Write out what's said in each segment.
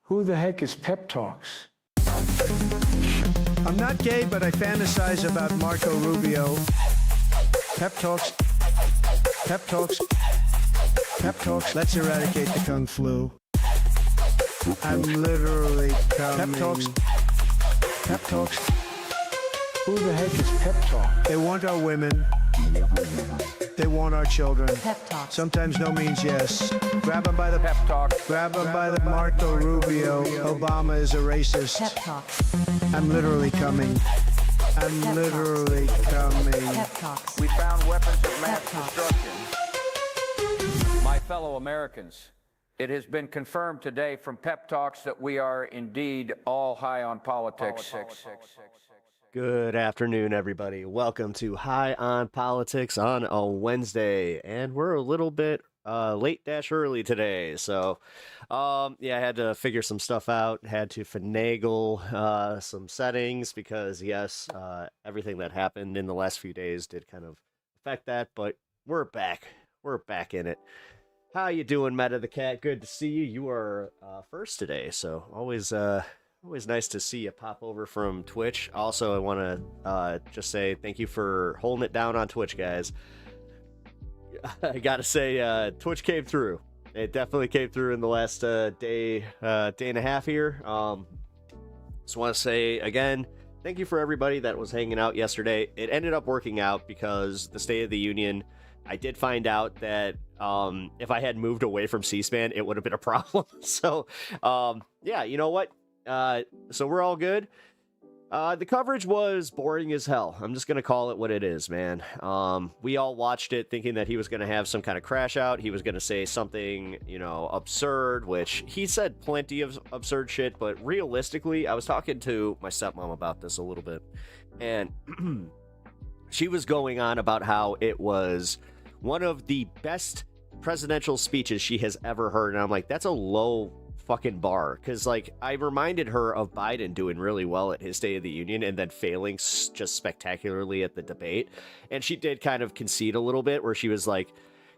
Who the heck is Pep Talks? I'm not gay, but I fantasize about Marco Rubio. Pep Talks. Pep Talks. Pep Talks. Let's eradicate the Kung Flu. I'm literally coming. Pep Talks. Pep Talks. Who the heck is Pep Talk? They want our women. They want our children. Pep Talk. Sometimes no means yes. Grab them by the pep talk. Grab them by the Marco Rubio. Obama is a racist. Pep Talk. I'm literally coming. I'm Pep literally coming. Pep Talks. We found weapons of mass Pep Talks. destruction. My fellow Americans, it has been confirmed today from Pep Talks that we are indeed all high on politics. Good afternoon, everybody. Welcome to High on Politics on a Wednesday, and we're a little bit late-early today. So, I had to figure some stuff out, had to finagle some settings because, yes, everything that happened in the last few days did kind of affect that, but we're back. We're back in it. How you doing, Meta the Cat? Good to see you. You are first today, so always nice to see you pop over from Twitch. Also, I want to just say thank you for holding it down on Twitch, guys. I gotta say, Twitch came through. It definitely came through in the last day and a half here. Just want to say again, thank you for everybody that was hanging out yesterday. It ended up working out because the State of the Union, I did find out that if I had moved away from C-SPAN, it would have been a problem. So, yeah, you know what? So we're all good. The coverage was boring as hell. I'm just going to call it what it is, man. We all watched it thinking that he was going to have some kind of crash out. He was going to say something, absurd, which he said plenty of absurd shit. But realistically, I was talking to my stepmom about this a little bit, and she was going on about how it was one of the best presidential speeches she has ever heard. And I'm like, that's a low fucking bar, because I reminded her of Biden doing really well at his State of the Union and then failing just spectacularly at the debate, and she did kind of concede a little bit where she was like,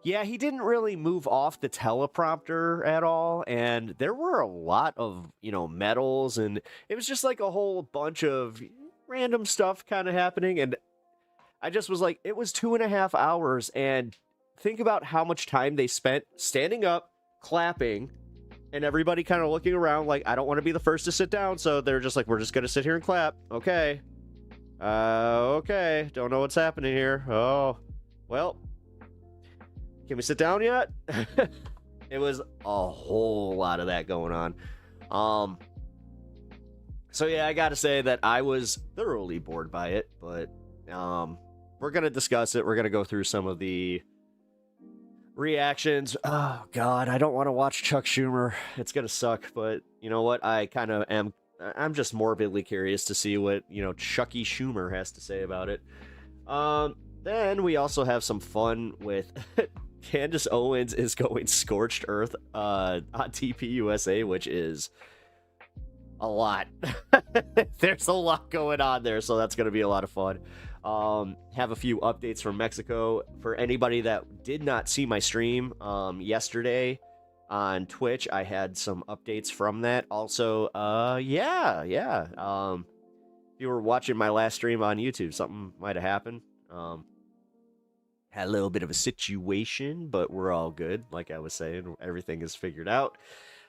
yeah, he didn't really move off the teleprompter at all, and there were a lot of medals, and it was just like a whole bunch of random stuff kind of happening, and I just was like, it was 2.5 hours, and think about how much time they spent standing up, clapping, and everybody kind of looking around like, I don't want to be the first to sit down. So they're just like, we're just going to sit here and clap. Okay. Okay. Don't know what's happening here. Oh, well, can we sit down yet? It was a whole lot of that going on. So yeah, I got to say that I was thoroughly bored by it, but we're going to discuss it. We're going to go through some of the reactions. Oh god, I don't want to watch Chuck Schumer. It's gonna suck, but you know what, I kind of am. I'm just morbidly curious to see what Chucky Schumer has to say about it. Then we also have some fun with Candace Owens is going scorched earth on TPUSA, which is a lot. There's a lot going on there, so that's gonna be a lot of fun. Have a few updates from Mexico. For anybody that did not see my stream yesterday on Twitch, I had some updates from that. Also, if you were watching my last stream on YouTube, something might have happened. Had a little bit of a situation, but we're all good. Like I was saying, everything is figured out.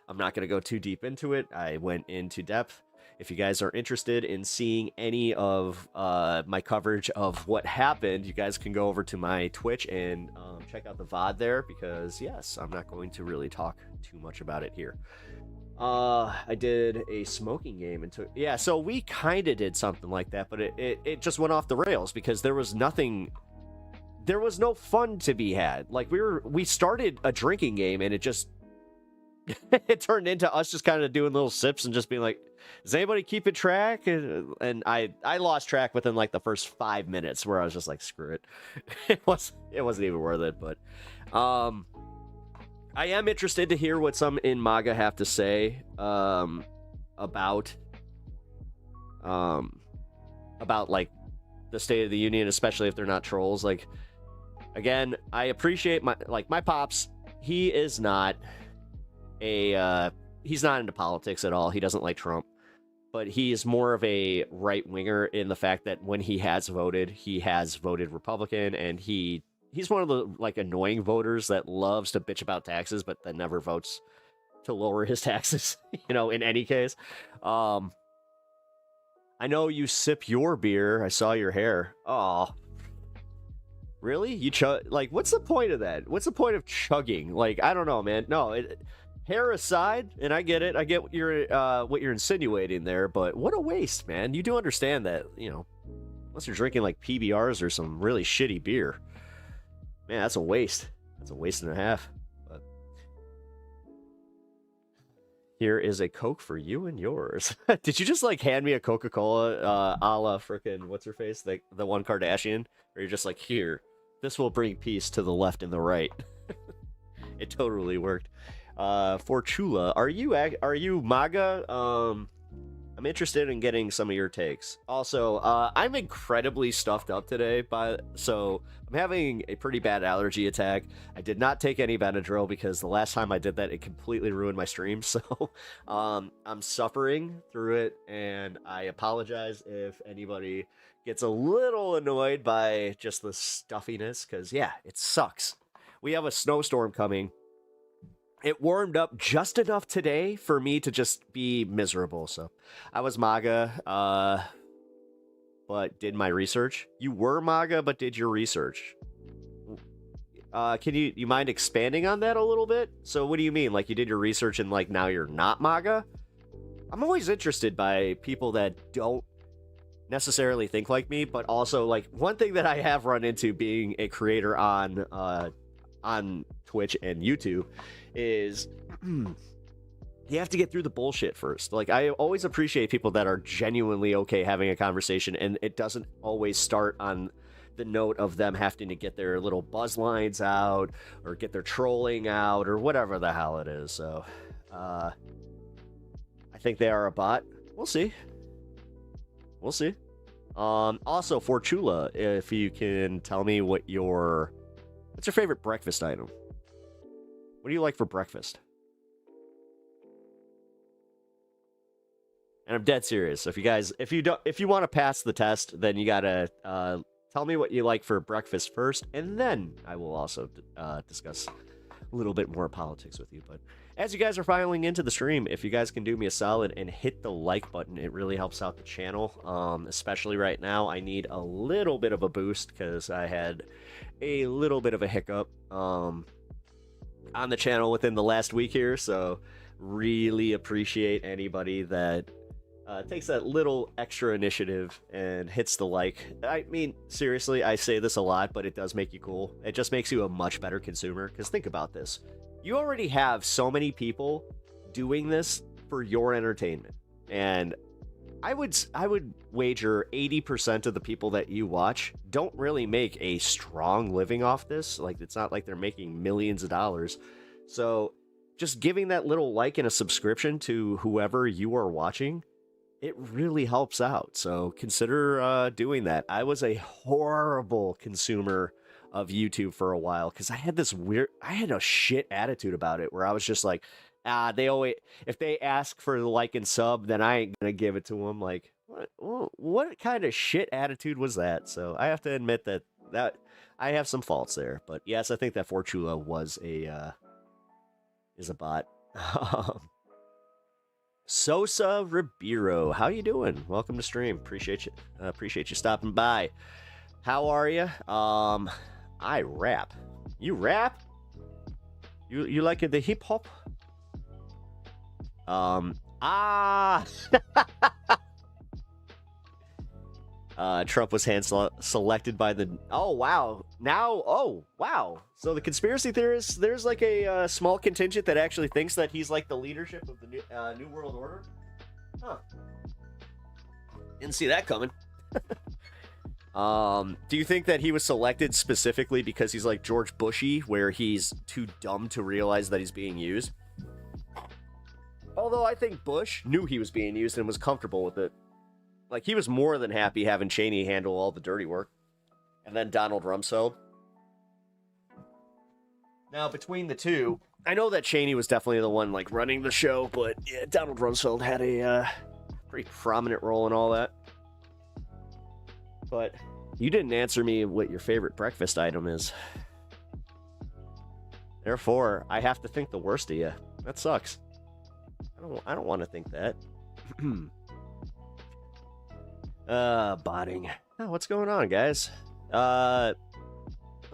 I'm not going to go too deep into it. I went into depth. If you guys are interested in seeing any of my coverage of what happened, you guys can go over to my Twitch and check out the VOD there, because, yes, I'm not going to really talk too much about it here. I did a smoking game, and so we kind of did something like that, but it just went off the rails because there was nothing... There was no fun to be had. Like, we started a drinking game, and it just... it turned into us just kind of doing little sips and just being like, is anybody keeping track? And I lost track within like the first 5 minutes, where I was just like, screw it. It wasn't even worth it. But I am interested to hear what some in MAGA have to say about like the State of the Union, especially if they're not trolls. Like, again, I appreciate my pops. He is not he's not into politics at all. He doesn't like Trump. But he is more of a right-winger in the fact that when he has voted Republican, and he's one of the, like, annoying voters that loves to bitch about taxes, but then never votes to lower his taxes, in any case. I know you sip your beer. I saw your hair. Oh, really? You like, what's the point of that? What's the point of chugging? Like, I don't know, man. No, hair aside, and I get it. I get what you're insinuating there, but what a waste, man. You do understand that, unless you're drinking like PBRs or some really shitty beer. Man, that's a waste. That's a waste and a half. But here is a Coke for you and yours. Did you just like hand me a Coca-Cola a la frickin' what's her face? The one Kardashian? Or you're just like, here, this will bring peace to the left and the right. It totally worked. For Chula, are you MAGA? I'm interested in getting some of your takes. Also, I'm incredibly stuffed up today, so I'm having a pretty bad allergy attack. I did not take any Benadryl because the last time I did that, it completely ruined my stream. So I'm suffering through it, and I apologize if anybody gets a little annoyed by just the stuffiness, because yeah, it sucks. We have a snowstorm coming. It warmed up just enough today for me to just be miserable. So I was MAGA, but did my research. You were MAGA, but did your research. Can you mind expanding on that a little bit? So what do you mean? Like, you did your research and like now you're not MAGA? I'm always interested by people that don't necessarily think like me, but also, like, one thing that I have run into being a creator on Twitch and YouTube is you have to get through the bullshit first. Like, I always appreciate people that are genuinely okay having a conversation, and it doesn't always start on the note of them having to get their little buzz lines out or get their trolling out or whatever the hell it is. So I think they are a bot. We'll see. Also, for Chula, if you can tell me what's your favorite breakfast item? What do you like for breakfast? And I'm dead serious. If you want to pass the test, then you gotta tell me what you like for breakfast first, and then I will also discuss a little bit more politics with you. But as you guys are filing into the stream, if you guys can do me a solid and hit the like button, it really helps out the channel. Especially right now, I need a little bit of a boost because I had a little bit of a hiccup on the channel within the last week here. So really appreciate anybody that takes that little extra initiative and hits the like. I mean, seriously, I say this a lot, but it does make you cool. It just makes you a much better consumer, because think about this. You already have so many people doing this for your entertainment, and I would wager 80% of the people that you watch don't really make a strong living off this. Like, it's not like they're making millions of dollars. So just giving that little like and a subscription to whoever you are watching, it really helps out. So consider doing that. I was a horrible consumer of YouTube for a while because I had a shit attitude about it, where I was just like, if they ask for the like and sub, then I ain't gonna give it to them. Like, what kind of shit attitude was that? So I have to admit that I have some faults there. But yes, I think that Fortula was is a bot. Sosa Ribeiro, how you doing? Welcome to stream. Appreciate you stopping by. How are you? I rap. You rap? You like the hip hop? Trump was selected by the... Oh, wow. So the conspiracy theorists, there's like a small contingent that actually thinks that he's like the leadership of the New World Order? Huh. Didn't see that coming. Do you think that he was selected specifically because he's like George Bushy, where he's too dumb to realize that he's being used? Although I think Bush knew he was being used and was comfortable with it. Like, he was more than happy having Cheney handle all the dirty work. And then Donald Rumsfeld. Now, between the two, I know that Cheney was definitely the one like running the show, but yeah, Donald Rumsfeld had a pretty prominent role in all that. But you didn't answer me what your favorite breakfast item is. Therefore, I have to think the worst of you. That sucks. I don't want to think that. Botting. Oh, what's going on, guys? I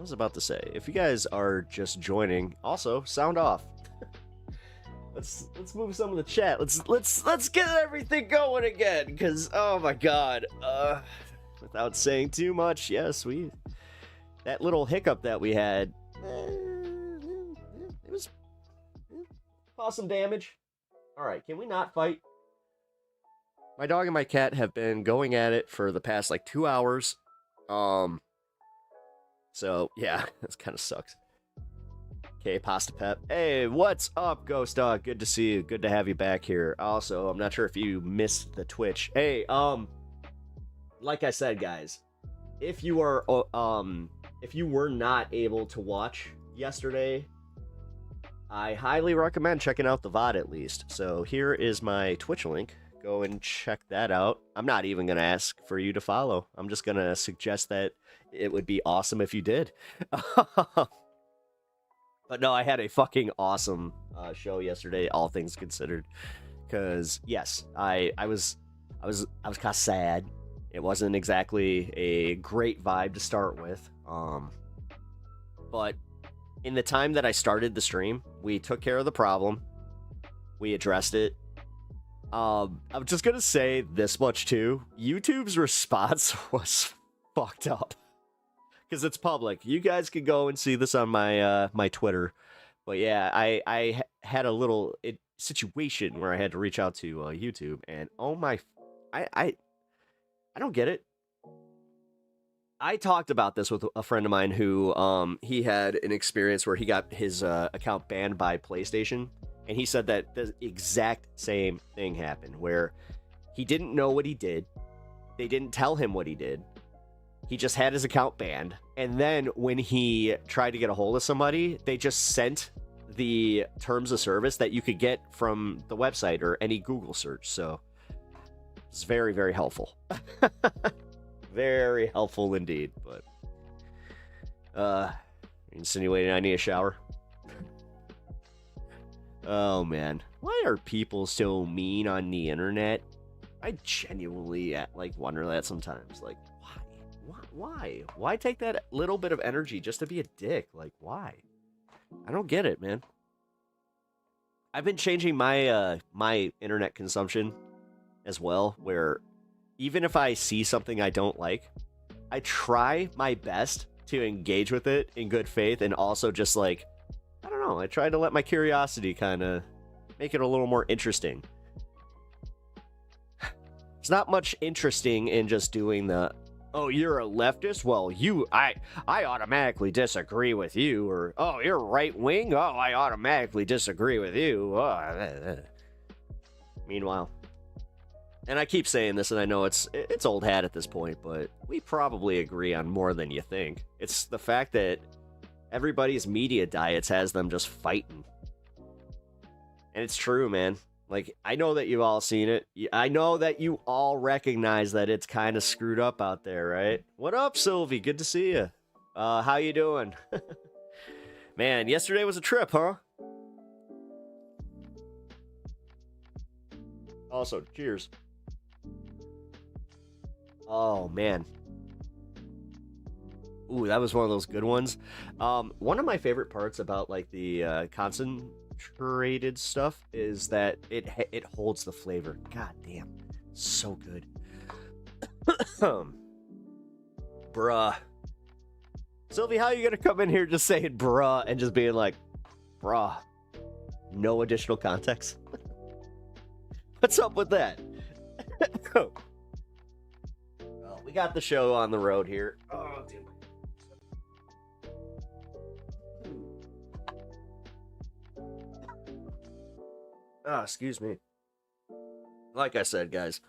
was about to say, if you guys are just joining, also sound off. let's move some of the chat. Let's get everything going again, because oh my god. Without saying too much, yes, that little hiccup that we had, it was caused some damage. All right, can we not fight? My dog and my cat have been going at it for the past like 2 hours. So yeah, this kind of sucks. Okay, Pasta Pep. Hey, what's up, Ghost Dog? Good to see you. Good to have you back here. Also, I'm not sure if you missed the Twitch. Hey, like I said, guys, if you were not able to watch yesterday, I highly recommend checking out the VOD at least. So here is my Twitch link. Go and check that out. I'm not even going to ask for you to follow. I'm just going to suggest that it would be awesome if you did. But no, I had a fucking awesome show yesterday, all things considered. Because yes, I was kind of sad. It wasn't exactly a great vibe to start with. But in the time that I started the stream, we took care of the problem. We addressed it. I'm just gonna say this much too. YouTube's response was fucked up. Because it's public. You guys can go and see this on my my Twitter. But yeah, I had a little situation where I had to reach out to YouTube. And oh my... I don't get it. I talked about this with a friend of mine who he had an experience where he got his account banned by PlayStation, and he said that the exact same thing happened where he didn't know what he did. They didn't tell him what he did. He just had his account banned, and then when he tried to get a hold of somebody, they just sent the terms of service that you could get from the website or any Google search. So it's very, very helpful. Very helpful indeed. But insinuating I need a shower. Oh man, why are people so mean on the internet? I genuinely wonder that sometimes. Like, why take that little bit of energy just to be a dick? Like, why? I don't get it, man. I've been changing my my internet consumption as well, where even if I see something I don't like, I try my best to engage with it in good faith, and also just like, I don't know, I try to let my curiosity kind of make it a little more interesting. It's not much interesting in just doing the, oh, you're a leftist? Well, I automatically disagree with you. Or, oh, you're right wing? Oh, I automatically disagree with you. Meanwhile, and I keep saying this, and I know it's old hat at this point, but we probably agree on more than you think. It's the fact that everybody's media diets has them just fighting. And it's true, man. Like, I know that you've all seen it. I know that you all recognize that it's kind of screwed up out there, right? What up, Sylvie? Good to see you. How you doing? Man, yesterday was a trip, huh? Also, cheers. Oh, man. Ooh, that was one of those good ones. One of my favorite parts about, like, the concentrated stuff is that it holds the flavor. God damn. So good. Bruh. Sylvie, how are you gonna come in here just saying bruh and just being like, bruh? No additional context? What's up with that? Well, we got the show on the road here. Oh, dude. Oh, excuse me. Like I said, guys,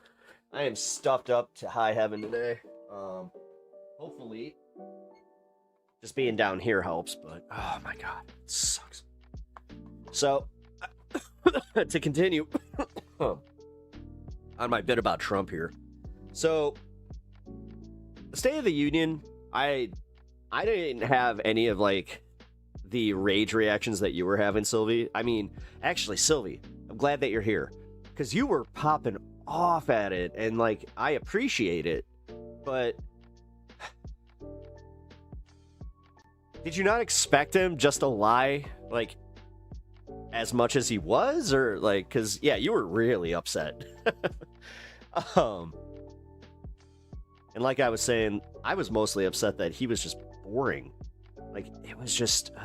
I am stuffed up to high heaven today. Hopefully, just being down here helps, but oh my god, it sucks. So, to continue on my bit about Trump here. So, the State of the Union, I didn't have any of, like, the rage reactions that you were having, Sylvie. I mean, actually, Sylvie, I'm glad that you're here. Because you were popping off at it, and, like, I appreciate it. But did you not expect him just to lie, like, as much as he was? Or, like, because, yeah, you were really upset. And like I was saying, I was mostly upset that he was just boring. Like, it was just, it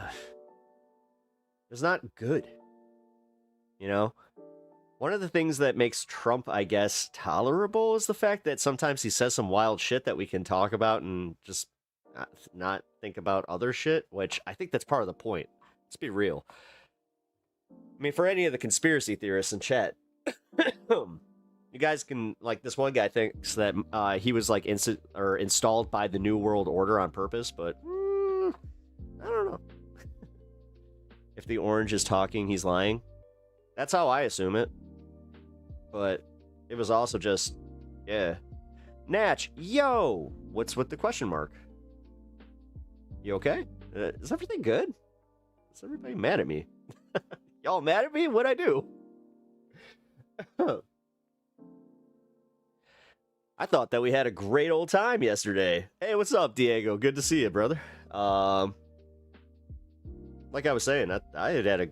was not good. You know? One of the things that makes Trump, I guess, tolerable is the fact that sometimes he says some wild shit that we can talk about and just not think about other shit, which I think that's part of the point. Let's be real. I mean, for any of the conspiracy theorists in chat, you guys can, like, this one guy thinks that he was, like, installed by the New World Order on purpose, but I don't know. If the orange is talking, he's lying. That's how I assume it. But it was also just, yeah. Natch, yo! What's with the question mark? You okay? Is everything good? Is everybody mad at me? Y'all mad at me? What'd I do? I thought that we had a great old time yesterday. Hey, what's up, Diego? Good to see you, brother. Like I was saying, I had a...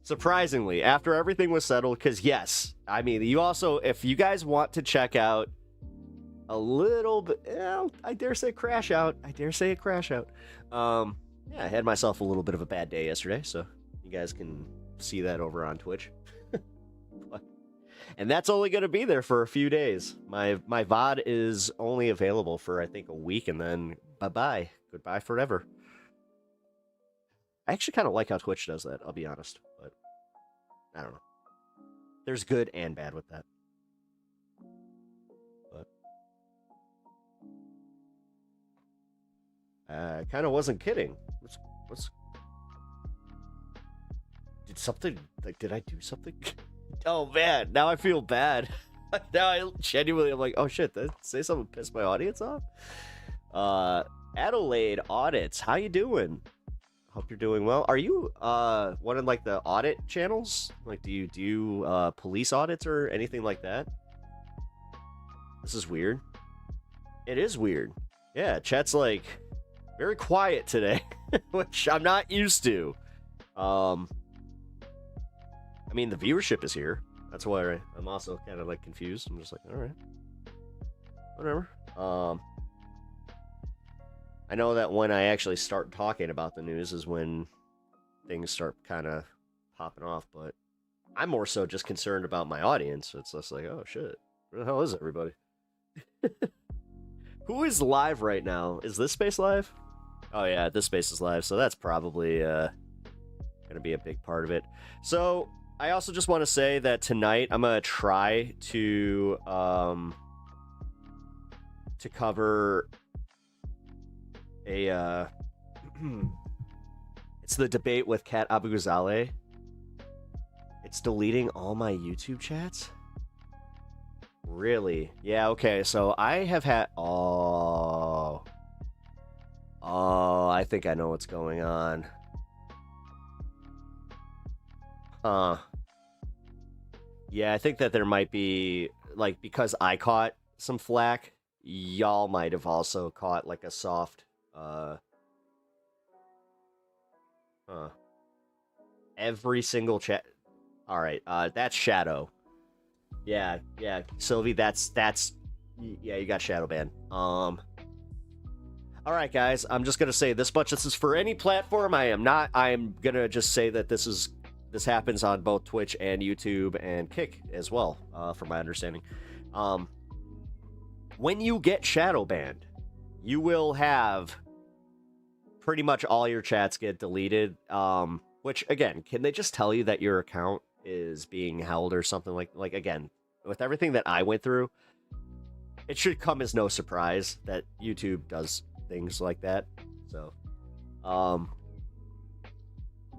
Surprisingly, after everything was settled, because yes, I mean, you also, if you guys want to check out a little bit, I dare say crash out. Yeah, I had myself a little bit of a bad day yesterday, so you guys can see that over on Twitch. And that's only going to be there for a few days. My VOD is only available for, I think, a week, and then bye-bye. Goodbye forever. I actually kind of like how Twitch does that, I'll be honest. But, I don't know. There's good and bad with that. But, I kind of wasn't kidding. What's... Did I do something? Oh man, now I feel bad. Now I genuinely, I'm like, oh shit, did I say something piss my audience off? Adelaide Audits, how you doing? Hope you're doing well. Are you one of, like, the audit channels? Like, do you do police audits or anything like that? This is weird. It is weird. Yeah, chat's, like, very quiet today, which I'm not used to. I mean, the viewership is here. That's why I'm also kind of, like, confused. I'm just like, all right, whatever. I know that when I actually start talking about the news is when things start kind of popping off, but I'm more so just concerned about my audience. It's just like, oh shit, where the hell is everybody? Who is live right now? Is this space live? Oh yeah, this space is live, so that's probably gonna be a big part of it. So I also just want to say that tonight I'm gonna try to cover a it's the debate with Kat Abugazale. It's deleting all my YouTube chats? Really? Yeah, okay, so I have had... Oh, I think I know what's going on. Yeah, I think that there might be, like, because I caught some flack, y'all might have also caught, like, a soft... Every single chat. All right, that's Shadow. Yeah, Sylvie, that's yeah, you got Shadow Ban. All right, guys, I'm just gonna say this much. This is for any platform. I'm gonna just say that this happens on both Twitch and YouTube and Kick as well, from my understanding. When you get shadow banned, you will have pretty much all your chats get deleted. Which, again, can they just tell you that your account is being held or something like again, with everything that I went through, it should come as no surprise that YouTube does things like that. So,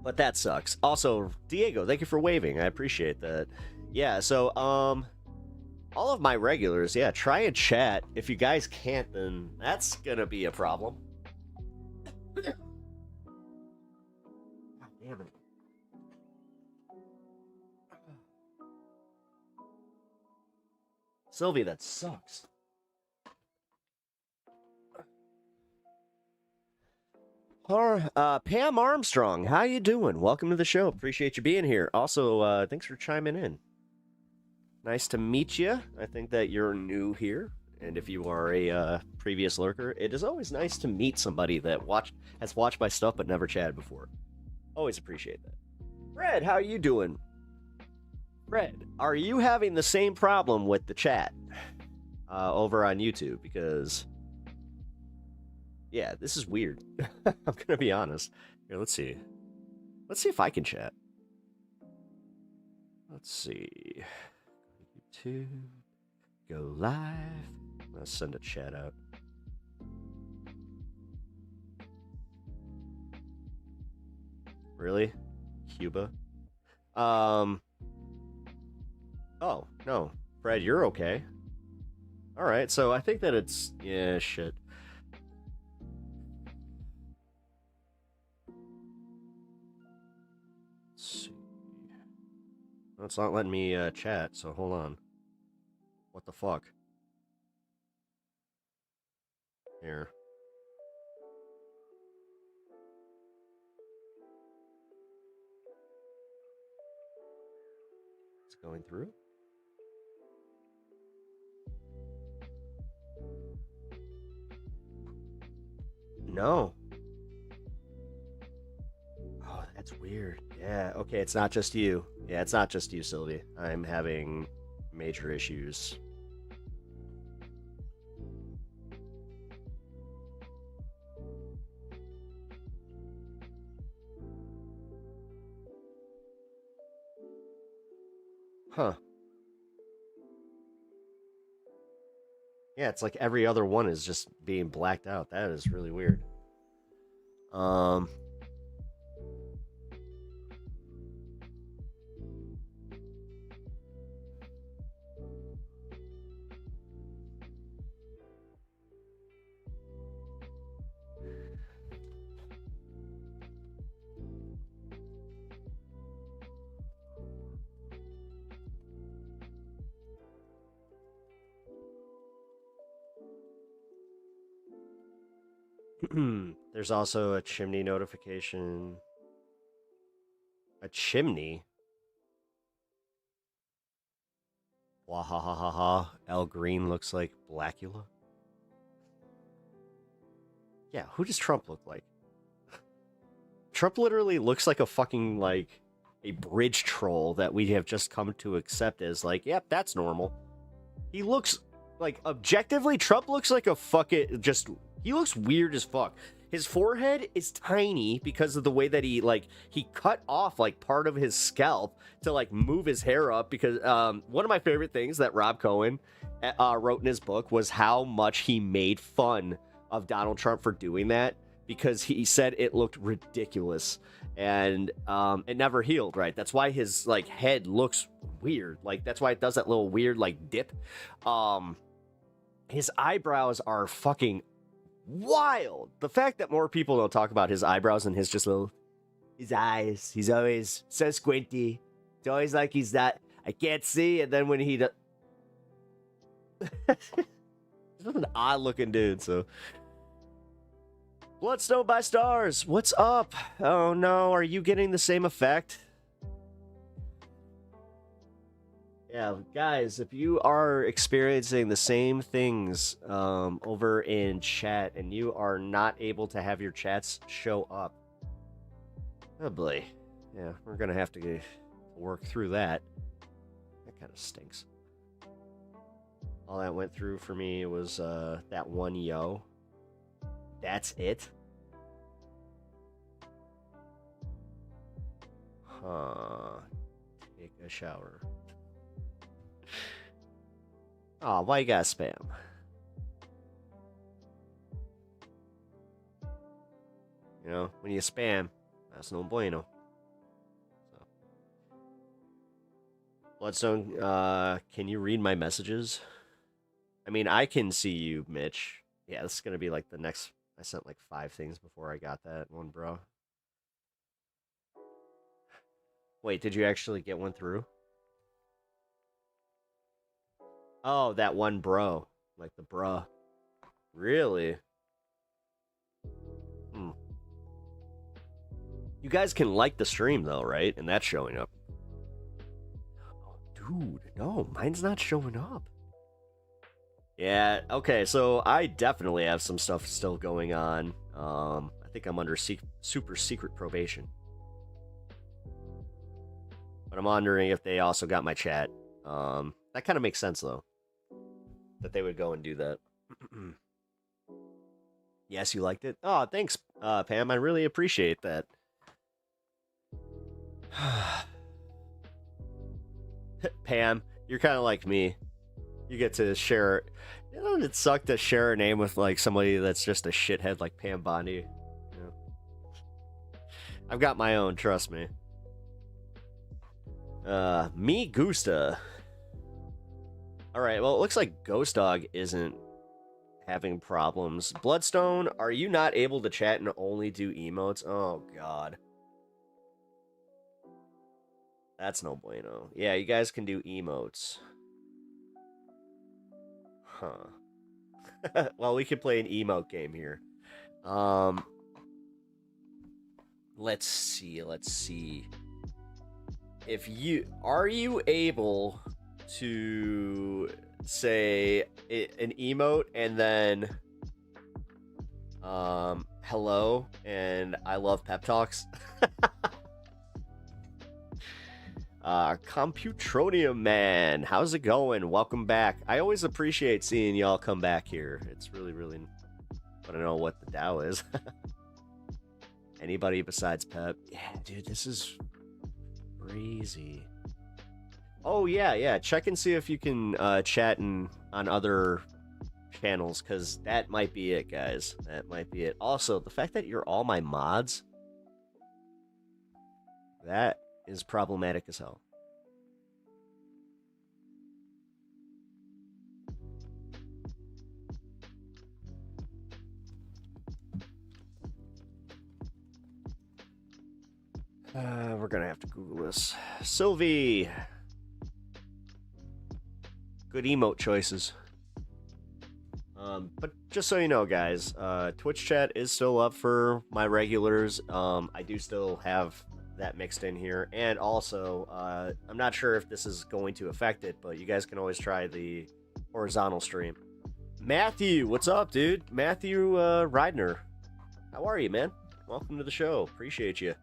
But that sucks. Also, Diego, thank you for waving. I appreciate that. Yeah, so, all of my regulars, yeah, try and chat. If you guys can't, then that's gonna be a problem. God damn it. Sylvie, that sucks. Pam Armstrong, how you doing? Welcome to the show. Appreciate you being here. Also, thanks for chiming in. Nice to meet you. I think that you're new here, and if you are a previous lurker, it is always nice to meet somebody that has watched my stuff but never chatted before. Always appreciate that. Fred, how are you doing? Fred, are you having the same problem with the chat over on YouTube? Because, yeah, this is weird. I'm gonna be honest. Here, let's see. Let's see if I can chat. Let's see. YouTube. Go live. Let's send a chat out. Really? Cuba? Oh, no. Fred, you're okay. Alright, so I think that it's... Yeah, shit. Let's see. No, it's not letting me chat, so hold on. What the fuck? Here. It's going through? No. Oh, that's weird. Yeah, okay, it's not just you. Yeah, it's not just you, Sylvie. I'm having major issues. Huh. Yeah, it's like every other one is just being blacked out. That is really weird. There's also a chimney notification. A chimney? Wahahaha. Al Green looks like Blackula. Yeah, who does Trump look like? Trump literally looks like a fucking, like, a bridge troll that we have just come to accept as, like, yep, that's normal. He looks, like, objectively, Trump looks like a fucking, just, he looks weird as fuck. His forehead is tiny because of the way that he, like, he cut off, like, part of his scalp to, like, move his hair up because, one of my favorite things that Rob Cohen wrote in his book was how much he made fun of Donald Trump for doing that because he said it looked ridiculous and, it never healed, right? That's why his, like, head looks weird. Like, that's why it does that little weird, like, dip. His eyebrows are fucking wild. The fact that more people don't talk about his eyebrows and his just little, his eyes, he's always so squinty. It's always like he's not, I can't see, and then when he does, he's an odd looking dude. So Bloodstone by Stars, what's up? Oh no, are you getting the same effect? Yeah, guys, if you are experiencing the same things over in chat and you are not able to have your chats show up, oh boy, yeah, we're gonna have to work through that. That kind of stinks. All that went through for me was that one yo. That's it? Huh. Take a shower. Oh, why you gotta spam? You know, when you spam, that's no bueno. Bloodstone, can you read my messages? I mean, I can see you, Mitch. Yeah, this is gonna be like the next. I sent like 5 things before I got that one, bro. Wait, did you actually get one through? Oh, that one bro. Like the bruh. Really? Hmm. You guys can like the stream though, right? And that's showing up. Oh, dude, no, mine's not showing up. Yeah, okay, so I definitely have some stuff still going on. I think I'm under super secret probation. But I'm wondering if they also got my chat. That kind of makes sense though. That they would go and do that. Yes, you liked it? Oh, thanks, Pam. I really appreciate that. Pam, you're kind of like me. You get to share. You know, it sucked to share a name with like somebody that's just a shithead like Pam Bondi. You know? I've got my own, trust me. Me Gusta. Alright, well, it looks like Ghost Dog isn't having problems. Bloodstone, are you not able to chat and only do emotes? Oh, God. That's no bueno. Yeah, you guys can do emotes. Huh. Well, we could play an emote game here. Let's see. If you... Are you able to say an emote and then hello and I love pep talks? Computronium man, how's it going? Welcome back. I always appreciate seeing y'all come back here. It's really I don't know what the DAO is. Anybody besides Pep? Yeah, dude, this is crazy. Oh, yeah. Check and see if you can chat on other channels, because that might be it, guys. That might be it. Also, the fact that you're all my mods, that is problematic as hell. We're gonna have to Google this. Sylvie! Good emote choices. But just so you know, guys, Twitch chat is still up for my regulars. I do still have that mixed in here. And also, I'm not sure if this is going to affect it, but you guys can always try the horizontal stream. Matthew, what's up, dude? Matthew Reidner. How are you, man? Welcome to the show. Appreciate you.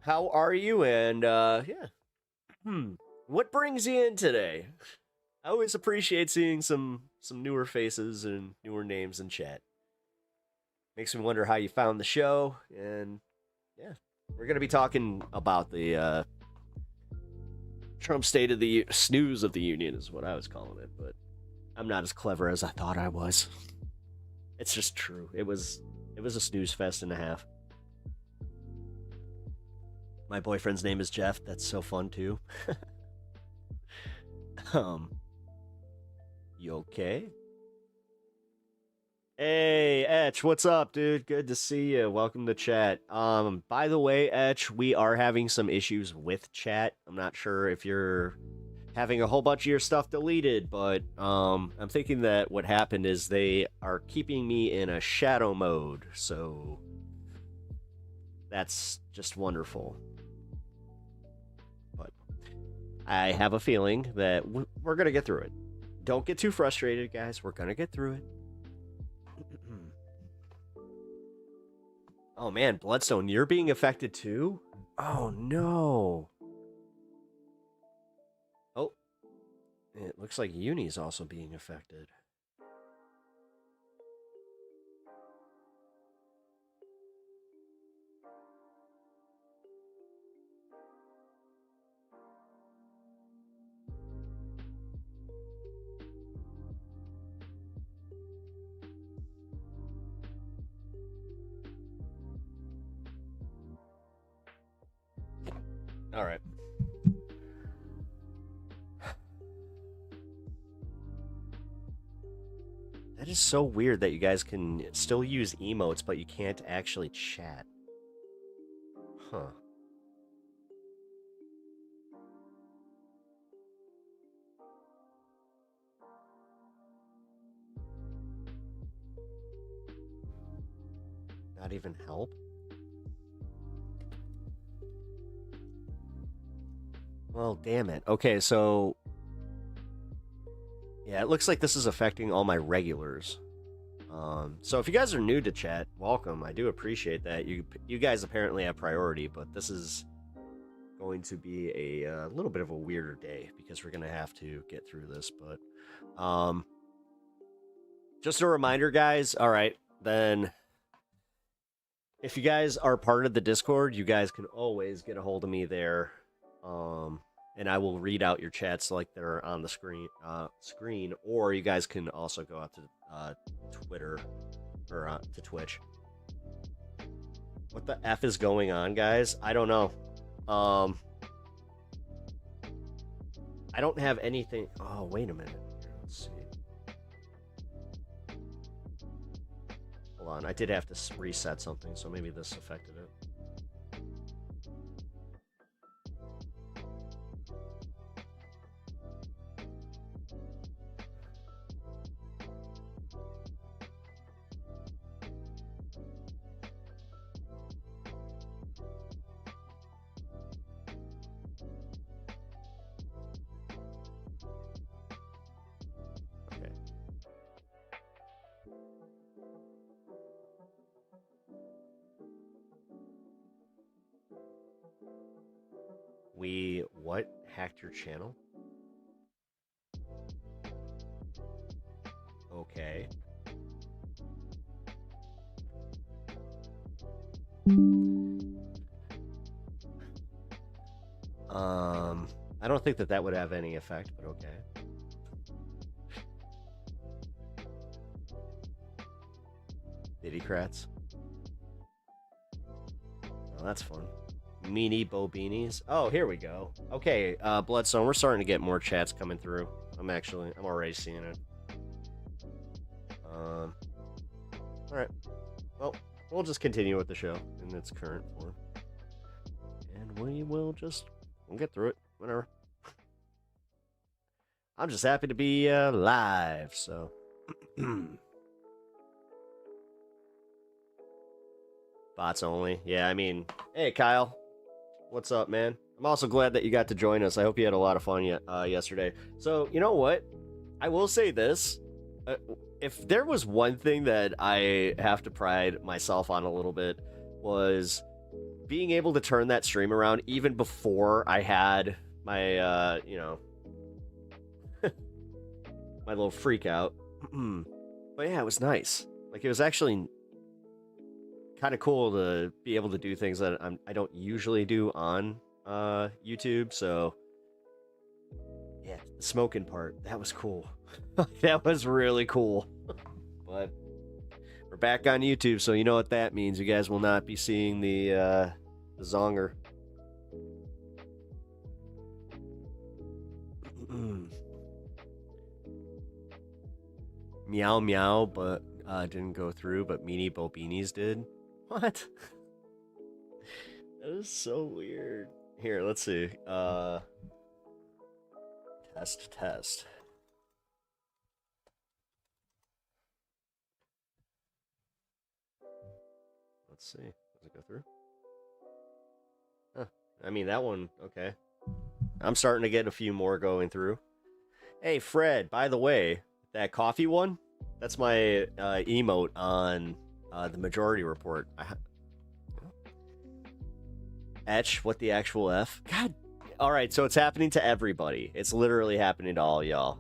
How are you? And, yeah. What brings you in today? I always appreciate seeing some newer faces and newer names in chat. Makes me wonder how you found the show, and yeah, we're gonna be talking about the Trump State of the Snooze of the Union is what I was calling it, but I'm not as clever as I thought I was. It's just true. It was a snooze fest and a half. My boyfriend's name is Jeff. That's so fun too. You okay? Hey, Etch, what's up, dude? Good to see you. Welcome to chat. By the way, Etch, we are having some issues with chat. I'm not sure if you're having a whole bunch of your stuff deleted, but I'm thinking that what happened is they are keeping me in a shadow mode, so that's just wonderful. But I have a feeling that we're gonna get through it. Don't get too frustrated, guys. We're gonna get through it. Oh man, Bloodstone, you're being affected too? Oh no. Oh, it looks like Uni's also being affected. All right. That is so weird that you guys can still use emotes, but you can't actually chat. Huh. Not even help? Well, damn it. Okay, so... yeah, it looks like this is affecting all my regulars. So if you guys are new to chat, welcome. I do appreciate that. You guys apparently have priority, but this is going to be a little bit of a weirder day because we're going to have to get through this. But just a reminder, guys. All right, then if you guys are part of the Discord, you guys can always get a hold of me there. And I will read out your chats like they're on the screen, or you guys can also go out to Twitter or to Twitch. What the F is going on, guys? I don't know. I don't have anything. Oh, wait a minute. Let's see. Hold on. I did have to reset something, so maybe this affected it. We what? Hacked your channel? Okay. I don't think that would have any effect, but okay. Diddycrats. Oh, that's fun. Meanie Bobeanies. Oh, here we go. Okay, Bloodstone, we're starting to get more chats coming through. I'm already seeing it. Alright. Well, we'll just continue with the show in its current form. And we'll get through it. Whatever. I'm just happy to be live, so. Bots only. Yeah, I mean, hey, Kyle. What's up, man? I'm also glad that you got to join us. I hope you had a lot of fun yesterday. So, you know what? I will say this. If there was one thing that I have to pride myself on a little bit, was being able to turn that stream around even before I had my, my little freak out. But yeah, it was nice. Like, it was actually kind of cool to be able to do things that I don't usually do on YouTube. So yeah, the smoking part, that was cool. That was really cool. But we're back on YouTube, so you know what that means. You guys will not be seeing the zonger. Meow meow, but didn't go through, but Meanie Bobeanies did. What? That is so weird. Here, let's see. Test. Let's see. Does it go through? Huh. I mean, that one, okay. I'm starting to get a few more going through. Hey, Fred, by the way, that coffee one, that's my emote on the Majority Report. Etch, what the actual F? God. All right, so it's happening to everybody. It's literally happening to all y'all.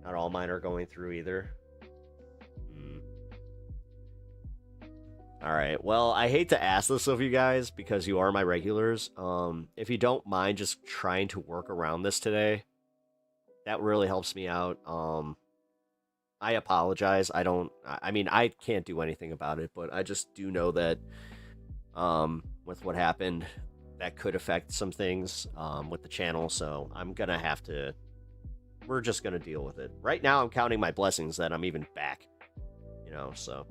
Not all mine are going through either. All right. Well, I hate to ask this of you guys because you are my regulars. If you don't mind just trying to work around this today, that really helps me out. I apologize. I mean, I can't do anything about it, but I just do know that with what happened, that could affect some things with the channel. So I'm going to have to we're just gonna deal with it. Right now, I'm counting my blessings that I'm even back. You know, so.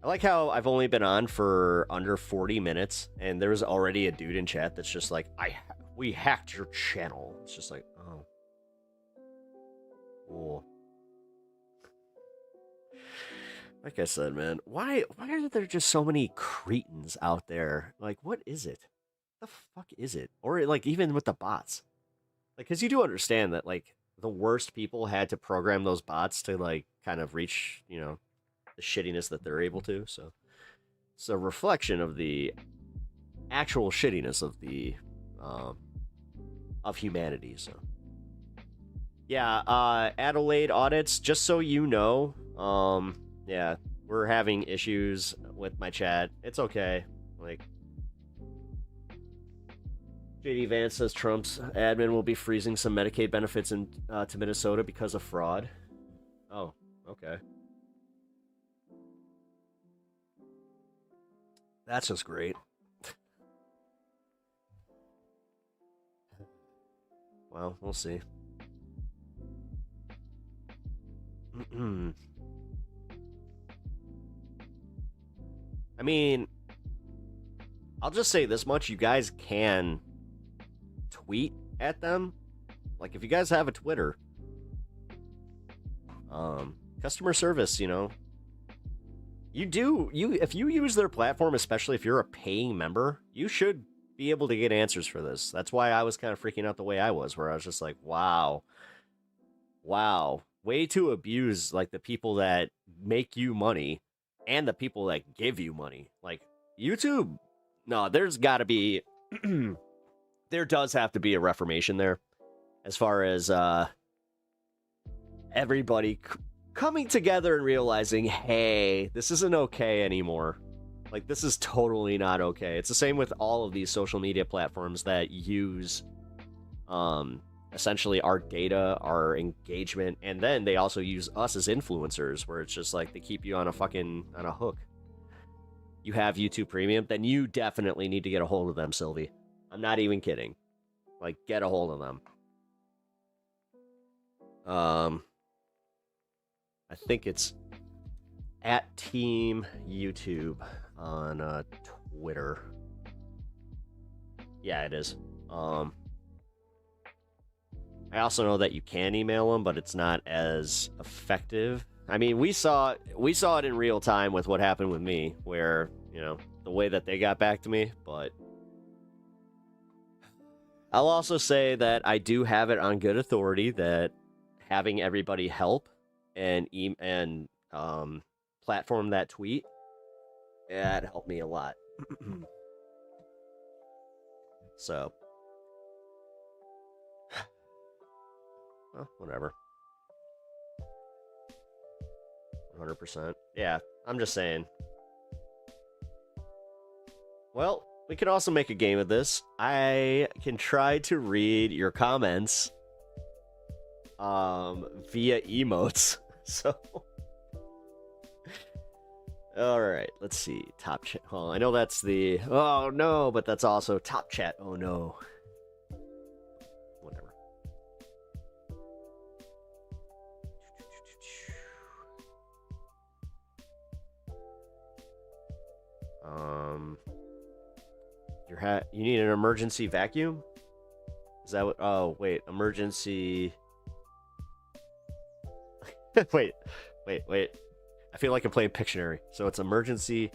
I like how I've only been on for under 40 minutes, and there's already a dude in chat that's just like, we hacked your channel. It's just like, oh. Cool. Like I said, man, why are there just so many cretins out there? Like, what is it? The fuck is it? Or like even with the bots, like, because you do understand that like the worst people had to program those bots to like kind of reach, you know, the shittiness that they're able to. So it's a reflection of the actual shittiness of the of humanity. So yeah, Adelaide audits, just so you know, yeah, we're having issues with my chat. It's okay. Like, JD Vance says Trump's admin will be freezing some Medicaid benefits in to Minnesota because of fraud. Oh, okay. That's just great. Well, we'll see. I mean, I'll just say this much. You guys can tweet at them. Like, if you guys have a Twitter, customer service, you know, if you use their platform, especially if you're a paying member, you should be able to get answers for this. That's why I was kind of freaking out the way I was, where I was just like, wow, way to abuse like the people that make you money and the people that give you money. Like, YouTube, no, there's got to be, there does have to be a reformation there, as far as everybody coming together and realizing, hey, this isn't okay anymore. Like, this is totally not okay. It's the same with all of these social media platforms that use essentially our data, our engagement, and then they also use us as influencers, where it's just like they keep you on a hook. You have YouTube Premium, then you definitely need to get a hold of them, Sylvie. I'm not even kidding. Like, get a hold of them. I think it's at Team YouTube on Twitter. Yeah, it is. I also know that you can email them, but it's not as effective. I mean, we saw it in real time with what happened with me, where, you know, the way that they got back to me, but I'll also say that I do have it on good authority that having everybody help and platform that tweet, yeah, it helped me a lot. So, well, whatever. 100%. Yeah, I'm just saying. Well, we can also make a game of this. I can try to read your comments via emotes. So, all right, let's see. Top chat. Oh, I know that's the oh no, but that's also top chat. Oh no. Whatever. You need an emergency vacuum? Is that what? Oh, wait, emergency. wait. I feel like I'm playing Pictionary. So it's emergency,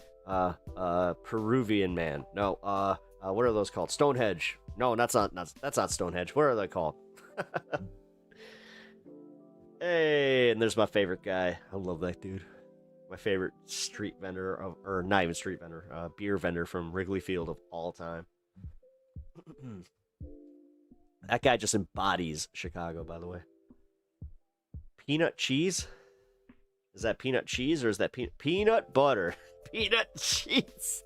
Peruvian man. No, what are those called? Stonehenge. No, that's not Stonehenge. What are they called? Hey, and there's my favorite guy. I love that dude. My favorite street vendor, or not even street vendor, beer vendor from Wrigley Field of all time. That guy just embodies Chicago, by the way. Peanut cheese? Is that peanut cheese or is that peanut butter? Peanut cheese.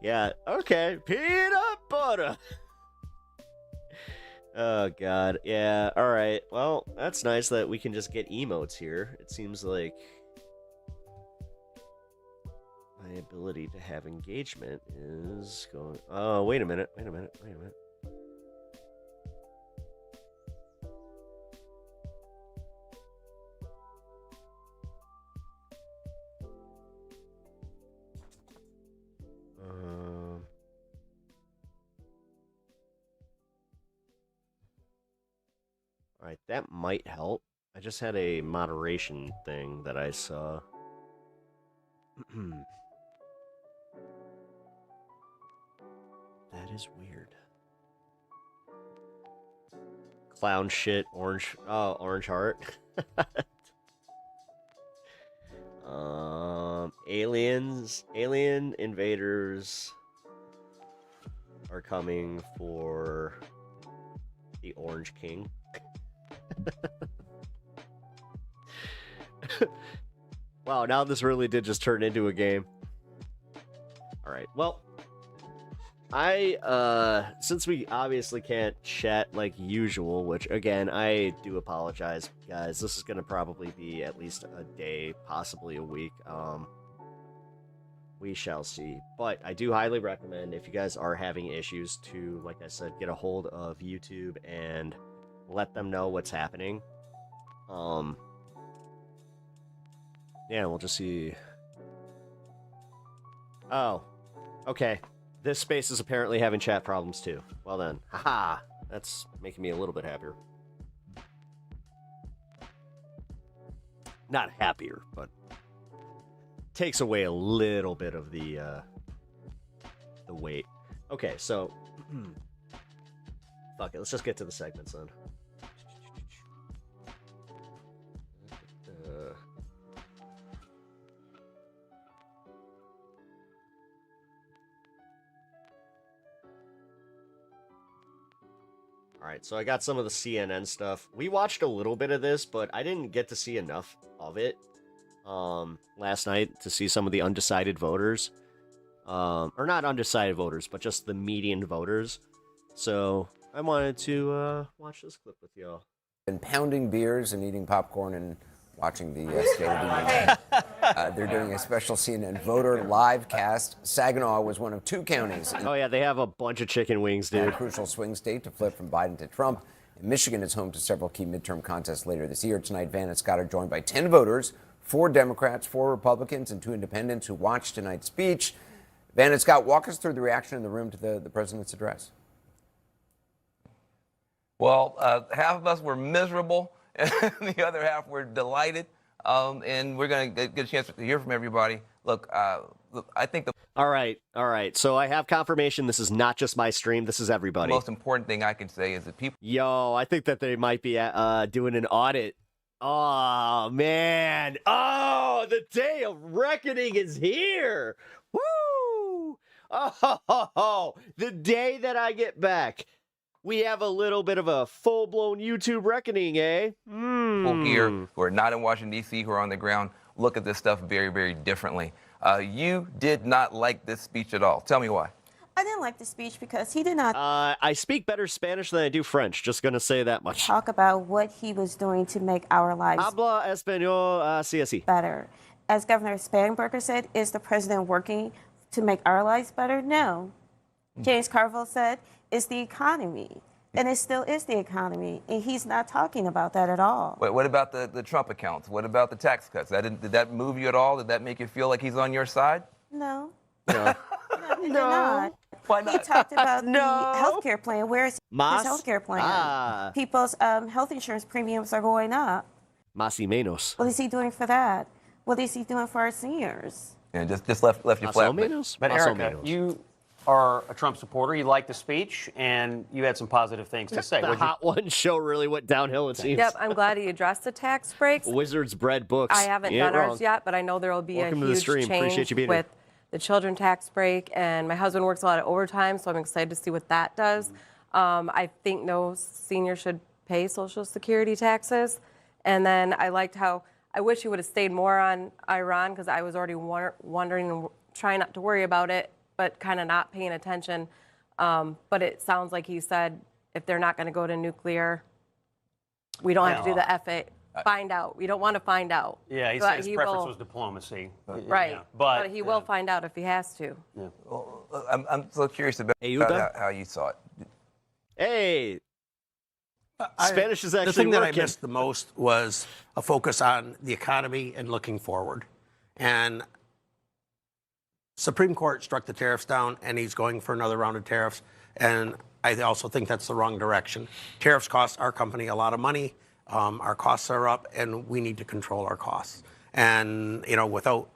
Yeah, okay. Peanut butter. Oh, God. Yeah, all right. Well, that's nice that we can just get emotes here. It seems like... my ability to have engagement is going. Oh, wait a minute. All right, that might help. I just had a moderation thing that I saw. That is weird. Clown shit, orange heart. Alien invaders are coming for the Orange King. Wow, now this really did just turn into a game. All right, well, since we obviously can't chat like usual, which again, I do apologize, guys. This is gonna probably be at least a day, possibly a week. We shall see. But I do highly recommend, if you guys are having issues, to, like I said, get a hold of YouTube and let them know what's happening. Yeah, we'll just see. Oh, okay. This space is apparently having chat problems too. Well then, haha, that's making me a little bit happier. Not happier, but takes away a little bit of the weight. Okay, so fuck it, let's just get to the segments then. Alright, so I got some of the CNN stuff. We watched a little bit of this, but I didn't get to see enough of it last night to see some of the undecided voters. Or not undecided voters, but just the median voters. So I wanted to watch this clip with y'all. And pounding beers and eating popcorn and watching the State of the Union. They're doing a special CNN voter live cast. Saginaw was one of two counties in Oh yeah, they have a bunch of chicken wings, a dude. crucial swing state to flip from Biden to Trump. And Michigan is home to several key midterm contests later this year. Tonight, Van and Scott are joined by 10 voters, 4 Democrats, 4 Republicans, and 2 independents who watched tonight's speech. Van and Scott, walk us through the reaction in the room to the president's address. Well, half of us were miserable, and the other half were delighted. And we're going to get a chance to hear from everybody. Look, I think the All right. So I have confirmation this is not just my stream. This is everybody. most important thing I can say is that people Yo, I think that they might be doing an audit. Oh, man. Oh, the day of reckoning is here. Woo! Oh, the day that I get back. We have a little bit of a full-blown YouTube reckoning, eh? here who are not in Washington, D.C., who are on the ground, look at this stuff very, very differently. You did not like this speech at all. Tell me why. I didn't like the speech because he did not I speak better Spanish than I do French. Just gonna say that much. talk about what he was doing to make our lives Habla español, sí, así. better. As Governor Spanberger said, is the president working to make our lives better? No. James Carville said, it's the economy. And it still is the economy. And he's not talking about that at all. What about the Trump accounts? What about the tax cuts? Did that move you at all? Did that make you feel like he's on your side? No. No. No, he did not. Why He not? talked about No. the health care plan. Where is Mas? his health care plan? Ah. People's health insurance premiums are going up. Más y menos. What is he doing for that? What is he doing for our seniors? And just left you Más o flat. menos. But Más o Erika, menos. you are a Trump supporter. You liked the speech, and you had some positive things to say. The What'd you- Hot One show really went downhill, it seems. Yep, I'm glad he addressed the tax breaks. Wizards Bread Books. I haven't You ain't done wrong. ours yet, but I know there will be Welcome to a the huge stream. Appreciate change you being here. with the children tax break. And my husband works a lot of overtime, so I'm excited to see what that does. I think no senior should pay Social Security taxes. And then I liked how I wish he would have stayed more on Iran because I was already wondering and trying not to worry about it, but kind of not paying attention. But it sounds like he said if they're not going to go to nuclear, we don't have to do the find out. We don't want to find out. Yeah, he But said his preference will- was diplomacy. Right. Yeah, But he will find out if he has to. Well, I'm so curious about Hey, Uda? how you saw it. Hey, Spanish is actually the thing that I working. missed the most was a focus on the economy and looking forward. And Supreme Court struck the tariffs down, and he's going for another round of tariffs. And I also think that's the wrong direction. Tariffs cost our company a lot of money. Our costs are up, and we need to control our costs. And without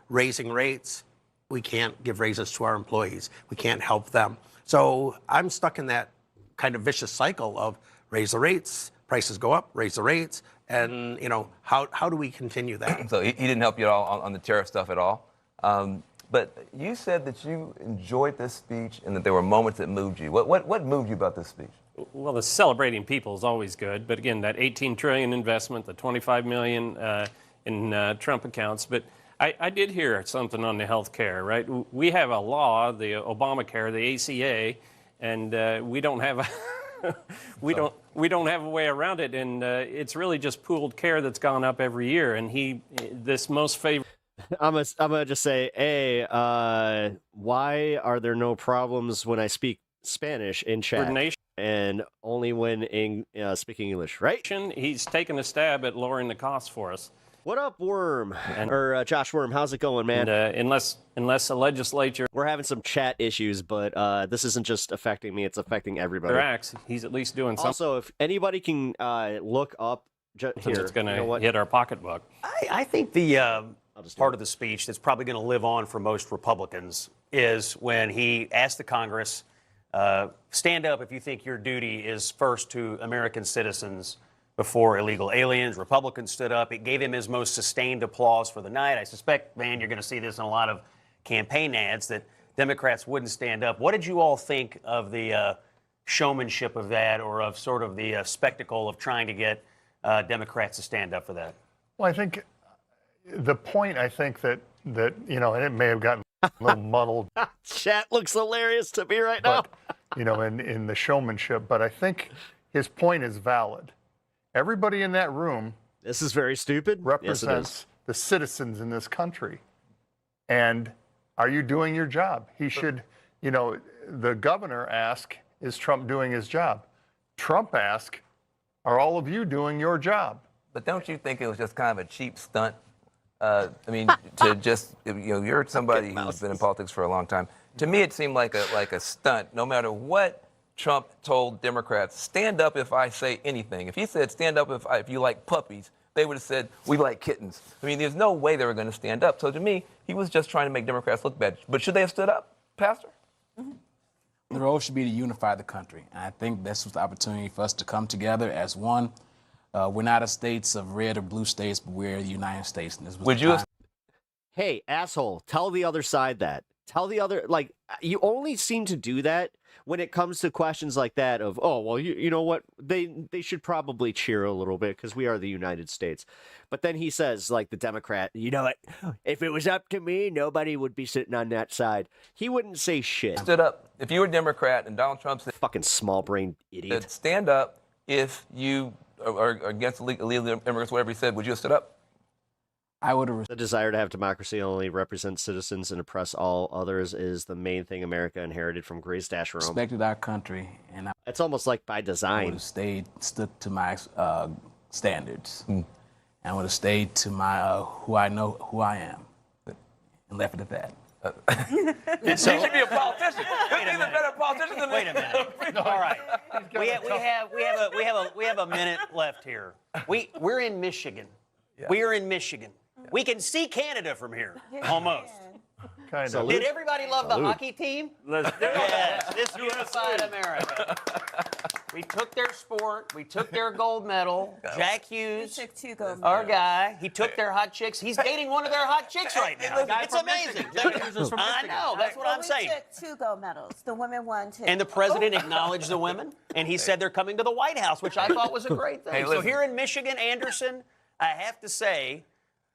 raising rates, we can't give raises to our employees. We can't help them. So I'm stuck in that kind of vicious cycle of raise the rates, prices go up, raise the rates, and how do we continue that? So he didn't help you at all on the tariff stuff at all. But you said that you enjoyed this speech and that there were moments that moved you. What moved you about this speech? Well, the celebrating people is always good, but again, that $18 trillion investment, the $25 million in Trump accounts. But I did hear something on the health care, right? We have a law, the Obamacare, the ACA, and we don't have a we don't have a way around it, and it's really just pooled care that's gone up every year. And this most favored. I'm gonna just say, hey, why are there no problems when I speak Spanish in chat Nation. and only when speaking English, right? He's taken a stab at lowering the cost for us. What up, Worm? Or Josh Worm, how's it going, man? And, unless the legislature We're having some chat issues, but this isn't just affecting me, it's affecting everybody. acts, he's at least doing something Also, if anybody can look up here, that's going to you know what? hit our pocketbook. I think the part of the speech that's probably going to live on for most Republicans is when he asked the Congress, stand up if you think your duty is first to American citizens before illegal aliens. Republicans stood up. It gave him his most sustained applause for the night. I suspect, man, you're going to see this in a lot of campaign ads, that Democrats wouldn't stand up. What did you all think of the showmanship of that, or of sort of the spectacle of trying to get Democrats to stand up for that? Well, I think the point, I think that and it may have gotten a little muddled. Chat looks hilarious to me right now. In the showmanship, but I think his point is valid. Everybody in that room This is very stupid. represents the citizens in this country. And are you doing your job? He should, the governor asked, is Trump doing his job? Trump asked, are all of you doing your job? But don't you think it was just kind of a cheap stunt? To just, you're somebody who's been in politics for a long time. To me, it seemed like a stunt. No matter what Trump told Democrats, stand up if I say anything. If he said stand up if you like puppies, they would have said we like kittens. There's no way they were going to stand up. So to me, he was just trying to make Democrats look bad. But should they have stood up, Pastor? The role should be to unify the country. And I think this was the opportunity for us to come together as one. We're not a states of red or blue states, but we're the United States. And this was Would you have? Hey, asshole, tell the other side that. Tell the other, you only seem to do that when it comes to questions like that of, oh, well, you know what, they should probably cheer a little bit because we are the United States. But then he says, like the Democrat, you know what, if it was up to me, nobody would be sitting on that side. He wouldn't say shit. Stood up. If you were a Democrat and Donald Trump said, fucking small-brained idiot. Stand up if you are against illegal immigrants, whatever he said, would you have stood up? I would have. The desire to have democracy only represent citizens and oppress all others is the main thing America inherited from Grace Dash Rome. Respected our country, and It's almost like by I would design. have stood to my standards. And I would have stayed to my who I know who I am, and left it at that. You should be a politician. He's a better politician than me. Wait a minute. All right. We have a minute left here. We're in Michigan. Yeah. We are in Michigan. We can see Canada from here, almost. Kind of. Did everybody love the hockey team? Yes, this unified America. We took their sport. We took their gold medal. Jack Hughes, took 2 gold medals. our guy, he took their hot chicks. He's dating one of their hot chicks right now. It's amazing. I know. That's what I'm saying. We took 2 gold medals. The women won 2. And the president acknowledged the women, and he said they're coming to the White House, which I thought was a great thing. Hey, So listen. here in Michigan, Anderson, I have to say,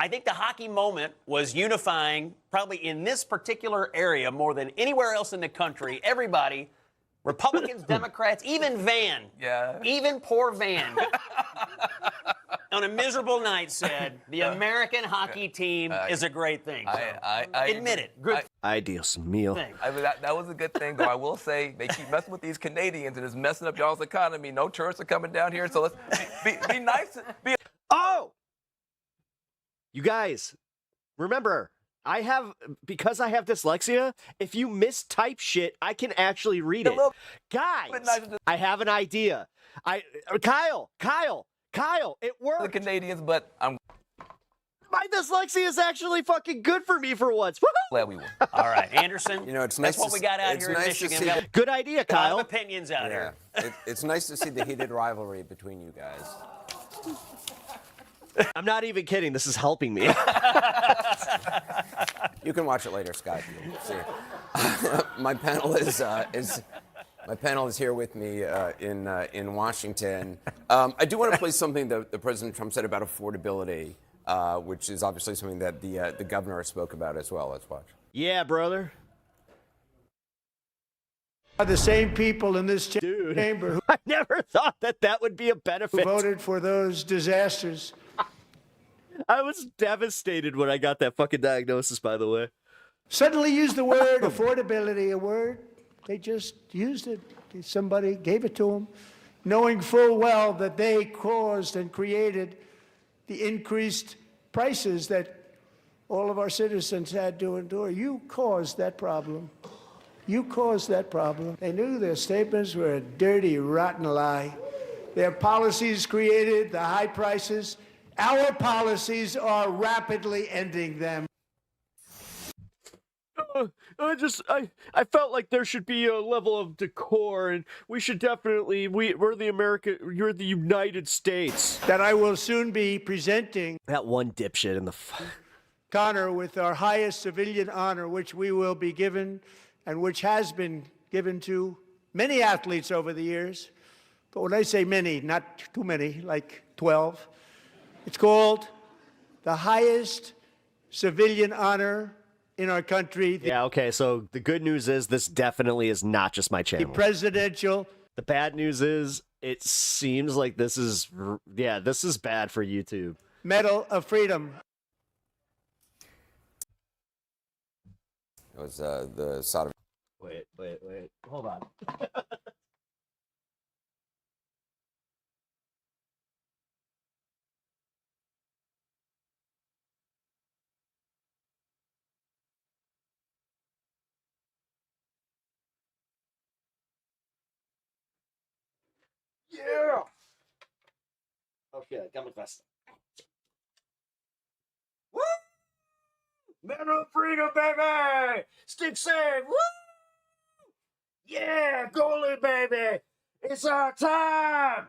I think the hockey moment was unifying, probably in this particular area more than anywhere else in the country. Everybody, Republicans, Democrats, even Van. Yeah. Even poor Van. on a miserable night said the American hockey team is a great thing. So admit it. Good Ideas meal. thing. I mean, that was a good thing, though. I will say they keep messing with these Canadians and it's messing up y'all's economy. No tourists are coming down here, so let's be nice. Oh! You guys, remember, because I have dyslexia, if you mistype shit, I can actually read it. Guys, I have an idea. Kyle, it worked. The Canadians, but I'm My dyslexia is actually fucking good for me for once. Woo-hoo! glad we won. All right, Anderson. You know, it's that's nice what we got out here in Michigan. We got Good idea, a lot Kyle. of opinions out here. It's nice to see the heated rivalry between you guys. I'm not even kidding. This is helping me. You can watch it later, Scott. You'll see. My panel is here with me in Washington. I do want to play something that President Trump said about affordability, which is obviously something that the governor spoke about as well. Let's watch. Yeah, brother. Are the same people in this Dude, chamber who I never thought that would be a benefit. voted for those disasters. I was devastated when I got that fucking diagnosis, by the way. Suddenly used the word affordability, a word. They just used it. Somebody gave it to them, knowing full well that they caused and created the increased prices that all of our citizens had to endure. You caused that problem. You caused that problem. They knew their statements were a dirty, rotten lie. Their policies created the high prices. Our policies are rapidly ending them. I felt like there should be a level of decor, and we should definitely, you're the United States. That I will soon be presenting That one dipshit in the. Connor with our highest civilian honor, which we will be given and which has been given to many athletes over the years. But when I say many, not too many, like 12, it's called the highest civilian honor in our country. Yeah, okay, so the good news is this definitely is not just my The channel. presidential. The bad news is it seems like this is bad for YouTube. Medal of Freedom. It was the Sodom. Wait. Hold on. Yeah. Okay, got my vest. Woo! Medal of Freedom, baby! Stick save! Woo! Yeah, goalie, baby! It's our time!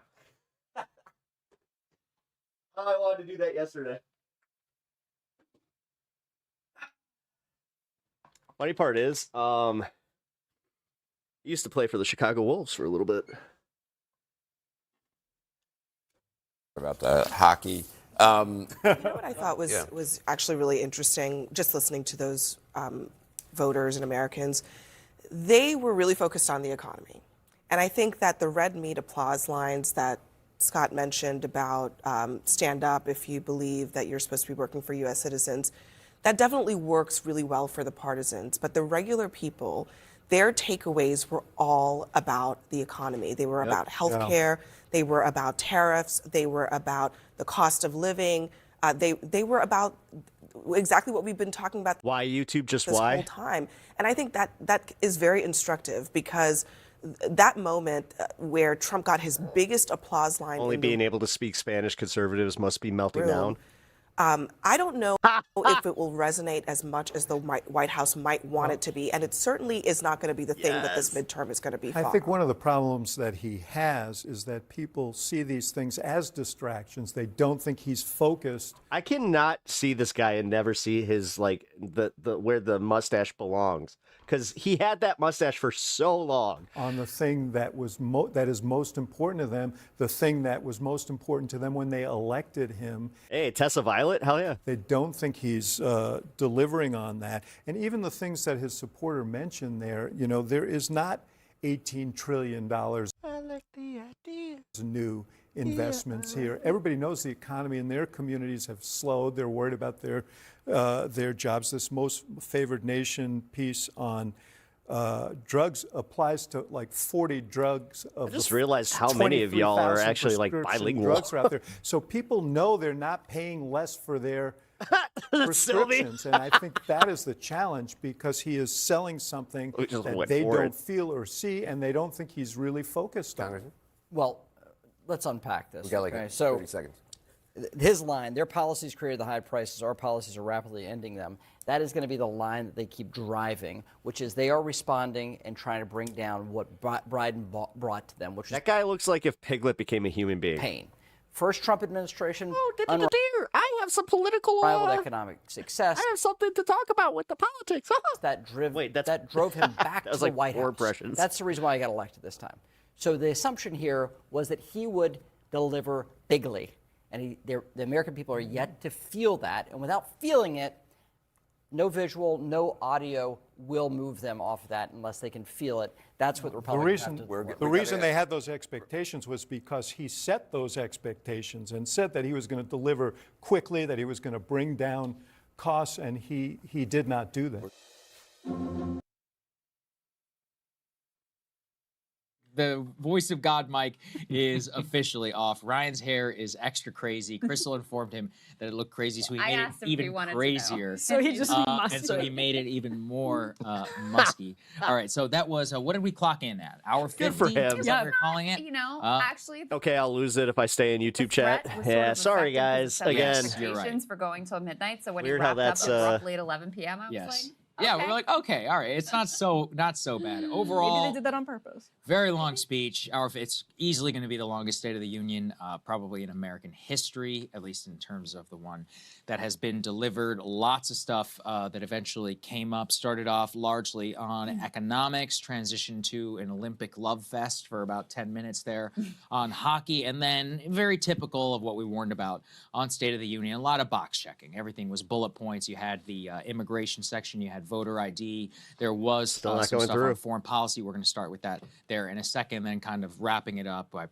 I wanted to do that yesterday. Funny part is, I used to play for the Chicago Wolves for a little bit. About the hockey. You know what I thought was actually really interesting, just listening to those voters and Americans, they were really focused on the economy. And I think that the red meat applause lines that Scott mentioned about stand up if you believe that you're supposed to be working for U.S. citizens, that definitely works really well for the partisans. But the regular people, their takeaways were all about the economy. They were about health care. They were about tariffs. They were about the cost of living. They were about exactly what we've been talking about. Why YouTube? Just this why? whole time. And I think that is very instructive because that moment where Trump got his biggest applause line. Only being able to speak Spanish, conservatives must be melting down. I don't know if it will resonate as much as the White House might want it to be, and it certainly is not going to be the thing that this midterm is going to be. I think one of the problems that he has is that people see these things as distractions. They don't think he's focused. I cannot see this guy and never see his the where the mustache belongs, because he had that mustache for so long. On the thing that was that is most important to them, the thing that was most important to them when they elected him. Hey, Tessa Violet, hell yeah. They don't think he's delivering on that. And even the things that his supporter mentioned there, there is not $18 trillion I like the idea. new investments here. Everybody knows the economy in their communities have slowed. They're worried about their jobs. This most favored nation piece on drugs applies to like 40 drugs. I just realized how many of y'all are actually like bilingual. Drugs are out there. So people know they're not paying less for their prescriptions. And I think that is the challenge, because he is selling something that they don't feel or see, and they don't think he's really focused on. Well, let's unpack this. We got like okay? 30 seconds. His line, their policies created the high prices, our policies are rapidly ending them. That is going to be the line that they keep driving, which is they are responding and trying to bring down what Biden brought to them, which is that guy looks like if Piglet became a human being. Pain. First Trump administration, I have some political unrivaled economic success. I have something to talk about with the politics. that drove him back to the like White 4 House. impressions. That's the reason why he got elected this time. So the assumption here was that he would deliver bigly. And the American people are yet to feel that. And without feeling it, no visual, no audio will move them off of that unless they can feel it. That's what Republicans have to do. The reason they had those expectations was because he set those expectations and said that he was going to deliver quickly, that he was going to bring down costs, and he did not do that. The voice of God mic is officially off. Ryan's hair is extra crazy. Crystal informed him that it looked crazy, so he made it even crazier. So he just and so he made it even more musky. All right, so that was what did we clock in at? Hour 50? Good for him. Is that what we're calling it? You know, actually. Okay, I'll lose it if I stay in YouTube chat. Yeah, sorry guys. Again, you're right. For going till midnight. So when Weird you how wrapped that's, up abruptly at 11 p.m., I was like. Yeah, we're like, okay, all right. It's not so bad. Overall, Maybe they did that on purpose. very long speech. It's easily going to be the longest State of the Union, probably in American history, at least in terms of the one that has been delivered. Lots of stuff that eventually came up, started off largely on economics, transitioned to an Olympic love fest for about 10 minutes there on hockey, and then very typical of what we warned about on State of the Union, a lot of box checking. Everything was bullet points. You had the immigration section, you had voter ID. There was some stuff on foreign policy. We're going to start with that there in a second, then kind of wrapping it up by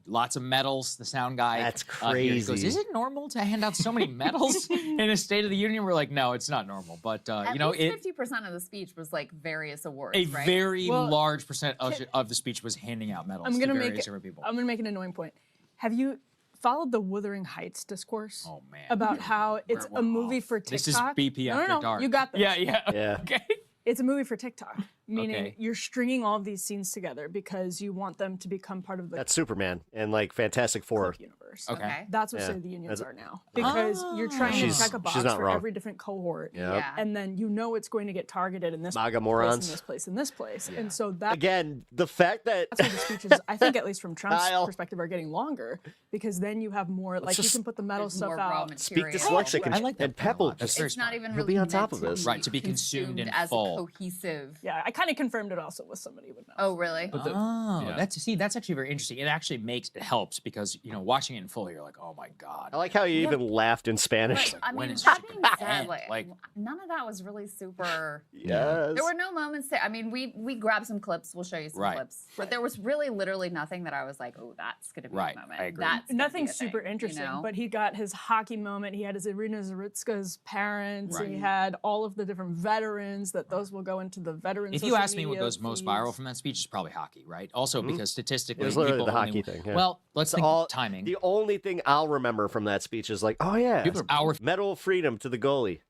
lots of medals. The sound guy. That's Here goes, crazy. is it normal to hand out so many medals in a State of the Union? We're like, no, it's not normal. But, At least 50% of the speech was like various awards, a right? very large percent of the speech was handing out medals to various different people. I'm going to make an annoying point. Have you followed the Wuthering Heights discourse? Oh, man. About how it's a movie for TikTok. This is BP After Dark. You got this. Yeah. Okay. It's a movie for TikTok, meaning Okay. you're stringing all of these scenes together because you want them to become part of the that's Superman and like Fantastic Four. universe. Okay. That's what State of the Unions are now. Because you're trying to check a box not for wrong. every different cohort. Yep. And then you know it's going to get targeted in this MAGA place, morons. in this place, in this place. And so that Again, the fact that that's why the speeches, I think, at least from Trump's Kyle. perspective, are getting longer because then you have more, like, you just can put the metal stuff more raw out. speak material. dyslexic I like that and Pebble. That's Just, very It's not smart. even He'll really be on meant top of this. Right, to be consumed in as full. a cohesive. Yeah, I kind of confirmed it also with somebody with Oh, really? That's actually very interesting. It actually helps because watching it in full, you're like, oh my god. I like how you even laughed in Spanish. I when mean, is that she being gonna said, end? like, none of that was really super. Yes. There were no moments there. I mean, we grabbed some clips. We'll show you some Right. clips. But there was really literally nothing that I was like, oh, that's going to be Right. a moment. I agree. That's gonna Nothing be a super thing, interesting, you know? but he got his hockey moment. He had his Irina Zaritska's parents. Right. He had all of the different veterans. Those will go into the veterans. If you social ask me what media goes most feeds. viral from that speech, it's probably hockey, right? Also because statistically, It was literally people the only- hockey thing. Yeah. Well, let's think all timing. The only thing I'll remember from that speech is like, oh yeah, People are- Medal of Freedom to the goalie.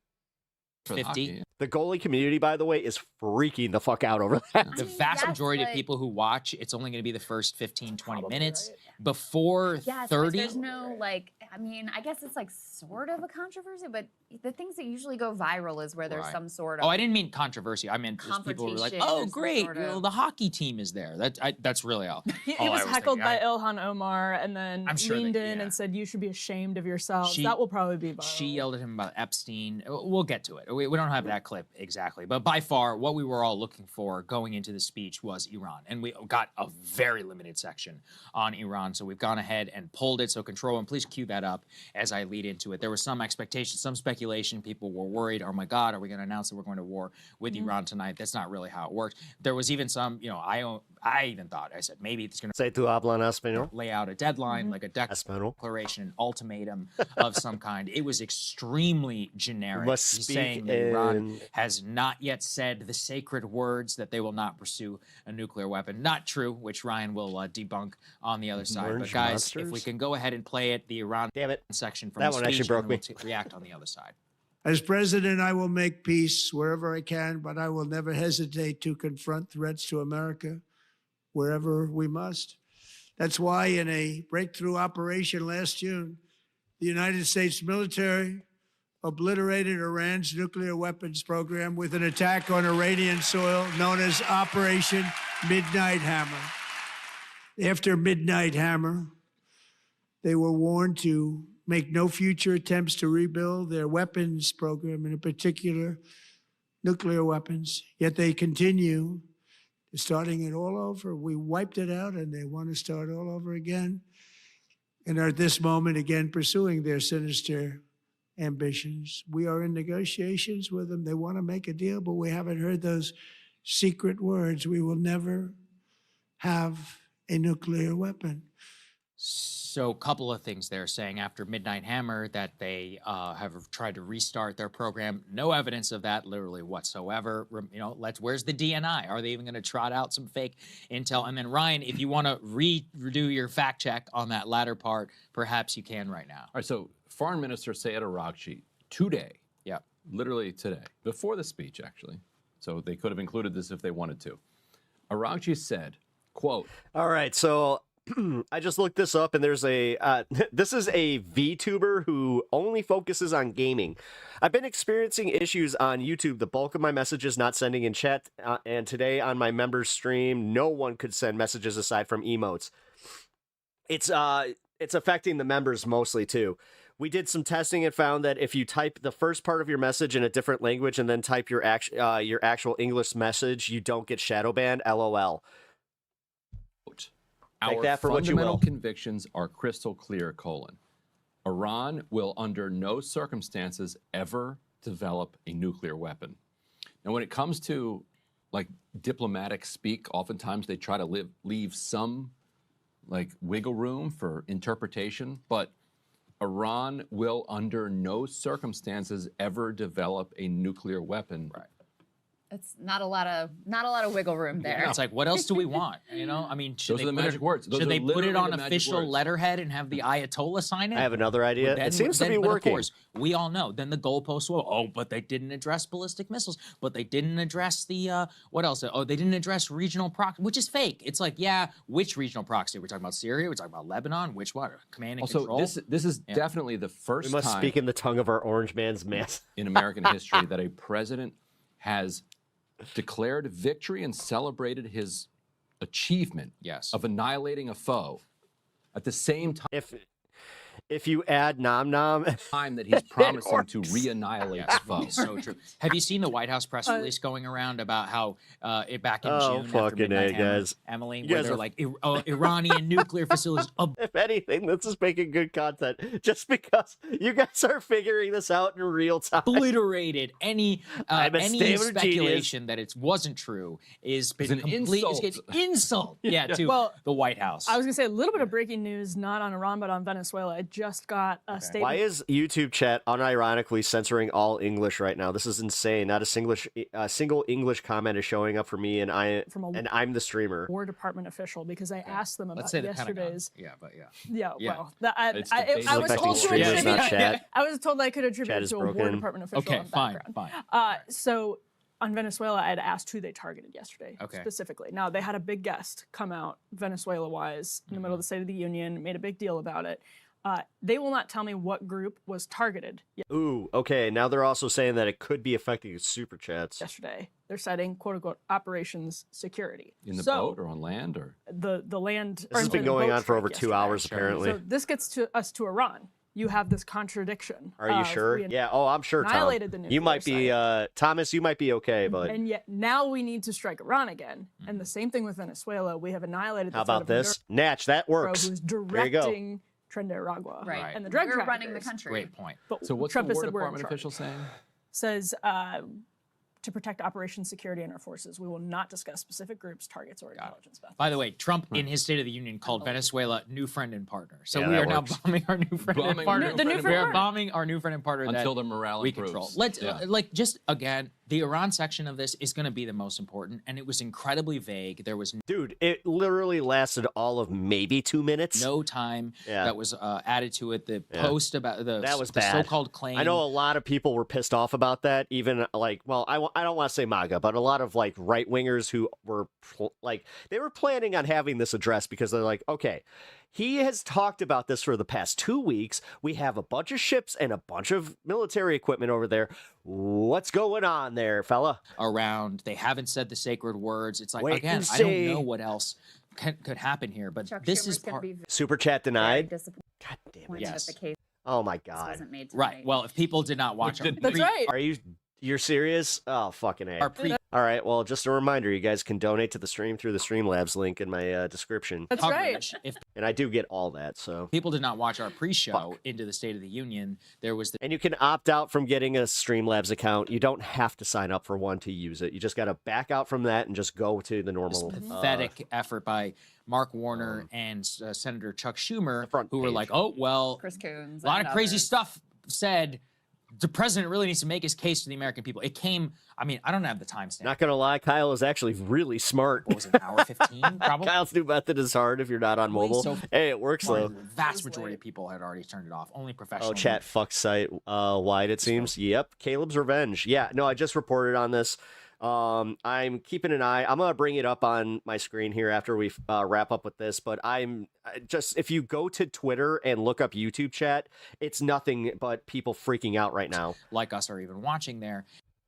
50. The goalie community, by the way, is freaking the fuck out over that. The vast yes, majority of but- people who watch, it's only going to be the first 15, 20 minutes. Before Yes, 30, there's no I mean, I guess it's like sort of a controversy, but the things that usually go viral is where there's Right. some sort of. Oh, I didn't mean controversy. I meant just people were like, Confrontation "Oh, or some great! sort of- The hockey team is there." That's really all. He all was I heckled thinking. by Ilhan Omar and then I'm sure leaned that- in yeah. and said, you should be ashamed of yourselves. She- that will probably be viral. She yelled at him about Epstein. We'll get to it. we don't have that clip exactly, but by far what we were all looking for going into the speech was Iran, and we got a very limited section on Iran, so we've gone ahead and pulled it. So Control Room, please cue that up as I lead into it. There was some expectation, some speculation. People were worried, oh my God, are we going to announce that we're going to war with Iran tonight? That's not really how it worked. There was even some, I even thought, I said, maybe it's going Say tu hablan español? lay out a deadline, like a declaration, an ultimatum of some kind. It was extremely generic. Must He's speak saying that Iran in- has not yet said the sacred words that they will not pursue a nuclear weapon. Not true, which Ryan will debunk on the other side. Orange But guys, if monsters? we can go ahead and play it, the Iran section from That the one actually speech, broke and me. we'll react on the other side. As president, I will make peace wherever I can, but I will never hesitate to confront threats to America wherever we must. That's why in a breakthrough operation last June, the United States military obliterated Iran's nuclear weapons program with an attack on Iranian soil known as Operation Midnight Hammer. After Midnight Hammer, they were warned to make no future attempts to rebuild their weapons program, and in particular, nuclear weapons. Yet they continue starting it all over. We wiped it out, and they want to start all over again. And are at this moment, again, pursuing their sinister ambitions. We are in negotiations with them. They want to make a deal, but we haven't heard those secret words. We will never have a nuclear weapon. So a couple of things there, saying after Midnight Hammer that they have tried to restart their program. No evidence of that literally whatsoever. Where's the DNI? Are they even going to trot out some fake intel? And then Ryan, if you want to redo your fact check on that latter part, perhaps you can right now. All right, so Foreign Minister Sayed Arakchi today, literally today, before the speech actually, so they could have included this if they wanted to. Arakchi said, quote, All right, so I just looked this up, and there's a this is a VTuber who only focuses on gaming. I've been experiencing issues on YouTube. The bulk of my messages not sending in chat, and today on my members stream, no one could send messages aside from emotes. It's affecting the members mostly too. We did some testing and found that if you type the first part of your message in a different language and then type your actual English message, you don't get shadow banned. LOL. Take Our that for what you fundamental will. convictions are crystal clear, Iran will under no circumstances ever develop a nuclear weapon. Now, when it comes to like diplomatic speak, oftentimes they try to leave some like wiggle room for interpretation, but Iran will under no circumstances ever develop a nuclear weapon. Right. It's not a lot of wiggle room there. It's like, what else do we want? I mean, should Those they are the put magic it, words. Those should are they put literally it on the magic official words. letterhead and have the Ayatollah sign it? I have another idea. Then- It seems to be but working. Of course, we all know. Then the goalposts will, but they didn't address ballistic missiles. But they didn't address the, what else? Oh, they didn't address regional proxy, which is fake. It's like, yeah, which regional proxy? We're talking about Syria? We're talking about Lebanon? Which one? Command and Also, control? this is definitely the first We must time speak in the tongue of our orange man's mass. in American history that a president has declared victory and celebrated his achievement of annihilating a foe at the same time. If you add nom nom, time that he's promising to re-annihilate the foe. So true. Have you seen the White House press release going around about how back in Oh, June after fucking Midnight A, Hammer, guys. Emily, You where guys they're are- like Iranian nuclear facilities if anything, this is making good content just because you guys are figuring this out in real time. obliterated any I'm a any stable genius. speculation that it wasn't true is been an complete insult. it's an insult to Well, the White House. I was going to say a little bit of breaking news, not on Iran, but on Venezuela. I just got a statement. Why is YouTube chat unironically censoring all English right now? This is insane. Not a single English comment is showing up for me, and I'm the streamer. War Department official, because I asked them about Let's say the Pentagon. yesterday's. Yeah, but Yeah, Yeah. well, I It's the was basic told affecting to streamers, attribute. not chat. I was told I could Chat attribute is to a War broken. Department official. Okay, in the fine, background. So on Venezuela, I had asked who they targeted yesterday Okay. specifically. Now they had a big guest come out Venezuela-wise in the middle of the State of the Union, made a big deal about it. They will not tell me what group was targeted Ooh, okay. Now they're also saying that it could be affecting super chats. yesterday. They're citing "quote unquote" operations security. In the So, boat or on land or? the land. This has been going on for over 2 hours, apparently. So this gets to us to Iran. you have this contradiction. Are you sure? Yeah. Oh, I'm sure, Tom. Annihilated the You might nuclear be, Thomas. You might be okay, but and yet now we need to strike Iran again. And the same thing with Venezuela. We have annihilated the how threat about of this? Natch, that Maduro, works. who's There you go. directing Trinidad Right. and the drug We're running the traffickers. country. Great point. But So what's Trump the has War said we're in Department charge. official saying? Says to protect operation security in our forces, we will not discuss specific groups, targets, or intelligence methods. By the way, Trump in his State of the Union called Venezuela new friend and partner. So Yeah, we that are now works. bombing our new friend and partner. We are bombing our new friend and partner Until that the morale we improves. control. Let's Yeah. like just again, the Iran section of this is going to be the most important, and it was incredibly vague. There was Dude, it literally lasted all of maybe 2 minutes. no time Yeah. that was added to it. The Yeah. post about That was the bad. so-called claim. I know a lot of people were pissed off about that. Even like, well, I don't want to say MAGA, but a lot of like right wingers who were they were planning on having this address because they're like, okay, he has talked about this for the past 2 weeks. We have a bunch of ships and a bunch of military equipment over there. What's going on there, fella? Around, they haven't said the sacred words. It's like Wait again, and I don't see. know what else could happen here, but Chuck this Schumer's is gonna part. be Super chat denied. God damn it. Yes. That the case Oh my god. wasn't made tonight. Right. Well, if people did not watch our That's right. Are you're serious? Oh, fucking A. Our pre- All right, well, just a reminder, you guys can donate to the stream through the Streamlabs link in my description. That's right. coverage, if And I do get all that, so. people did not watch our pre-show into the State of the Union, there was the And you can opt out from getting a Streamlabs account. You don't have to sign up for one to use it. You just got to back out from that and just go to the normal. pathetic effort by Mark Warner and Senator Chuck Schumer, who were page. like, "Oh well, Chris Coons. a lot and of crazy others. stuff said." The president really needs to make his case to the American people. It came. I mean, I don't have the timestamp. Not gonna lie, Kyle is actually really smart. What was it, an hour 15? Probably. Kyle's new method is hard if you're not on mobile. So Hey, it works though. The vast majority of people had already turned it off. Only professional. Oh, chat fuck site wide it seems. Yep, Caleb's Revenge. Yeah, no, I just reported on this. I'm keeping an eye. I'm gonna bring it up on my screen here after we wrap up with this. But I'm just, if you go to Twitter and look up YouTube chat, it's nothing but people freaking out right now. Like us are even watching there.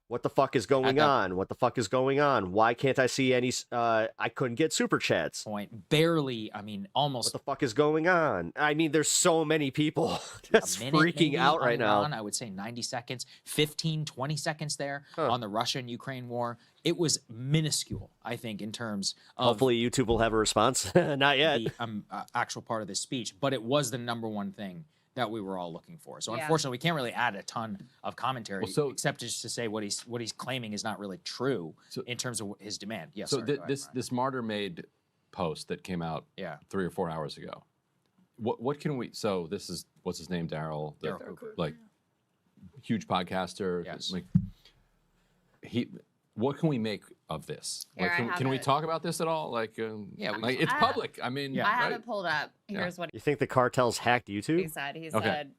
What the fuck is going that on? What the fuck is going on? Why can't I see any? I couldn't get super chats. Point barely. I mean, almost. What the fuck is going on? I mean, there's so many people just a minute freaking maybe out on right now. Iran. I would say 90 seconds, 15, 20 seconds there on the Russia-Ukraine war. It was minuscule, I think, in terms of Hopefully YouTube will have a response. Not yet. the actual part of the speech, but it was the number one thing that we were all looking for. So Yeah. unfortunately, we can't really add a ton of commentary, Well, so- except just to say what he's claiming is not really true in terms of his demand. Yes. So sorry, go ahead, this martyr made post that came out 3 or 4 hours ago. What can we? So this is what's his name, Daryl, Daryl Cooper. like huge podcaster. Yes. Like what can we make of this? Here, Like, I can have we it. talk about this at all? Like, yeah, like it's public. I mean, I have right? it pulled up. Yeah. Here's what You think the cartels hacked he YouTube? said. He Okay. said,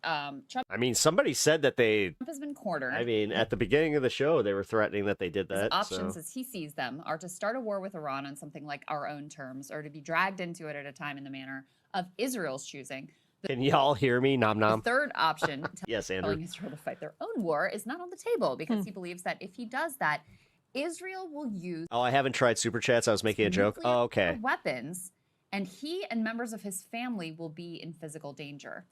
Trump I mean, somebody said that they. has been cornered. I mean, at the beginning of the show, they were threatening that they did His that. options, so. as he sees them, are to start a war with Iran on something like our own terms, or to be dragged into it at a time in the manner of Israel's choosing. Can y'all hear me? Nom The nom. third option, Yes, telling Andrew. Israel to fight their own war, is not on the table because he believes that if he does that, Israel will use Oh, I haven't tried super chats. I was making a joke. Oh, okay. weapons, and he and members of his family will be in physical danger.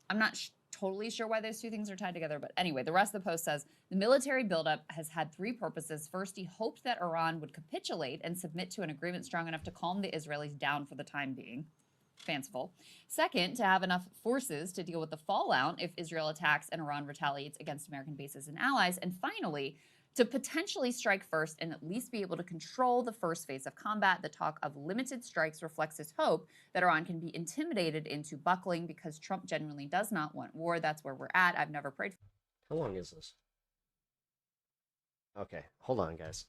I'm not totally sure why those two things are tied together, but anyway, the rest of the post says the military buildup has had three purposes. First, he hoped that Iran would capitulate and submit to an agreement strong enough to calm the Israelis down for the time being. Fanciful. Second, to have enough forces to deal with the fallout if Israel attacks and Iran retaliates against American bases and allies. And finally, to potentially strike first and at least be able to control the first phase of combat. The talk of limited strikes reflects his hope that Iran can be intimidated into buckling because Trump genuinely does not want war. That's where we're at. I've never prayed for. How long is this? Okay, hold on, guys.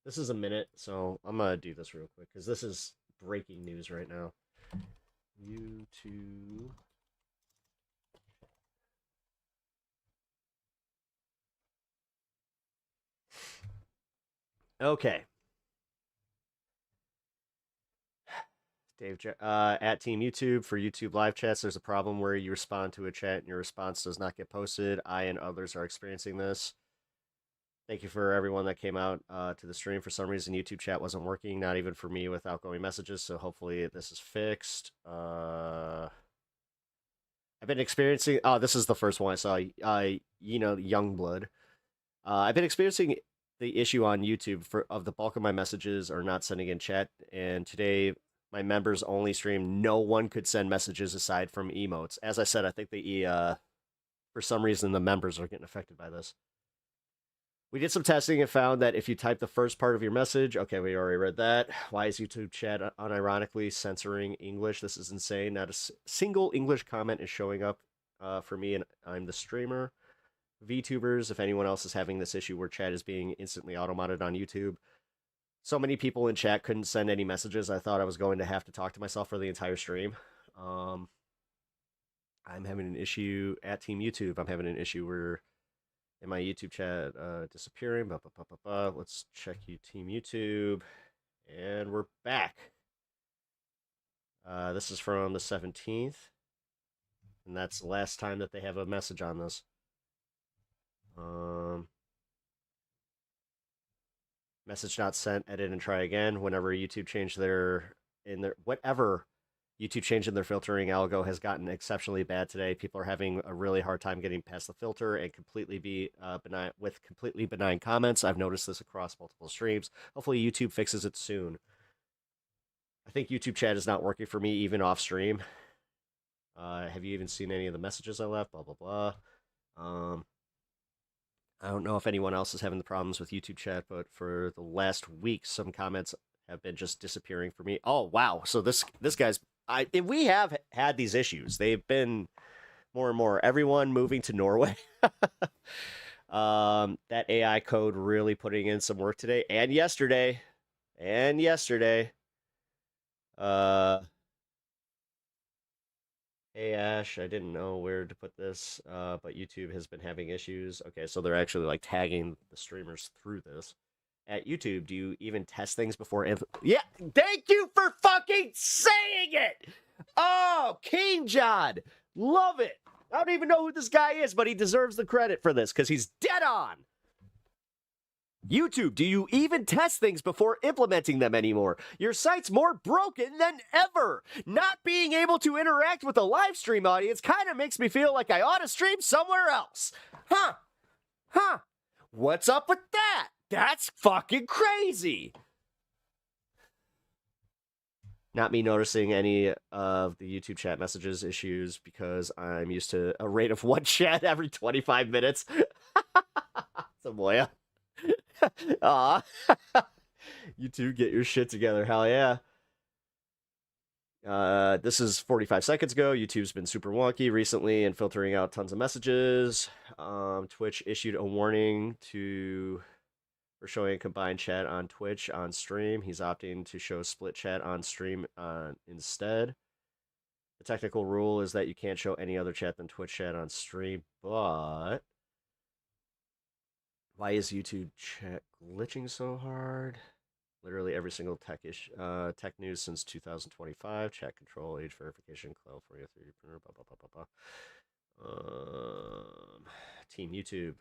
This is a minute, so I'm gonna do this real quick because this is breaking news right now. YouTube. Okay. Dave, at Team YouTube, for YouTube live chats, there's a problem where you respond to a chat and your response does not get posted. I and others are experiencing this. Thank you for everyone that came out to the stream. For some reason, YouTube chat wasn't working, not even for me with outgoing messages, so hopefully this is fixed. I've been experiencing. Oh, this is the first one I saw. Youngblood. I've been experiencing the issue on YouTube of the bulk of my messages are not sending in chat, and today my members only stream. No one could send messages aside from emotes. As I said, I think for some reason the members are getting affected by this. We did some testing and found that if you type the first part of your message, okay, we already read that. Why is YouTube chat unironically censoring English? This is insane. Not a single English comment is showing up for me, and I'm the streamer. VTubers, if anyone else is having this issue where chat is being instantly automated on YouTube. So many people in chat couldn't send any messages. I thought I was going to have to talk to myself for the entire stream. I'm having an issue at Team YouTube. I'm having an issue where in my YouTube chat disappearing. Let's check Team YouTube. And we're back. This is from the 17th. And that's the last time that they have a message on this. Message not sent, edit and try again. Whenever YouTube changed whatever YouTube change in their filtering algo has gotten exceptionally bad today. People are having a really hard time getting past the filter and completely benign comments. I've noticed this across multiple streams. Hopefully YouTube fixes it soon. I think YouTube chat is not working for me even off stream. Have you even seen any of the messages I left? Blah, blah, blah. I don't know if anyone else is having the problems with YouTube chat, but for the last week, some comments have been just disappearing for me. Oh, wow. So this guy's... we have had these issues. They've been more and more. Everyone moving to Norway. That AI code really putting in some work today and yesterday. Hey Ash, I didn't know where to put this, but YouTube has been having issues. Okay, so they're actually like tagging the streamers through this. At YouTube, do you even test things before? Yeah, thank you for fucking saying it! Oh, King John! Love it! I don't even know who this guy is, but he deserves the credit for this, because he's dead on! YouTube, do you even test things before implementing them anymore? Your site's more broken than ever! Not being able to interact with a live stream audience kind of makes me feel like I ought to stream somewhere else. Huh. What's up with that? That's fucking crazy! Not me noticing any of the YouTube chat messages issues because I'm used to a rate of one chat every 25 minutes. Samoya. Aw. You two get your shit together, hell yeah. This is 45 seconds ago. YouTube's been super wonky recently and filtering out tons of messages. Twitch issued a warning for showing a combined chat on Twitch on stream. He's opting to show split chat on stream instead. The technical rule is that you can't show any other chat than Twitch chat on stream, but why is YouTube chat glitching so hard? Literally every single tech news since 2025. Chat control, age verification, California 3D printer, blah, blah, blah, blah. Team YouTube.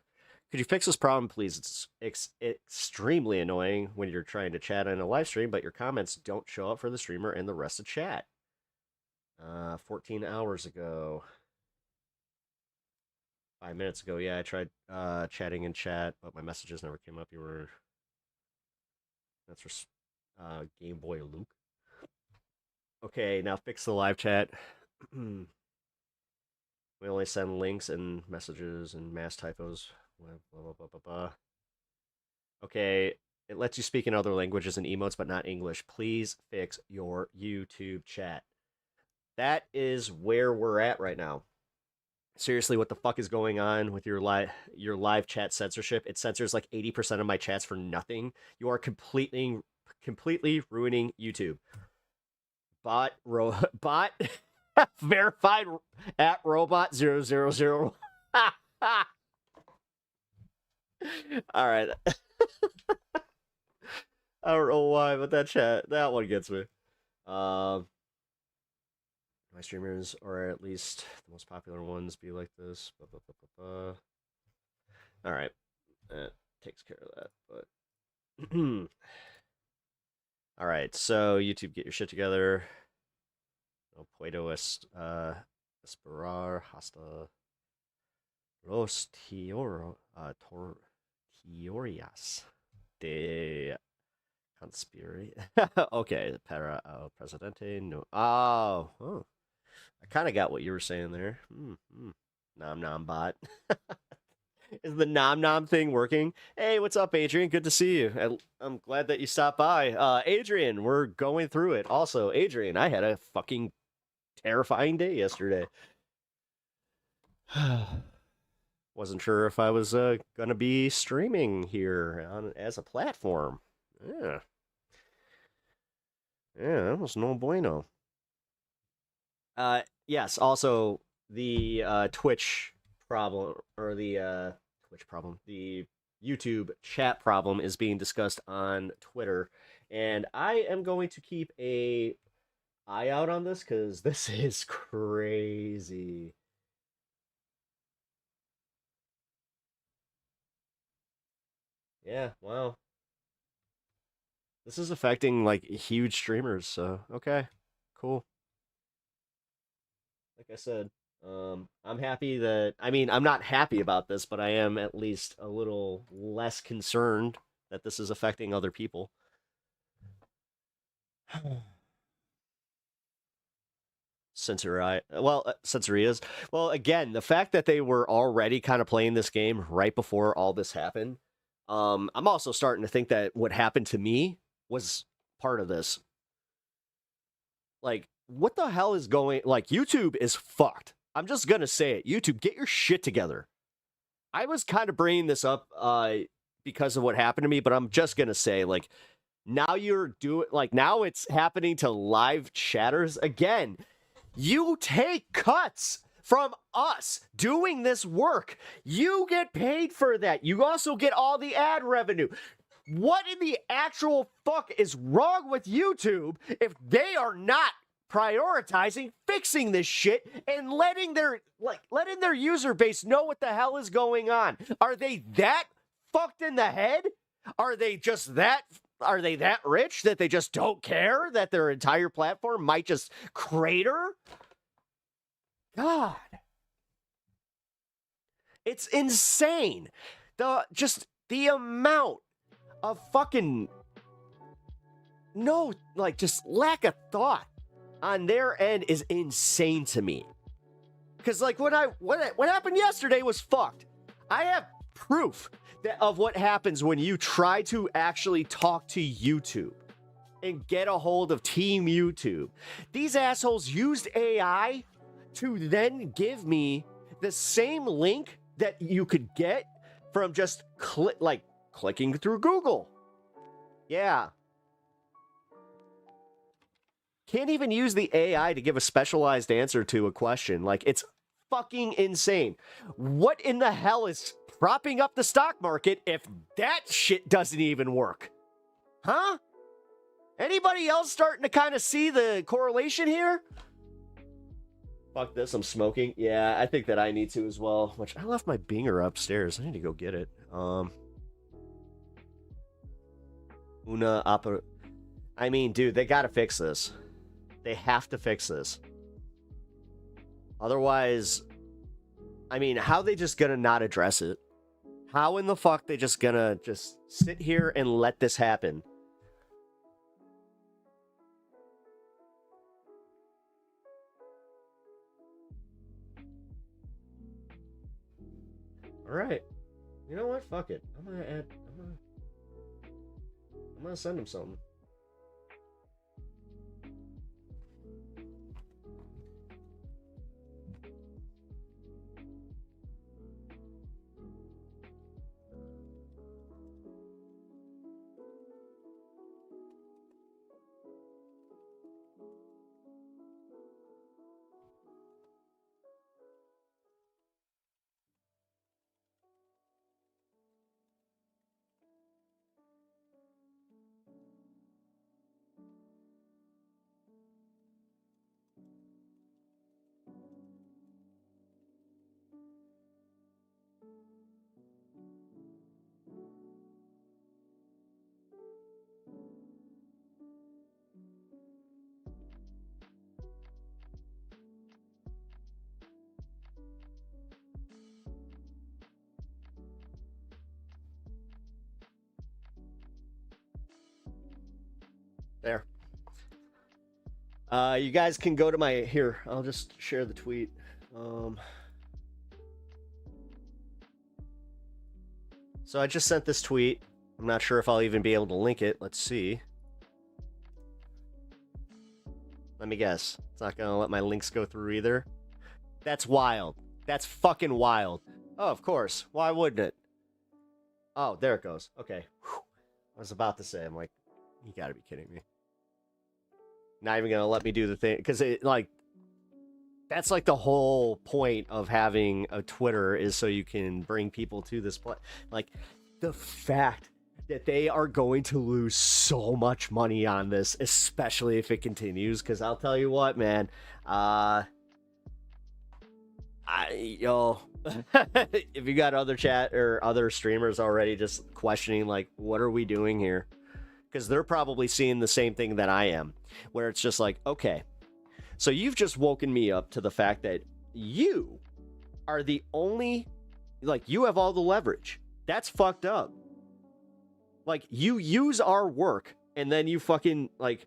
Could you fix this problem, please? It's extremely annoying when you're trying to chat in a live stream, but your comments don't show up for the streamer and the rest of chat. 14 hours ago. 5 minutes ago, yeah, I tried chatting in chat, but my messages never came up. That's for Game Boy Luke. Okay, now fix the live chat. We only send links and messages and mass typos. Blah, blah, blah, blah, blah. Okay, it lets you speak in other languages and emotes, but not English. Please fix your YouTube chat. That is where we're at right now. Seriously, what the fuck is going on with your live chat censorship? It censors like 80% of my chats for nothing. You are completely ruining YouTube. Bot verified at robot 000. All right. I don't know why, but that one gets me. My streamers, or at least the most popular ones, be like this. Blah, blah, blah, blah, blah. All right, that takes care of that. But all right, so YouTube, get your shit together. Oh, Play-Doh Esperar hasta los teorías de conspiracy. Okay, para presidente no. Oh. I kind of got what you were saying there. Nom nom bot. Is the nom nom thing working? Hey, what's up, Adrian? Good to see you. I'm glad that you stopped by. Adrian, we're going through it. Also, Adrian, I had a fucking terrifying day yesterday. Wasn't sure if I was gonna be streaming here as a platform. Yeah, that was no bueno. Yes. Also, the Twitch problem, or the Twitch problem, the YouTube chat problem is being discussed on Twitter, and I am going to keep a eye out on this because this is crazy. Yeah, wow. This is affecting like huge streamers, so okay, cool. Like I said, I'm happy that, I mean, I'm not happy about this, but I am at least a little less concerned that this is affecting other people. Censorias. Well, again, the fact that they were already kind of playing this game right before all this happened, I'm also starting to think that what happened to me was part of this. Like, what the hell is going... Like, YouTube is fucked. I'm just gonna say it. YouTube, get your shit together. I was kind of bringing this up because of what happened to me, but I'm just gonna say, like, now now it's happening to live chatters again. You take cuts from us doing this work. You get paid for that. You also get all the ad revenue. What in the actual fuck is wrong with YouTube if they are not prioritizing fixing this shit and letting their user base know what the hell is going on? Are they that fucked in the head? Are they that rich that they just don't care that their entire platform might just crater? God. It's insane. The amount of fucking just lack of thought on their end is insane to me. Because like what happened yesterday was fucked. I have proof of what happens when you try to actually talk to YouTube and get a hold of Team YouTube. These assholes used AI to then give me the same link that you could get from just clicking through Google. Yeah. Can't even use the AI to give a specialized answer to a question. Like, it's fucking insane. What in the hell is propping up the stock market if that shit doesn't even work? Huh? Anybody else starting to kind of see the correlation here? Fuck this, I'm smoking. Yeah, I think that I need to as well. Which, I left my binger upstairs. I need to go get it. I mean, dude, they gotta fix this. They have to fix this. Otherwise, I mean, how they just gonna not address it? How in the fuck they just gonna just sit here and let this happen? All right. You know what? Fuck it. I'm gonna send him something. There. You guys can go to my here. I'll just share the tweet. So I just sent this tweet. I'm not sure if I'll even be able to link it. Let's see. Let me guess. It's not gonna let my links go through either. That's wild. That's fucking wild. Oh, of course. Why wouldn't it? Oh, there it goes. Okay. Whew. I was about to say, I'm like, you gotta be kidding me. Not even gonna let me do the thing, because it, like, that's like the whole point of having a Twitter, is so you can bring people to this place. Like, the fact that they are going to lose so much money on this, especially if it continues, because I'll tell you what, man, if you got other chat or other streamers already just questioning, like, what are we doing here? Because they're probably seeing the same thing that I am, where it's just like, okay, so you've just woken me up to the fact that you are the only, like, you have all the leverage. That's fucked up. Like, you use our work, and then you fucking, like...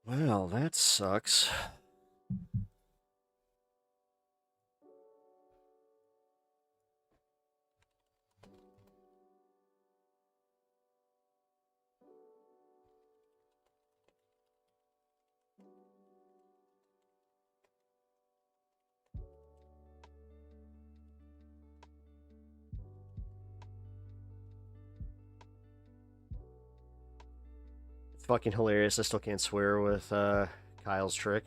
Well, that sucks. Fucking hilarious. I still can't swear with Kyle's trick.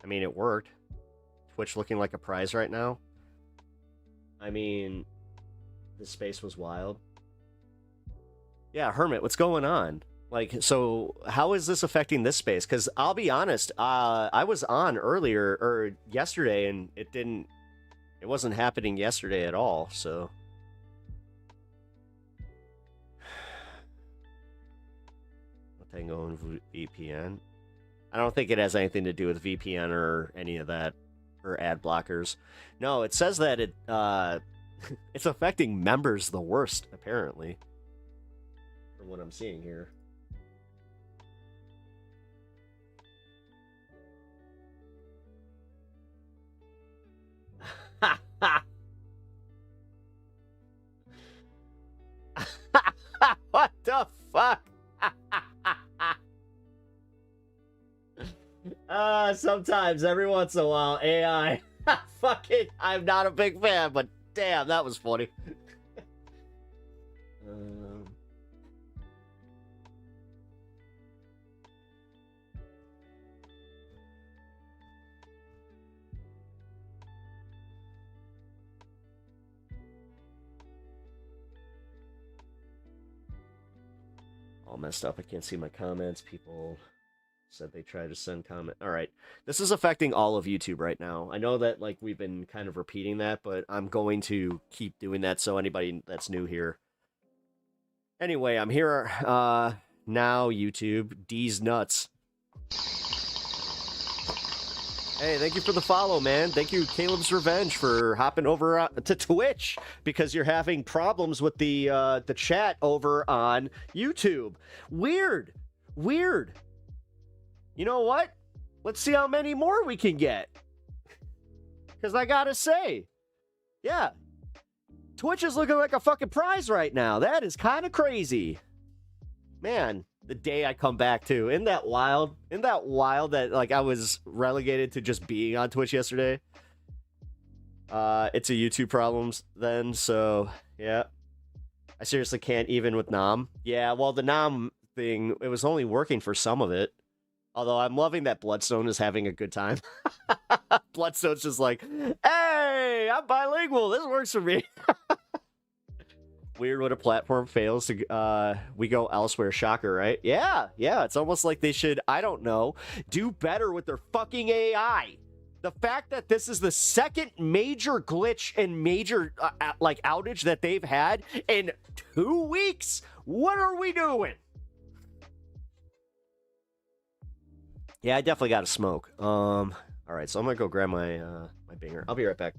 I mean, it worked. Twitch looking like a prize right now. I mean, the space was wild. Yeah, Hermit, what's going on? Like, so how is this affecting this space? Because I'll be honest, I was on earlier, or yesterday, and it wasn't happening yesterday at all, so... Tango and VPN. I don't think it has anything to do with VPN or any of that, or ad blockers. No, it says that it it's affecting members the worst, apparently, from what I'm seeing here. What the fuck? Sometimes, every once in a while, AI. Fuck it, I'm not a big fan, but damn, that was funny. All messed up, I can't see my comments. People said they tried to send comment. All right, this is affecting all of YouTube right now. I know that, like, we've been kind of repeating that, but I'm going to keep doing that so anybody that's new here. Anyway, I'm here now, YouTube. D's nuts. Hey, thank you for the follow, man. Thank you, Caleb's Revenge, for hopping over to Twitch because you're having problems with the chat over on YouTube. Weird. You know what? Let's see how many more we can get. Because I gotta say, yeah, Twitch is looking like a fucking prize right now. That is kind of crazy. Man, the day I come back to. Isn't that wild? Isn't that wild that, like, I was relegated to just being on Twitch yesterday? It's a YouTube problems then, so, yeah. I seriously can't even with Nom. Yeah, well, the Nom thing, it was only working for some of it. Although I'm loving that Bloodstone is having a good time. Bloodstone's just like, hey, I'm bilingual. This works for me. Weird when a platform fails to we go elsewhere. Shocker, right? Yeah. It's almost like they should, I don't know, do better with their fucking AI. The fact that this is the second major glitch and major like outage that they've had in 2 weeks. What are we doing? Yeah, I definitely got to smoke. All right, so I'm gonna go grab my my binger. I'll be right back.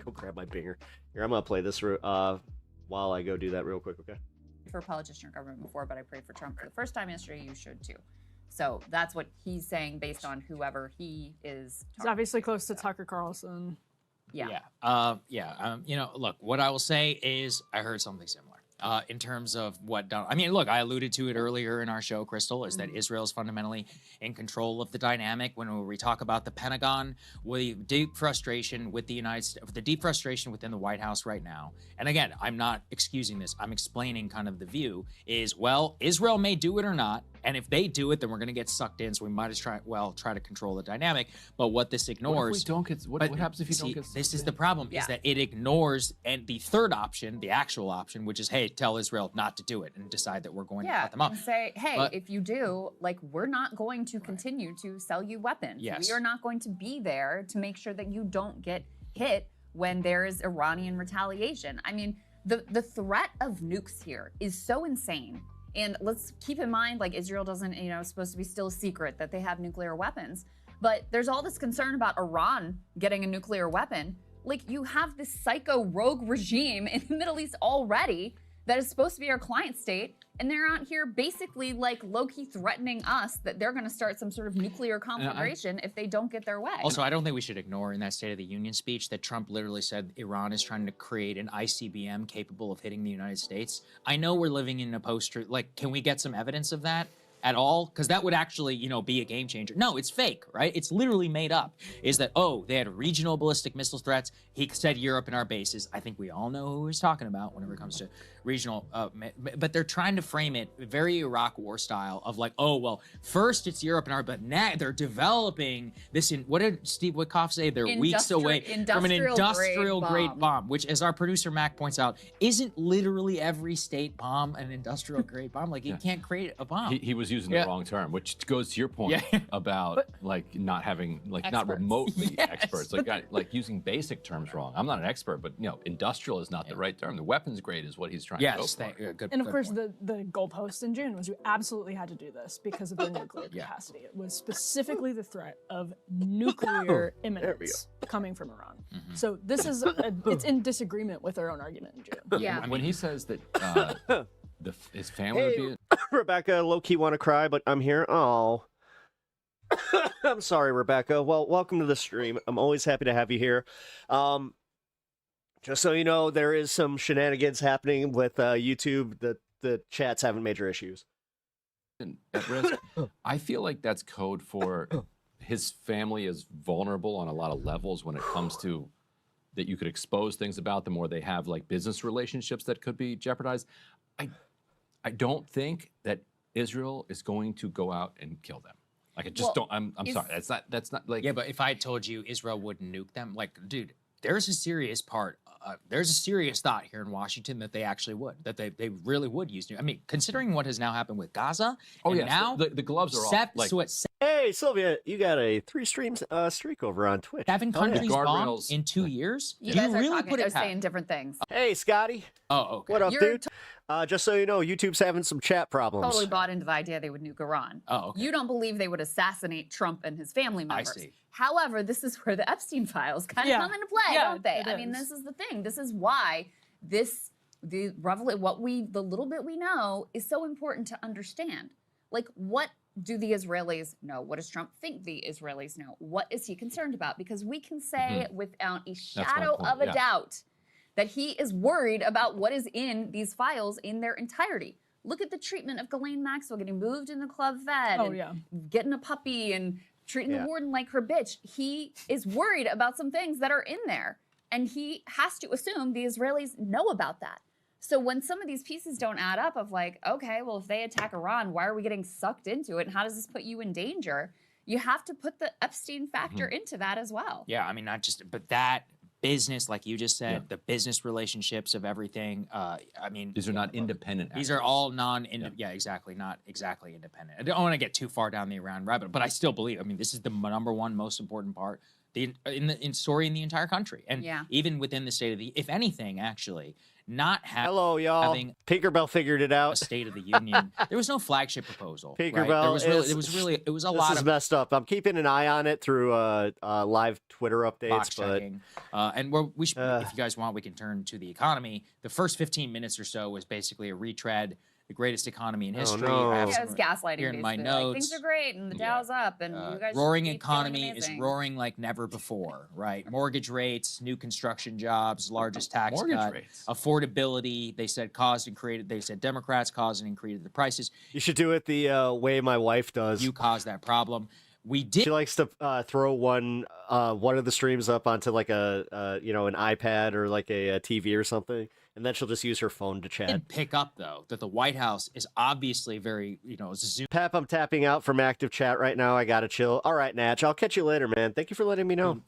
Go grab my binger. Here, I'm gonna play this while I go do that real quick. Okay. For a politician or government before, but I prayed for Trump for the first time yesterday. You should too. So that's what he's saying based on whoever he is. He's obviously close to Tucker Carlson. Yeah. You know, look, what I will say is I heard something similar. In terms of what Donald, I mean, look, I alluded to it earlier in our show, Crystal, is that Israel is fundamentally in control of the dynamic. When we talk about the Pentagon, with deep frustration with the United States, the deep frustration within the White House right now. And again, I'm not excusing this. I'm explaining kind of the view is, well, Israel may do it or not. And if they do it, then we're going to get sucked in. So we might as try to control the dynamic. But what this ignores, what happens if you don't get? This is the problem: is that it ignores and the third option, the actual option, which is, hey, tell Israel not to do it and decide that we're going to cut them off. And say, hey, But- if you do, like, we're not going to continue to sell you weapons. Yes. We are not going to be there to make sure that you don't get hit when there is Iranian retaliation. I mean, the threat of nukes here is so insane. And let's keep in mind, like, Israel doesn't, supposed to be still a secret that they have nuclear weapons. But there's all this concern about Iran getting a nuclear weapon. Like, you have this psycho rogue regime in the Middle East already that is supposed to be our client state. And they're out here basically, like, low-key threatening us that they're going to start some sort of nuclear conflagration if they don't get their way. Also, I don't think we should ignore in that State of the Union speech that Trump literally said Iran is trying to create an ICBM capable of hitting the United States. I know we're living in a post-truth. Like, can we get some evidence of that at all? Because that would actually, be a game changer. No, it's fake, right? It's literally made up. Is that, oh, they had regional ballistic missile threats. He said Europe and our bases. I think we all know who he's talking about whenever it comes to regional, but they're trying to frame it very Iraq war style of like, oh, well, first it's Europe and our, but now they're developing this in, what did Steve Witkoff say? They're weeks away from an industrial grade bomb, which, as our producer Mac points out, isn't literally every state bomb an industrial grade bomb. Like, you can't create a bomb. He was using the wrong term, which goes to your point about like not having, like, not remotely experts, like using basic terms wrong. I'm not an expert, but industrial is not the right term. The weapons grade is what he's trying to go for. Good. And of course, the goalpost in June was you absolutely had to do this because of their nuclear capacity. It was specifically the threat of nuclear imminence coming from Iran. So this is it's in disagreement with their own argument in June. Yeah. When he says that his family would be. Rebecca, low-key want to cry, but I'm here. Oh. I'm sorry, Rebecca. Well, welcome to the stream. I'm always happy to have you here. Just so you know, there is some shenanigans happening with YouTube. The chats having major issues. At risk. I feel like that's code for his family is vulnerable on a lot of levels when it comes to that you could expose things about them, or they have like business relationships that could be jeopardized. I don't think that Israel is going to go out and kill them. Like, I just don't. I'm sorry. That's not like. Yeah, but if I told you Israel wouldn't nuke them, like, dude, there's a serious part. There's a serious thought here in Washington that they actually would, that they really would use. I mean, considering what has now happened with Gaza, and now the gloves are off. Like, hey, Sylvia, you got a 3-stream streak over on Twitch. 7 countries bombed in 2 years. You Do guys are really talking, put they're it saying different things. Hey, Scotty. Oh, okay. What up, You're dude? Just so you know, YouTube's having some chat problems. Totally bought into the idea they would nuke Iran. Oh, okay. You don't believe they would assassinate Trump and his family members. see. However, this is where the Epstein files kind of come into play, don't they? I mean, this is the thing. This is why the little bit we know is so important to understand. Like, what do the Israelis know? What does Trump think the Israelis know? What is he concerned about? Because we can say without a shadow of a doubt that he is worried about what is in these files in their entirety. Look at the treatment of Ghislaine Maxwell getting moved in the Club Fed and getting a puppy and treating the warden like her bitch. He is worried about some things that are in there. And he has to assume the Israelis know about that. So when some of these pieces don't add up of like, okay, well, if they attack Iran, why are we getting sucked into it? And how does this put you in danger? You have to put the Epstein factor into that as well. Yeah, I mean, not just, but that business, like you just said, the business relationships of everything. I mean, these are not independent. These are all exactly, not exactly independent. I don't want to get too far down the Iran rabbit, but I still believe. I mean, this is the number one most important part story in the entire country, and Yeah. even within the State of the, if anything, actually, not Hello, y'all. having Tinkerbell figured it out. a State of the Union. There was no flagship proposal. Right? Tinkerbell It was a lot This is of messed up. I'm keeping an eye on it through live Twitter box updates, but checking. And we should, if you guys want, we can turn to the economy. The first 15 minutes or so was basically a retread. The greatest economy in history. no. I have Yeah, it was some gaslighting. here in my basically. Like, notes. things are great and the Dow's up and you guys roaring should be feeling economy is amazing. roaring like never before, right? Mortgage rates, new construction jobs, largest tax Mortgage cut, rates. affordability. They said caused and created. They said Democrats caused and created the prices. you should do it the way my wife does. You caused that problem. We did. She likes to throw one of the streams up onto like an iPad or like a TV or something, and then she'll just use her phone to chat. Did pick up though that the White House is obviously very zoom. Pep, I'm tapping out from active chat right now. I gotta chill. All right, Natch, I'll catch you later, man. Thank you for letting me know.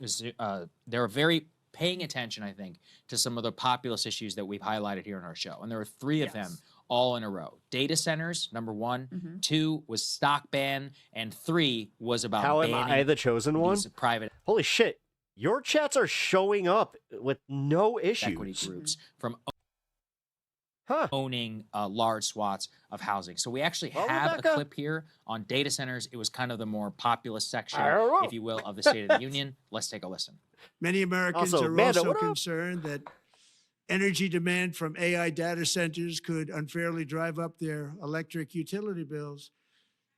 They're very paying attention, I think, to some of the populist issues that we've highlighted here on our show, and there are three of them all in a row. Data centers, number one. 2 was stock ban, and 3 was about How am banning I the chosen one? these private Holy shit. Your chats are showing up with no issues. equity groups from owning large swaths of housing. So we actually have Rebecca. a clip here on data centers. It was kind of the more populist section, I don't know. if you will, of the State of the Union. Let's take a listen. Many Americans Also, are Amanda, also what up? concerned that energy demand from AI data centers could unfairly drive up their electric utility bills.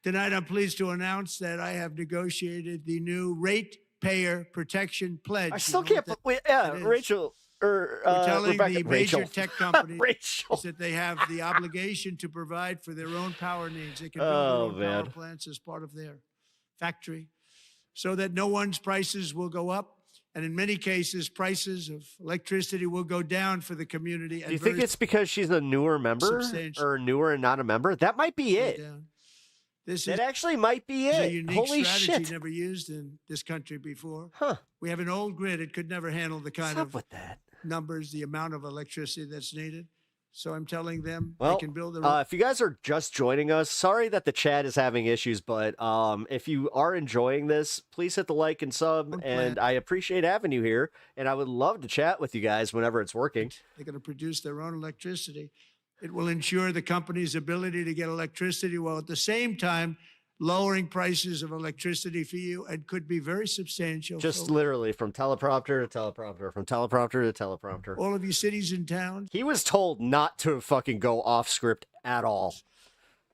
Tonight, I'm pleased to announce that I have negotiated the new ratepayer protection pledge. I You still know can't. what Yeah, that is? Rachel. We're telling Rebecca, the major Rachel. tech companies Rachel. that they have the obligation to provide for their own power needs. They can build Oh, their own power man. plants as part of their factory so that no one's prices will go up. And in many cases, prices of electricity will go down for the community. Do you think it's because she's a newer member Substantial. or newer and not a member? That might be it. down? This That is actually might be a it. unique Holy strategy shit. never used in this country before. Huh. We have an old grid. It could never handle the kind What's up of with that? numbers, the amount of electricity that's needed. So I'm telling them Well, they can build their own. if you guys are just joining us, sorry that the chat is having issues, but if you are enjoying this, please hit the like and sub, and I appreciate having you here, and I would love to chat with you guys whenever it's working. They're going to produce their own electricity. It will ensure the company's ability to get electricity while at the same time lowering prices of electricity for you and could be very substantial. Just for literally from teleprompter to teleprompter, from teleprompter to teleprompter. all of you cities and towns. He was told not to fucking go off script at all.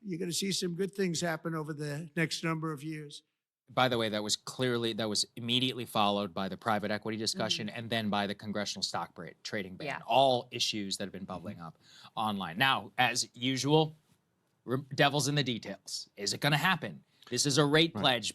You're going to see some good things happen over the next number of years. By the way, that was immediately followed by the private equity discussion and then by the congressional stock trading ban. Yeah. All issues that have been bubbling up online. Now, as usual, devil's in the details. Is it going to happen? This is a rate pledge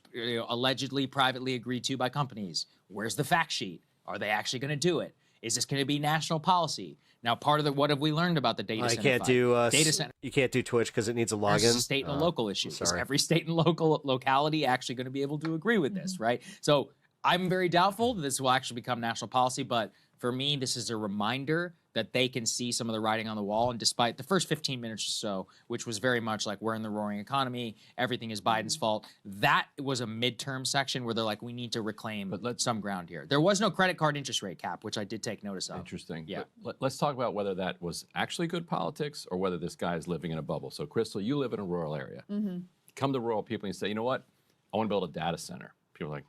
allegedly privately agreed to by companies. Where's the fact sheet? Are they actually going to do it? Is this going to be national policy? Now, part of what have we learned about the data I center? can't fight? do data center. You can't do Twitch because it needs a There's login. a state and a local issue. Is sorry. every state and local locality actually going to be able to agree with this, right? So I'm very doubtful that this will actually become national policy, but for me, this is a reminder that they can see some of the writing on the wall. And despite the first 15 minutes or so, which was very much like we're in the roaring economy, everything is Biden's fault, that was a midterm section where they're like, we need to reclaim some ground here. There was no credit card interest rate cap, which I did take notice of. Interesting. Yeah. But let's talk about whether that was actually good politics or whether this guy is living in a bubble. So, Crystal, you live in a rural area. Come to rural people and you say, you know what? I want to build a data center. People are like,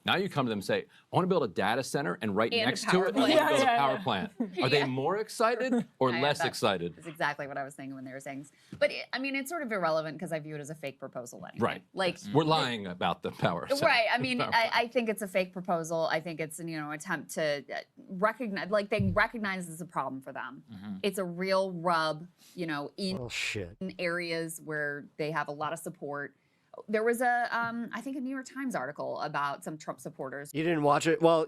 Now you come to them and say, I want to build a data center, and right And a next to power it, I want plant. to build Yeah, a power yeah. plant. Are they more excited or less That excited? is exactly what I was thinking when they were saying. But I mean, it's sort of irrelevant because I view it as a fake proposal anyway. Right. Like We're lying about the power center. Right. I mean, Power I think it's a fake proposal. I think it's an attempt to recognize, like they recognize it's a problem for them. It's a real rub, in areas where they have a lot of support. There was I think a New York Times article about some Trump supporters. You didn't watch it? Well,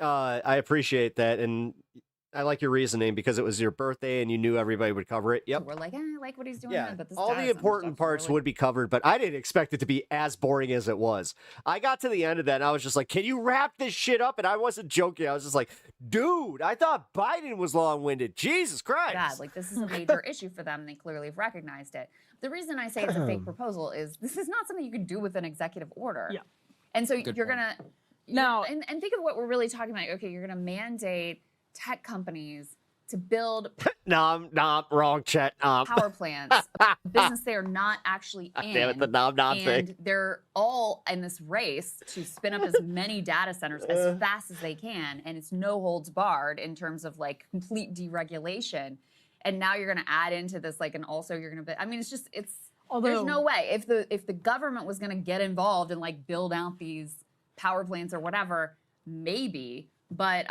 I appreciate that, and I like your reasoning because it was your birthday and you knew everybody would cover it. Yep. We're like, I like what he's doing. Yeah, But this all data the center important stuff is parts really- would be covered, but I didn't expect it to be as boring as it was. I got to the end of that and I was just like, can you wrap this shit up? And I wasn't joking. I was just like, dude, I thought Biden was long-winded. Jesus Christ. God, like this is a major issue for them. And they clearly have recognized it. The reason I say it's a fake proposal is this is not something you can do with an executive order. Yeah. And so Good you're point. gonna now and think of what we're really talking about. Okay, you're gonna mandate tech companies to build Nom, wrong, Chet. power plants, a business they are not actually in. Damn it, the nom and thing. they're all in this race to spin up as many data centers as fast as they can, and it's no holds barred in terms of like complete deregulation. And now you're going to add into this like, and also you're going to. I mean, it's just there's no way if the government was going to get involved and like build out these power plants or whatever, maybe. But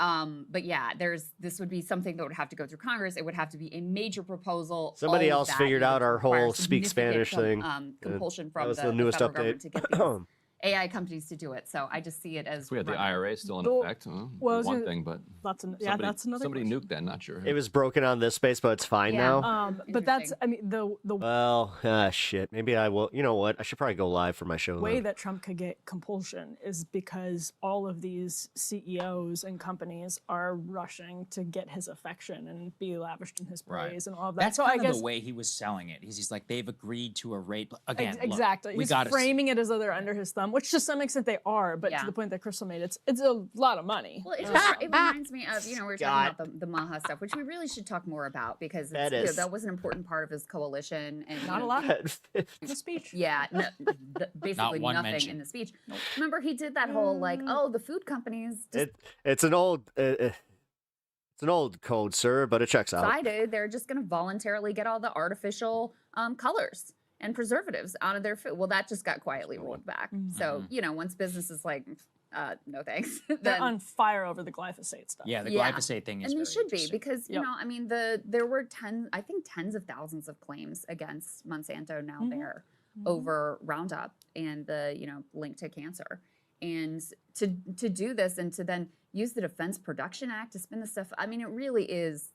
yeah, this would be something that would have to go through Congress. It would have to be a major proposal. Somebody All of else that figured would out our require whole speak significant Spanish thing. Compulsion That from was the the newest federal update. government to get these AI companies to do it. So I just see it as If we had the running. IRA still in Well, effect, well, I was one gonna- thing, but That's somebody, that's another somebody question. nuked that. Not sure. It was broken on this space, but it's fine now. But that's, I mean, the Well, shit. Maybe I will. You know what? I should probably go live for my show. way then. that Trump could get compulsion is because all of these CEOs and companies are rushing to get his affection and be lavished in his praise and all of that. That's so kind I of guess the way he was selling it. He's like, they've agreed to a rate. Again, look, exactly. we He's got framing it as though they're under his thumb, which to some extent they are, but to the point that Crystal made, it's a lot of money. Well, it reminds me of, we were talking about the Maha stuff, which we really should talk more about because that was an important part of his coalition. And Not a lot in the speech. Yeah, basically one nothing mention. in the speech. Remember, he did that whole like, oh, the food companies It's an old. It's an old code, sir, but it checks out. decided they're just going to voluntarily get all the artificial colors and preservatives out of their food. Well, that just got quietly rolled back. So, once business is like, no thanks. They're on fire over the glyphosate stuff. Yeah, the glyphosate thing is and they very should be interesting. because I mean there were tens of thousands of claims against Monsanto now there over Roundup and the link to cancer, and to do this and to then use the Defense Production Act to spin this stuff. I mean, it really is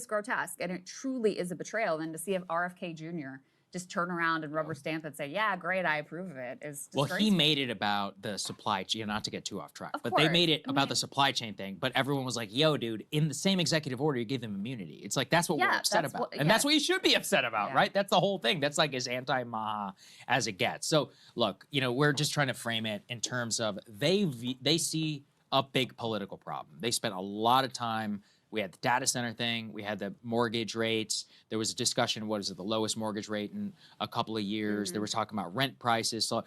grotesque, and it truly is a betrayal. And to see if RFK Jr. just turn around and rubber stamp and say, yeah, great, I approve of it is Well, disgraceful. he made it about the supply chain, not to get too off track, Of but they course. made it about the supply chain thing. But everyone was like, yo, dude, in the same executive order, you give them immunity. It's like, that's what we're Yeah, upset that's about. what- And that's yeah. what you should be upset about, Yeah. right? That's the whole thing. That's like as anti-Maha as it gets. So look, we're just trying to frame it in terms of they see a big political problem. They spent a lot of time. We had the data center thing. We had the mortgage rates. There was a discussion, what is it, the lowest mortgage rate in a couple of years. There was talking about rent prices. So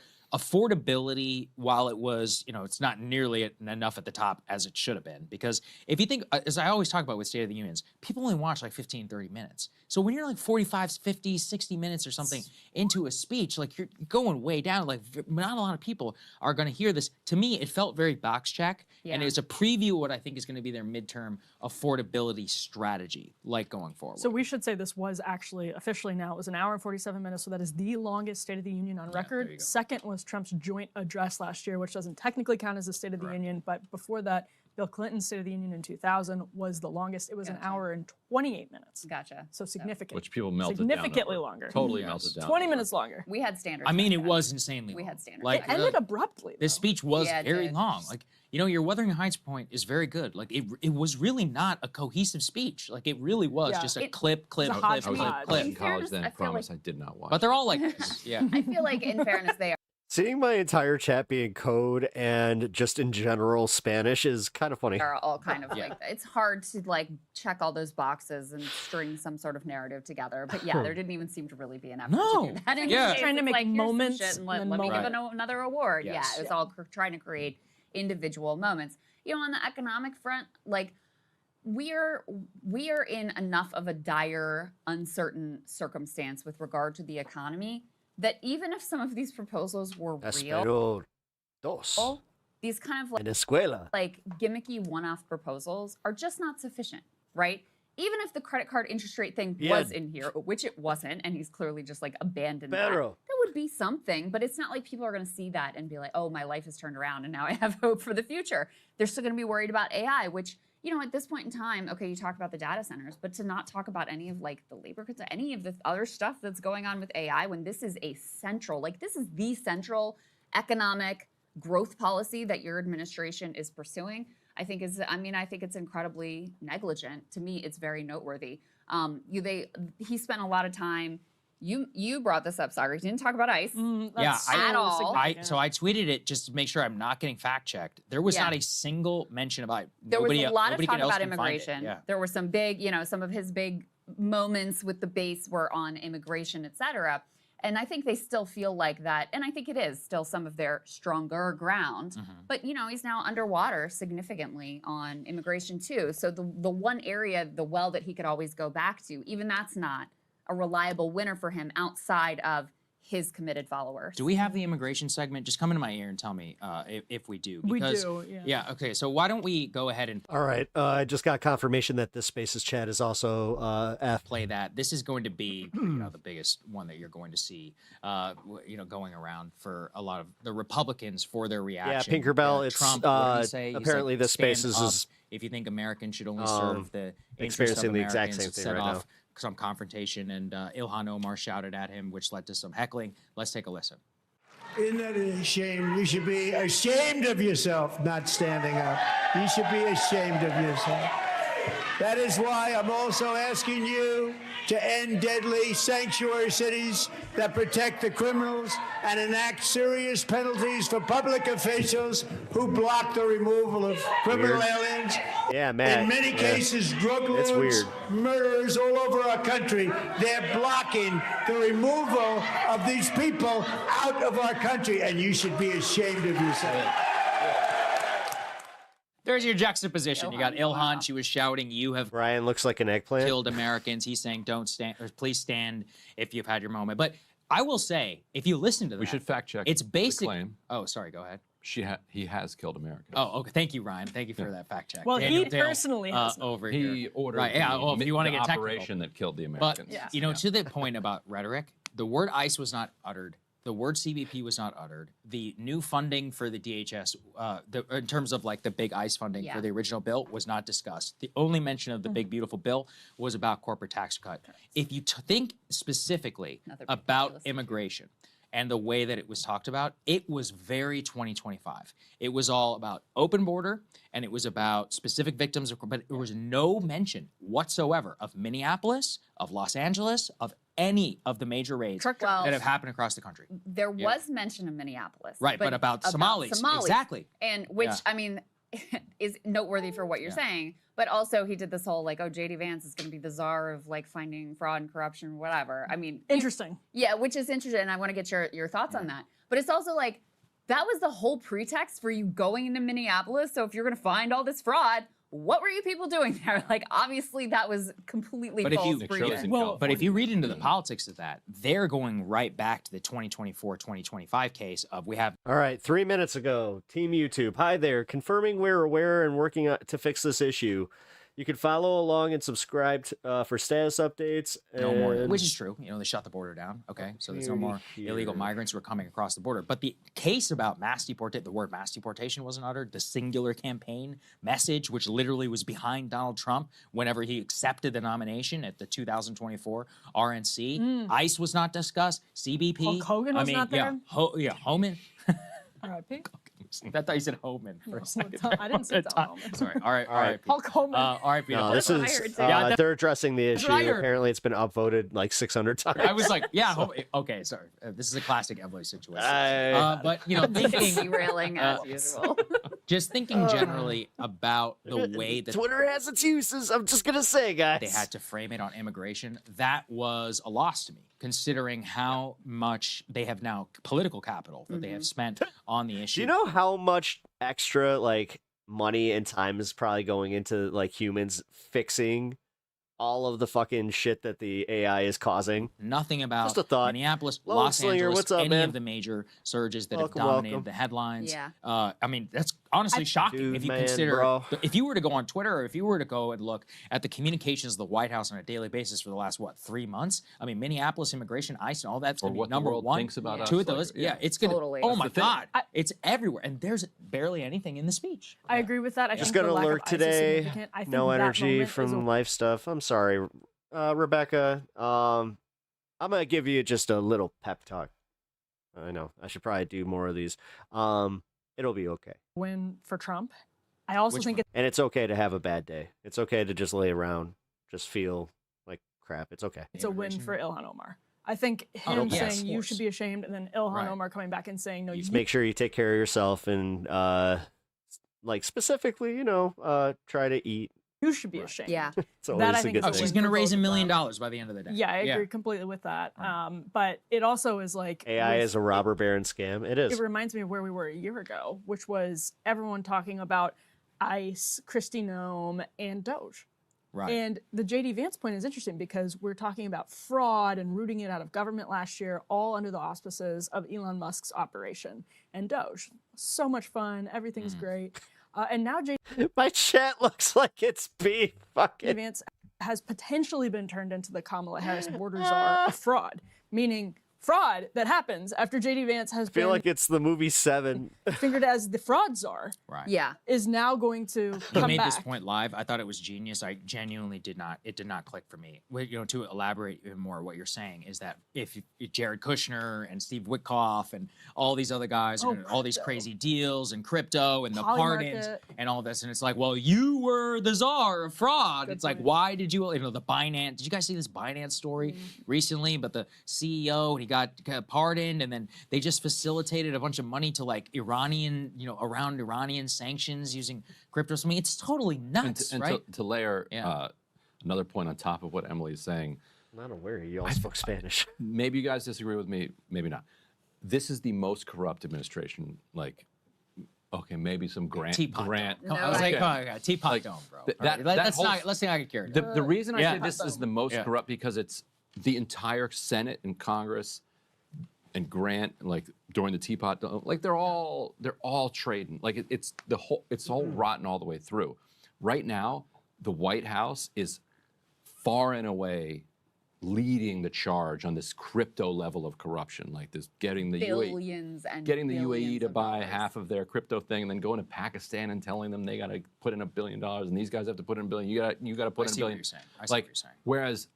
affordability, while it was, it's not nearly enough at the top as it should have been. Because if you think, as I always talk about with State of the Unions, people only watch like 15, 30 minutes. So when you're like 45, 50, 60 minutes or something into a speech, like you're going way down, like not a lot of people are going to hear this. To me, it felt very box check. And it's a preview of what I think is going to be their midterm affordability strategy, like going forward. So we should say this was actually officially now, it was an hour and 47 minutes, so that is the longest State of the Union on record. Second was Trump's joint address last year, which doesn't technically count as a State of the Union, but before that, Bill Clinton's State of the Union in 2000 was the longest. It was an hour and 28 minutes. Gotcha. So significant. Which people melted down Significantly over. longer. Totally melted down 20 over. minutes longer. We had standards. I mean, back it then. was insanely We long. had standards. Like, It ended abruptly. this speech was Yeah, it very did. long. Like, your Wuthering Heights point is very good. Like, it was really not a cohesive speech. Like, it really was Yeah. just a It- clip, clip, it was a clip, hodgepodge. clip, clip. In college then, I feel promise I did not watch. But they're all like this. Yeah. I feel like, in fairness, they are. Seeing my entire chat being code and just in general Spanish is kind of funny. Are all kind of like that. It's hard to like check all those boxes and string some sort of narrative together. But yeah, there didn't even seem to really be an effort to do that. In Yeah. this case, Trying to it's make like, here's some moments shit and and let me give moments. another award. Yes. Yeah, it was all trying to create individual moments. On the economic front, like we are in enough of a dire, uncertain circumstance with regard to the economy that even if some of these proposals were real, Espero dos. these kind of En escuela. like gimmicky one-off proposals are just not sufficient, right? Even if the credit card interest rate thing was in here, which it wasn't, and he's clearly just like abandoned that, Pero. there would be something, but it's not like people are going to see that and be like, oh, my life has turned around and now I have hope for the future. They're still going to be worried about AI, which, at this point in time, okay, you talk about the data centers, but to not talk about any of like the labor, any of the other stuff that's going on with AI when this is the central economic growth policy that your administration is pursuing, I think it's incredibly negligent. To me, it's very noteworthy. He spent a lot of time You brought this up, Sagar. You didn't talk about ICE. I at all. So I tweeted it just to make sure I'm not getting fact checked. There was not a single mention about it. There was a lot of talk else about can find it. immigration. Yeah. There were some big, some of his big moments with the base were on immigration, et cetera. And I think they still feel like that. And I think it is still some of their stronger ground. But, he's now underwater significantly on immigration, too. So the one area, the well that he could always go back to, even that's not a reliable winner for him outside of his committed followers. Do we have the immigration segment? Just come into my ear and tell me if we do. Because, we do, yeah. Okay, so why don't we go ahead and... All right, I just got confirmation that this Spaces chat is also play that. This is going to be, the biggest one that you're going to see, going around for a lot of the Republicans for their reaction. Yeah, Pinkerbell, it's Trump, what did he say? He apparently said, the "Stand Spaces up is if you think Americans should only serve the interest of experiencing the exact Americans," same thing set right off now. some confrontation, and Ilhan Omar shouted at him, which led to some heckling. Let's take a listen. Isn't that a shame? You should be ashamed of yourself not standing up. You should be ashamed of yourself. That is why I'm also asking you to end deadly sanctuary cities that protect the criminals and enact serious penalties for public officials who block the removal of criminal aliens. Yeah, Matt. In many cases, drug It's lords, weird. murderers all over our country, they're blocking the removal of these people out of our country, and you should be ashamed of yourself. There's your juxtaposition. You got Ilhan. She was shouting, "You have Ryan looks like an eggplant. killed Americans." He's saying, "Don't stand, or please stand if you've had your moment." But I will say, if you listen to that, We should fact check. It's basic. the claim. Oh, sorry. Go ahead. He has killed Americans. Oh, okay. Thank you, Ryan. Thank you for that fact check. Well, Daniel he Dale, personally has. over He here. ordered Right. Yeah. the, Well, if you want to the get technical. operation that killed the But Americans. to the point about rhetoric, the word ICE was not uttered. The word CBP was not uttered. The new funding for the DHS, in terms of like the big ICE funding for the original bill, was not discussed. The only mention of the big beautiful bill was about corporate tax cut. If you think specifically about immigration and the way that it was talked about, it was very 2025. It was all about open border, and it was about specific victims, but there was no mention whatsoever of Minneapolis, of Los Angeles, of any of the major raids that have happened across the country. There was mention of Minneapolis. Right, but about Somalis. Exactly. And which, I mean, is noteworthy for what you're saying. But also he did this whole like, oh, J.D. Vance is going to be the czar of like finding fraud and corruption, whatever. I mean. Interesting. Yeah, which is interesting. And I want to get your thoughts on that. But it's also like, that was the whole pretext for you going into Minneapolis. So if you're going to find all this fraud, what were you people doing there? Like, obviously, that was completely false pretext. But if you read into the politics of that, they're going right back to the 2024-2025 case of we have. All right, 3 minutes ago, Team YouTube. Hi there, confirming we're aware and working to fix this issue. You can follow along and subscribe for status updates. No more, which is true. They shut the border down. Okay, so there's no more illegal migrants who are coming across the border. But the case about mass deportation, the word mass deportation wasn't uttered. The singular campaign message, which literally was behind Donald Trump whenever he accepted the nomination at the 2024 RNC. ICE was not discussed. CBP. Hulk Hogan was not there? Homan. R.I.P. I thought you said Homan for a second. I didn't say Tom Homan. Sorry. All right. Hulk Hogan. All right. No, this is they're addressing the issue. Apparently, it's been upvoted like 600 times. I was like, okay, sorry. This is a classic Emily situation. But thinking derailing as usual. Just thinking generally about the way that Twitter has its uses. I'm just gonna say, guys, they had to frame it on immigration. That was a loss to me, considering how much they have now political capital that they have spent on the issue. Do you know how much extra money and time is probably going into humans fixing all of the fucking shit that the AI is causing? Nothing about Just a thought. Minneapolis, Lone Los Slinger, Angeles, what's up, any man? of the major surges that Welcome, have dominated welcome. the headlines. Yeah. I mean, that's honestly shocking Dude, if you man, consider, bro. if you were to go on Twitter or if you were to go and look at the communications of the White House on a daily basis for the last, 3 months? I mean, Minneapolis immigration, ICE, and all that's going to be what the number world one. thinks about us Two of those. later, yeah. It's going to, Totally. oh That's my the thing. God. It's everywhere. And there's barely anything in the speech. I agree with that. I Just think gonna the lack of lurk ICE is today. significant. I think No that energy moment is from life stuff. I'm sorry, Rebecca. I'm gonna give you just a little pep talk. I know I should probably do more of these. It'll be okay. win for Trump. I also think And it's okay to have a bad day. It's okay to just lay around, just feel like crap. It's okay. it's a win for Ilhan Omar. I think him yes, saying of you course. should be ashamed, and then Ilhan Right. Omar coming back and saying no, Just you make sure you take care of yourself and like specifically, try to eat. you should be ashamed. Yeah. It's always That I a think good is thing. She's going to raise $1 million by the end of the day. Yeah, I agree completely with that. But it also is like AI is a robber baron scam. It is. It reminds me of where we were a year ago, which was everyone talking about ICE, Kristi Noem, and Doge. Right. And the JD Vance point is interesting because we're talking about fraud and rooting it out of government last year, all under the auspices of Elon Musk's operation and Doge. So much fun. Everything's great. And now JD My chat looks like it's beef. Fucking. Vance has potentially been turned into the Kamala Harris border czar of fraud, meaning fraud that happens after JD Vance has I feel been like it's the movie Seven. fingered as the fraud czar. Right. Yeah. Is now going to He come made back. this point live. I thought it was genius. I genuinely did not. It did not click for me. To elaborate even more, what you're saying is that if Jared Kushner and Steve Witkoff and all these other guys, Oh, and all these crazy deals and crypto and the pardons Polymarket. and all this, and it's like, well, you were the czar of fraud. It's like, why did you? The Binance. Did you guys see this Binance story recently? But the CEO, and he got pardoned, and then they just facilitated a bunch of money to like Iranian, around Iranian sanctions using crypto. I mean, it's totally nuts, And right? to layer another point on top of what Emily's saying, I'm not aware you all spoke Spanish. maybe you guys disagree with me, maybe not. This is the most corrupt administration. Like, okay, maybe some grant. No, I was like, teapot dome, bro. Let's not get carried away. The reason I Yeah. say this is the most Yeah. corrupt because it's the entire Senate and Congress and Grant, like during the teapot dome, like they're all trading. Like it's all rotten all the way through. Right now, the White House is far and away leading the charge on this crypto level of corruption, like this getting the Billions UAE, and getting the billions UAE to of buy dollars. half of their crypto thing, and then going to Pakistan and telling them they got to put in $1 billion, and these guys have to put in $1 billion. You got to put I in $1 see what billion. you're saying. I see what you're saying. Whereas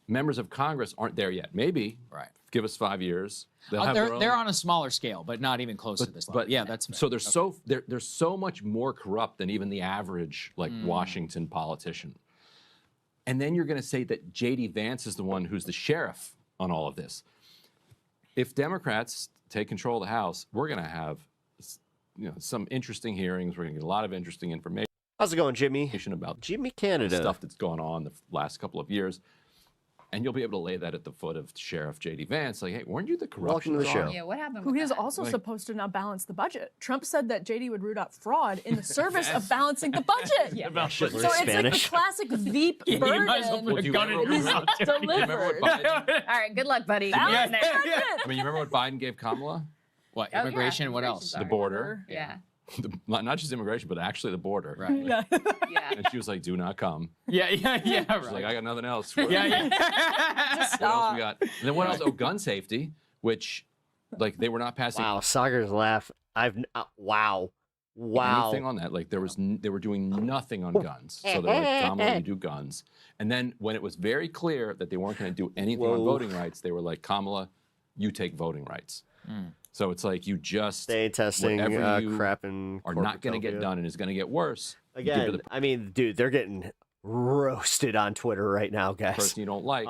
members of Congress aren't there yet. Maybe. Right. Give us 5 years. They'll have their own. They're on a smaller scale, but not even close to this level. Yeah, that's fair. So they're so much more corrupt than even the average Washington politician. And then you're going to say that JD Vance is the one who's the sheriff on all of this. If Democrats take control of the House, we're going to have some interesting hearings. We're going to get a lot of interesting information. How's it going, Jimmy? About Jimmy Canada. stuff that's gone on the last couple of years. And you'll be able to lay that at the foot of Sheriff J.D. Vance. Like, hey, weren't you the corruption Welcome to the czar? show. Yeah, what happened Who with is that? also Like- supposed to now balance the budget. Trump said that JD would root out fraud in the service of balancing the budget. So it's like the classic Veep Yeah, you burden. might as well put a gun in and your he's mouth. Do you remember delivered. what Biden? All right, good luck, buddy. Balance Get the in there. budget. I mean, you remember what Biden gave Kamala? What, Oh, yeah, immigration and what immigration, else? sorry. The border. Yeah. Not just immigration, but actually the border. Right. Yeah. Yeah. And she was like, "Do not come." Yeah, She's right. like, "I got nothing else." For Yeah, you." yeah. What else we got? And then what else? Oh, gun safety, which, like, they were not passing Wow, Sagar's laugh. Wow. anything on that. Like, they were doing nothing on guns. So they're like, Kamala, you do guns. And then when it was very clear that they weren't going to do anything on Whoa. voting rights, they were like, Kamala, you take voting rights. So it's like you just Stay testing whatever you crap and are not going to get done and is going to get worse. you give to Again, I mean, dude, they're getting roasted on Twitter right now, the guys. person you don't like.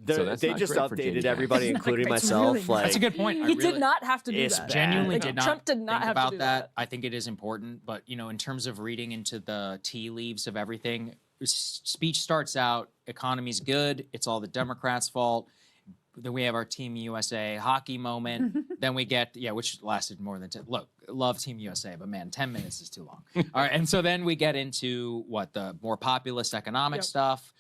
They not just great for updated JD everybody, Vance. including It's myself. really like, That's a good point. He did not have to do It's that. bad. Genuinely Like, did not Trump did not think have about to do that. I think it is important, but in terms of reading into the tea leaves of everything, speech starts out, economy's good, it's all the Democrats' fault. Then we have our Team USA hockey moment. Then we get, which lasted more than 10. Look, love Team USA, but man, 10 minutes is too long. All right, and so then we get into the more populist economic stuff.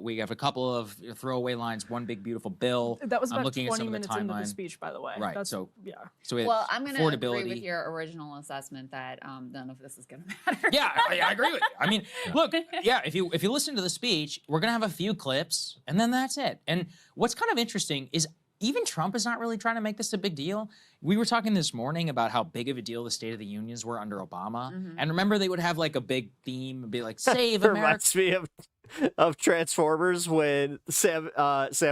We have a couple of throwaway lines, one big beautiful bill. That was I'm about looking 20 at some of the minutes into the timeline. speech, by the way. Right, That's, so yeah. So we have Well, I'm going to agree affordability. with your original assessment that none of this is going to matter. Yeah, I agree with you. I mean, look, if you listen to the speech, we're gonna have a few clips, and then that's it. And what's kind of interesting is even Trump is not really trying to make this a big deal. We were talking this morning about how big of a deal the State of the Unions were under Obama, and remember they would have like a big theme, and be like "Save America." reminds me of of Transformers when Sam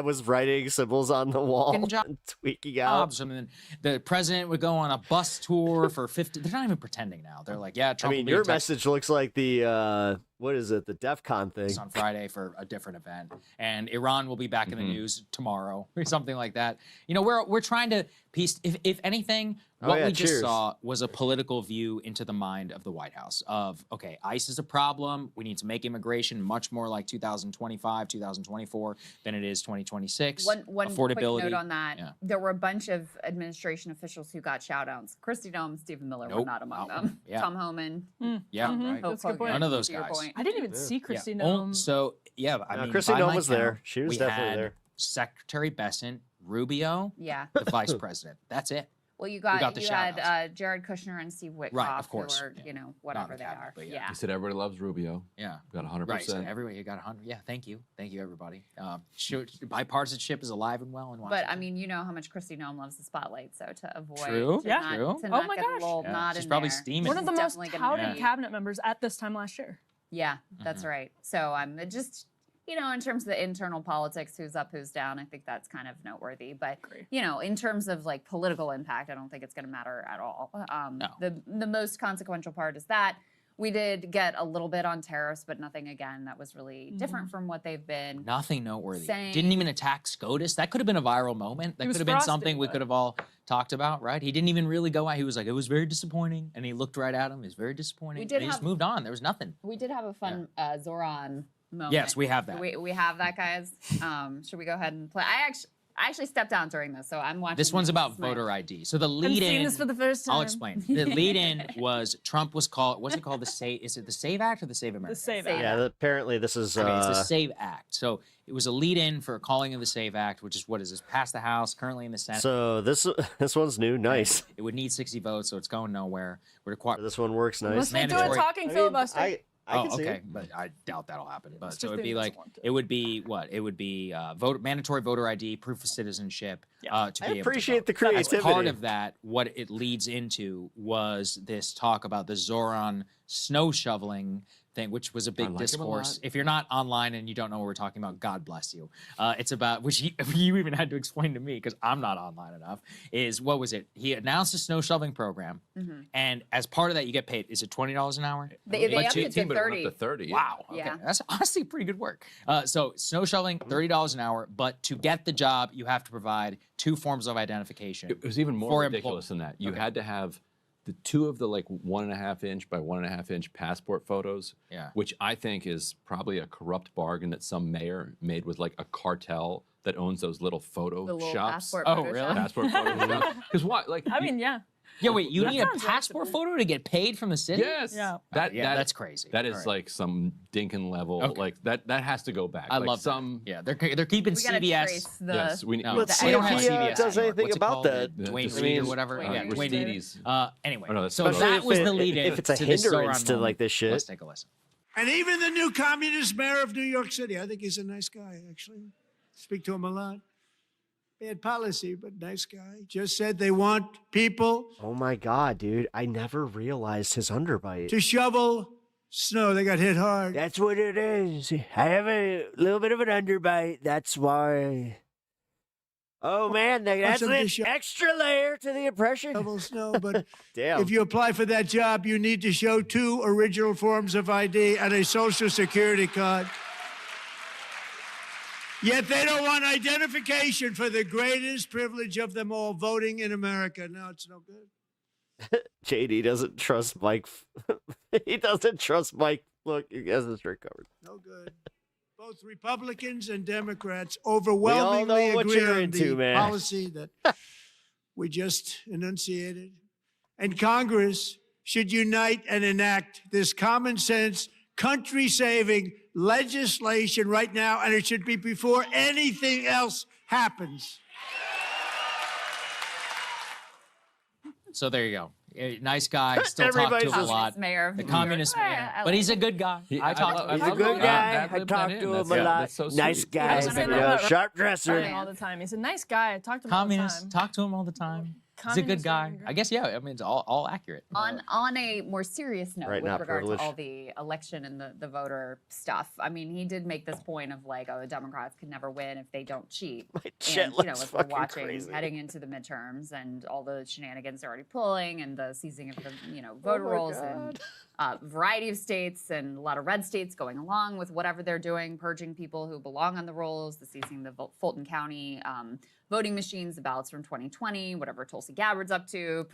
was writing symbols on the wall and tweaking out. And then the president would go on a bus tour for 50. They're not even pretending now. They're like, yeah, Trump. I mean, your message looks like the what is it? The DEF CON thing on Friday for a different event, and Iran will be back in the news tomorrow or something like that. You know, we're trying to piece. If anything, what we just saw was a political view into the mind of the White House. Of okay, ICE is a problem. We need to make immigration much more like 2025, 2024 than it is 2026. One affordability. quick note on that: there were a bunch of administration officials who got shout-outs. Kristi Noem, Stephen Miller were not among them. Yeah. Tom Homan. Yeah, right. That's a good point. None of those guys. I didn't even see Kristi Noem. So yeah, I mean, Kristi by Noem my was count, there. She was we definitely had there. Secretary Bessent, Rubio, the vice president. That's it. Well, you We got the you shout-outs. had Jared Kushner and Steve Witkoff, Right, of course. who are, you know, whatever they are. Yeah. He said everybody loves Rubio. Yeah. Got 100%. Right. So everybody, you got 100. Yeah. Thank you, everybody. Bipartisanship is alive and well in Washington. But I mean, you know how much Kristi Noem loves the spotlight, so to avoid True. to Yeah. not, True. to Oh not my get a gosh. little Yeah. nod She's in probably there. steaming. One of the This is most definitely gonna touted be- cabinet members at this time last year. Yeah, that's right. So I'm just, you know, in terms of the internal politics, who's up, who's down, I think that's kind of noteworthy. But you know, in terms of like political impact, I don't think it's going to matter at all. The most consequential part is that we did get a little bit on tariffs, but nothing again that was really different from what they've been. Nothing noteworthy. saying- Didn't even attack SCOTUS. That could have been a viral moment. That He was could have been frosty, something we but- could have all talked about, right? He didn't even really go out. He was like, it was very disappointing. And he looked right at him. It was very disappointing. We And did he just have- moved on. There was nothing. We did have a fun Zoran moment. Yes, we have that. We have that, guys. Should we go ahead and play? I actually stepped down during this, so I'm watching. This one's about is my- voter ID. So the I'm lead seeing in. this for the first time. I'll explain. The lead in was Trump was called. What's it called? The Save. Is it the Save Act or the Save America? The Save Save Act. Yeah, apparently this is. Okay, it's the Save Act. So it was a lead in for calling of the Save Act, which is what is this? Passed the House, currently in the Senate. So this one's new. Nice. It would need 60 votes, so it's going nowhere. We're required. This one works nice. Let's do a talking filibuster. I can see okay, it. but I doubt that'll happen. But It's so just it'd that he be doesn't like want to. it would be what? It would be mandatory voter ID, proof of citizenship to I be able to appreciate vote. the creativity. As part of that, what it leads into was this talk about the Zoran snow shoveling thing, which was a big like him a discourse. lot. If you're not online and you don't know what we're talking about, God bless you. It's about, which you even had to explain to me because I'm not online enough, is what was it? He announced a snow shoveling program, and as part of that, you get paid. Is it $20 an hour? They But upped it to 30. to 30. Wow. Okay. Yeah. That's honestly pretty good work. So snow shoveling, $30 an hour, but to get the job, you have to provide 2 forms of identification. It was even more for ridiculous than that. You had to have the 2 of the like 1.5 inch by 1.5 inch passport photos, which I think is probably a corrupt bargain that some mayor made with like a cartel that owns those little photo The little shops. passport Oh, photo really? shop. Passport photo shops. Because what? Like, I mean, yeah. Yeah, wait, you That need a sounds passport photo to get paid from the city? yes, Yeah. That's crazy. That is All right. like some Dinkin level. Okay. Like that has to go back. I like love some. that. Yeah, they're keeping We gotta CVS. trace the. Yes, we the Let's see We if don't have he CVS does anymore. anything What's it about called? that. Dwayne the Reed or Steedies. whatever. Dwayne Yeah, Reed. Dwayne Reed. Steedies. Anyway, Oh, no, that's so Especially that was the lead in. if it's a to this Zoran hindrance to moment. like this shit. Let's take a listen. And even the new communist mayor of New York City, I think he's a nice guy, actually. Speak to him a lot. Bad policy, but nice guy. Just said they want people Oh my god, dude! I never realized his underbite. to shovel snow. They got hit hard. That's what it is. I have a little bit of an underbite. That's why. Oh man, that's them an to show- extra layer to the impression. Shovel snow, but Damn. if you apply for that job, you need to show 2 original forms of ID and a social security card. Yet they don't want identification for the greatest privilege of them all, voting in America. No, it's no good. JD doesn't trust Mike. He doesn't trust Mike. Look, he has his shirt covered. No good. Both Republicans and Democrats overwhelmingly know what agree you're on into, the man. policy that we just enunciated. And Congress should unite and enact this common sense, country-saving legislation right now, and it should be before anything else happens. So there you go. Nice guy. Still talk to Everybody's him a just- lot. Mayor. The communist mayor. But he's a good guy. I talked to him. He's a good guy. I talked to him a lot. Nice guy. I say that about Sharp Ryan dresser. all the time. He's a nice guy. I talk to him Communist. all the time. Talk to him all the time. He's a good guy. I guess, yeah, I mean, it's all accurate. On a more serious note, Right, with not regard privilege. to all the election and the voter stuff, I mean, he did make this point of like, oh, the Democrats can never win if they don't cheat. chat And, looks as we're fucking watching crazy. heading into the midterms and all the shenanigans they're already pulling and the seizing of the, voter my rolls in a variety of states and a lot of red states going along with whatever they're doing, purging people who belong on the rolls, the seizing the Fulton County voting machines, the ballots from 2020, whatever Tulsi Gabbard's up to,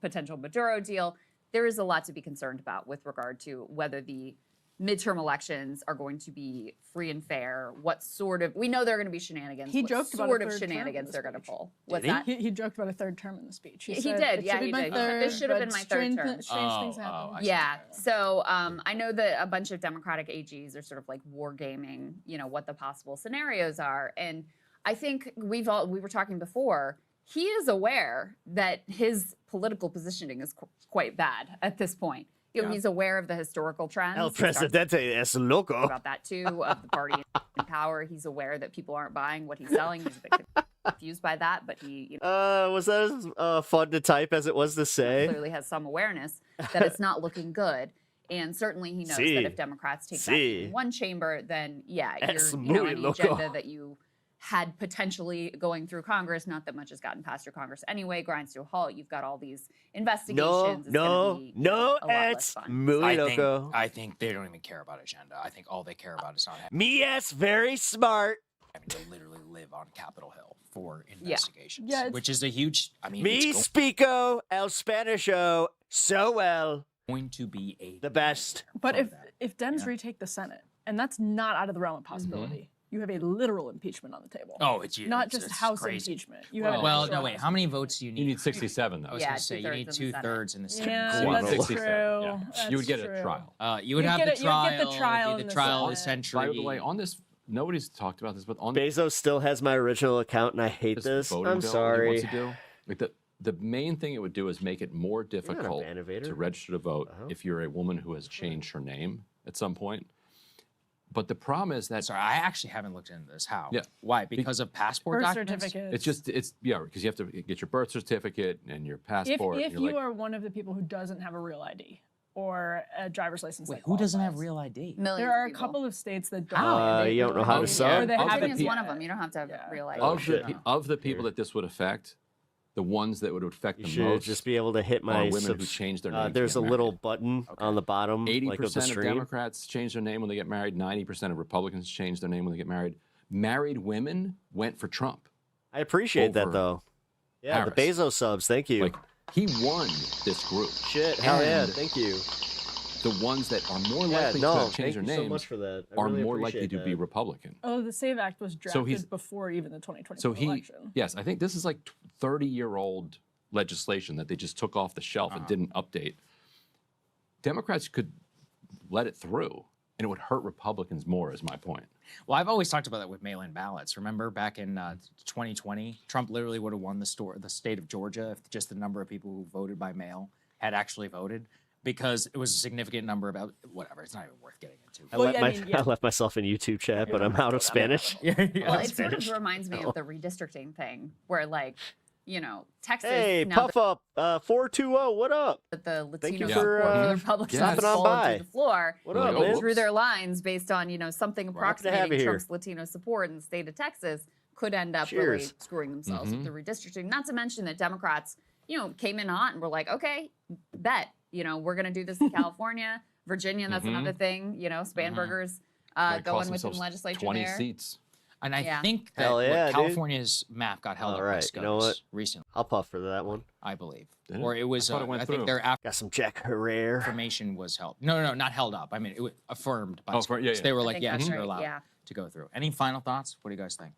potential Maduro deal. There is a lot to be concerned about with regard to whether the midterm elections are going to be free and fair. What sort of, we know there are going to be shenanigans. He what joked about sort a of third term in shenanigans the they're going to speech. pull. What's Did that? He joked about a third term in the speech. He said, did, "It yeah, should be he my did. third, This should have but been my third term. Strange things happen. Yeah. So I know that a bunch of Democratic AGs are sort of like war gaming, what the possible scenarios are. And I think we were talking before, he is aware that his political positioning is quite bad at this point. He's aware of the historical trends. El He starts Presidente es loco. about that too, of the party in power. He's aware that people aren't buying what he's selling. He's a bit confused by that, but he Was that as fun to type as it was to say? clearly has some awareness that it's not looking good. And certainly he knows Sí. that if Democrats take back Sí. in one chamber, then Es you're, muy any loco. agenda that you had potentially going through Congress, not that much has gotten past your Congress anyway, grinds to a halt. You've got all these investigations. It's gonna be, no, a lot less it's fun. muy loco. I think they don't even care about agenda. I think all they care about is not having Me es very smart. to literally live on Capitol Hill for investigations, Yeah, it's- which is a huge. I mean, Me it's speako el Spanisho so well. going to be the best. But if Dems retake the Senate, and that's not out of the realm of possibility, you have a literal impeachment on the table. Oh, it's not it's- just it's House crazy. impeachment. You have an Well, actual no, wait. How many votes do you need? You need 67, though. I was Yeah, going to say you need 2/3 in the Senate. 2/3 in the Senate. Yeah, You want that's 67, true. yeah. You would get That's a true. trial. You would You'd have get the it- trial. you'd get the trial it'd be in the the trial of the Senate. century. By the way, on this, nobody's talked about this, but on Bezos still has my original account, and I hate this. voting I'm bill that he sorry. wants to do, like the main thing it would do is make it more difficult innovator. to register to vote if you're a woman who has changed her name at some point. But the problem is that Sorry, I actually haven't looked into this. How? Yeah. Why? Because of passport Birth documents? certificates. it's because you have to get your birth certificate and your passport. If and you you're like, are one of the people who doesn't have a real ID or a driver's license, Wait, that who doesn't have qualifies. real ID? Millions There are of a people. couple of states that don't. How? You don't know how to sub? Or they have Virginia it. is one of them. You don't have to have real ID. of the people that this would affect, the ones that would affect You the should most just be able to hit are my women who change their name. there's a little button on the bottom, like of the 80% of stream. Democrats change their name when they get married. 90% of Republicans change their name when they get married. Married women went for Trump. I appreciate that over though. Yeah, the Harris. Bezos subs. Thank you. Like he won this group. Shit, hell yeah, And thank you. The ones that are more Yeah, likely no, to thank change their you so names much for that. I are really more likely appreciate to be that. Republican. Oh, the SAVE Act was So he's- drafted before even the 2024 So he, election. yes, I think this is like 30-year-old legislation that they just took off the shelf and didn't update. Democrats could let it through, and it would hurt Republicans more, is my point. Well, I've always talked about that with mail-in ballots. Remember back in 2020, Trump literally would have won the state of Georgia if just the number of people who voted by mail had actually voted, because it was a significant number. About whatever, it's not even worth getting into. I left myself in YouTube chat, but I'm out of Spanish. Well, it sort of reminds me of the redistricting thing, where like, Texas. Hey, now puff up, 420. What up? that the Thank you Latino for, support for the Republicans stopping on fallen by. through the floor. What up, man? Drew their lines based on something happy to have approximating you here. Trump's Latino support in the state of Texas could end up really Cheers. screwing themselves Mhm. with the redistricting. Not to mention that Democrats, came in hot and were like, okay, bet, we're going to do this in California, Virginia. That's Mhm. another thing. Spanburgers Might going cost within the themselves legislature 20 there. seats. And I Yeah. think that Hell yeah, dude. California's map got held All up by right, SCOTUS you know what? recently, I'll puff for that one. I believe. Did it? Or it was, I thought it went I think through. their Got some Jack Herrera. affirmation was held. No, not held up. I mean, it was affirmed by Oh, SCOTUS. yeah, yeah. They were I like, think yes, that's you're right, allowed yeah. to go through. Any final thoughts? What do you guys think?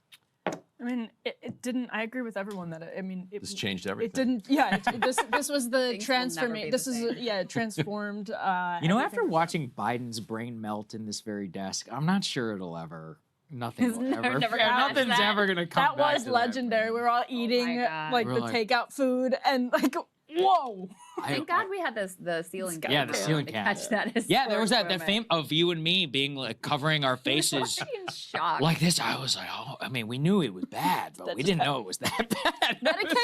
I mean, it didn't. I agree with everyone that This changed It everything. didn't. Yeah, this was the Things will never be transformation. the This is same. transformed. After watching Biden's brain melt in this very desk, I'm not sure it'll ever. Nothing It's will never ever. gonna match Nothing's that. ever gonna come that back was to legendary. We were all eating God. like We're the like- takeout food, and like Whoa! Thank God we had the ceiling camera. Yeah, the ceiling to camera. catch that. Yeah, there was that historic fame of you and me being like covering our moment. faces In shock. like this. I was like, oh, I mean, we knew it was bad, but we didn't know it was that bad. Medicaid?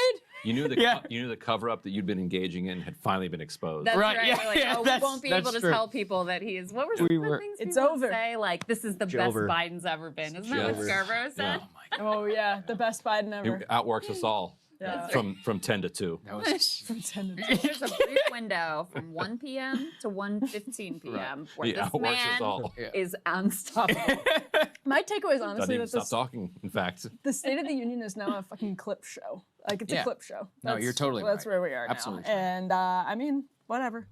You knew the cover up that you'd been engaging in had finally been exposed. That's right. Yeah, We're like, yeah, we that's- won't be that's able to true. tell people that he's. What were some We of the were- things It's people would over. say? Like, this is the Jover. best Biden's ever been. Isn't that what Jover. Scarborough said? Oh yeah, the best Biden ever. It outworks us all Yeah. from 10 to 2. That was From 10 to 2. There's a brief window from 1 p.m. to 1:15 p.m. where He this outworks us man all. is unstoppable. My takeaway is Doesn't honestly even that stop talking, in fact. the State of the Union is now a fucking clip show. Like it's a Yeah. clip show. No, you're totally That's right. where we are Absolutely. now. And I mean, whatever.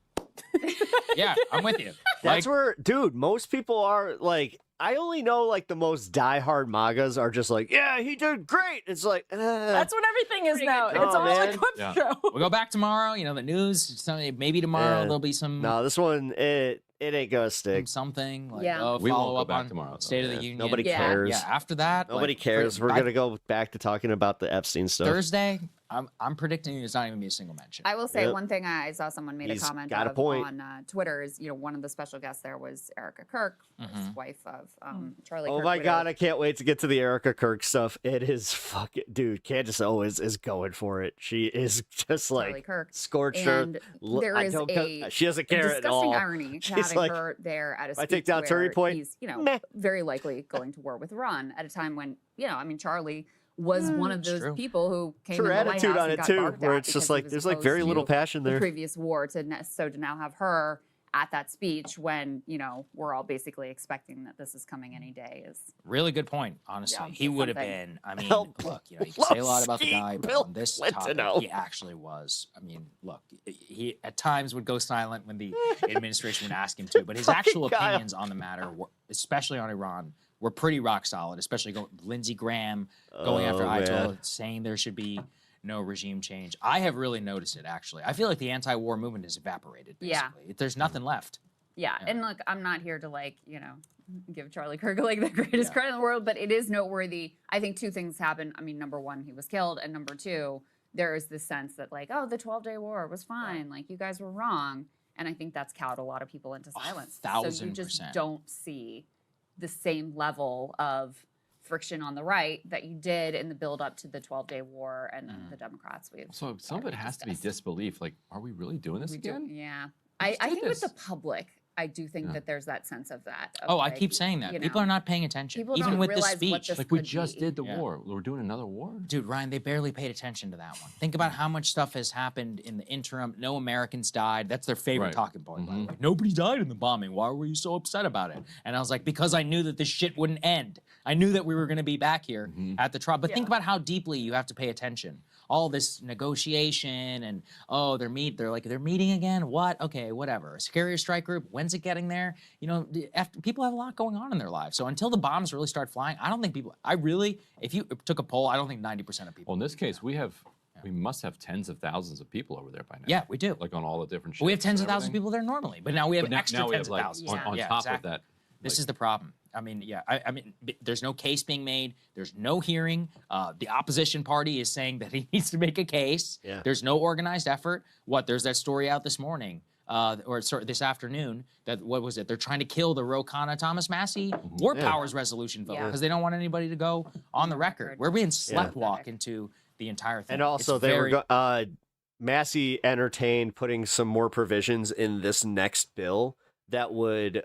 yeah, I'm with you. That's where, dude, most people are like, I only know like the most diehard MAGAs are just like, yeah, he did great. It's like, That's what everything is now. good It's all a man. clip Yeah. show. We'll go back tomorrow. You know, the news. Maybe tomorrow Yeah. there'll be some. no, this one, it ain't gonna stick. Something like Yeah. We won't follow go up back on tomorrow, though. State of the Yeah, Union. nobody Yeah. cares. Yeah, after that, Nobody like, cares. We're by gonna go back to talking about the Epstein stuff. Thursday. I'm predicting there's not even be a single mention. I will say Yep. one thing I saw someone made He's a comment got a of point. on Twitter is, one of the special guests there was ERIKA Kirk, his wife of Charlie Oh Kirk. my widow. god, I can't wait to get to the ERIKA Kirk stuff. It is fucking, dude, Candace always is going for it. She is just Charlie like Kirk. scorched her. And there is She doesn't care at disgusting all. irony to She's having like, her there at a if I speech take down where Turning Point, he's, meh. very likely going to war with Iran at a time when, Charlie was one of those true. people who came It's her in the White attitude House on and it got too, barked where at it's just because he like was there's like opposed very to little passion the there. previous war to now have her at that speech when we're all basically expecting that this is coming any day is Really good point, honestly. Yeah, he would have something. been. I mean, Help. look, you can say a lot about the Love guy, but Bill on this Clinton, topic, he actually was. I mean, look, he at times would go silent when the administration would ask him to, but his actual Kyle. opinions on the matter, especially on Iran, were pretty rock solid. Especially Lindsey Graham going after man. Ayatollah, saying there should be no regime change. I have really noticed it. Actually, I feel like the anti-war movement has evaporated. Yeah. Basically, there's nothing left. Yeah, and look, I'm not here to give Charlie Kirk like the greatest credit in the world, but it is noteworthy. I think two things happened. I mean, number one, he was killed, and number two, there is this sense that the 12-day war was fine, like you guys were wrong, and I think that's cowed a lot of people into silence. So you just 1000%. don't see the same level of friction on the right that you did in the build up to the 12-day war and the Democrats. So some of it has to be disbelief. Like, are we really doing this again? Yeah. Let's I do think with this. the public, I do think that there's that sense of that. Of Oh, I keep saying that. People are not paying attention. People Even don't with this realize what speech. this Like, we could just be. did the war. We're doing another war? Dude, Ryan, they barely paid attention to that one. Think about how much stuff has happened in the interim. No Americans died. That's their favorite Right. talking point, by the way. Nobody died in the bombing. Why were you so upset about it? And I was like, because I knew that this shit wouldn't end. I knew that we were going to be back here at the trial. But think about how deeply you have to pay attention. All this negotiation and, they're meeting again? What? Okay, whatever. A carrier strike group, when's it getting there? People have a lot going on in their lives. So until the bombs really start flying, I don't think if you took a poll, I don't think 90% of people. Well, in this case, we must have tens of thousands of people over there by now. Yeah, we do. Like on all the different ships. We have tens of and thousands of everything. people there normally, but now we have But now- extra now we tens have, of like, thousands. on top of that, This is the problem. I mean, there's no case being made. There's no hearing. The opposition party is saying that he needs to make a case. Yeah. There's no organized effort. There's that story out this morning, this afternoon, that, what was it? They're trying to kill the Ro Khanna Thomas Massey War Yeah. Powers resolution vote Yeah. because they don't want anybody to go on the record. We're being sleptwalk into the entire thing. And also, It's they very- were Massey entertained putting some more provisions in this next bill that would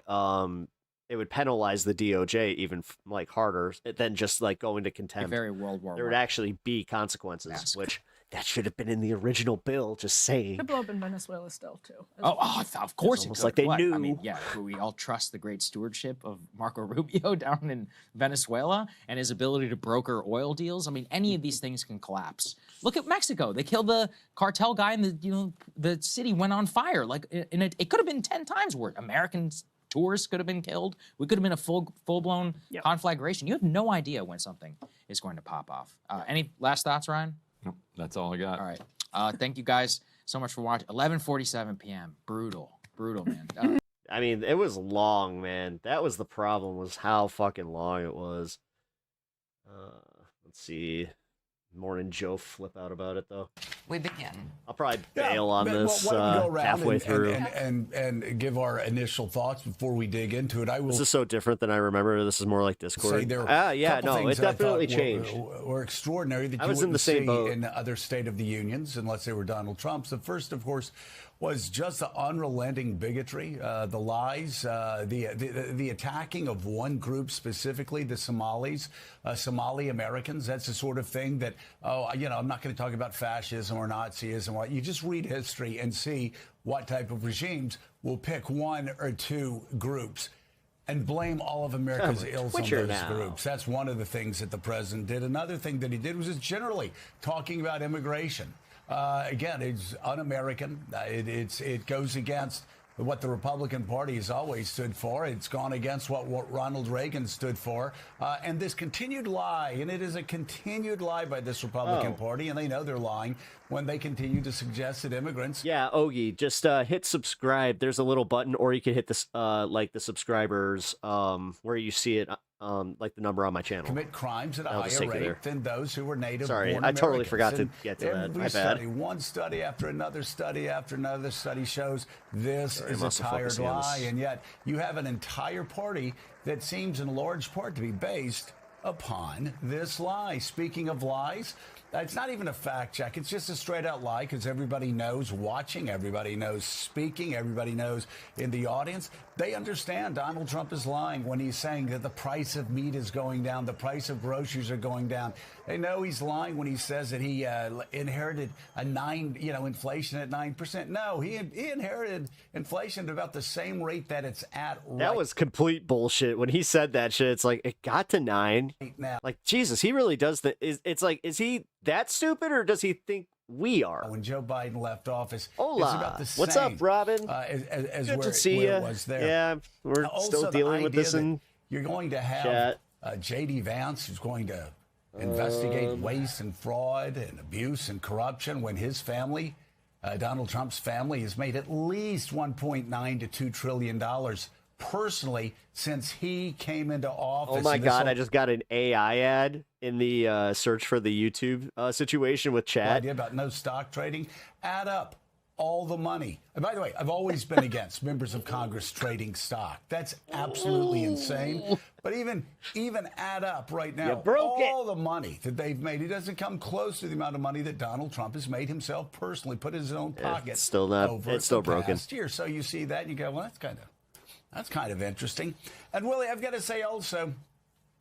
it would penalize the DOJ even harder than just going to contempt. very World War There would I. actually be consequences, which that should have been in the original bill. Just saying. Could blow up in Venezuela still too. Of course It's it almost could. like they What? knew. I mean, we all trust the great stewardship of Marco Rubio down in Venezuela and his ability to broker oil deals. I mean, any of these things can collapse. Look at Mexico. They killed the cartel guy, and the city went on fire. It could have been 10 times worse. Americans. Tourists could have been killed. We could have been a full-blown conflagration. You have no idea when something is going to pop off. Any last thoughts, Ryan? Nope, that's all I got. All right. Thank you guys so much for watching. 11:47 p.m. Brutal, man. I mean, it was long, man. That was the problem, was how fucking long it was. Let's see. Morning Joe flip out about it, though. We begin. I'll probably bail on this why don't we go around halfway through. and give our initial thoughts before we dig into it. This is so different than I remember. This is more like Discord. Say there are Yeah, couple no, things it that I definitely thought changed. Were extraordinary that I you was in the wouldn't same see boat. in other State of the Unions unless they were Donald Trump's. The first, of course, was just the unrelenting bigotry, the lies, the attacking of one group specifically, the Somalis, Somali Americans. That's the sort of thing that, I'm not going to talk about fascism or Nazism. You just read history and see what type of regimes will pick one or two groups and blame all of America's ills on those groups. That's one of the things that the president did. Another thing that he did was just generally talking about immigration. Again, it's un-American. It goes against what the Republican Party has always stood for. It's gone against what Ronald Reagan stood for. And this continued lie, and it is a continued lie by this Republican Party, and they know they're lying when they continue to suggest that immigrants... Yeah, Ogie, just hit subscribe. There's a little button, or you can hit this, like the subscribers, where you see it, like the number on my channel. Commit crimes at a higher rate than those who were native. Sorry, born I totally Americans. forgot to And get to that. every My study, bad. one study after another study shows this is a tired lie, and yet you have an entire party that seems in large part to be based upon this lie. Speaking of lies, it's not even a fact check. It's just a straight out lie because everybody knows watching, everybody knows speaking, everybody knows in the audience. They understand Donald Trump is lying when he's saying that the price of meat is going down, the price of groceries are going down. They know he's lying when he says that he inherited inflation at 9%. No, he inherited inflation at about the same rate that it's at right That was complete bullshit. When he said that shit, it's like, it got to 9. now. Like, Jesus, he really does that. It's like, is he that stupid, or does he think we are? When Joe Biden left office, Hola. it's about the same. What's up, Robin? As Good where, to see where you. it was there. Yeah, we're Also, still the dealing with idea this that in you're going to have chat. J.D. Vance, who's going to investigate waste and fraud and abuse and corruption when his family, Donald Trump's family, has made at least $1.9 to $2 trillion personally since he came into office. Oh my And this God, whole I just got an AI ad in the search for the YouTube situation with chat. idea about no stock trading, add up all the money. And by the way, I've always been against members of Congress trading stock. That's absolutely insane. But even add up right now all the money that they've made. It doesn't come close to the amount of money that Donald Trump has made himself personally, put in his own pocket. It's still not. Over It's still the broken. past year. So you see that and you go, well, that's kind of interesting. And Willie, I've got to say also,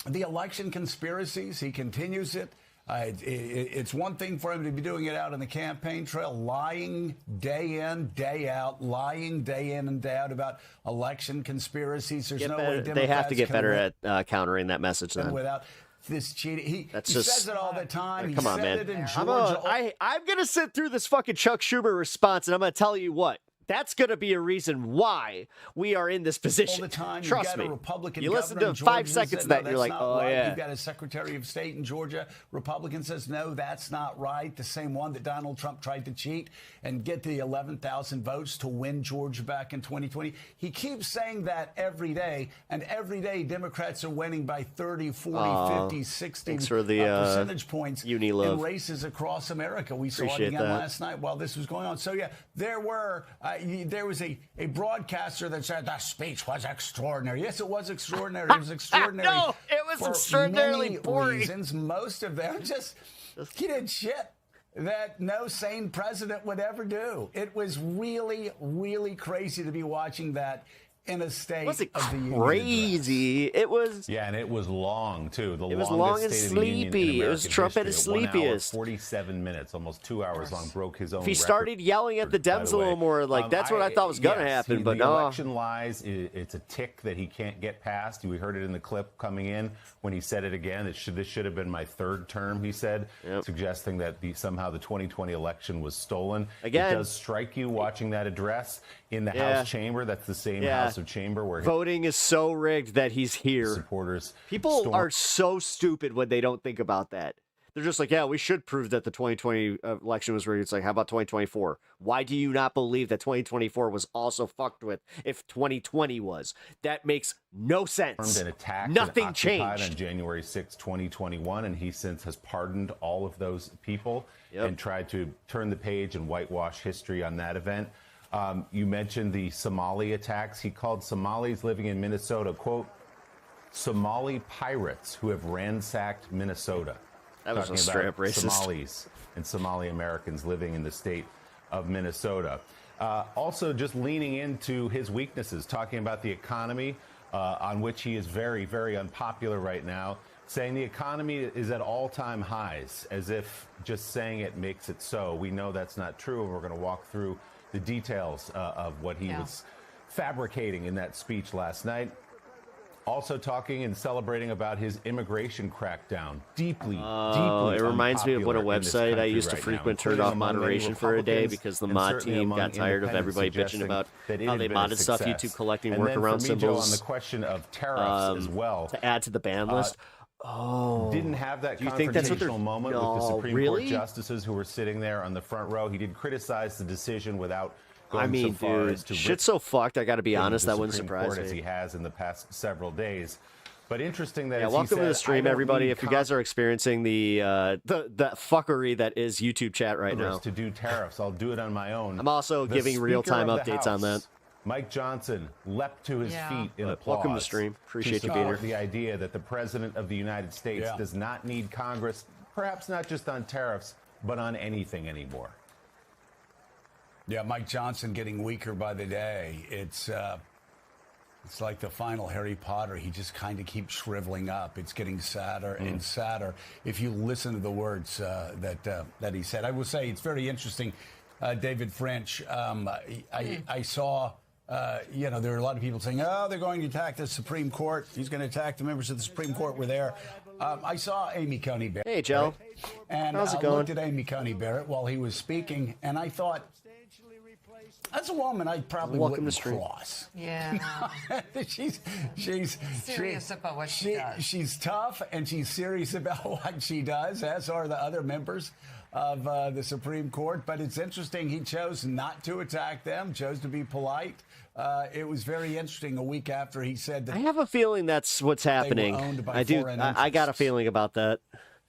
the election conspiracies, he continues it. It's one thing for him to be doing it out on the campaign trail, lying day in, day out, lying day in and day out about election conspiracies. There's no way Democrats They have to get can better win at countering that message then. without this cheating. He just says it all the time. Come he on, said man. it in Georgia. I'm going to sit through this fucking Chuck Schumer response, and I'm going to tell you what. That's going to be a reason why we are in this position. All the time. Trust You've got me. a Republican You listen governor to in 5 Georgia seconds said, of that, no, you're like, that's not oh, right. yeah. You've got a Secretary of State in Georgia. Republican says, no, that's not right. The same one that Donald Trump tried to cheat and get the 11,000 votes to win Georgia back in 2020. He keeps saying that every day, and every day Democrats are winning by 30, 40, 50, 60 thanks for the, percentage points uni in love. races across America. We saw it Appreciate again that. last night while this was going on. So, yeah, there was a broadcaster that said that speech was extraordinary. Yes, it was extraordinary. It was extraordinary. No, it was for extraordinarily many boring. reasons. Most of them just he did shit that no sane president would ever do. It was really, really crazy to be watching that in a state Was it of the union crazy? It was. Yeah, and it was long too. The It was longest long and State of the Union in sleepy. It was American Trump at history. his 1 hour, sleepiest. 47 minutes, almost 2 hours long. Broke his own. If he record. started yelling at the Dems a little more, like that's what I thought was going to happen. But the no. election lies. It's a tick that he can't get past. We heard it in the clip coming in when he said it again. This should have been my third term. He said, suggesting that somehow the 2020 election was stolen. Again. It does strike you watching that address in the Yeah. House chamber. That's the same Yeah. House of Chamber where Voting is so rigged that he's here. supporters People storm- are so stupid when they don't think about that. They're just like, yeah, we should prove that the 2020 election was rigged. It's like, how about 2024? Why do you not believe that 2024 was also fucked with if 2020 was? That makes no sense. An attack Nothing changed on January 6, 2021, and he since has pardoned all of those people and tried to turn the page and whitewash history on that event. You mentioned the Somali attacks. He called Somalis living in Minnesota, quote, Somali pirates who have ransacked Minnesota. That was Talking a straight about up racist. Somalis and Somali Americans living in the state of Minnesota. Also, just leaning into his weaknesses, talking about the economy, on which he is very, very unpopular right now, saying the economy is at all-time highs, as if just saying it makes it so. We know that's not true, and we're going to walk through the details of what he was fabricating in that speech last night. Also talking and celebrating about his immigration crackdown. Deeply it reminds me of what a unpopular in this website I country used to right frequent now, turned including off among many moderation for a day Republicans because the and mod certainly team among got tired of independents everybody bitching suggesting about that it how had they been a modded stuff, success. YouTube collecting And then workaround for me, Joe, on symbols. the question of tariffs as well, to add to the ban list. Didn't have that Do you think that's what they're- confrontational moment with No, the Supreme really? Court justices who were sitting there on the front row. He did criticize the decision without going I mean, so far dude, as to shit's rip so fucked. I got to be things honest. the That wouldn't Supreme surprise Court me. as he has in the past several days. But interesting that Yeah, as he welcome to said, the stream, "I don't everybody. need If you guys are experiencing the fuckery that is YouTube chat right now, to do tariffs, I'll do it on my own." I'm also The giving Speaker real-time of the updates on House, that. Mike Johnson leapt to his feet in But applause. welcome to stream. Appreciate you being support here. The idea that the President of the United States does not need Congress, perhaps not just on tariffs, but on anything anymore. Yeah, Mike Johnson getting weaker by the day. It's like the final Harry Potter. He just kind of keeps shriveling up. It's getting sadder and sadder. If you listen to the words that he said, I will say it's very interesting. David French, I saw. There are a lot of people saying, "Oh, they're going to attack the Supreme Court. He's going to attack the members of the Supreme Court." Were there. I saw Amy Coney Barrett. Hey, Joe. And How's it I going? looked at Amy Coney Barrett while he was speaking, and I thought, that's a woman I probably Welcome wouldn't to stream. cross. Yeah. she's Serious about what she does. She's tough and she's serious about what she does, as are the other members of the Supreme Court. But it's interesting, he chose not to attack them, chose to be polite. It was very interesting a week after he said that. I have a feeling that's what's happening. owned by I do. foreign I got a feeling about that.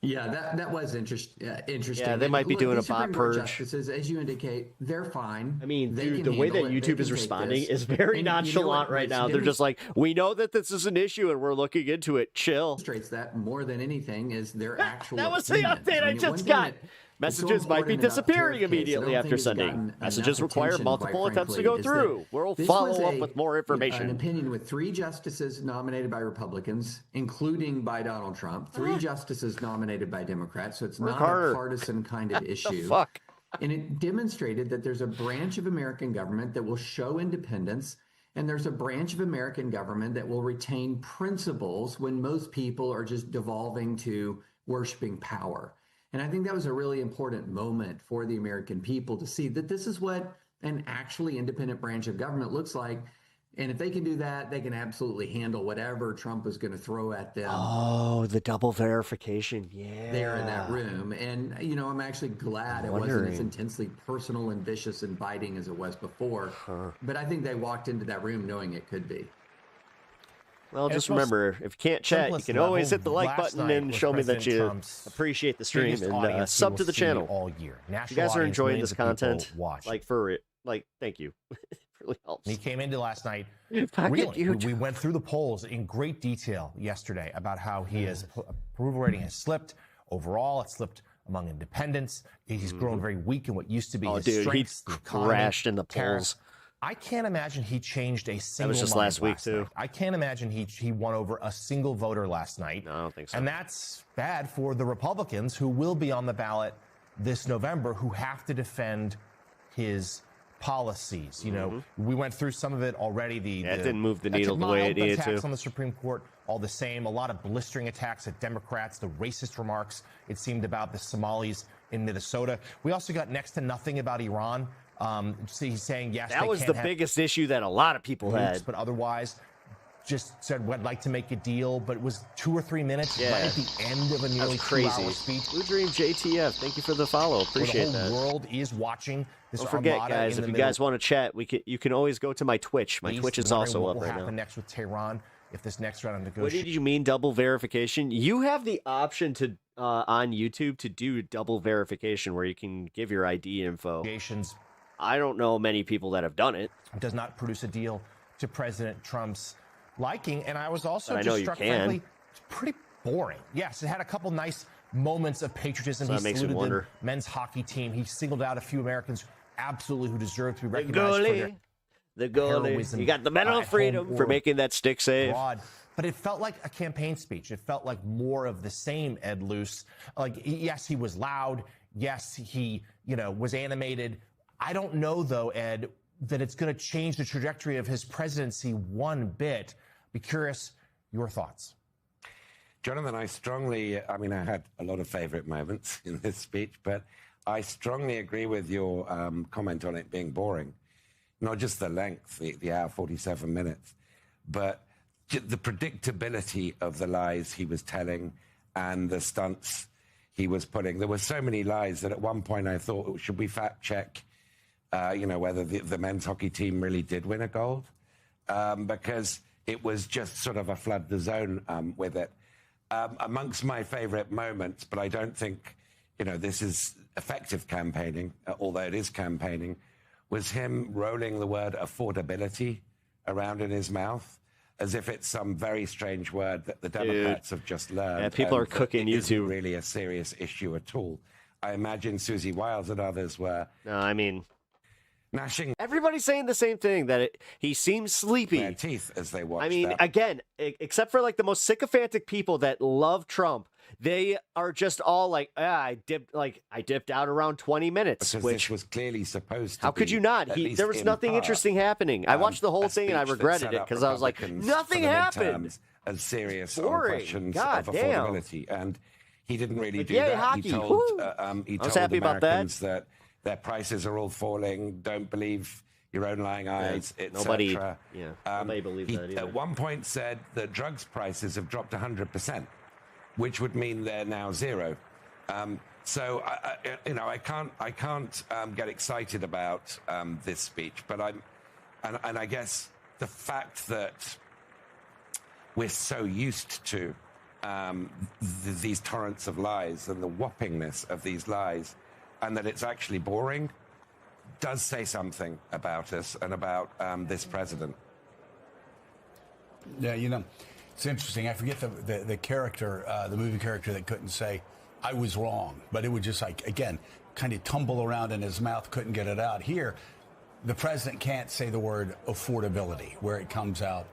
Yeah, that was interesting. Yeah, they might be doing a these Supreme bot Court purge. Justices, as you indicate, they're fine. I mean, They dude, can the way that handle it. They YouTube is can take responding this. is very And you know nonchalant what right now. They're demonstrates just like, we know that this is an issue and we're looking into it. Chill. That more than anything is their actual. That was the opinions. update I mean, just one thing got. that is so Messages might be important about the disappearing tariff case, I immediately don't after think it's sending. gotten Messages enough require attention, multiple quite attempts to frankly, go is that through. We'll this follow was up with more an information. opinion with 3 justices nominated by Republicans, including by Donald Trump, 3 justices nominated by Democrats. So it's Work not harder. a partisan kind of issue. Fuck. And it demonstrated that there's a branch of American government that will show independence, and there's a branch of American government that will retain principles when most people are just devolving to worshiping power. And I think that was a really important moment for the American people to see that this is what an actually independent branch of government looks like. And if they can do that, they can absolutely handle whatever Trump is going to throw at them. Oh, the double verification. Yeah. There in that room. And, I'm actually glad it wasn't as Wondering. intensely personal and vicious and biting as it was before. But I think they walked into that room knowing it could be. Well, At just its most remember, if you can't chat, you simplest can always level, hit the like last button night and was show me that President you Trump's appreciate the stream biggest and audience sub we to will the see channel all year. If you National guys are audience, enjoying millions this of people content, watch. like for it, like thank you. It really helps. He came into last night. Fuck it, Really, you we went through the polls in great detail yesterday about how his approval rating has slipped overall. It's slipped among independents. He's grown very weak in what used to be Oh, his dude, he strengths. The economy, crashed in the tariffs. polls. I can't imagine he changed a single. That was just mind last week, too. night. I can't imagine he won over a single voter last night. No, I don't think so. And that's bad for the Republicans who will be on the ballot this November, who have to defend his policies. We went through some of it already. It didn't move the needle the way it needed attacks to. on the Supreme Court, all the same. A lot of blistering attacks at Democrats, the racist remarks, it seemed, about the Somalis in Minnesota. We also got next to nothing about Iran. He's saying, yes, That they was can't the have biggest issue that a lot of people nukes, had. but otherwise, just said, well, I'd like to make a deal, but it was 2 or 3 minutes Yeah. right at the end of a nearly crazy. 2-hour speech. Blue Dream JTF, thank you for the follow. Appreciate the that. whole world is watching this Don't forget, armada guys, in if the you guys want to chat, you can always go to my Twitch. My East, Twitch is wondering also what up will right happen now. next with Tehran if this next round of What negotiations. did you mean double verification? You have the option to on YouTube to do double verification where you can give your ID info. I don't know many people that have done it. Does not produce a deal to President Trump's liking, and I was also But I just know you struck, can. frankly, it's pretty boring. Yes, it had a couple nice moments of patriotism. So He that makes me saluted wonder. the men's hockey team. He singled out a few Americans absolutely who deserve to be recognized for their The goalie. heroism, You got the Medal of at home Freedom for or making that stick save. abroad. But it felt like a campaign speech. It felt like more of the same, Ed Luce. Like, yes, he was loud. Yes, he, was animated. I don't know, though, Ed, that it's going to change the trajectory of his presidency one bit. Be curious, your thoughts. Jonathan, I had a lot of favorite moments in this speech, but I strongly agree with your comment on it being boring. Not just the length, the hour, 47 minutes, but the predictability of the lies he was telling and the stunts he was putting. There were so many lies that at one point I thought, should we fact check, whether the men's hockey team really did win a gold? Because it was just sort of a flood the zone with it. Amongst my favorite moments, but I don't think, this is effective campaigning, although it is campaigning, was him rolling the word affordability around in his mouth as if it's some very strange word that the Democrats have just learned. Yeah, people are cooking it isn't YouTube. really a serious issue at all. I imagine Susie Wiles and others were. No, I mean, gnashing everybody's saying the same thing, that he seems sleepy. their teeth as they watched I mean, that. again, except for like the most sycophantic people that love Trump, they are just all like, I dipped out around 20 minutes. Because which this was clearly supposed to how could be, you not? at least There was in nothing part, interesting happening. I watched the whole a thing and I speech that regretted set it up because I was like, Republicans nothing for the happened. midterms as serious Boring. questions God of damn. affordability, and he didn't really But do yay, that. hockey. He told, Woo. he I was told happy about that. Americans that their prices are all falling. Don't believe your own lying eyes, etc. Nobody believed that either. At one point said that drugs prices have dropped 100%, which would mean they're now zero. So I can't get excited about this speech, but I guess the fact that we're so used to these torrents of lies and the whoppingness of these lies, and that it's actually boring, does say something about us and about this president. Yeah, it's interesting. I forget the character, the movie character that couldn't say, I was wrong, but it would just again, kind of tumble around in his mouth, couldn't get it out. Here, the president can't say the word affordability where it comes out.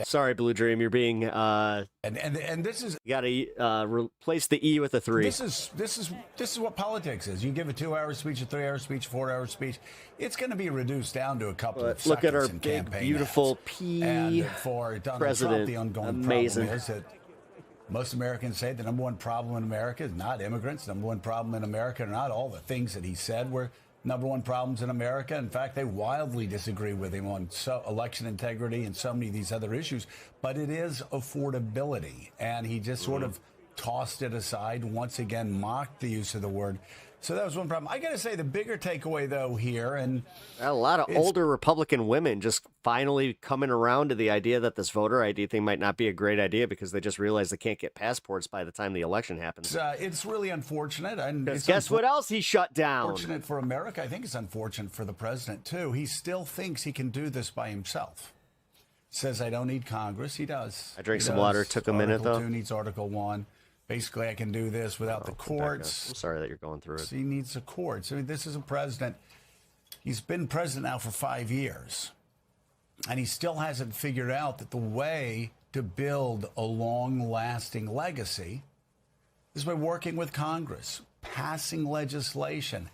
Sorry, Blue Dream, you're being and this is you got to replace the E with a 3. This is what politics is. You give a 2-hour speech, a 3-hour speech, 4-hour speech. It's going to be reduced down to a couple of Look at our seconds in big, campaign beautiful ads. P And for Donald president. Trump, the ongoing Amazing. problem is that most Americans say the number one problem in America is not immigrants. Number one problem in America are not all the things that he said were number one problems in America. In fact, they wildly disagree with him on election integrity and so many of these other issues. But it is affordability. And he just sort of tossed it aside, once again, mocked the use of the word. So that was one problem. I got to say, the bigger takeaway, though, here, and a lot of older Republican women just finally coming around to the idea that this voter ID thing might not be a great idea because they just realize they can't get passports by the time the election happens. It's really unfortunate. And guess what else he shut down? Unfortunate for America. I think it's unfortunate for the president, too. He still thinks he can do this by himself. Says, I don't need Congress. He does. I drank some water. Took a minute, though. Article 2 needs Article 1. Basically, I can do this without the courts. I'm sorry that you're going through it. He needs the courts. I mean, this is a president. He's been president now for 5 years. And he still hasn't figured out that the way to build a long-lasting legacy is by working with Congress, passing legislation,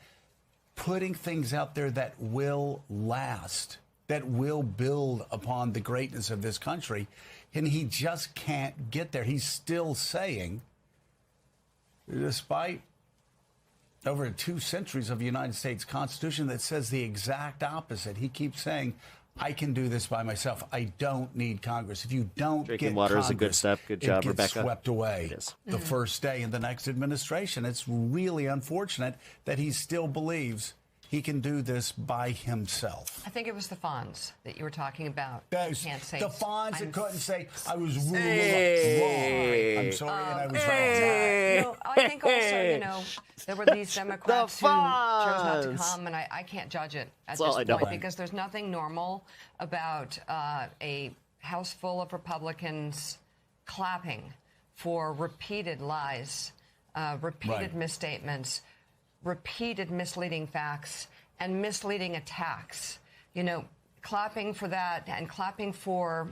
putting things out there that will last, that will build upon the greatness of this country. And he just can't get there. He's still saying, despite over 2 centuries of the United States Constitution that says the exact opposite, he keeps saying, I can do this by myself. I don't need Congress. If you don't Drinking get water Congress, is a good step. Good job, it gets Rebecca. swept away It is. the first day in the next administration. It's really unfortunate that he still believes he can do this by himself. I think it was the Fonz that you were talking about. You can't say The Fonz that couldn't say, I was wrong. I'm sorry, and I was wrong. I think also, there were these Democrats who chose not to come, and I can't judge it at this point because there's nothing normal about a House full of Republicans clapping for repeated lies, repeated misstatements, repeated misleading facts, and misleading attacks. Clapping for that and clapping for,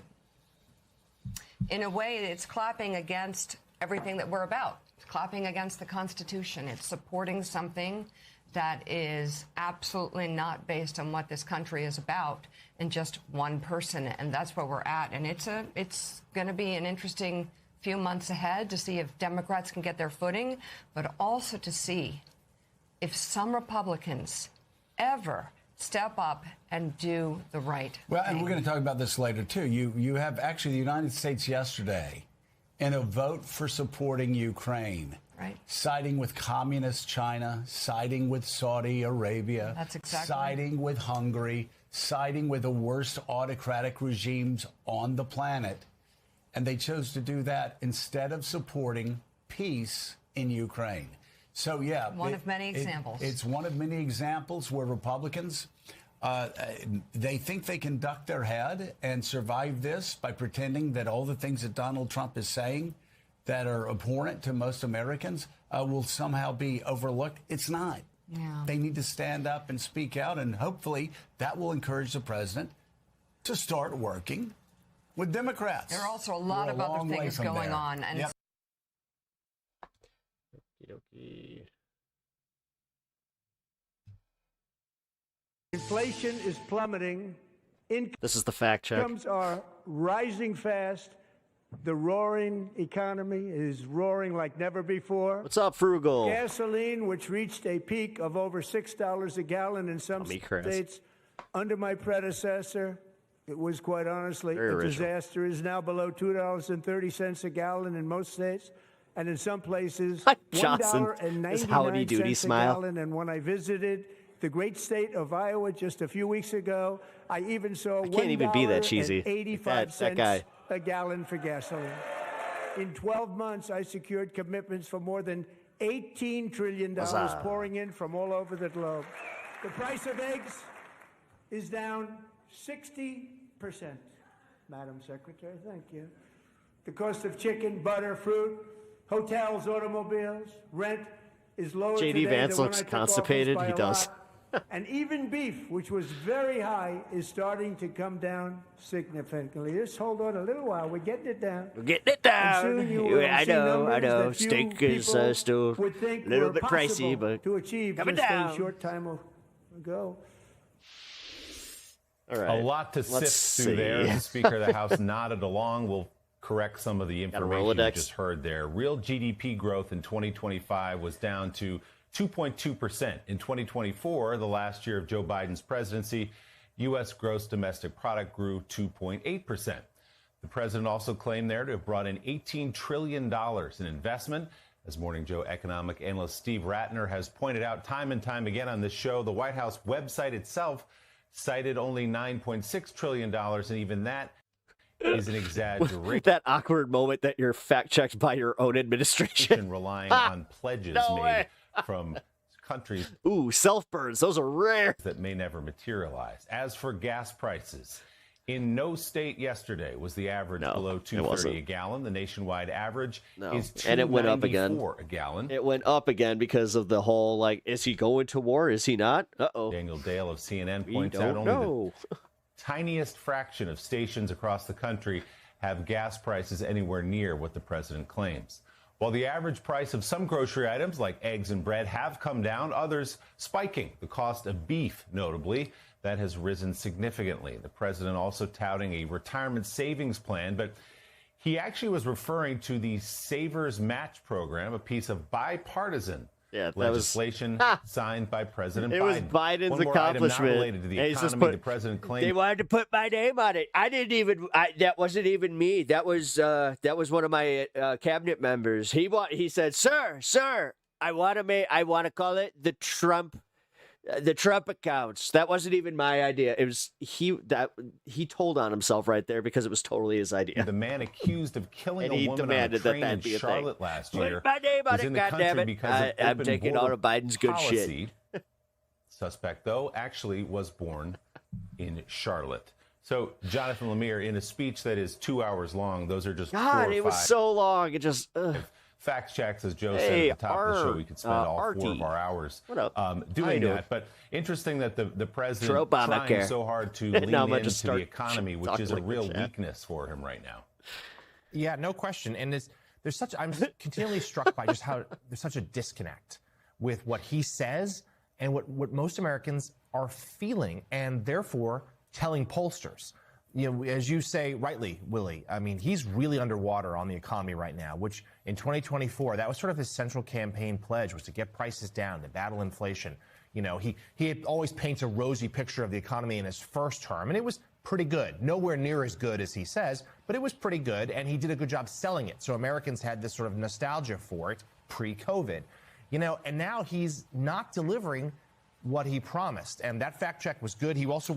in a way, it's clapping against everything that we're about. It's clapping against the Constitution. It's supporting something that is absolutely not based on what this country is about and just one person. And that's where we're at. And it's going to be an interesting few months ahead to see if Democrats can get their footing, but also to see if some Republicans ever step up and do the right Well, thing. and we're going to talk about this later, too. You have actually the United States yesterday in a vote for supporting Ukraine, siding with communist China, siding with Saudi Arabia, siding with Hungary, siding with the worst autocratic regimes on the planet. And they chose to do that instead of supporting peace in Ukraine. So, yeah. One of many examples. It's one of many examples where Republicans, they think they can duck their head and survive this by pretending that all the things that Donald Trump is saying that are abhorrent to most Americans will somehow be overlooked. It's not. Yeah. They need to stand up and speak out, and hopefully that will encourage the president to start working with Democrats. There are also a lot of other things going on. And Inflation is plummeting. This is the fact check. Incomes are rising fast. The roaring economy is roaring like never before. What's up, Frugal? Gasoline, which reached a peak of over $6 a gallon in some states under my predecessor, it was quite honestly a disaster, is now below $2.30 a gallon in most states. And in some places, $1.99 a gallon. And when I visited the great state of Iowa just a few weeks ago, I even saw $1.85 a gallon for gasoline. In 12 months, I secured commitments for more than $18 trillion pouring in from all over the globe. The price of eggs is down 60%. Madam Secretary, thank you. The cost of chicken, butter, fruit, hotels, automobiles, rent is lower JD today Vance than when looks I took constipated. office by He a does. lot. And even beef, which was very high, is starting to come down significantly. Just hold on a little while. We're getting it down. We're getting it down. And soon you will I see know. numbers that few Steak is people still would think a little were bit pricey, possible but to achieve coming just down. a short time ago. All right. A lot to Let's sift through there. see. The Speaker of the House nodded along. We'll correct some of the information you Rolodex. just heard there. Real GDP growth in 2025 was down to 2.2%. In 2024, the last year of Joe Biden's presidency, U.S. gross domestic product grew 2.8%. The president also claimed there to have brought in $18 trillion in investment. As Morning Joe economic analyst Steve Ratner has pointed out time and time again on this show, the White House website itself cited only $9.6 trillion, and even that is an exaggeration. That awkward moment that you're fact checked by your own administration. Relying on pledges made from countries. Ooh, self-burns. Those are rare. That may never materialize. As for gas prices, in no state yesterday was the average below $2.30 a gallon. The nationwide average is $2.94 and it went up again. a gallon. It went up again because of the whole, is he going to war? Is he not? Uh-oh. Daniel Dale of CNN We points don't out only the tiniest fraction of stations across the country have gas prices anywhere near what the president claims. While the average price of some grocery items like eggs and bread have come down, others spiking. The cost of beef, notably, that has risen significantly. The president also touting a retirement savings plan, but he actually was referring to the Savers Match program, a piece of bipartisan Yeah, that legislation was signed by President Biden. It was Biden's One more accomplishment. Item not related to the And he's just economy. The president claimed they wanted to put my name on it. I didn't even. That wasn't even me. That was one of my cabinet members. He said, "Sir, I want to call it the Trump accounts." That wasn't even my idea. It was he told on himself right there because it was totally his idea. the man accused of killing And a he woman on a demanded train that in be a thing. Charlotte last year. Put my name on was it, in the country goddammit. because of I'm open taking all border of Biden's good policy. shit. Suspect, though, actually was born in Charlotte. So, Jonathan Lemire, in a speech that is 2 hours long, those are just 4 God, or it was 5 so long. It just. fact checks, as Joe said Hey, at the top of the show. We could spend all RT. 4 of our hours What up? How you doing doing? that. But interesting that the president For Obamacare. trying so hard to lean Now I'm gonna into just start the economy, which talking is a like real this, yeah. weakness for him right now. Yeah, no question. And there's such I'm continually struck by just how there's such a disconnect with what he says and what most Americans are feeling, and therefore telling pollsters. You know, as you say rightly, Willie, I mean, he's really underwater on the economy right now, which in 2024, that was sort of his central campaign pledge, was to get prices down, to battle inflation. You know, he always paints a rosy picture of the economy in his first term, and it was pretty good. Nowhere near as good as he says, but it was pretty good, and he did a good job selling it. So Americans had this sort of nostalgia for it pre-COVID. You know, and now he's not delivering what he promised. And that fact check was good. He also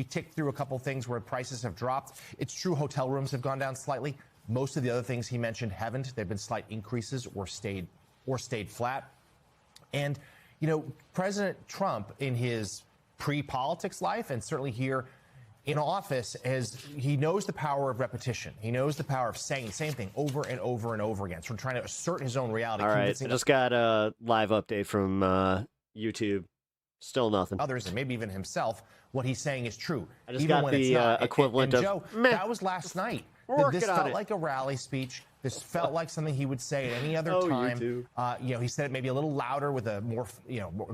ticked through a couple things where prices have dropped. It's true hotel rooms have gone down slightly. Most of the other things he mentioned haven't. They've been slight increases or stayed flat. And, you know, President Trump in his pre-politics life, and certainly here in office, he knows the power of repetition. He knows the power of saying the same thing over and over and over again. So trying to assert his own reality. All right, I just got a live update from YouTube. Still nothing. Others, and maybe even himself, what he's saying is true. I just even got when the it's not. equivalent and of, Joe, meh. that was last night. This on felt it. like a rally speech. This felt like something he would say at any other time. YouTube. You know, he said it maybe a little louder with a more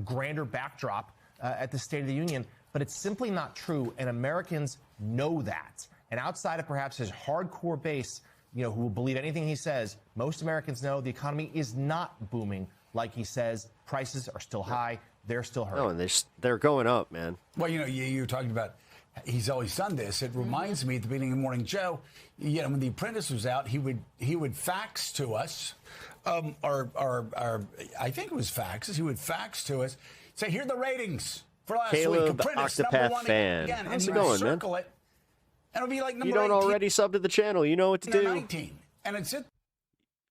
grander backdrop at the State of the Union. But it's simply not true, and Americans know that. And outside of perhaps his hardcore base, you know, who will believe anything he says, most Americans know the economy is not booming like he says. Prices are still high. They're still hurting. Oh, and they're going up, man. Well, you know, you're talking about he's always done this. It reminds me at the beginning of Morning Joe, you know, when The Apprentice was out, he would fax to us, or I think it was faxes. He would fax to us, say, here are the ratings for last Caleb, week. Apprentice, Octopath number 1 fan. again. And How's he it would going, man? circle it, and it'll be like number You don't 18, already sub to the channel. You know what to do. 19, and it's it.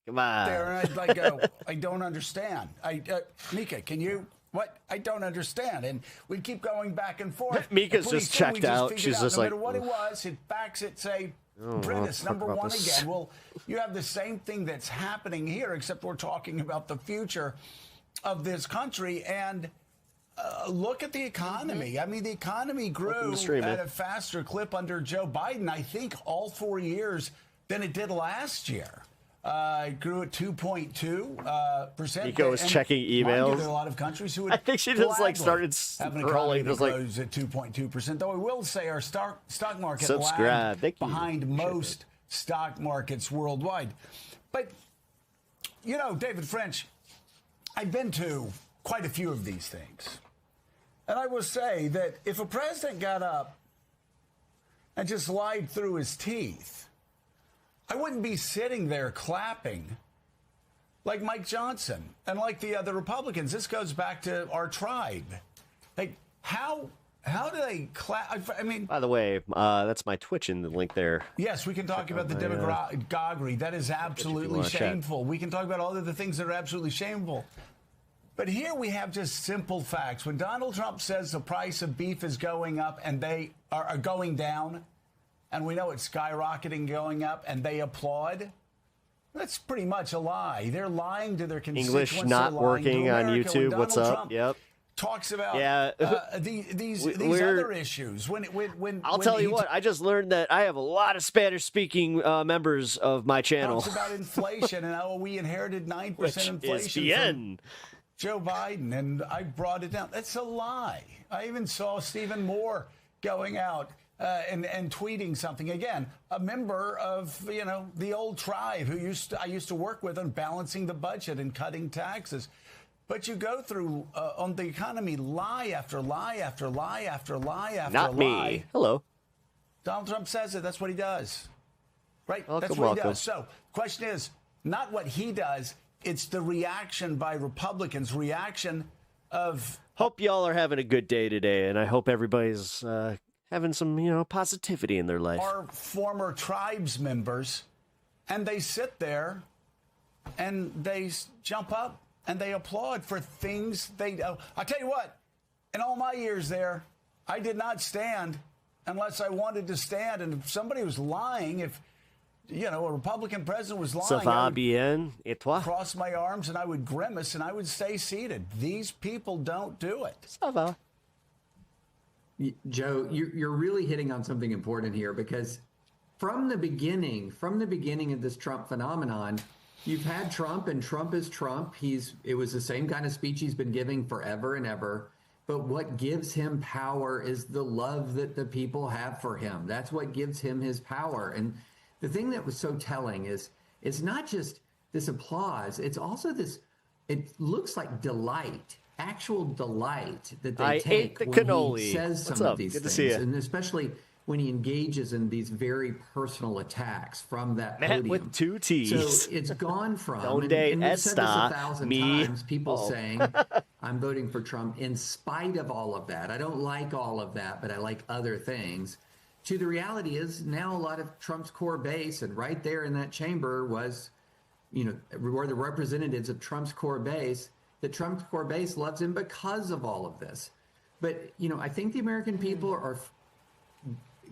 Come on. There, and I'd like go, I don't understand. Mika, can you? What? I don't understand. And we'd keep going back and forth. Mika's And just pretty soon we checked out. figured She's just no like, matter what it was, it backs it, say, Oh, Apprentice, well, number talk about 1 this. again. Well, you have the same thing that's happening here, except we're talking about the future of this country. And look at the economy. I mean, the economy grew at a faster clip under Joe Biden, I think, all 4 years than it did last year. It grew at 2.2%. Nico was And checking mind you, emails. there are a lot of countries who would I think she just like gladly started have an economy scrolling. that Just like grows at 2.2%. Though I will say our stock market Subscribe. lagged Thank you. behind most stock markets worldwide. But, you know, David French, I've been to quite a few of these things. And I will say that if a president got up and just lied through his teeth, I wouldn't be sitting there clapping like Mike Johnson and like the other Republicans. This goes back to our tribe. Like, how do they clap? I mean, by the way, that's my Twitch in the link there. yes, we can talk about the demagoguery. That is absolutely shameful. We can talk about all of the things that are absolutely shameful. But here we have just simple facts. When Donald Trump says the price of beef is going up and they are going down, and we know it's skyrocketing, going up, and they applaud, that's pretty much a lie. They're lying to their constituents. English not They're lying to working on America. YouTube. When What's Donald up? Trump Yep. talks about these other issues. I'll tell you what, I just learned that I have a lot of Spanish-speaking members of my channel. Talks about inflation and how we inherited 9% inflation is bien. from Joe Biden, and I brought it down. That's a lie. I even saw Stephen Moore going out and tweeting something, again, a member of, you know, the old tribe who I used to work with on balancing the budget and cutting taxes. But you go through on the economy lie after lie after lie after lie after Not lie. me. Hello. Donald Trump says it. That's what he does. Right? Welcome, That's what welcome. he does. So, question is not what he does. It's the reaction by Republicans. Reaction of. Hope y'all are having a good day today, and I hope everybody's having some, positivity in their life. Our former tribes members, and they sit there and they jump up and they applaud for things they. I'll tell you what, in all my years there, I did not stand unless I wanted to stand. And if somebody was lying, if a Republican president was lying, Ça va I would bien, et toi? cross my arms and I would grimace and I would stay seated. These people don't do it. Ça va. Joe, you're really hitting on something important here, because from the beginning of this Trump phenomenon, you've had Trump, and Trump is Trump. It was the same kind of speech he's been giving forever and ever. But what gives him power is the love that the people have for him. That's what gives him his power. And the thing that was so telling is it's not just this applause, it's also this, it looks like delight. Actual delight that they take when cannoli. he says some What's of up? these Good to things, see you. and especially when he engages in these very personal attacks from that Matt podium. with two T's. So it's gone from, Donde and we've said this está 1,000 mi- times, people Oh. saying, I'm voting for Trump in spite of all of that. I don't like all of that, but I like other things. To the reality is now a lot of Trump's core base, and right there in that chamber was, were the representatives of Trump's core base, that Trump's core base loves him because of all of this. But, I think the American people are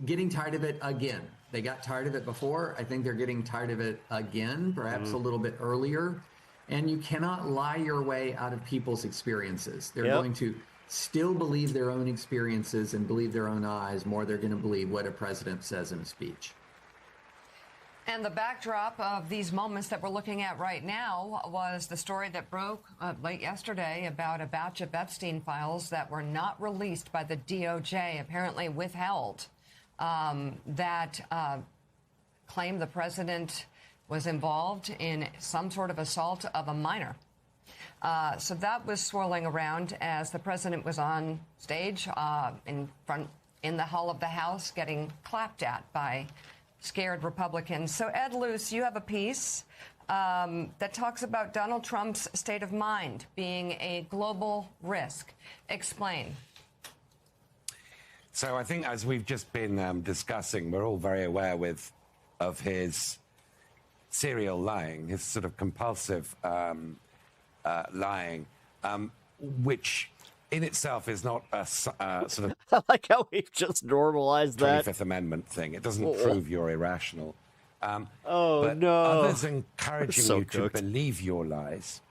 getting tired of it again. They got tired of it before. I think they're getting tired of it again, perhaps a little bit earlier. And you cannot lie your way out of people's experiences. They're going to still believe their own experiences and believe their own eyes more. They're going to believe what a president says in a speech. And the backdrop of these moments that we're looking at right now was the story that broke late yesterday about a batch of Epstein files that were not released by the DOJ, apparently withheld, that claimed the president was involved in some sort of assault of a minor. So that was swirling around as the president was on stage in the hall of the House getting clapped at by scared Republicans. So, Ed Luce, you have a piece that talks about Donald Trump's state of mind being a global risk. Explain. So I think, as we've just been discussing, we're all very aware of his serial lying, his sort of compulsive lying, which in itself is not a sort of I like how we've just normalized that. 25th Amendment thing. It doesn't prove you're irrational. Oh, but no. others encouraging So you cooked. to believe your lies.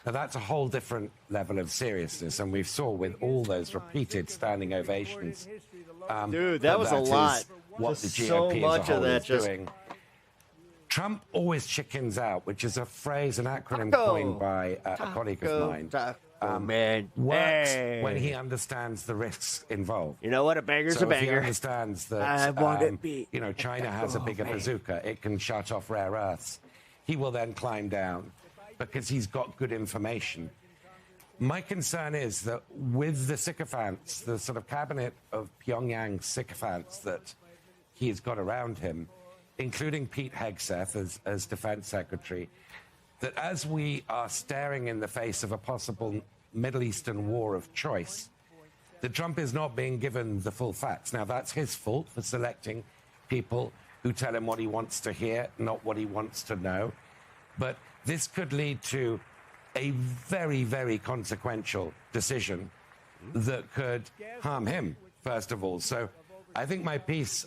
Now, that's a whole different level of seriousness, and we saw with all those repeated standing ovations. Dude, that was a is lot. What Just the GOP so as a much of whole that is just- doing. Trump always chickens out, which is a phrase, an acronym Taco. coined by a colleague of mine. Man, Works hey. when he understands the risks involved. You know what? A banger's So a if he banger. understands I that want it beat. China has a bigger bazooka, it can shut off rare earths. He will then climb down because he's got good information. My concern is that with the sycophants, the sort of cabinet of Pyongyang sycophants that he's got around him, including Pete Hegseth as defense secretary, that as we are staring in the face of a possible Middle Eastern war of choice, that Trump is not being given the full facts. Now, that's his fault for selecting people who tell him what he wants to hear, not what he wants to know. But this could lead to a very, very consequential decision that could harm him, first of all. So I think my piece,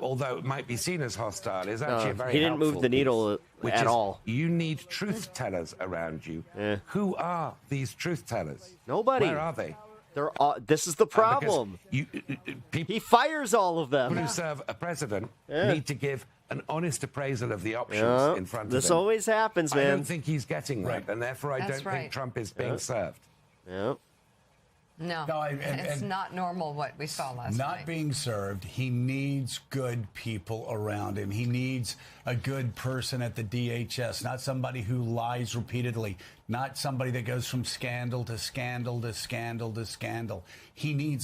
although it might be seen as hostile, is actually a very he didn't move helpful the needle piece, which at is all. You need truth tellers around you. Who are these truth tellers? Nobody. Where are they? They're all, this is the problem. He fires all of them. People who serve a president need to give an honest appraisal of the options Yeah, in front of this him. always happens, I man. don't think he's getting that, and therefore I That's don't right. think Trump is being Yeah. served. Yeah. No, No, it's not normal what we saw last night. Not being served. He needs good people around him. He needs a good person at the DHS, not somebody who lies repeatedly, not somebody that goes from scandal to scandal to scandal to scandal. He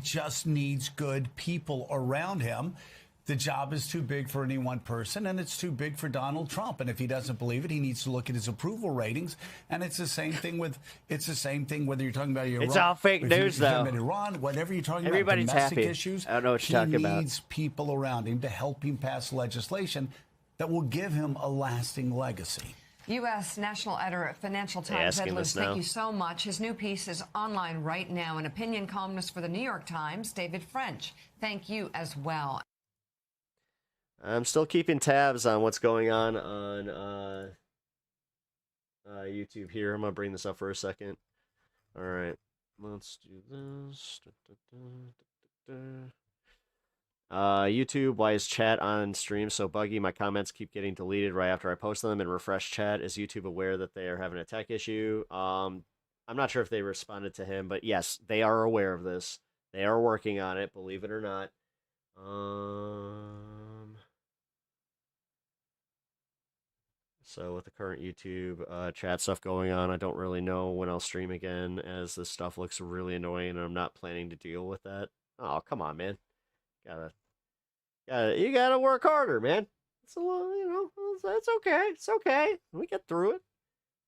just needs good people around him. The job is too big for any one person, and it's too big for Donald Trump. And if he doesn't believe it, he needs to look at his approval ratings. And it's the same thing whether you're talking about Iran. It's all fake news, though. Iran, whatever you're talking Everybody's about, domestic happy. issues. I don't know what you're talking about. He needs people around him to help him pass legislation that will give him a lasting legacy. U.S. national editor at Financial Times, Ed Luce, thank you so much. His new piece is online right now. An opinion columnist for the New York Times, David French. Thank you as well. I'm still keeping tabs on what's going on YouTube here. I'm going to bring this up for a second. All right. Let's do this. YouTube, why is chat on stream so buggy? My comments keep getting deleted right after I post them and refresh chat. Is YouTube aware that they are having a tech issue? I'm not sure if they responded to him, but yes, they are aware of this. They are working on it, believe it or not. So with the current YouTube chat stuff going on, I don't really know when I'll stream again, as this stuff looks really annoying, and I'm not planning to deal with that. Oh, come on, man. You gotta work harder, man. It's a little, it's okay. It's okay. We get through it.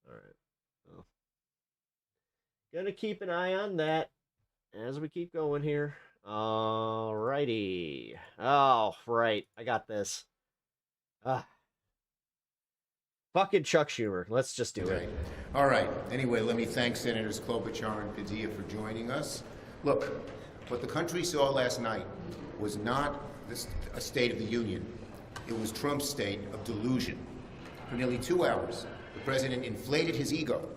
All right. Well, gonna keep an eye on that as we keep going here. Alrighty. Oh, right. I got this. Fucking Chuck Schumer. Let's just do it. All right. Anyway, let me thank Senators Klobuchar and Padilla for joining us. Look, what the country saw last night was not a State of the Union. It was Trump's state of delusion. For nearly 2 hours, the president inflated his ego,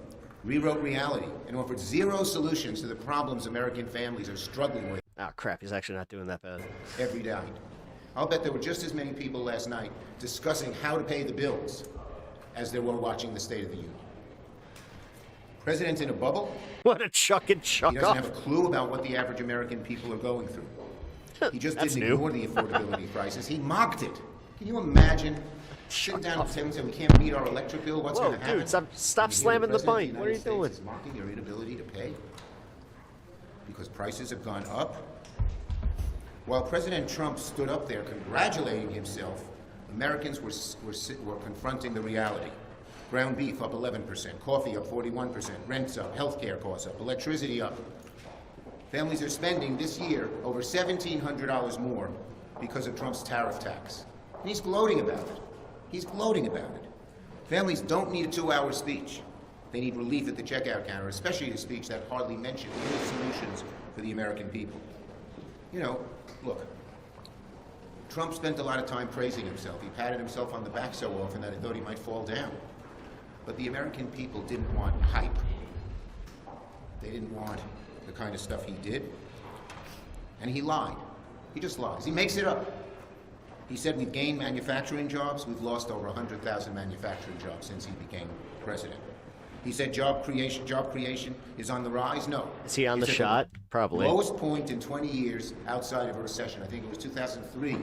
rewrote reality, and offered zero solutions to the problems American families are struggling with. Oh, crap. He's actually not doing that bad. Every night. I'll bet there were just as many people last night discussing how to pay the bills as there were watching the State of the Union. President's in a bubble. What a chuck and chuck. He doesn't have a clue about what the average American people are going through. He just didn't ignore the affordability crisis. He mocked it. Can you imagine sitting down and saying we can't meet our electric bill? What's going to happen? Dude, stop slamming the bike. What are you doing? Is mocking your inability to pay because prices have gone up. While President Trump stood up there congratulating himself, Americans were confronting the reality. Ground beef up 11%, coffee up 41%, rents up, healthcare costs up, electricity up. Families are spending this year over $1,700 more because of Trump's tariff tax. And he's gloating about it. He's gloating about it. Families don't need a 2-hour speech. They need relief at the checkout counter, especially a speech that hardly mentioned any solutions for the American people. You know, look, Trump spent a lot of time praising himself. He patted himself on the back so often that I thought he might fall down. But the American people didn't want hype. They didn't want the kind of stuff he did. And he lied. He just lies. He makes it up. He said we've gained manufacturing jobs. We've lost over 100,000 manufacturing jobs since he became president. He said job creation is on the rise. No. Is he on the shot? Probably. Lowest point in 20 years outside of a recession. I think it was 2003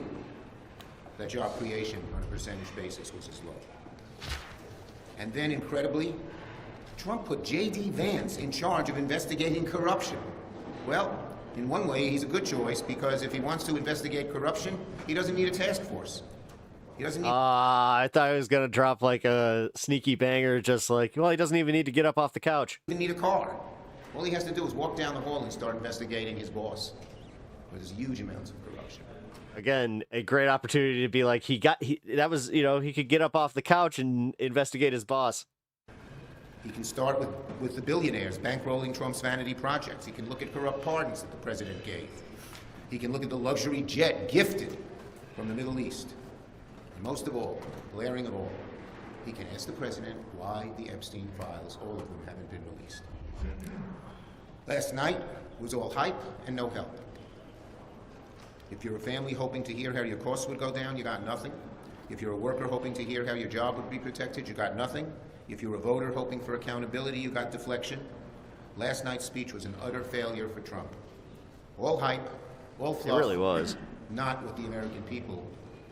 that job creation on a percentage basis was as low. And then, incredibly, Trump put J.D. Vance in charge of investigating corruption. Well, in one way, he's a good choice, because if he wants to investigate corruption, he doesn't need a task force. He doesn't need... I thought he was going to drop like a sneaky banger, just like, well, he doesn't even need to get up off the couch. He doesn't need a car. All he has to do is walk down the hall and start investigating his boss, where there's huge amounts of corruption. Again, a great opportunity to be like, he could get up off the couch and investigate his boss. He can start with the billionaires bankrolling Trump's vanity projects. He can look at corrupt pardons that the president gave. He can look at the luxury jet gifted from the Middle East. And most of all, glaring of all, he can ask the president why the Epstein files, all of them, haven't been released. Last night was all hype and no help. If you're a family hoping to hear how your costs would go down, you got nothing. If you're a worker hoping to hear how your job would be protected, you got nothing. If you're a voter hoping for accountability, you got deflection. Last night's speech was an utter failure for Trump. All hype, all fluff. It really was. Not with the American people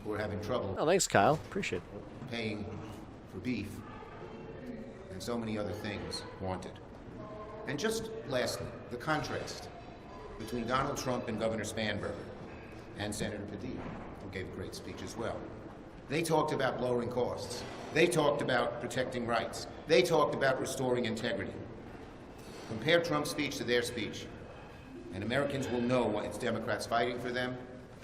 who are having trouble. Oh, thanks, Kyle. Appreciate it. Paying for beef and so many other things wanted. And just lastly, the contrast between Donald Trump and Governor Spanberger and Senator Padilla, who gave a great speech as well. They talked about lowering costs. They talked about protecting rights. They talked about restoring integrity. Compare Trump's speech to their speech, and Americans will know why it's Democrats fighting for them,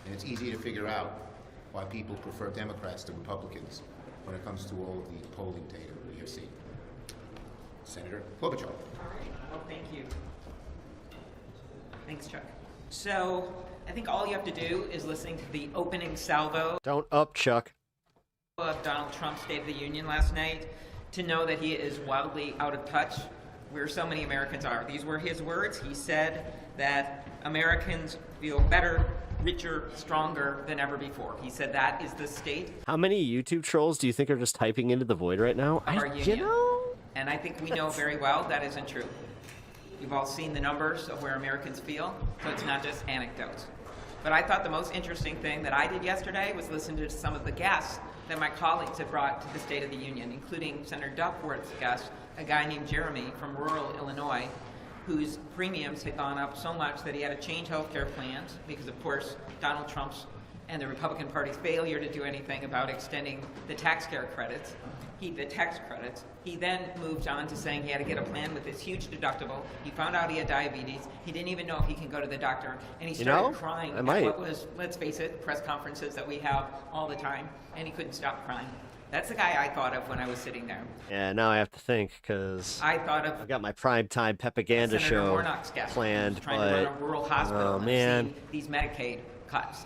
and it's easy to figure out why people prefer Democrats to Republicans when it comes to all of the polling data we have seen. Senator Klobuchar. All right. Well, thank you. Thanks, Chuck. So I think all you have to do is listen to the opening salvo Don't up, Chuck. of Donald Trump's State of the Union last night to know that he is wildly out of touch where so many Americans are. These were his words. He said that Americans feel better, richer, stronger than ever before. He said that is the state How many YouTube trolls do you think are just typing into the void right now? of our union. You know, And I think we know very well that isn't true. You've all seen the numbers of where Americans feel, so it's not just anecdotes. But I thought the most interesting thing that I did yesterday was listen to some of the guests that my colleagues had brought to the State of the Union, including Senator Duckworth's guest, a guy named Jeremy from rural Illinois, whose premiums had gone up so much that he had to change health care plans because, of course, Donald Trump's and the Republican Party's failure to do anything about extending the tax credits. He then moved on to saying he had to get a plan with this huge deductible. He found out he had diabetes. He didn't even know if he can go to the doctor. And he started crying at what was, let's face it, press conferences that we have all the time. And he couldn't stop crying. That's the guy I thought of when I was sitting there. yeah. Now I have to think because I thought of I've got my primetime propaganda Senator show Warnock's guest, planned, trying but to run a rural hospital oh and man, seen these Medicaid cuts.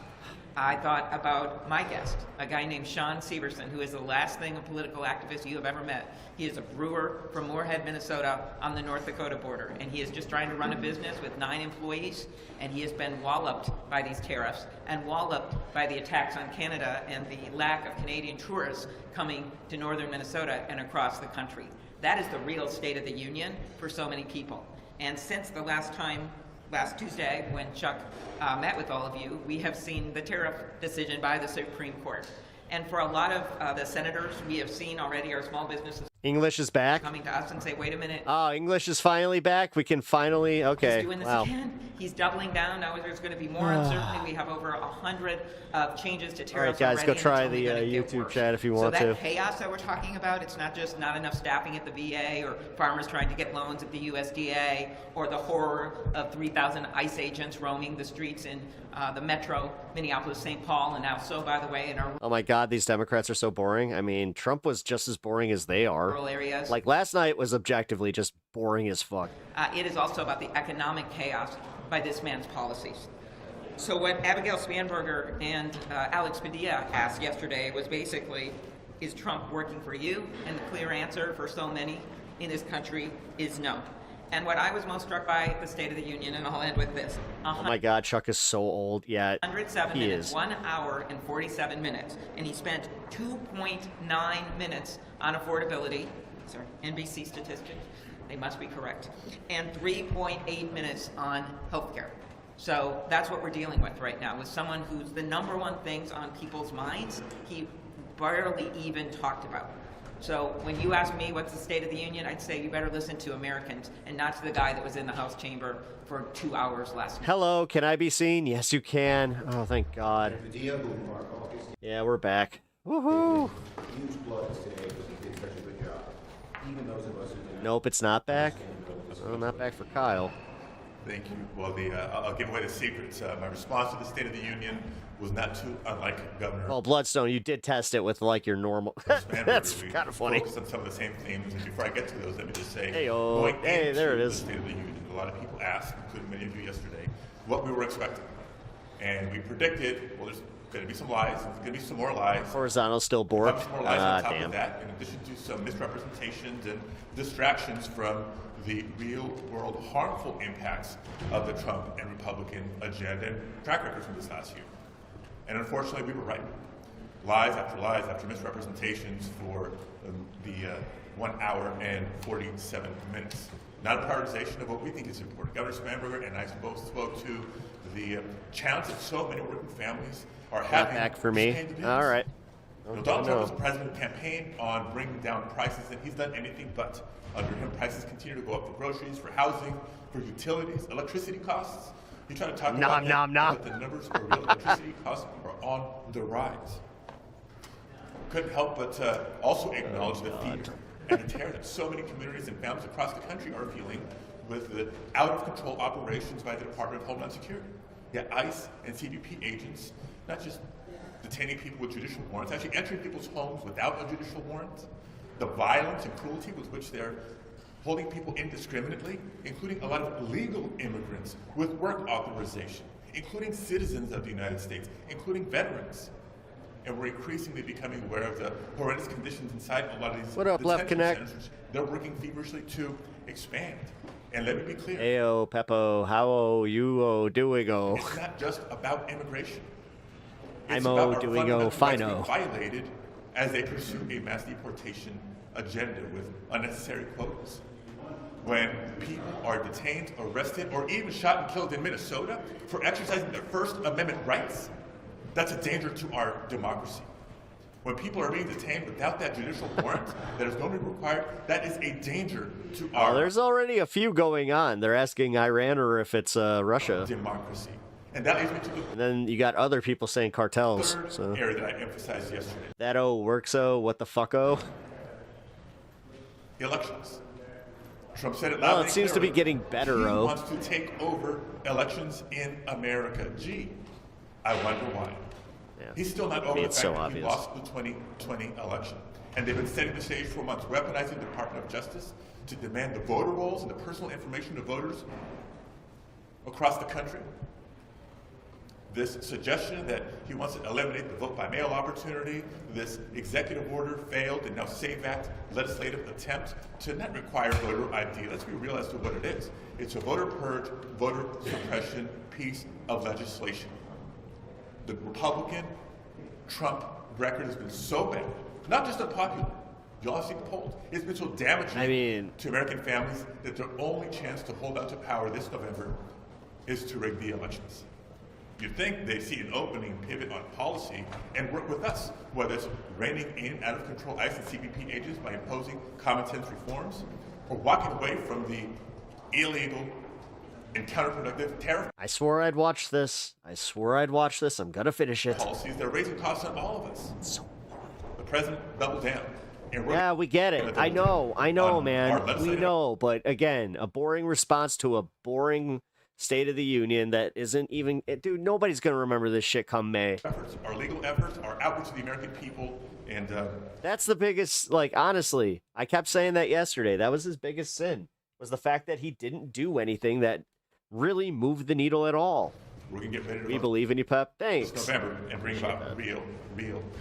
I thought about my guest, a guy named Sean Severson, who is the last thing a political activist you have ever met. He is a brewer from Moorhead, Minnesota, on the North Dakota border, and he is just trying to run a business with 9 employees, and he has been walloped by these tariffs and walloped by the attacks on Canada and the lack of Canadian tourists coming to northern Minnesota and across the country. That is the real State of the Union for so many people. And since the last Tuesday, when Chuck met with all of you, we have seen the tariff decision by the Supreme Court. And for a lot of the senators, we have seen already our small businesses English is back. coming to us and say, wait a minute. Oh, English is finally back. We can finally, okay. He's doing this wow. again. He's doubling down. Now there's going to be more uncertainty. We have over 100 changes to All right, tariffs guys, already, go and try it's only the gonna get YouTube worse. chat if you So want that to. chaos that we're talking about, it's not just not enough staffing at the VA or farmers trying to get loans at the USDA or the horror of 3,000 ICE agents roaming the streets in the metro, Minneapolis, St. Paul, and now so, by the way, in our Oh my God, these Democrats are so boring. I mean, Trump was just as boring as they are. rural areas. Like last night was objectively just boring as fuck. It is also about the economic chaos by this man's policies. So what Abigail Spanberger and Alex Padilla asked yesterday was basically, is Trump working for you? And the clear answer for so many in this country is no. And what I was most struck by at the State of the Union, and I'll end with this. Oh my God, Chuck is so old. Yeah, 107 he minutes, is. 1 hour and 47 minutes. And he spent 2.9 minutes on affordability. Sorry, NBC statistics. They must be correct. And 3.8 minutes on healthcare. So that's what we're dealing with right now, with someone who's the number one things on people's minds he barely even talked about. So when you ask me what's the State of the Union, I'd say you better listen to Americans and not to the guy that was in the House chamber for 2 hours last night. Hello, can I be seen? Yes, you can. Oh, thank God. Yeah, we're back. Woohoo! Huge bloods today because he did such a good job. Even those of us who didn't. Nope, it's not back. Oh, not back for Kyle. Thank you. Well, I'll give away the secrets. My response to the State of the Union was not too unlike Governor. Well, Bloodstone, you did test it with like your normal. That's kind of funny. Focused on some of the same themes. And before I get to those, let me just say, Hey-o. going Hey, into there it the is. State of the Union, a lot of people asked, including many of you yesterday, what we were expecting. And we predicted, well, there's going to be some lies, there's going to be some more lies. Horizontal's still bored. Some more lies on top damn. of that, in addition to some misrepresentations and distractions from the real-world harmful impacts of the Trump and Republican agenda and track record from this last year. And unfortunately, we were right. Lies after misrepresentations for the 1 hour and 47 minutes. not a prioritization of what we think is important. Governor Spanberger and I both spoke to the challenge that so many working families are having. Back for me. All right. Donald Trump was the president campaigned on bringing down prices, and he's done anything but. Under him, prices continue to go up for groceries, for housing, for utilities, electricity costs. You try to talk about but the numbers for real electricity costs are on the rise. Couldn't help but also acknowledge the fear and the terror that so many communities and families across the country are feeling with the out-of-control operations by the Department of Homeland Security. Yeah, ICE and CBP agents, not just detaining people with judicial warrants, actually entering people's homes without a judicial warrant. The violence and cruelty with which they're holding people indiscriminately, including a lot of legal immigrants with work authorization, including citizens of the United States, including veterans. And we're increasingly becoming aware of the horrendous conditions inside a lot of these detention centers. They're working feverishly to expand. And let me be clear. Ayo, Peppo, how you doing-o? It's not just about immigration. I'm doing-o fino. Violated as they pursue a mass deportation agenda with unnecessary quotas. When people are detained, arrested, or even shot and killed in Minnesota for exercising their First Amendment rights, that's a danger to our democracy. When people are being detained without that judicial warrant that is normally required, that is a danger to our there's already a few going on. They're asking Iran or if it's Russia. Democracy. And that leads me to the And then you got other people saying cartels. third So area that I emphasized yesterday. that works-o, what the fuck-o? Elections. Trump said it Well, loud it seems to be getting better, He oh. wants to take over elections in America. Gee, I wonder why. Yeah. He's still not over the It's fact so that obvious. he lost the 2020 election. And they've been setting the stage for months, weaponizing the Department of Justice to demand the voter rolls and the personal information of voters across the country. This suggestion that he wants to eliminate the vote by mail opportunity, this executive order failed, and now SAVE Act legislative attempt to not require voter ID. Let's be real as to what it is. It's a voter purge, voter suppression piece of legislation. The Republican Trump record has been so bad, not just unpopular. Y'all see the polls. It's been so damaging to American families that their only chance to hold on to power this November is to rig the elections. You'd think they see an opening, pivot on policy, and work with us, whether it's reining in out-of-control ICE and CBP agents by imposing common-sense reforms, or walking away from the illegal and counterproductive tariff I swore I'd watch this. I'm gonna finish it. policies that are raising costs on all of us. The president doubled down. And Yeah, we get it. I know, man. We know, but again, a boring response to a boring State of the Union that isn't even... Dude, nobody's going to remember this shit come May. Our legal efforts, our outreach to the American people, and... That's the biggest, honestly, I kept saying that yesterday. That was his biggest sin, was the fact that he didn't do anything that really moved the needle at all. We're going to get ready to We believe in you, Pep. Thanks. this November and bring about real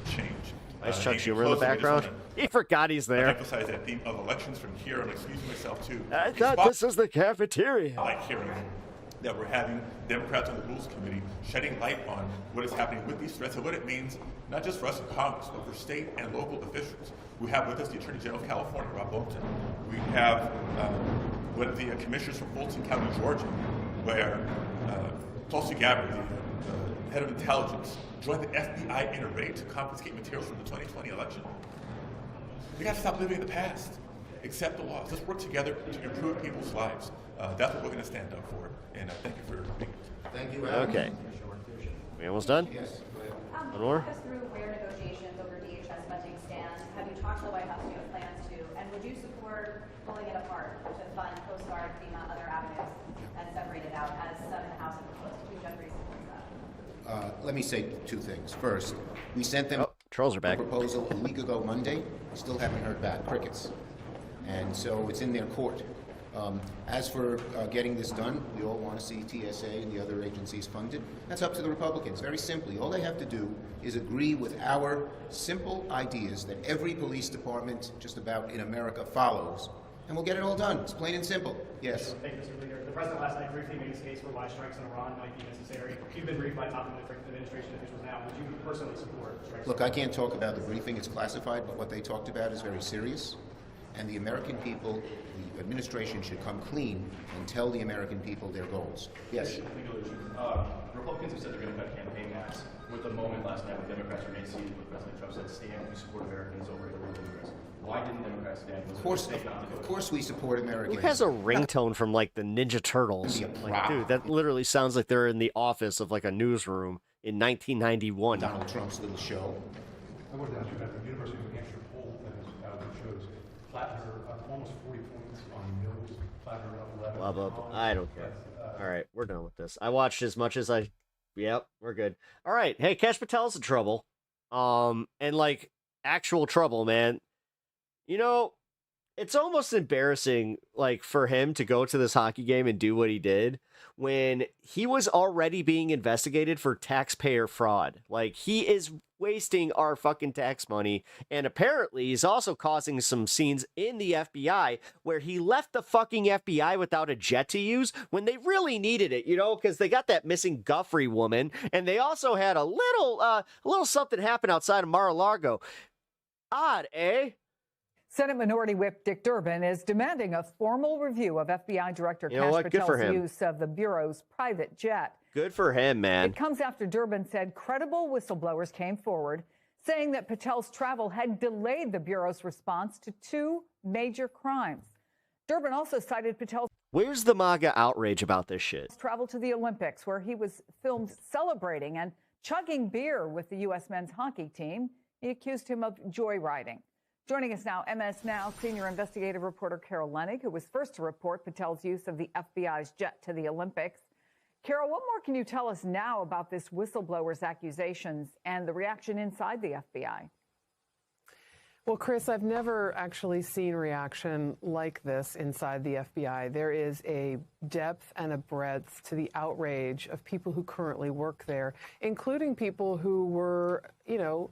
change. Nice Chuck Schumer in the background. He forgot he's there. Emphasize that theme of elections from here. I'm excusing myself, too. I thought this was the cafeteria. I like hearing that we're having Democrats on the Rules Committee shedding light on what is happening with these threats and what it means, not just for us in Congress, but for state and local officials. We have with us the Attorney General of California, Rob Bolton. We have one of the commissioners from Fulton County, Georgia, where Tulsi Gabbard, the head of intelligence, joined the FBI in a raid to confiscate materials from the 2020 election. We got to stop living in the past. Accept the laws. Let's work together to improve people's lives. That's what we're going to stand up for. And thank you for being here. Thank you. Okay. We almost done? Yes. One more? Walk us through where negotiations over DHS funding stand. Have you talked to the White House? Do you have plans to? And would you support pulling it apart to fund Coast Guard, FEMA, other avenues, and separate it out as some in the House have proposed? Do Jeffrey support that? Let me say two things. First, we sent them trolls are back. a proposal a week ago Monday. We still haven't heard back. Crickets. And so it's in their court. As for getting this done, we all want to see TSA and the other agencies funded. That's up to the Republicans. Very simply, all they have to do is agree with our simple ideas that every police department just about in America follows, and we'll get it all done. It's plain and simple. Yes. Thank you, Mr. Leader. The president last night briefly made his case for why strikes in Iran might be necessary. You've been briefed by top administration officials now. Would you personally support strikes? Look, I can't talk about the briefing. It's classified, but what they talked about is very serious. And the American people, the administration should come clean and tell the American people their goals. Yes? Republicans have said they're going to cut campaign gas. With the moment last night when Democrats remained seated, where President Trump said, stand, we support Americans over illegal immigrants. Why didn't Democrats stand? Of course we support Americans. Who has a ringtone from like the Ninja Turtles? Like, dude, that literally sounds like they're in the office of like a newsroom in 1991. Donald Trump's little show. I wanted to ask you about the University of New Hampshire poll that is out that shows Plattner up almost 40 points on Mills, Plattner up 11. Blah, blah, blah. I don't care. All right, we're done with this. I watched as much as I... Yep, we're good. All right, hey, Kash Patel's in trouble. And like, actual trouble, man. You know, it's almost embarrassing, like, for him to go to this hockey game and do what he did when he was already being investigated for taxpayer fraud. Like, he is wasting our fucking tax money, and apparently he's also causing some scenes in the FBI where he left the fucking FBI without a jet to use when they really needed it, you know, because they got that missing Guffrey woman, and they also had a little something happen outside of Mar-a-Lago. Odd, eh? Senate Minority Whip Dick Durbin is demanding a formal review of FBI Director Kash Patel's use of the Bureau's private jet. Good for him, man. It comes after Durbin said credible whistleblowers came forward saying that Patel's travel had delayed the Bureau's response to 2 major crimes. Durbin also cited Patel's Where's the MAGA outrage about this shit? travel to the Olympics, where he was filmed celebrating and chugging beer with the U.S. men's hockey team. He accused him of joyriding. Joining us now, MS Now senior investigative reporter Carol Lenig, who was first to report Patel's use of the FBI's jet to the Olympics. Carol, what more can you tell us now about this whistleblower's accusations and the reaction inside the FBI? Well, Chris, I've never actually seen reaction like this inside the FBI. There is a depth and a breadth to the outrage of people who currently work there, including people who were, you know,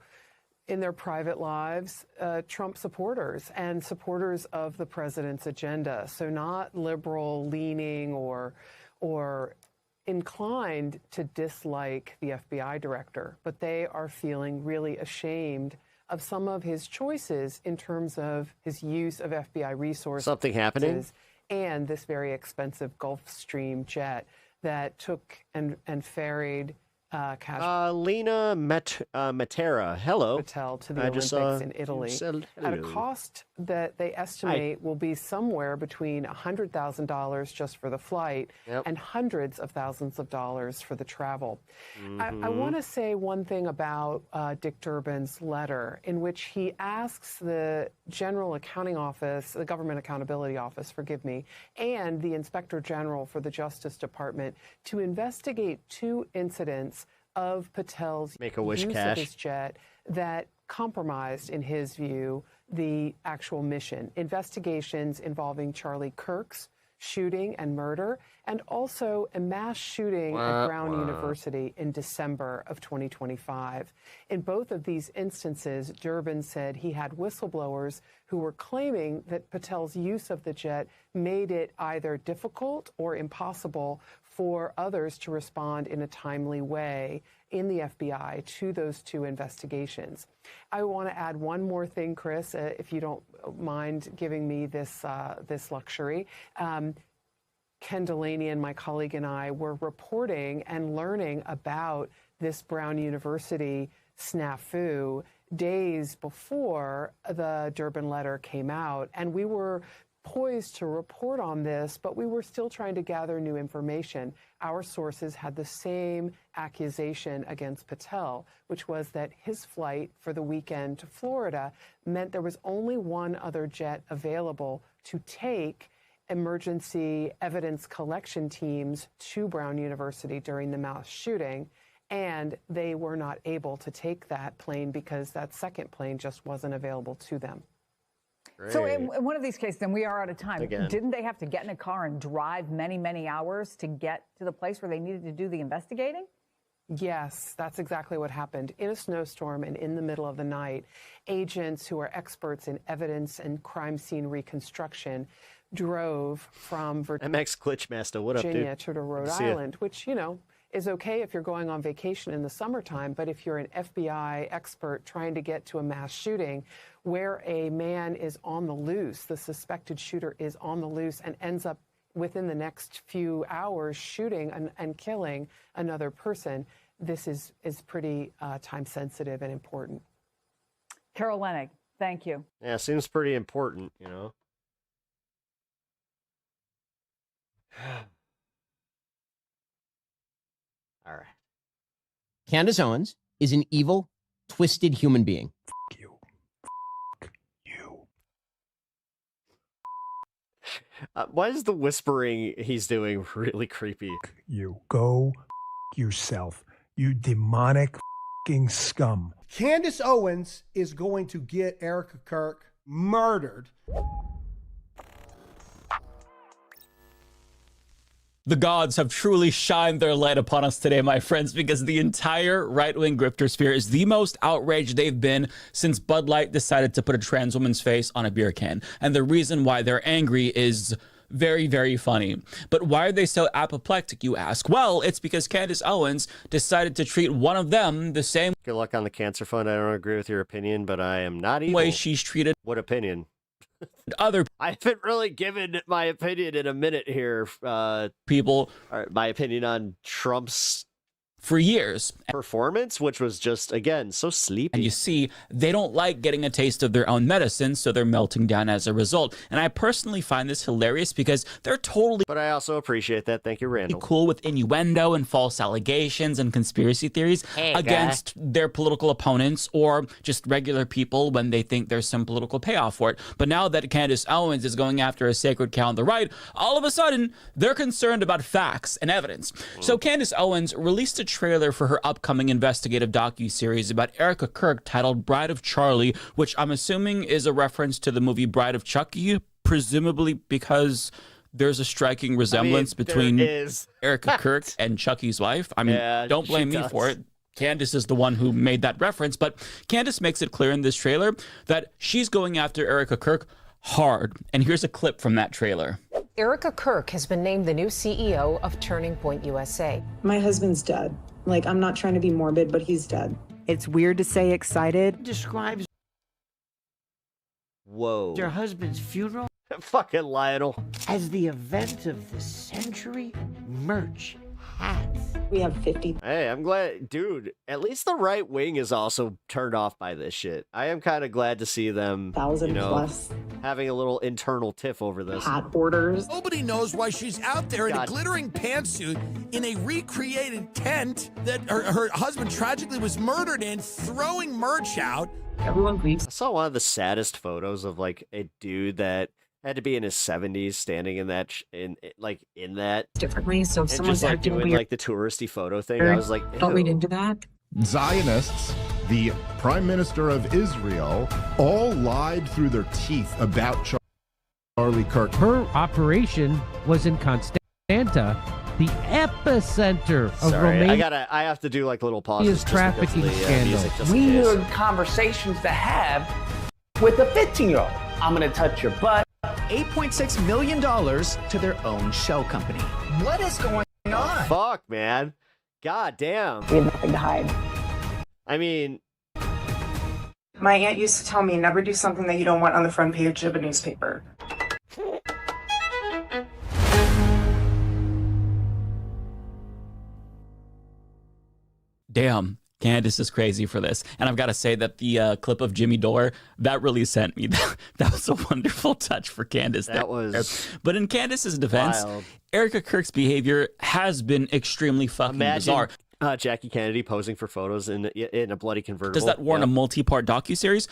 in their private lives, Trump supporters and supporters of the president's agenda. So not liberal leaning or inclined to dislike the FBI director, but they are feeling really ashamed of some of his choices in terms of his use of FBI resources. Something happening? And this very expensive Gulfstream jet that took and ferried Kash Lena Matera, hello. Patel to the Olympics in Italy at a cost that they estimate will be somewhere between $100,000 just for the flight and hundreds of thousands of dollars for the travel. I want to say one thing about Dick Durbin's letter, in which he asks the General Accounting Office, the Government Accountability Office, forgive me, and the Inspector General for the Justice Department to investigate 2 incidents of Patel's use of his jet that compromised, in his view, the actual mission. Investigations involving Charlie Kirk's shooting and murder, and also a mass shooting at Brown University in December of 2025. In both of these instances, Durbin said he had whistleblowers who were claiming that Patel's use of the jet made it either difficult or impossible for others to respond in a timely way in the FBI to those 2 investigations. I want to add one more thing, Chris, if you don't mind giving me this luxury. Ken Delaney and my colleague and I were reporting and learning about this Brown University snafu days before the Durbin letter came out, and we were poised to report on this, but we were still trying to gather new information. Our sources had the same accusation against Patel, which was that his flight for the weekend to Florida meant there was only one other jet available to take emergency evidence collection teams to Brown University during the mass shooting, and they were not able to take that plane because that second plane just wasn't available to them. So in one of these cases, and we are out of time, Again. didn't they have to get in a car and drive many, many hours to get to the place where they needed to do the investigating? Yes, that's exactly what happened. In a snowstorm and in the middle of the night, agents who are experts in evidence and crime scene reconstruction drove from MX Glitchmaster, what up, dude? Virginia to Rhode Island, which, you know, is okay if you're going on vacation in the summertime, but if you're an FBI expert trying to get to a mass shooting where a man is on the loose, the suspected shooter is on the loose and ends up within the next few hours shooting and killing another person, this is pretty time sensitive and important. Carol Leonnig, thank you. Yeah, seems pretty important, you know. All right. Candace Owens is an evil, twisted human being. Why is the whispering he's doing really creepy? You go yourself, you demonic scum. Candace Owens is going to get ERIKA Kirk murdered. The gods have truly shined their light upon us today, my friends, because the entire right-wing grifter sphere is the most outraged they've been since Bud Light decided to put a trans woman's face on a beer can. And the reason why they're angry is very, very funny. But why are they so apoplectic, you ask? Well, it's because Candace Owens decided to treat one of them the same Good luck on the cancer fund. I don't agree with your opinion, but I am not evil. way she's treated What opinion? other I haven't really given my opinion in a minute here. people My opinion on Trump's for years. performance, which was just, again, so sleepy. And you see, they don't like getting a taste of their own medicine, so they're melting down as a result. And I personally find this hilarious because they're totally But I also appreciate that. Thank you, Randall. cool with innuendo and false allegations and conspiracy theories against their political opponents or just regular people when they think there's some political payoff for it. But now that Candace Owens is going after a sacred cow on the right, all of a sudden, they're concerned about facts and evidence. So Candace Owens released a trailer for her upcoming investigative docuseries about ERIKA Kirk titled Bride of Charlie, which I'm assuming is a reference to the movie Bride of Chucky, presumably because there's a striking resemblance between ERIKA Kirk and Chucky's wife. I mean, don't blame me for it. Candace is the one who made that reference, but Candace makes it clear in this trailer that she's going after ERIKA Kirk hard. And here's a clip from that trailer. ERIKA Kirk has been named the new CEO of Turning Point USA. My husband's dead. Like, I'm not trying to be morbid, but he's dead. It's weird to say excited. Describes Whoa. your husband's funeral Fucking Lionel. as the event of the century. Merch, hats. We have 50. Hey, I'm glad, dude, at least the right wing is also turned off by this shit. I am kind of glad to see them, 1,000 plus having a little internal tiff over this. hat orders. Nobody knows why she's out there in a God. glittering pantsuit in a recreated tent that her husband tragically was murdered in, throwing merch out. Everyone grieves. I saw one of the saddest photos of like a dude that had to be in his 70s standing in that in that Differently, so if and someone's just like acting doing weird, like the touristy photo thing. I was like, don't read ew. into that. Zionists, the Prime Minister of Israel, all lied through their teeth about Charlie Kirk. Her operation was in Constanta, the epicenter of Sorry, Romania. I have to do like little pauses. Trafficking scandal. Weird conversations to have with a 15-year-old. I'm gonna touch your butt. $8.6 million to their own shell company. What is going on? Fuck, man. God damn. We have nothing to hide. I mean, My aunt used to tell me, never do something that you don't want on the front page of a newspaper. Damn, Candace is crazy for this. And I've got to say that the clip of Jimmy Dore, that really sent me. That was a wonderful touch for Candace. That was But in Candace's defense, wild. ERIKA Kirk's behavior has been extremely fucking bizarre. Jackie Kennedy posing for photos in a bloody convertible. Does that warrant a multi-part docuseries?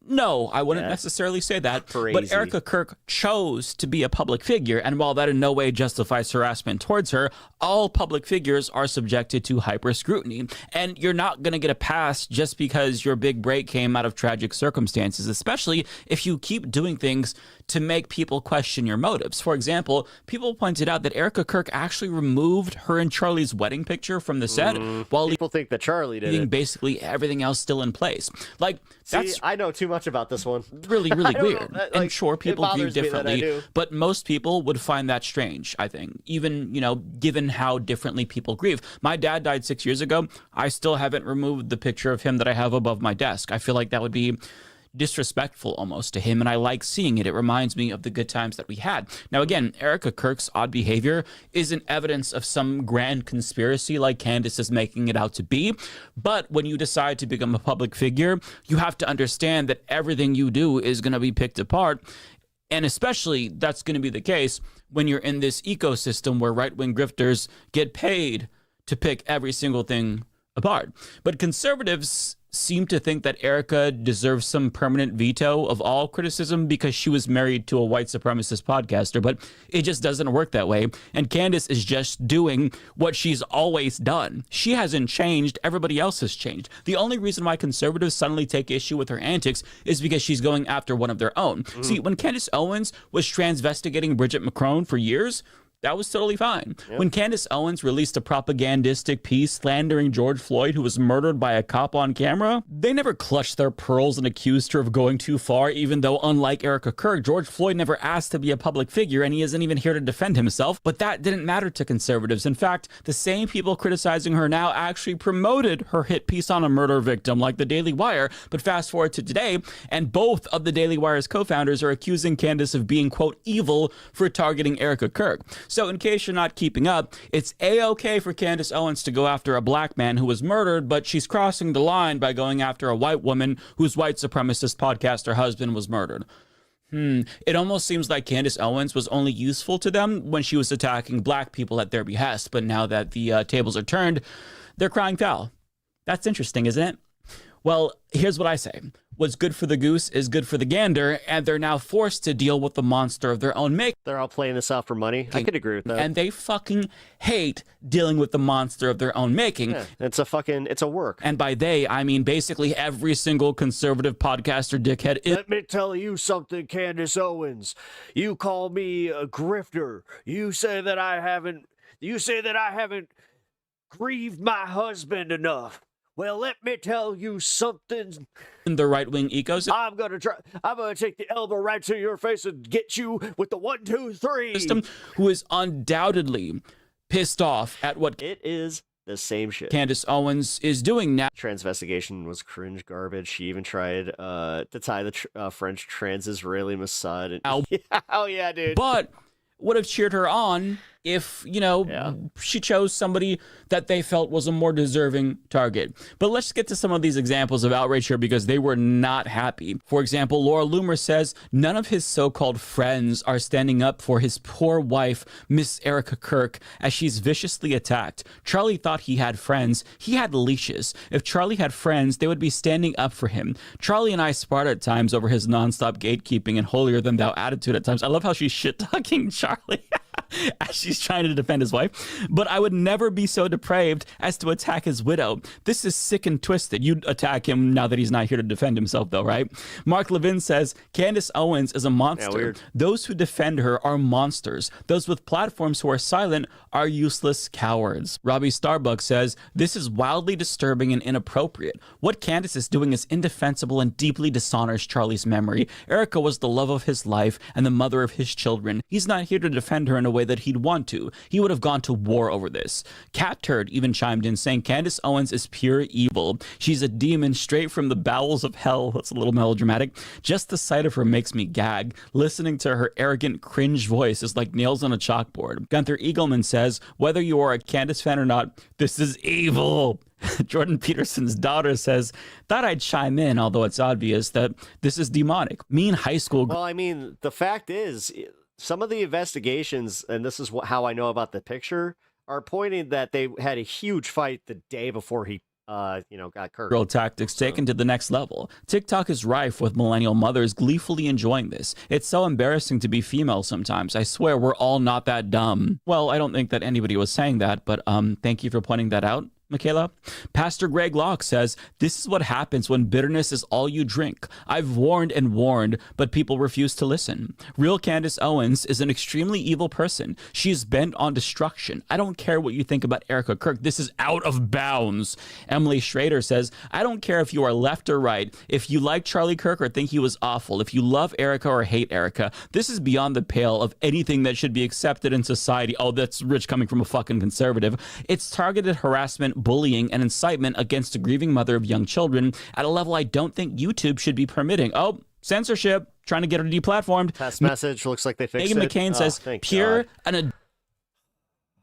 No, I wouldn't Yeah. necessarily say that. Crazy. But ERIKA Kirk chose to be a public figure, and while that in no way justifies harassment towards her, all public figures are subjected to hyper scrutiny. And you're not going to get a pass just because your big break came out of tragic circumstances, especially if you keep doing things to make people question your motives. For example, people pointed out that ERIKA Kirk actually removed her and Charlie's wedding picture from the set while people think that Charlie did leaving it. basically everything else still in place. Like, that's I know too much about this one. really, really weird. Like, and sure, people view bothers me that I differently, do. but most people would find that strange, I think, even, given how differently people grieve. My dad died 6 years ago. I still haven't removed the picture of him that I have above my desk. I feel like that would be disrespectful almost to him, and I like seeing it. It reminds me of the good times that we had. Now, again, ERIKA Kirk's odd behavior isn't evidence of some grand conspiracy like Candace is making it out to be, but when you decide to become a public figure, you have to understand that everything you do is going to be picked apart, and especially that's going to be the case when you're in this ecosystem where right-wing grifters get paid to pick every single thing apart. But conservatives seem to think that ERIKA deserves some permanent veto of all criticism because she was married to a white supremacist podcaster, but it just doesn't work that way. And Candace is just doing what she's always done. She hasn't changed. Everybody else has changed. The only reason why conservatives suddenly take issue with her antics is because she's going after one of their own. See, when Candace Owens was transvestigating Bridget McCrone for years, that was totally fine. Yep. When Candace Owens released a propagandistic piece slandering George Floyd, who was murdered by a cop on camera, they never clutched their pearls and accused her of going too far, even though, unlike ERIKA Kirk, George Floyd never asked to be a public figure, and he isn't even here to defend himself. But that didn't matter to conservatives. In fact, the same people criticizing her now actually promoted her hit piece on a murder victim, like the Daily Wire. But fast forward to today, and both of the Daily Wire's co-founders are accusing Candace of being, quote, evil for targeting ERIKA Kirk. So in case you're not keeping up, it's A-okay for Candace Owens to go after a black man who was murdered, but she's crossing the line by going after a white woman whose white supremacist podcaster husband was murdered. It almost seems like Candace Owens was only useful to them when she was attacking black people at their behest, but now that the tables are turned, they're crying foul. That's interesting, isn't it? Well, here's what I say. What's good for the goose is good for the gander, and they're now forced to deal with the monster of their own making. They're all playing this out for money. I could agree with that. And they fucking hate dealing with the monster of their own making. Yeah, it's a work. And by they, I mean basically every single conservative podcaster dickhead. Let me tell you something, Candace Owens. You call me a grifter. You say that I haven't grieved my husband enough. Well, let me tell you something. In the right-wing ecosystem, I'm gonna take the elbow right to your face and get you with the 1, 2, 3. System, who is undoubtedly pissed off at what it is the same shit Candace Owens is doing now. Transvestigation was cringe garbage. She even tried to tie the French trans-Israeli Mossad. Oh yeah, dude. But would have cheered her on if, she chose somebody that they felt was a more deserving target. But let's get to some of these examples of outrage here because they were not happy. For example, Laura Loomer says none of his so-called friends are standing up for his poor wife, Miss ERIKA Kirk, as she's viciously attacked. Charlie thought he had friends. He had leashes. If Charlie had friends, they would be standing up for him. Charlie and I sparred at times over his nonstop gatekeeping and holier-than-thou attitude at times. I love how she's shit-talking Charlie as she's trying to defend his wife. But I would never be so depraved as to attack his widow. This is sick and twisted. You'd attack him now that he's not here to defend himself, though, right? Mark Levin says, Candace Owens is a monster. Yeah, those who defend her are monsters. Those with platforms who are silent are useless cowards. Robbie Starbuck says, this is wildly disturbing and inappropriate. What Candace is doing is indefensible and deeply dishonors Charlie's memory. ERIKA was the love of his life and the mother of his children. He's not here to defend her in a way that he'd want to. He would have gone to war over this. Cat Turd even chimed in saying Candace Owens is pure evil. She's a demon straight from the bowels of hell. That's a little melodramatic. Just the sight of her makes me gag. Listening to her arrogant cringe voice is like nails on a chalkboard. Gunther Eagleman says, whether you are a Candace fan or not, this is evil. Jordan Peterson's daughter says, thought I'd chime in, although it's obvious that this is demonic. Mean high school. Well, I mean, the fact is, some of the investigations, and this is how I know about the picture, are pointing that they had a huge fight the day before he got Kirk. Girl tactics taken to the next level. TikTok is rife with millennial mothers gleefully enjoying this. It's so embarrassing to be female sometimes. I swear we're all not that dumb. Well, I don't think that anybody was saying that, but thank you for pointing that out, Michaela? Pastor Greg Locke says, this is what happens when bitterness is all you drink. I've warned and warned, but people refuse to listen. Real Candace Owens is an extremely evil person. She is bent on destruction. I don't care what you think about ERIKA Kirk. This is out of bounds. Emily Schrader says, I don't care if you are left or right. If you like Charlie Kirk or think he was awful, if you love ERIKA or hate ERIKA, this is beyond the pale of anything that should be accepted in society. Oh, that's rich coming from a fucking conservative. It's targeted harassment, bullying, and incitement against a grieving mother of young children at a level I don't think YouTube should be permitting. Oh, censorship, trying to get her deplatformed. Test message, looks like they fixed Meghan it. McCain says, pure and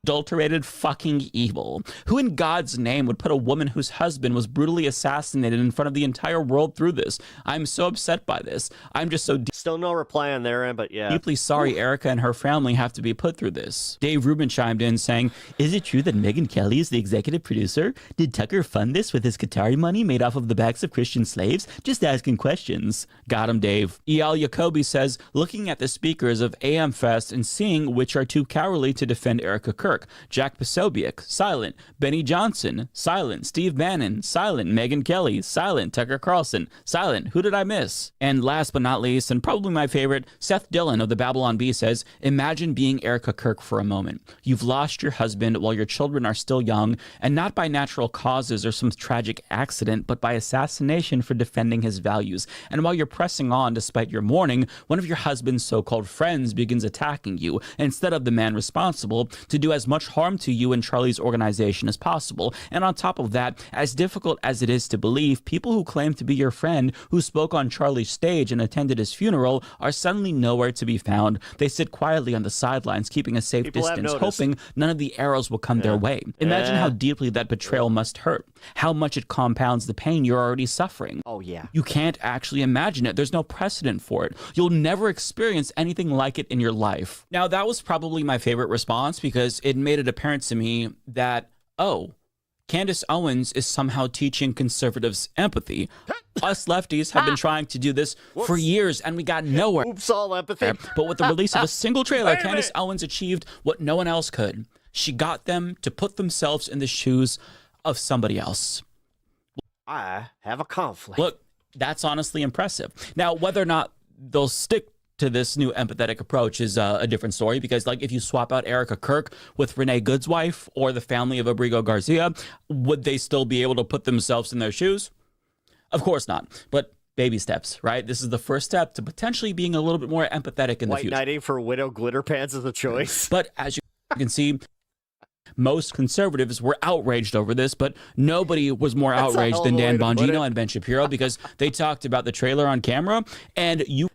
adulterated fucking evil. Who in God's name would put a woman whose husband was brutally assassinated in front of the entire world through this? I'm so upset by this. I'm just so still no reply on their end, but yeah. Deeply sorry ERIKA and her family have to be put through this. Dave Rubin chimed in saying, is it true that Megyn Kelly is the executive producer? Did Tucker fund this with his Qatari money made off of the backs of Christian slaves? Just asking questions. Got him, Dave. E.L. Jacoby says, looking at the speakers of AM Fest and seeing which are too cowardly to defend ERIKA Kirk. Jack Posobiec, silent. Benny Johnson, silent. Steve Bannon, silent. Megyn Kelly, silent. Tucker Carlson, silent. Who did I miss? And last but not least, and probably my favorite, Seth Dillon of the Babylon Bee says, imagine being ERIKA Kirk for a moment. You've lost your husband while your children are still young, and not by natural causes or some tragic accident, but by assassination for defending his values. And while you're pressing on despite your mourning, one of your husband's so-called friends begins attacking you, instead of the man responsible to do as much harm to you and Charlie's organization as possible. And on top of that, as difficult as it is to believe, people who claim to be your friend, who spoke on Charlie's stage and attended his funeral, are suddenly nowhere to be found. They sit quietly on the sidelines, keeping a safe distance, hoping none of the arrows will come their way. Imagine how deeply that betrayal must hurt, how much it compounds the pain you're already suffering. Oh, yeah. You can't actually imagine it. There's no precedent for it. You'll never experience anything like it in your life. Now, that was probably my favorite response because it made it apparent to me that, oh, Candace Owens is somehow teaching conservatives empathy. Us lefties have been trying to do this for years, and we got nowhere. Oops, all empathy. But with the release of a single trailer, Candace Owens achieved what no one else could. She got them to put themselves in the shoes of somebody else. I have a conflict. Look, that's honestly impressive. Now, whether or not they'll stick to this new empathetic approach is a different story, because like if you swap out ERIKA Kirk with Renee Good's wife or the family of Abrigo Garcia, would they still be able to put themselves in their shoes? Of course not. But baby steps, right? This is the first step to potentially being a little bit more empathetic in the future. White knighting for Widow Glitter Pants is a choice. But as you can see, most conservatives were outraged over this, but nobody was more outraged than Dan Bongino and Ben Shapiro, because they talked about the trailer on camera, and you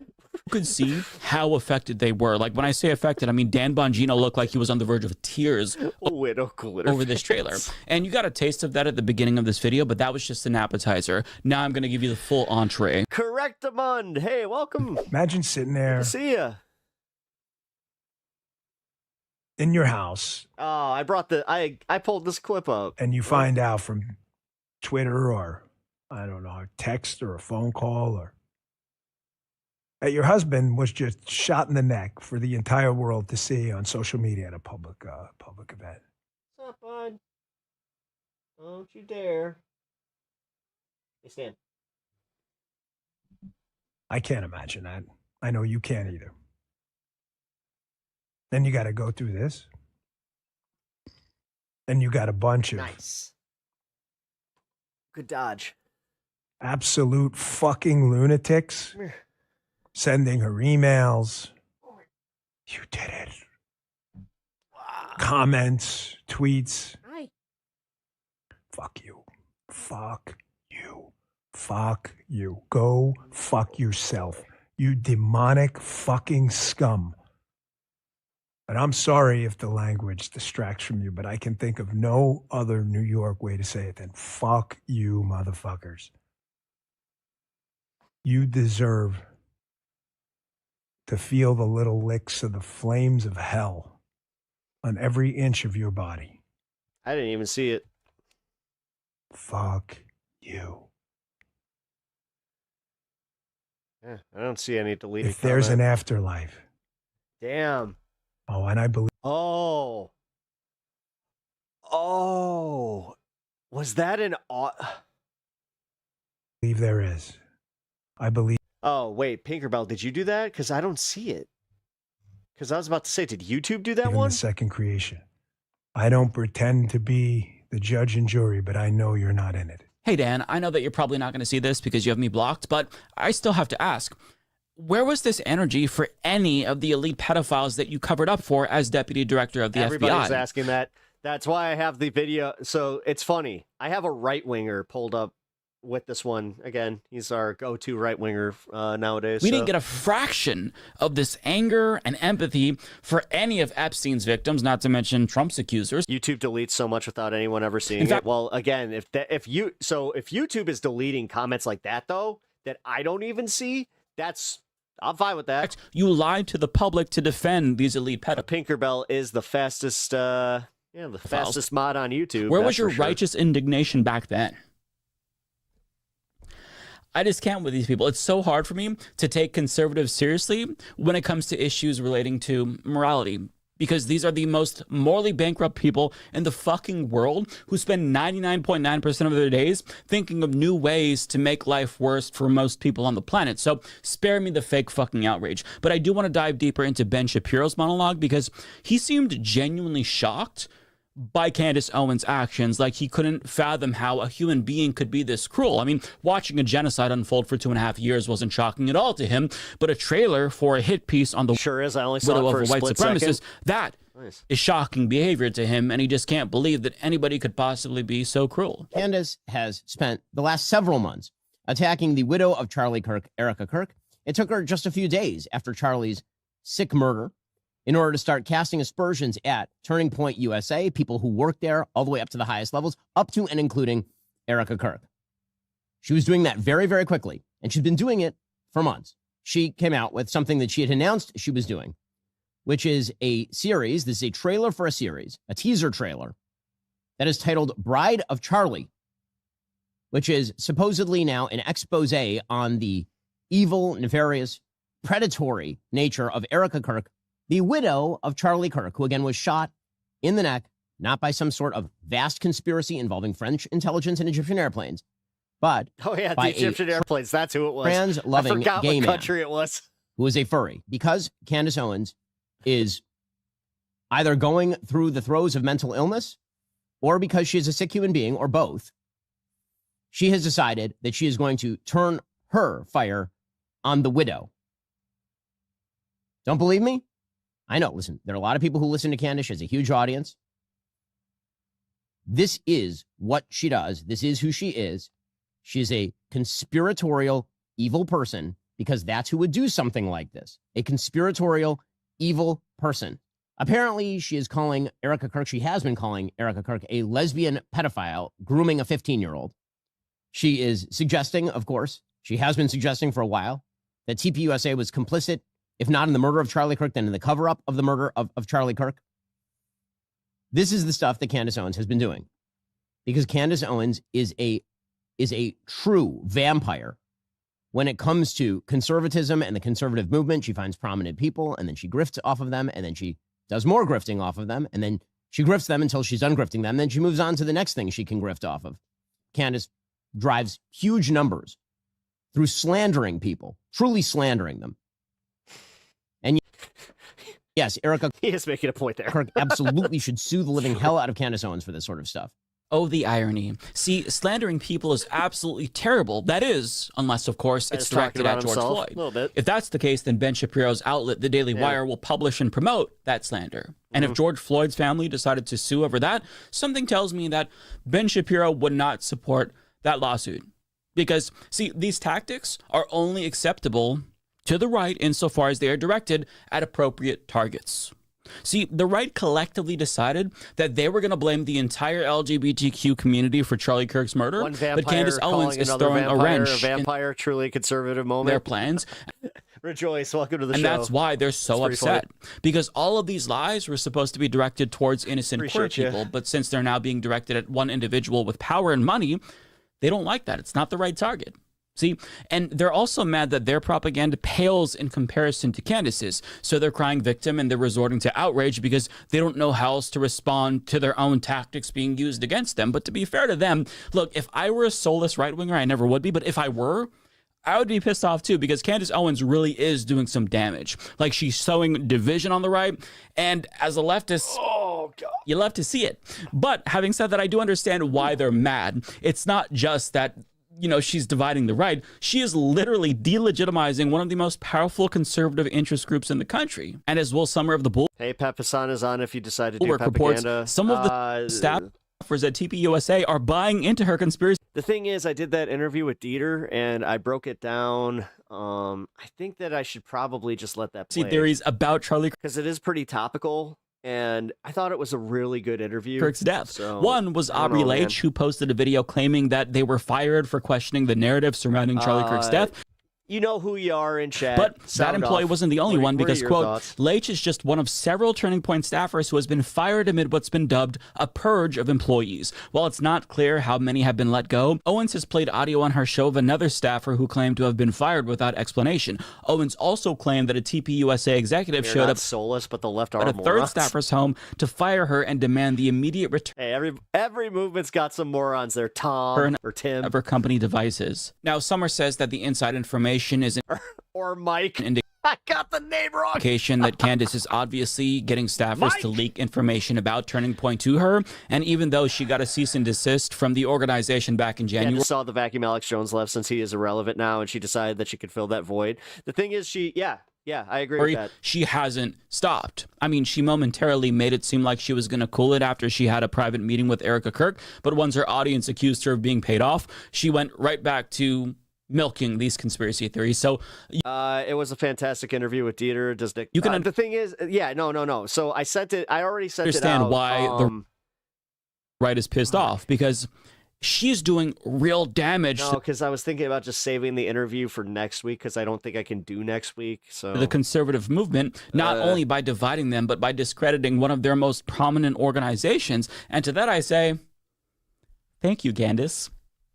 could see how affected they were. Like when I say affected, I mean Dan Bongino looked like he was on the verge of tears over this trailer. And you got a taste of that at the beginning of this video, but that was just an appetizer. Now I'm going to give you the full entree. Correctamund. Hey, welcome. Imagine sitting there. Good to see ya. In your house. Oh, I pulled this clip up. And you find out from Twitter or, I don't know, a text or a phone call or that your husband was just shot in the neck for the entire world to see on social media at a public event. What's up, bud? Don't you dare. Hey, Stan. I can't imagine that. I know you can't either. Then you got to go through this. Then you got a bunch of good dodge. Absolute fucking lunatics sending her emails. You did it. Wow. Comments, tweets. Hi. Fuck you. Fuck you. Fuck you. Go fuck yourself. You demonic fucking scum. And I'm sorry if the language distracts from you, but I can think of no other New York way to say it than fuck you, motherfuckers. You deserve to feel the little licks of the flames of hell on every inch of your body. I didn't even see it. Fuck you. Yeah, I don't see any deleted If there's an afterlife. Damn. Oh, and I believe. Oh. Was that an... I believe there is. I believe... Oh, wait, Pinkerbell, did you do that? Because I don't see it. Because I was about to say, did YouTube do that one? The second creation. I don't pretend to be the judge and jury, but I know you're not in it. Hey, Dan, I know that you're probably not going to see this because you have me blocked, but I still have to ask, where was this energy for any of the elite pedophiles that you covered up for as deputy director of the FBI? Everybody's asking that. That's why I have the video. So it's funny. I have a right-winger pulled up with this one. Again, he's our go-to right-winger nowadays. We didn't get a fraction of this anger and empathy for any of Epstein's victims, not to mention Trump's accusers. YouTube deletes so much without anyone ever seeing it. Well, again, if YouTube is deleting comments like that, though, that I don't even see, I'm fine with that. You lied to the public to defend these elite pedophiles. Pinkerbell is the fastest, fastest mod on YouTube. Where was your righteous indignation back then? I just can't with these people. It's so hard for me to take conservatives seriously when it comes to issues relating to morality, because these are the most morally bankrupt people in the fucking world who spend 99.9% of their days thinking of new ways to make life worse for most people on the planet. So spare me the fake fucking outrage. But I do want to dive deeper into Ben Shapiro's monologue because he seemed genuinely shocked by Candace Owens' actions, like he couldn't fathom how a human being could be this cruel. I mean, watching a genocide unfold for 2.5 years wasn't shocking at all to him, but a trailer for a hit piece on the widow of a white supremacist, that is shocking behavior to him, and he just can't believe that anybody could possibly be so cruel. Candace has spent the last several months attacking the widow of Charlie Kirk, ERIKA Kirk. It took her just a few days after Charlie's sick murder in order to start casting aspersions at Turning Point USA, people who work there all the way up to the highest levels, up to and including ERIKA Kirk. She was doing that very, very quickly, and she's been doing it for months. She came out with something that she had announced she was doing, which is a series. This is a trailer for a series, a teaser trailer, that is titled Bride of Charlie, which is supposedly now an expose on the evil, nefarious, predatory nature of ERIKA Kirk, the widow of Charlie Kirk, who again was shot in the neck, not by some sort of vast conspiracy involving French intelligence and Egyptian airplanes, but the Egyptian airplanes. That's who it was. Trans-loving I forgot gay what man country it was. who is a furry. Because Candace Owens is either going through the throes of mental illness or because she is a sick human being, or both, she has decided that she is going to turn her fire on the widow. Don't believe me? I know, listen, there are a lot of people who listen to Candace. She has a huge audience. This is what she does. This is who she is. She is a conspiratorial, evil person, because that's who would do something like this. A conspiratorial, evil person. Apparently, she is calling ERIKA Kirk, she has been calling ERIKA Kirk a lesbian pedophile, grooming a 15-year-old. She is suggesting, of course, she has been suggesting for a while, that TPUSA was complicit, if not in the murder of Charlie Kirk, then in the cover-up of the murder of Charlie Kirk. This is the stuff that Candace Owens has been doing, because Candace Owens is a true vampire when it comes to conservatism and the conservative movement. She finds prominent people, and then she grifts off of them, and then she does more grifting off of them, and then she grifts them until she's done grifting them. Then she moves on to the next thing she can grift off of. Candace drives huge numbers through slandering people, truly slandering them. And yes, ERIKA, he is making a point there. Kirk absolutely should sue the living hell out of Candace Owens for this sort of stuff. Oh, the irony. See, slandering people is absolutely terrible. That is, unless, of course, it's directed at George Floyd. A little bit. If that's the case, then Ben Shapiro's outlet, The Daily Wire, will publish and promote that slander. And if George Floyd's family decided to sue over that, something tells me that Ben Shapiro would not support that lawsuit. Because, see, these tactics are only acceptable to the right insofar as they are directed at appropriate targets. See, the right collectively decided that they were going to blame the entire LGBTQ community for Charlie Kirk's murder. One vampire but Candace Owens is throwing vampire, a wrench a vampire, truly conservative moment. Their plans. Rejoice, welcome to the show. And that's why they're so upset. Because all of these lies were supposed to be directed towards innocent queer people, but since they're now being directed at one individual with power and money, they don't like that. It's not the right target. See, and they're also mad that their propaganda pales in comparison to Candace's. So they're crying victim and they're resorting to outrage because they don't know how else to respond to their own tactics being used against them. But to be fair to them, look, if I were a soulless right-winger, I never would be, but if I were, I would be pissed off too, because Candace Owens really is doing some damage. Like, she's sowing division on the right, and as a leftist, you love to see it. But having said that, I do understand why they're mad. It's not just that, you know, she's dividing the right. She is literally delegitimizing one of the most powerful conservative interest groups in the country. And as Will Summer of the Bull... Hey, Pat Pasana's on if you decide to do propaganda. Reports, some of the staffers at TPUSA are buying into her conspiracy. The thing is, I did that interview with Dieter, and I broke it down. I think that I should probably just let that play. Theories about Charlie... Because it is pretty topical. And I thought it was a really good interview. Kirk's death. So, one was Aubrey Leitch, who posted a video claiming that they were fired for questioning the narrative surrounding Charlie Kirk's death. You know who you are in chat. But that employee wasn't the only one because, quote, thoughts? Leitch is just one of several Turning Point staffers who has been fired amid what's been dubbed a purge of employees. While it's not clear how many have been let go, Owens has played audio on her show of another staffer who claimed to have been fired without explanation. Owens also claimed that a TPUSA executive showed up soulless, but the left at a third staffer's home to fire her and demand the immediate return. Hey, every movement's got some morons there, Tom or Tim. Of her company devices. Now, Summer says that the inside information is or Mike. I got the name wrong. Indication that Candace is obviously getting staffers to leak information about Turning Point to her, and even though she got a cease and desist from the organization back in January, Candace saw the vacuum Alex Jones left since he is irrelevant now, and she decided that she could fill that void. The thing is, yeah, I agree with that. She hasn't stopped. I mean, she momentarily made it seem like she was going to cool it after she had a private meeting with ERIKA Kirk, but once her audience accused her of being paid off, she went right back to milking these conspiracy theories. So it was a fantastic interview with Dieter. You can the thing is, no. So I sent it. I already sent it out. Understand why the right is pissed off, because she's doing real damage. No, because I was thinking about just saving the interview for next week, because I don't think I can do next week. So the conservative movement, not only by dividing them, but by discrediting one of their most prominent organizations. And to that I say, thank you, Candace.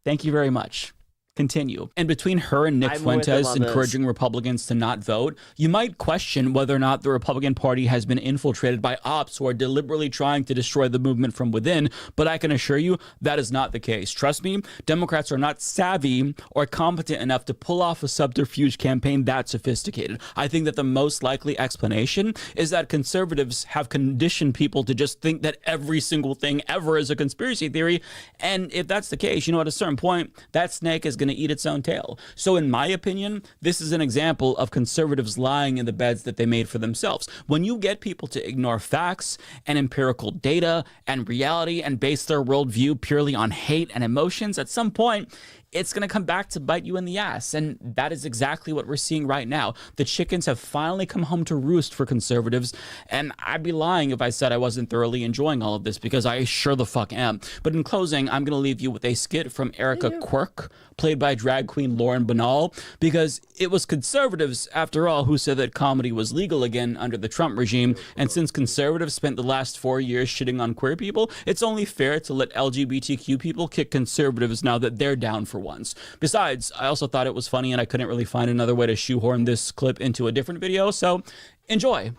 Thank you very much. Continue. And between her and Nick Fuentes encouraging Republicans to not vote, you might question whether or not the Republican Party has been infiltrated by ops who are deliberately trying to destroy the movement from within, but I can assure you that is not the case. Trust me, Democrats are not savvy or competent enough to pull off a subterfuge campaign that sophisticated. I think that the most likely explanation is that conservatives have conditioned people to just think that every single thing ever is a conspiracy theory, and if that's the case, you know, at a certain point, that snake is going to eat its own tail. So in my opinion, this is an example of conservatives lying in the beds that they made for themselves. When you get people to ignore facts and empirical data and reality and base their worldview purely on hate and emotions, at some point, it's going to come back to bite you in the ass. And that is exactly what we're seeing right now. The chickens have finally come home to roost for conservatives. And I'd be lying if I said I wasn't thoroughly enjoying all of this, because I sure the fuck am. But in closing, I'm going to leave you with a skit from ERIKA Quirk, played by drag queen Lauren Banal, because it was conservatives, after all, who said that comedy was legal again under the Trump regime. And since conservatives spent the last 4 years shitting on queer people, it's only fair to let LGBTQ people kick conservatives now that they're down for once. Besides, I also thought it was funny and I couldn't really find another way to shoehorn this clip into a different video, so enjoy.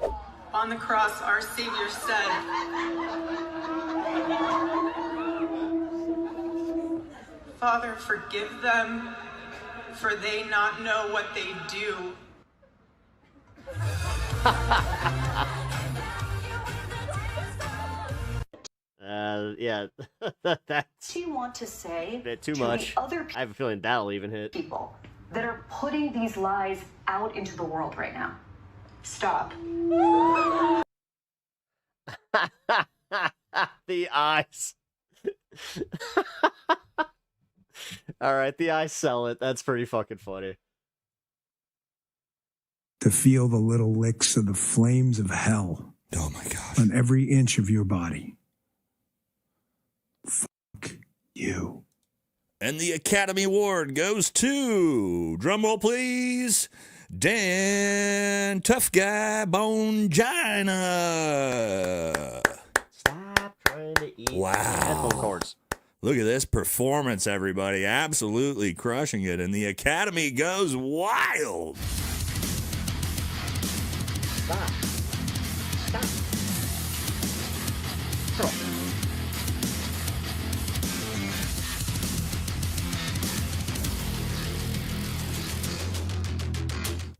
On the cross, our Savior said, "Father, forgive them, for they not know what they do." Yeah, that's. Do you want to say too to much? The other I have a feeling that'll even hit people that are putting these lies out into the world right now? Stop. The eyes. All right, the eyes sell it. That's pretty fucking funny. To feel the little licks of the flames of hell. Oh my gosh. On every inch of your body. Fuck you. And the Academy Award goes to, drumroll please, Dan Tough Guy Bongina. Stop trying to eat wow. headphone cords. Look at this performance, everybody. Absolutely crushing it. And the Academy goes wild. Stop. Stop. Girl.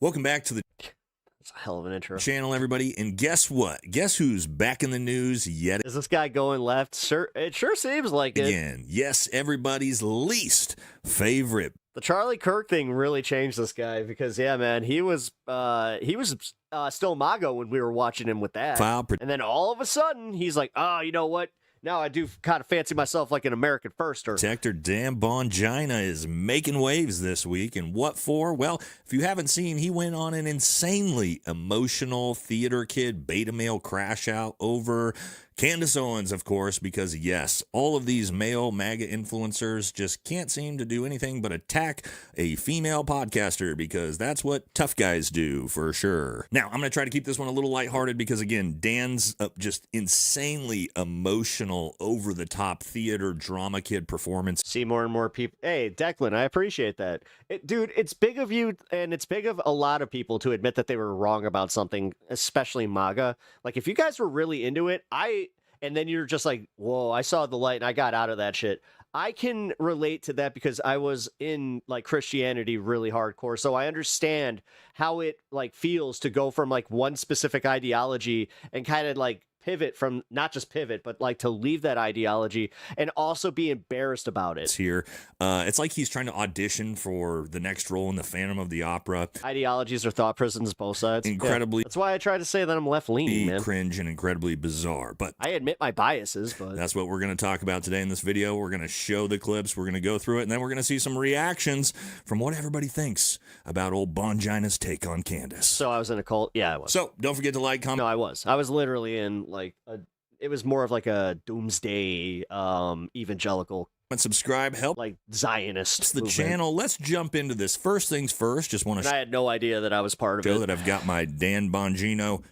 Welcome back to the That's a hell of an intro. channel, everybody. And guess what? Guess who's back in the news yet Is this guy going left? Sure, it sure seems like it. again? Yes, everybody's least favorite. The Charlie Kirk thing really changed this guy because, yeah, man, he was still MAGA when we were watching him with that. And then all of a sudden, he's like, oh, you know what? Now I do kind of fancy myself like an American firster. Protector Dan Bongina is making waves this week. And what for? Well, if you haven't seen, he went on an insanely emotional theater kid beta male crash out over Candace Owens, of course, because yes, all of these male MAGA influencers just can't seem to do anything but attack a female podcaster because that's what tough guys do for sure. Now, I'm going to try to keep this one a little lighthearted because, again, Dan's just insanely emotional, over-the-top theater drama kid performance. See more and more people. Hey, Declan, I appreciate that. Dude, it's big of you, and it's big of a lot of people to admit that they were wrong about something, especially MAGA. Like, if you guys were really into it, and then you're just like, whoa, I saw the light and I got out of that shit. I can relate to that because I was in like Christianity really hardcore. So I understand how it like feels to go from like one specific ideology and kind of like pivot from, not just pivot, but like to leave that ideology and also be embarrassed about it. Here, it's like he's trying to audition for the next role in the Phantom of the Opera. Ideologies or thought prisons, both sides. Incredibly. Yeah. That's why I try to say that I'm left-leaning, man. Cringe and incredibly bizarre. But I admit my biases, but that's what we're going to talk about today in this video. We're going to show the clips, we're going to go through it, and then we're going to see some reactions from what everybody thinks about old Bongina's take on Candace. So I was in a cult? Yeah, I was. So don't forget to like, comment. No, I was literally in like it was more of like a doomsday evangelical and subscribe, help like Zionist. It's the movement. channel. Let's jump into this. First things first, just want to I had no idea that I was part of it. Show that I've got my Dan Bongino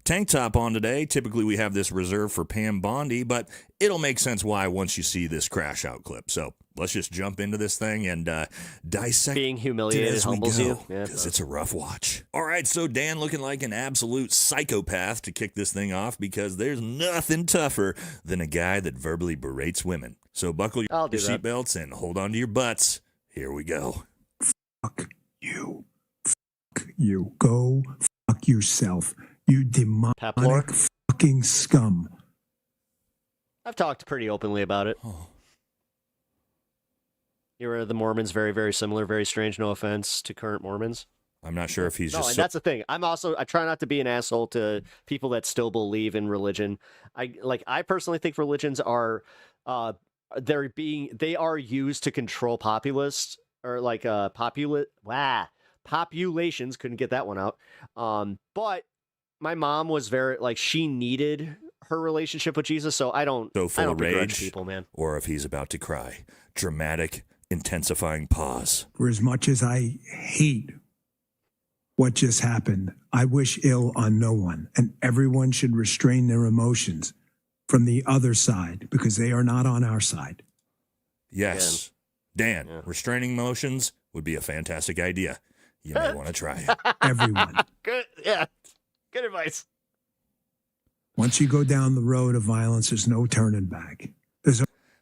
tank top on today. Typically we have this reserved for Pam Bondi, but it'll make sense why once you see this crash out clip. So let's just jump into this thing and dissect. Being humiliated humbles you. Because it's a rough watch. All right, so Dan looking like an absolute psychopath to kick this thing off because there's nothing tougher than a guy that verbally berates women. So buckle your seatbelts and hold on to your butts. Here we go. Fuck you. Fuck you. Go fuck yourself. You demonic fucking scum. I've talked pretty openly about it. You're the Mormons, very, very similar, very strange, no offense to current Mormons. I'm not sure if he's just... and that's the thing. I try not to be an asshole to people that still believe in religion. I personally think religions are, they are used to control populace, or like, populations, couldn't get that one out. But my mom was very, like, she needed her relationship with Jesus, so I don't begrudge people, man. Or if he's about to cry. Dramatic, intensifying pause. For as much as I hate what just happened, I wish ill on no one, and everyone should restrain their emotions from the other side because they are not on our side. Yes. Dan, restraining emotions would be a fantastic idea. You may want to try it. Everyone. Good, yeah. Good advice. Once you go down the road of violence, there's no turning back.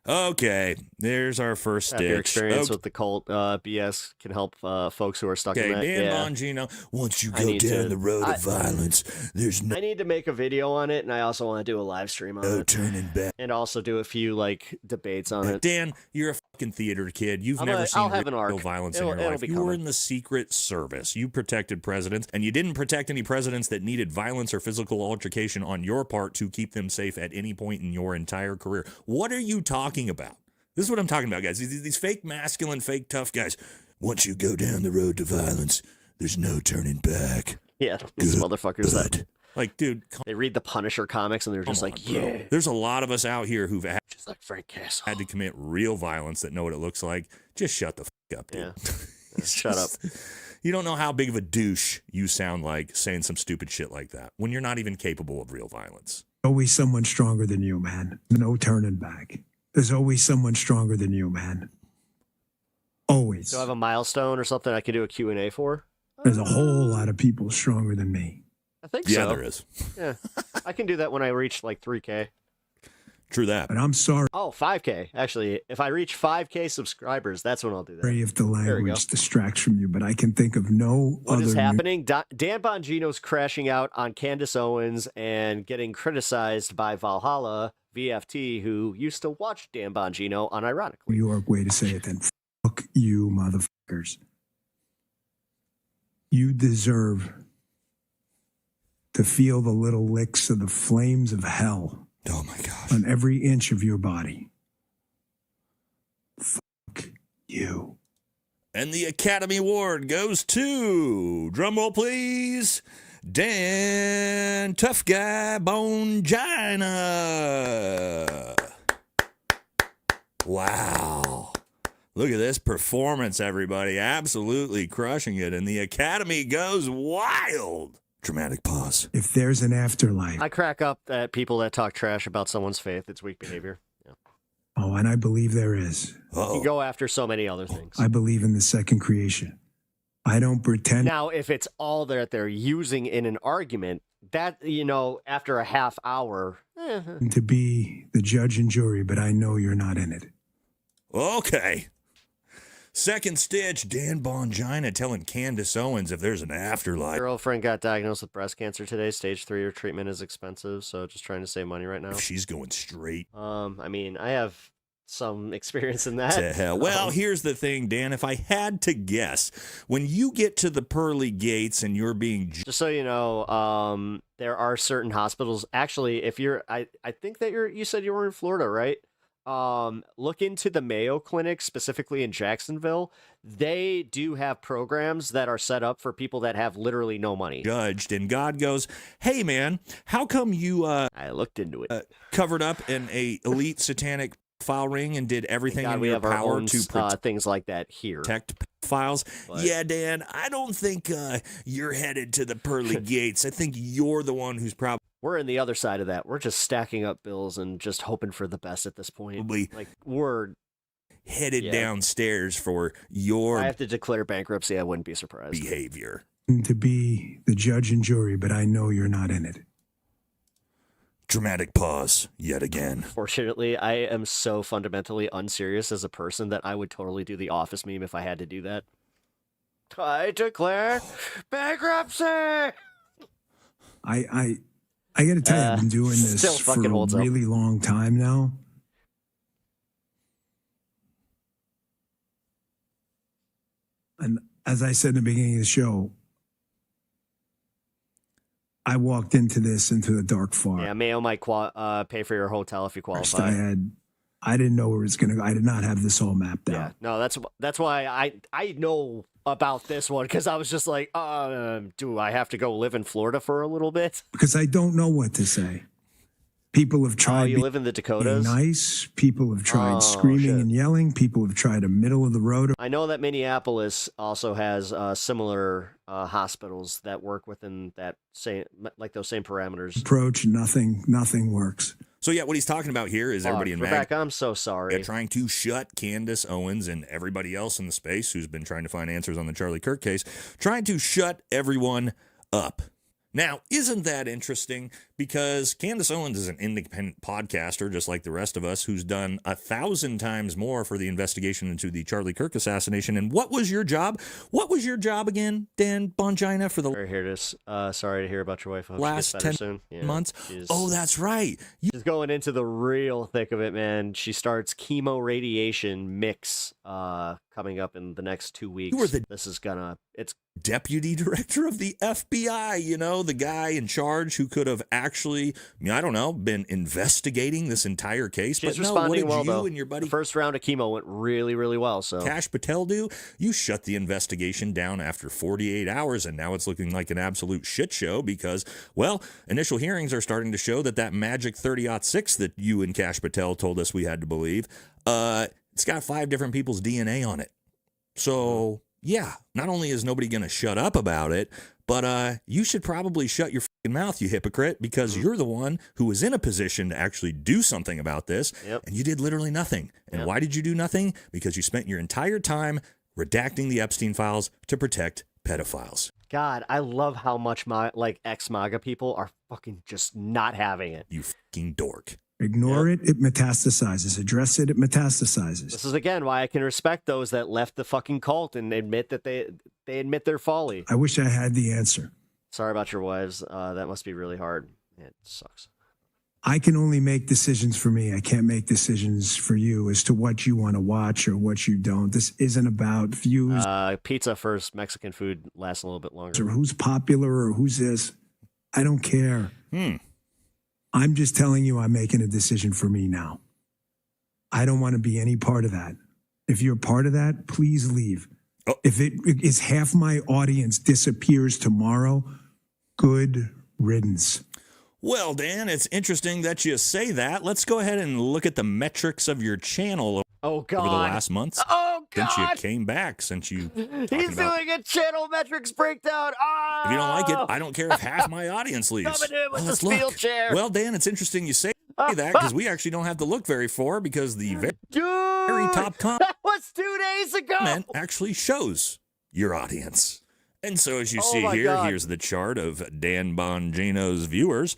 Okay, there's our first stitch. Your experience with the cult BS can help folks who are stuck in that. Dan Bongino, once you go down the road of violence, there's no... I need to make a video on it, and I also want to do a live stream on it. No turning back. And also do a few, like, debates on it. Dan, you're a fucking theater kid. You've never seen real violence in your life. You were in the Secret Service. You protected presidents, and you didn't protect any presidents that needed violence or physical altercation on your part to keep them safe at any point in your entire career. What are you talking about? This is what I'm talking about, guys. These fake masculine, fake tough guys. Once you go down the road to violence, there's no turning back. Yeah, these motherfuckers that... Like, dude, they read the Punisher comics and they're just like, yeah. There's a lot of us out here who've had, just like Frank Castle, had to commit real violence that know what it looks like. Just shut the fuck up, dude. Yeah. Shut up. You don't know how big of a douche you sound like saying some stupid shit like that when you're not even capable of real violence. Always someone stronger than you, man. No turning back. There's always someone stronger than you, man. Always. Do I have a milestone or something I can do a Q&A for? There's a whole lot of people stronger than me. I think so. Yeah, there is. Yeah, I can do that when I reach like 3K. True that. But I'm sorry. Oh, 5K. Actually, if I reach 5K subscribers, that's when I'll do that. Sorry if the language distracts from you, but I can think of no What other. is happening? Dan Bongino's crashing out on Candace Owens and getting criticized by Valhalla VFT, who used to watch Dan Bongino unironically. New York way to say it then. Fuck you, motherfuckers. You deserve to feel the little licks of the flames of hell. Oh my gosh. On every inch of your body. Fuck you. And the Academy Award goes to, drumroll please, Dan Tough Guy Bongina. Wow. Look at this performance, everybody. Absolutely crushing it. And the Academy goes wild. Dramatic pause. If there's an afterlife. I crack up at people that talk trash about someone's faith. It's weak behavior. Yeah. Oh, and I believe there is. You go after so many other things. I believe in the second creation. I don't pretend. Now, if it's all that they're using in an argument, that, after a half hour. To be the judge and jury, but I know you're not in it. Okay. Second stitch, Dan Bongina telling Candace Owens if there's an afterlife. Girlfriend got diagnosed with breast cancer today. Stage 3, her treatment is expensive, so just trying to save money right now. She's going straight. I mean, I have some experience in that. To hell. Well, here's the thing, Dan. If I had to guess, when you get to the pearly gates and you're being... Just so you know, there are certain hospitals. Actually, if you're... I think that you said you were in Florida, right? Look into the Mayo Clinic, specifically in Jacksonville. They do have programs that are set up for people that have literally no money. Judged, and God goes, hey, man, how come you... I looked into it. Covered up in a elite satanic file ring and did everything in your power our own, to protect things like that here. Protect files. But, yeah, Dan, I don't think you're headed to the pearly gates. I think you're the one who's probably... We're in the other side of that. We're just stacking up bills and just hoping for the best at this point. Like, we're headed downstairs for your... I have to declare bankruptcy. I wouldn't be surprised. Behavior. To be the judge and jury, but I know you're not in it. Dramatic pause yet again. Fortunately, I am so fundamentally unserious as a person that I would totally do the Office meme if I had to do that. I declare bankruptcy! I got to tell you, I've been doing this for a really long time now. And as I said in the beginning of the show, I walked into the dark far. Yeah, Mayo might pay for your hotel if you qualify. I didn't know where it's going to go. I did not have this all mapped out. Yeah, no, that's why I know about this one, because I was just like, do I have to go live in Florida for a little bit? Because I don't know what to say. People have tried. You live in the Dakotas? Nice. People have tried screaming and yelling. People have tried a middle of the road. I know that Minneapolis also has similar hospitals that work within that same, like those same parameters. Approach. Nothing works. So yeah, what he's talking about here is everybody in Rebecca, I'm so sorry. They're trying to shut Candace Owens and everybody else in the space who's been trying to find answers on the Charlie Kirk case, trying to shut everyone up. Now, isn't that interesting? Because Candace Owens is an independent podcaster, just like the rest of us, who's done 1,000 times more for the investigation into the Charlie Kirk assassination. And what was your job? What was your job again, Dan Bongina, for the sorry to hear about your wife. I hope last she gets better 10 soon. Yeah, months? Oh, that's right. She's going into the real thick of it, man. She starts chemo radiation mix coming up in the next 2 weeks. It's deputy director of the FBI, the guy in charge who could have actually, I don't know, been investigating this entire case. She's but responding what did well, you though. And your buddy The first round of chemo went really, really well. So KASH PATEL do? You shut the investigation down after 48 hours, and now it's looking like an absolute shit show because, well, initial hearings are starting to show that magic 30-06 that you and KASH PATEL told us we had to believe, it's got 5 different people's DNA on it. So, yeah, not only is nobody going to shut up about it, but you should probably shut your mouth, you hypocrite, because you're the one who was in a position to actually do something about this, and you did literally nothing. And why did you do nothing? Because you spent your entire time redacting the Epstein files to protect pedophiles. God, I love how much my ex-MAGA people are fucking just not having it. You fucking dork. Ignore it, it metastasizes. Address it, it metastasizes. This is again why I can respect those that left the fucking cult and admit that they admit their folly. I wish I had the answer. Sorry about your wives. That must be really hard. It sucks. I can only make decisions for me. I can't make decisions for you as to what you want to watch or what you don't. This isn't about views. Pizza first. Mexican food lasts a little bit longer. Or who's popular or who's this. I don't care. I'm just telling you I'm making a decision for me now. I don't want to be any part of that. If you're part of that, please leave. If it is half my audience disappears tomorrow, good riddance. Well, Dan, it's interesting that you say that. Let's go ahead and look at the metrics of your channel over the last months. Oh, God. Since you came back, since you... He's doing a channel metrics breakdown. Oh! If you don't like it, I don't care if half my audience leaves. Coming in with the Let's steel look. chair. Well, Dan, it's interesting you say that because we actually don't have to look very far because the very top comment That was 2 days ago. actually shows your audience. And so as you see my here, God. here's the chart of Dan Bongino's viewers.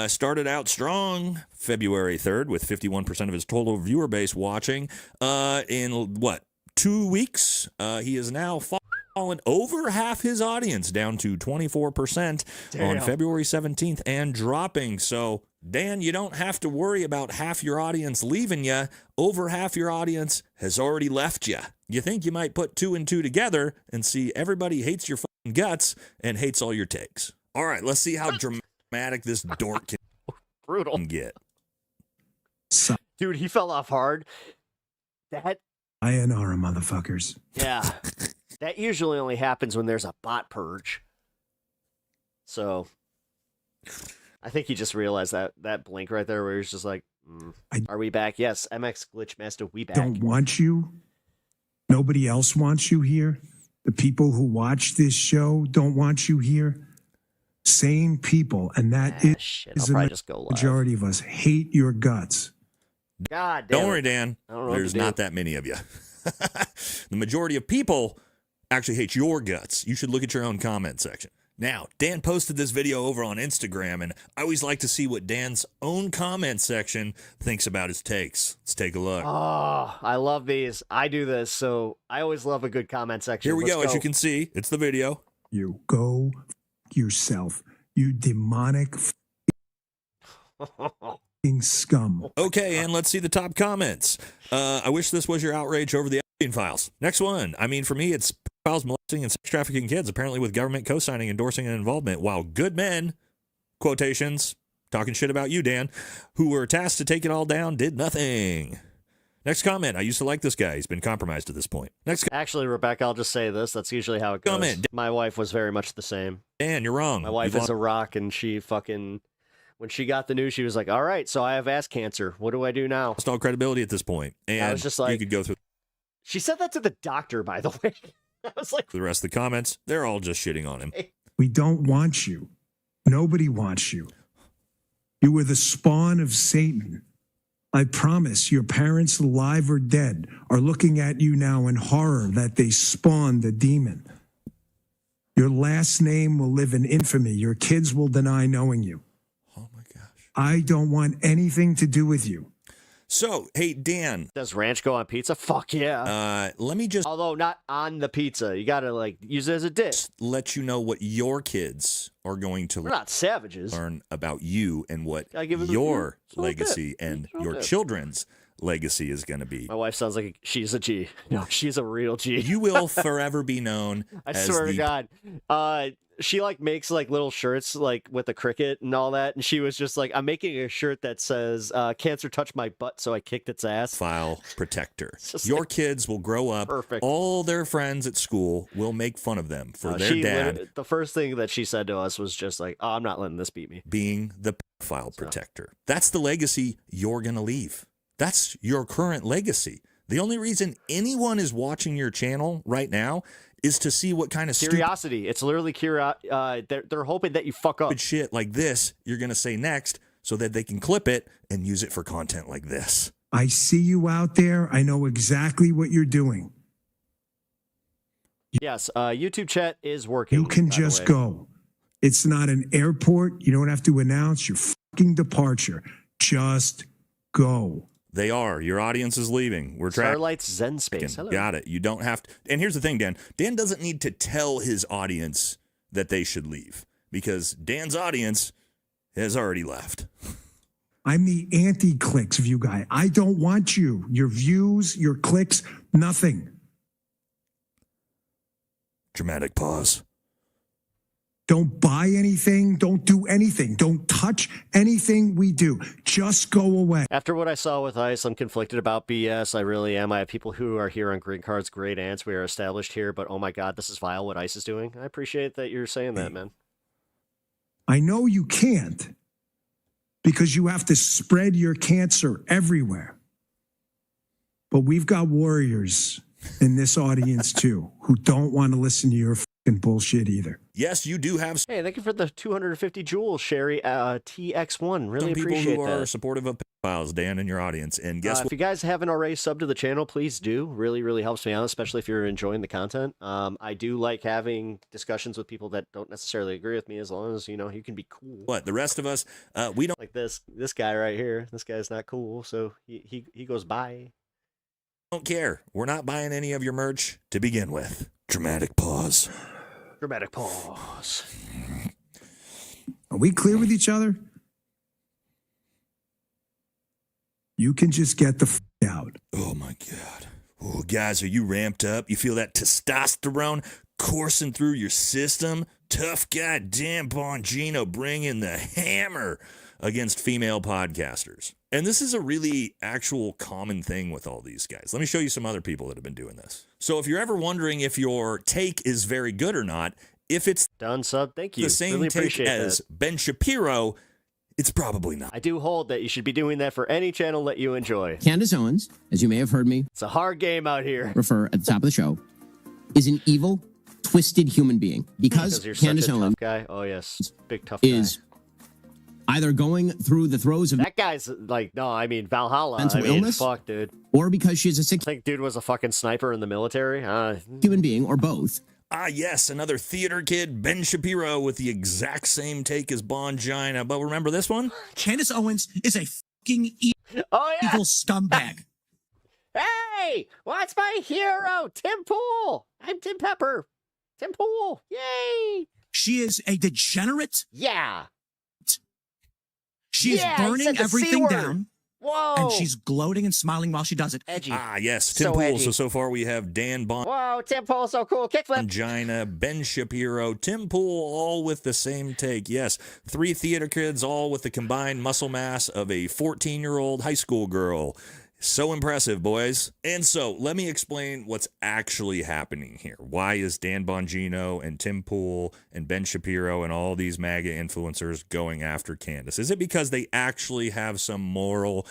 Started out strong February 3rd with 51% of his total viewer base watching. In 2 weeks, he is now fallen over half his audience down to 24% on February 17th and dropping. So, Dan, you don't have to worry about half your audience leaving you. Over half your audience has already left you. You think you might put 2 and 2 together and see everybody hates your fucking guts and hates all your takes. All right, let's see how dramatic this dork can get. Dude, he fell off hard. That INR motherfuckers. Yeah. That usually only happens when there's a bot purge. So I think he just realized that blink right there where he's just like, are we back? Yes, MX Glitchmaster, we back. Don't want you. Nobody else wants you here. The people who watch this show don't want you here. Sane people, and that is the majority of us hate your guts. God damn. Don't worry, Dan. There's not that many of you. The majority of people actually hate your guts. You should look at your own comment section. Now, Dan posted this video over on Instagram, and I always like to see what Dan's own comment section thinks about his takes. Let's take a look. Oh, I love these. I do this, so I always love a good comment section. Here we go. As you can see, it's the video. You go yourself, you demonic scum. Okay, and let's see the top comments. I wish this was your outrage over the Epstein files. Next one. I mean, for me, it's files molesting and sex trafficking kids, apparently with government co-signing, endorsing, and involvement, while good men, quotations, talking shit about you, Dan, who were tasked to take it all down, did nothing. Next comment. I used to like this guy. He's been compromised at this point. Actually, Rebecca, I'll just say this. That's usually how it goes. Comment. My wife was very much the same. Dan, you're wrong. My wife is a rock, and she fucking... When she got the news, she was like, all right, so I have ass cancer. What do I do now? Lost all credibility at this point. And I was just like... you could go through... She said that to the doctor, by the way. I was like... The rest of the comments, they're all just shitting on him. We don't want you. Nobody wants you. You were the spawn of Satan. I promise your parents, alive or dead, are looking at you now in horror that they spawned a demon. Your last name will live in infamy. Your kids will deny knowing you. Oh my gosh. I don't want anything to do with you. So, hey, Dan. Does ranch go on pizza? Fuck yeah. Let me just... Although not on the pizza. You gotta, like, use it as a dip. Let you know what your kids are going to We're not savages. learn about you and what your legacy and your children's legacy is going to be. My wife sounds like she's a G. No, she's a real G. You will forever be known I as swear the... to God. She like makes like little shirts like with a cricket and all that, and she was just like, I'm making a shirt that says cancer touched my butt, so I kicked its ass. File protector. Your kids will grow up. Perfect. All their friends at school will make fun of them for their dad. The first thing that she said to us was just like, oh, I'm not letting this beat me. Being the file protector. That's the legacy you're going to leave. That's your current legacy. The only reason anyone is watching your channel right now is to see what kind of curiosity. It's literally they're hoping that you fuck up. Shit like this you're going to say next so that they can clip it and use it for content like this. I see you out there. I know exactly what you're doing. Yes, YouTube chat is working. You can just go. It's not an airport. You don't have to announce your fucking departure. Just go. They are. Your audience is leaving. We're tracking. Starlight's Zen Space. Hello. Got it. You don't have to. And here's the thing, Dan. Dan doesn't need to tell his audience that they should leave because Dan's audience has already left. I'm the anti-clicks view guy. I don't want you. Your views, your clicks, nothing. Dramatic pause. Don't buy anything. Don't do anything. Don't touch anything we do. Just go away. After what I saw with ICE, I'm conflicted about BS. I really am. I have people who are here on green cards, great aunts. We are established here, but oh my God, this is vile what ICE is doing. I appreciate that you're saying that, man. I know you can't because you have to spread your cancer everywhere. But we've got warriors in this audience too who don't want to listen to your bullshit either. Yes, you do have. Hey, thank you for the 250 jewels, Sherry TX1. Really some appreciate people who that. are supportive of pedophiles, Dan, and your audience. And guess what? If you guys haven't already subbed to the channel, please do. Really, really helps me out, especially if you're enjoying the content. I do like having discussions with people that don't necessarily agree with me, as long as you know you can be cool. What the rest of us, we don't like this guy right here. This guy's not cool, so he goes by. Don't care. We're not buying any of your merch to begin with. Dramatic pause. Dramatic pause. Are we clear with each other? You can just get the f out. Oh my God. Oh, guys, are you ramped up? You feel that testosterone coursing through your system? Tough goddamn Bongino bringing the hammer against female podcasters. And this is a really actual common thing with all these guys. Let me show you some other people that have been doing this. So if you're ever wondering if your take is very good or not, if it's done sub, thank you. The same really take as that. Ben Shapiro, it's probably not. I do hold that you should be doing that for any channel that you enjoy. Candace Owens, as you may have heard me it's a hard game out here. Refer at the top of the show, is an evil, twisted human being. Because you're Candace such a Owens tough guy. Oh yes, big tough is either going through the throes of that guy's like, no, I mean Valhalla. mental illness, fuck, dude. Or because she's a sick dude was a fucking sniper in the military. Human being, or both. Ah, yes, another theater kid, Ben Shapiro, with the exact same take as Bongina. But remember this one? Candace Owens is a fucking evil scumbag. Hey, what's my hero? Tim Pool. I'm Tim Pepper. Tim Pool. Yay. She is a degenerate. Yeah. She is burning everything down. Whoa. And she's gloating and smiling while she does it. Edgy. Ah, yes, Tim Pool. So far we have Dan Whoa, Tim Pool, so cool. Kickflip. Bongina, Ben Shapiro, Tim Pool, all with the same take. Yes, 3 theater kids, all with the combined muscle mass of a 14-year-old high school girl. So impressive, boys. And so let me explain what's actually happening here. Why is Dan Bongino and Tim Pool and Ben Shapiro and all these MAGA influencers going after Candace? Is it because they actually have some moral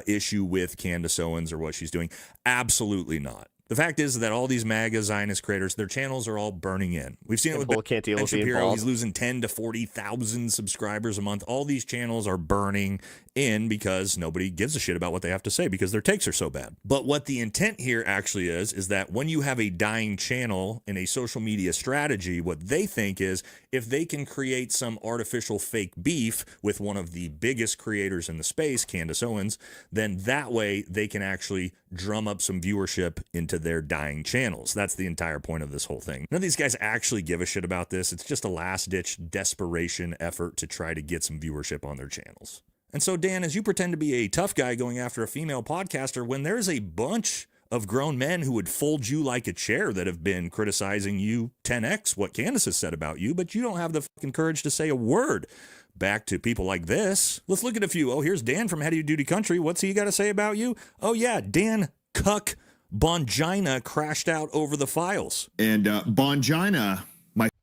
issue with Candace Owens or what she's doing? Absolutely not. The fact is that all these MAGA Zionist creators, their channels are all burning in. We've seen it with Ben Shapiro. He's losing 10 to 40,000 subscribers a month. All these channels are burning in because nobody gives a shit about what they have to say because their takes are so bad. But what the intent here actually is that when you have a dying channel in a social media strategy, what they think is if they can create some artificial fake beef with one of the biggest creators in the space, Candace Owens, then that way they can actually drum up some viewership into their dying channels. That's the entire point of this whole thing. None of these guys actually give a shit about this. It's just a last-ditch desperation effort to try to get some viewership on their channels. And so, Dan, as you pretend to be a tough guy going after a female podcaster, when there's a bunch of grown men who would fold you like a chair that have been criticizing you 10x what Candace has said about you, but you don't have the fucking courage to say a word back to people like this. Let's look at a few. Oh, here's Dan from Heady Duty Country. What's he got to say about you? Oh, yeah, Dan Cuck Bongina crashed out over the files. And Bongina,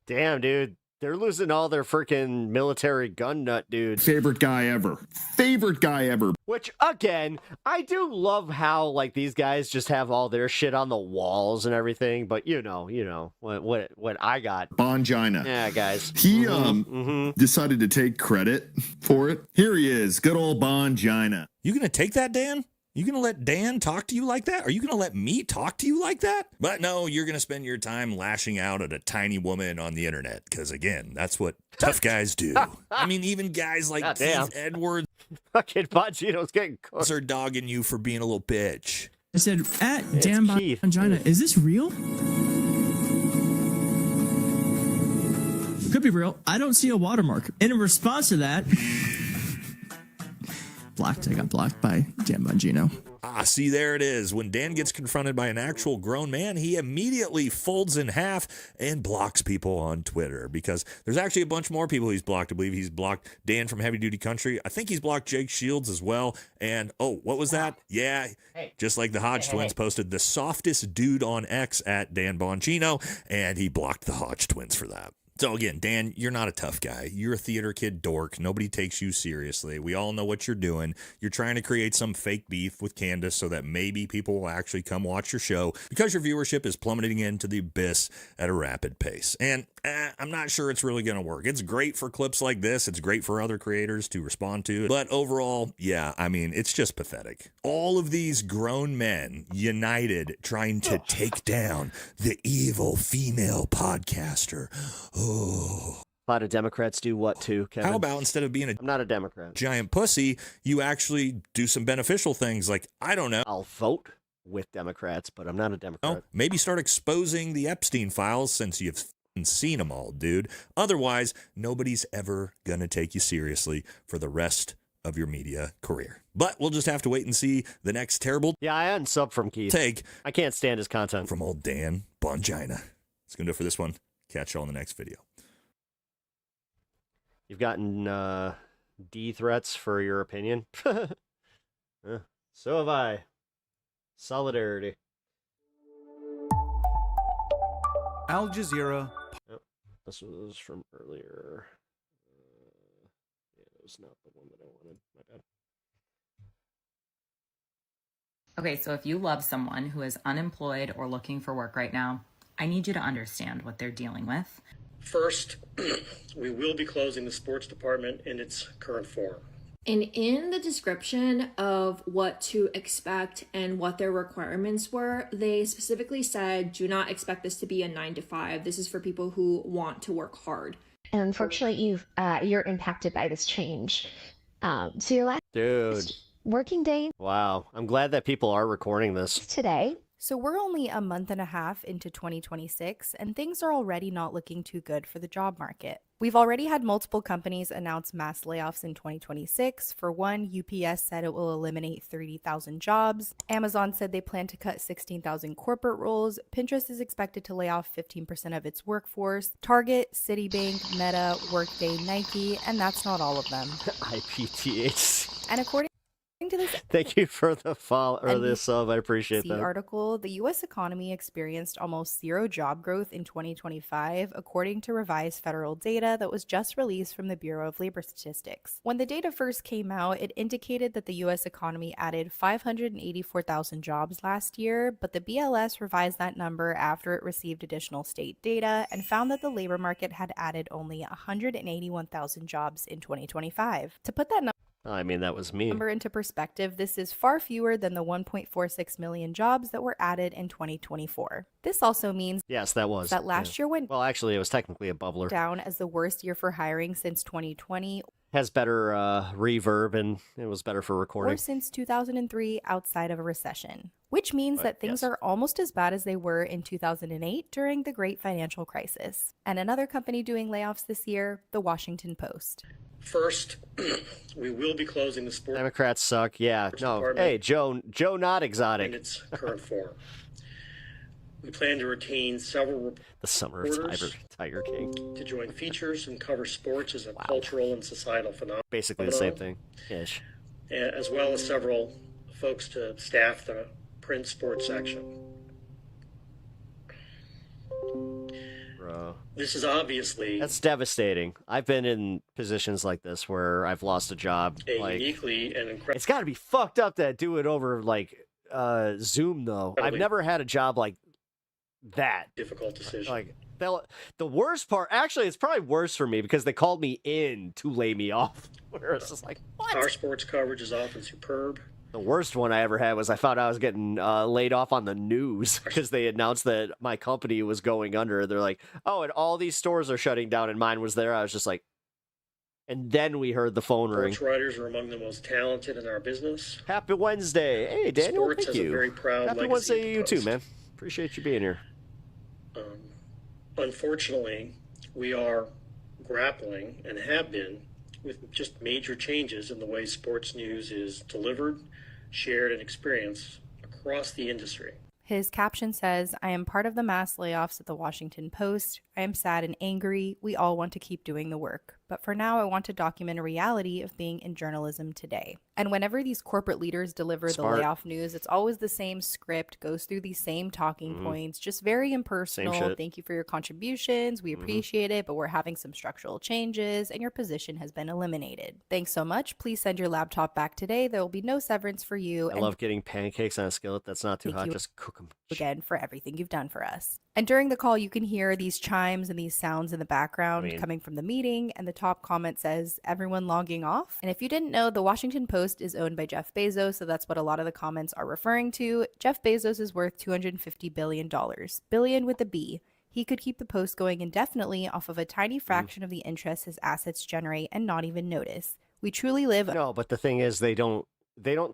damn, dude. They're losing all their freaking military gun nut dudes. Favorite guy ever. Favorite guy ever. Which, again, I do love how, like, these guys just have all their shit on the walls and everything, but you know, what I got. Bongina. Yeah, guys. He, decided to take credit for it. Here he is, good old Bongina. You gonna take that, Dan? You gonna let Dan talk to you like that? Are you gonna let me talk to you like that? But no, you're gonna spend your time lashing out at a tiny woman on the internet, because again, that's what tough guys do. I mean, even guys like Keith Edwards fucking Bongino's getting cooked. Are dogging you for being a little bitch. I said, at Dan Bongina, is this real? Could be real. I don't see a watermark. And in response to that, blocked. I got blocked by Dan Bongino. Ah, see, there it is. When Dan gets confronted by an actual grown man, he immediately folds in half and blocks people on Twitter, because there's actually a bunch more people he's blocked. I believe he's blocked Dan from Heavy Duty Country. I think he's blocked Jake Shields as well. And, oh, what was that? Yeah, just like the Hodge twins posted the softest dude on X at Dan Bongino, and he blocked the Hodge twins for that. So again, Dan, you're not a tough guy. You're a theater kid dork. Nobody takes you seriously. We all know what you're doing. You're trying to create some fake beef with Candace so that maybe people will actually come watch your show, because your viewership is plummeting into the abyss at a rapid pace. And I'm not sure it's really going to work. It's great for clips like this. It's great for other creators to respond to. But overall, yeah, I mean, it's just pathetic. All of these grown men united trying to take down the evil female podcaster. Oh. A lot of Democrats do what too, Kevin? How about instead of being I'm not a Democrat. Giant pussy, you actually do some beneficial things like, I don't know. I'll vote with Democrats, but I'm not a Democrat. Maybe start exposing the Epstein files since you've seen them all, dude. Otherwise, nobody's ever going to take you seriously for the rest of your media career. But we'll just have to wait and see the next terrible I unsub from Keith. Take. I can't stand his content. From old Dan Bongina. That's going to do it for this one. Catch y'all in the next video. You've gotten D threats for your opinion? So have I. Solidarity. Al Jazeera. Yep. This was from earlier. Yeah, it was not the one that I wanted. My bad. Okay, so if you love someone who is unemployed or looking for work right now, I need you to understand what they're dealing with. First, we will be closing the sports department in its current form. And in the description of what to expect and what their requirements were, they specifically said, do not expect this to be a 9-to-5. This is for people who want to work hard. And unfortunately, you're impacted by this change. So your last working day. Wow. I'm glad that people are recording this. Today. So we're only a month and a half into 2026, and things are already not looking too good for the job market. We've already had multiple companies announce mass layoffs in 2026. For one, UPS said it will eliminate 30,000 jobs. Amazon said they plan to cut 16,000 corporate roles. Pinterest is expected to lay off 15% of its workforce. Target, Citibank, Meta, Workday, Nike, and that's not all of them. IPTH. And according to this Thank you for the follow or this sub. I appreciate that. Article, the U.S. economy experienced almost zero job growth in 2025, according to revised federal data that was just released from the Bureau of Labor Statistics. When the data first came out, it indicated that the U.S. economy added 584,000 jobs last year, but the BLS revised that number after it received additional state data and found that the labor market had added only 181,000 jobs in 2025. To put that I mean, that was me. Number into perspective, this is far fewer than the 1.46 million jobs that were added in 2024. This also means that last year went actually it was technically a bubbler down as the worst year for hiring since 2020. Has better reverb and it was better for recording. Or since 2003 outside of a recession, which means that things are almost as bad as they were in 2008 during the great financial crisis. And another company doing layoffs this year, the Washington Post. First, we will be closing the sports. Democrats suck. Yeah, no. Hey, Joe, not exotic. In its current form. We plan to retain several the Summer of Tiger King to join features and cover sports as a cultural and societal phenomenon. Basically the same thing. Ish. As well as several folks to staff the print sports section. Bro. This is obviously that's devastating. I've been in positions like this where I've lost a job. a Like, uniquely and incredibly it's got to be fucked up to do it over like Zoom though. I've never had a job like that. difficult decision. Like the worst part, actually, it's probably worse for me because they called me in to lay me off. Where it's just like, what? Our sports coverage is often superb. The worst one I ever had was I found out I was getting laid off on the news because they announced that my company was going under. They're like, oh, and all these stores are shutting down, and mine was there. I was just like, and then we heard the phone ring. Sports writers are among the most talented in our business. Happy Wednesday. Hey, Daniel, Sports thank has you. a very proud Happy legacy Wednesday at to the you too, Post. man. Appreciate you being here. Unfortunately, we are grappling and have been with just major changes in the way sports news is delivered, shared, and experienced across the industry. His caption says, I am part of the mass layoffs at the Washington Post. I am sad and angry. We all want to keep doing the work. But for now, I want to document a reality of being in journalism today. And whenever these corporate leaders deliver the layoff news, it's always the same script, goes through these same talking points, just very impersonal. Thank you for your contributions. We appreciate it, but we're having some structural changes and your position has been eliminated. Thanks so much. Please send your laptop back today. There will be no severance for you. I love getting pancakes on a skillet that's not too hot. Just cook them. Again, for everything you've done for us. And during the call, you can hear these chimes and these sounds in the background coming from the meeting. And the top comment says, everyone logging off. And if you didn't know, the Washington Post is owned by Jeff Bezos. So that's what a lot of the comments are referring to. Jeff Bezos is worth $250 billion. Billion with a B. He could keep the Post going indefinitely off of a tiny fraction of the interest his assets generate and not even notice. We truly live... No, but the thing is, they don't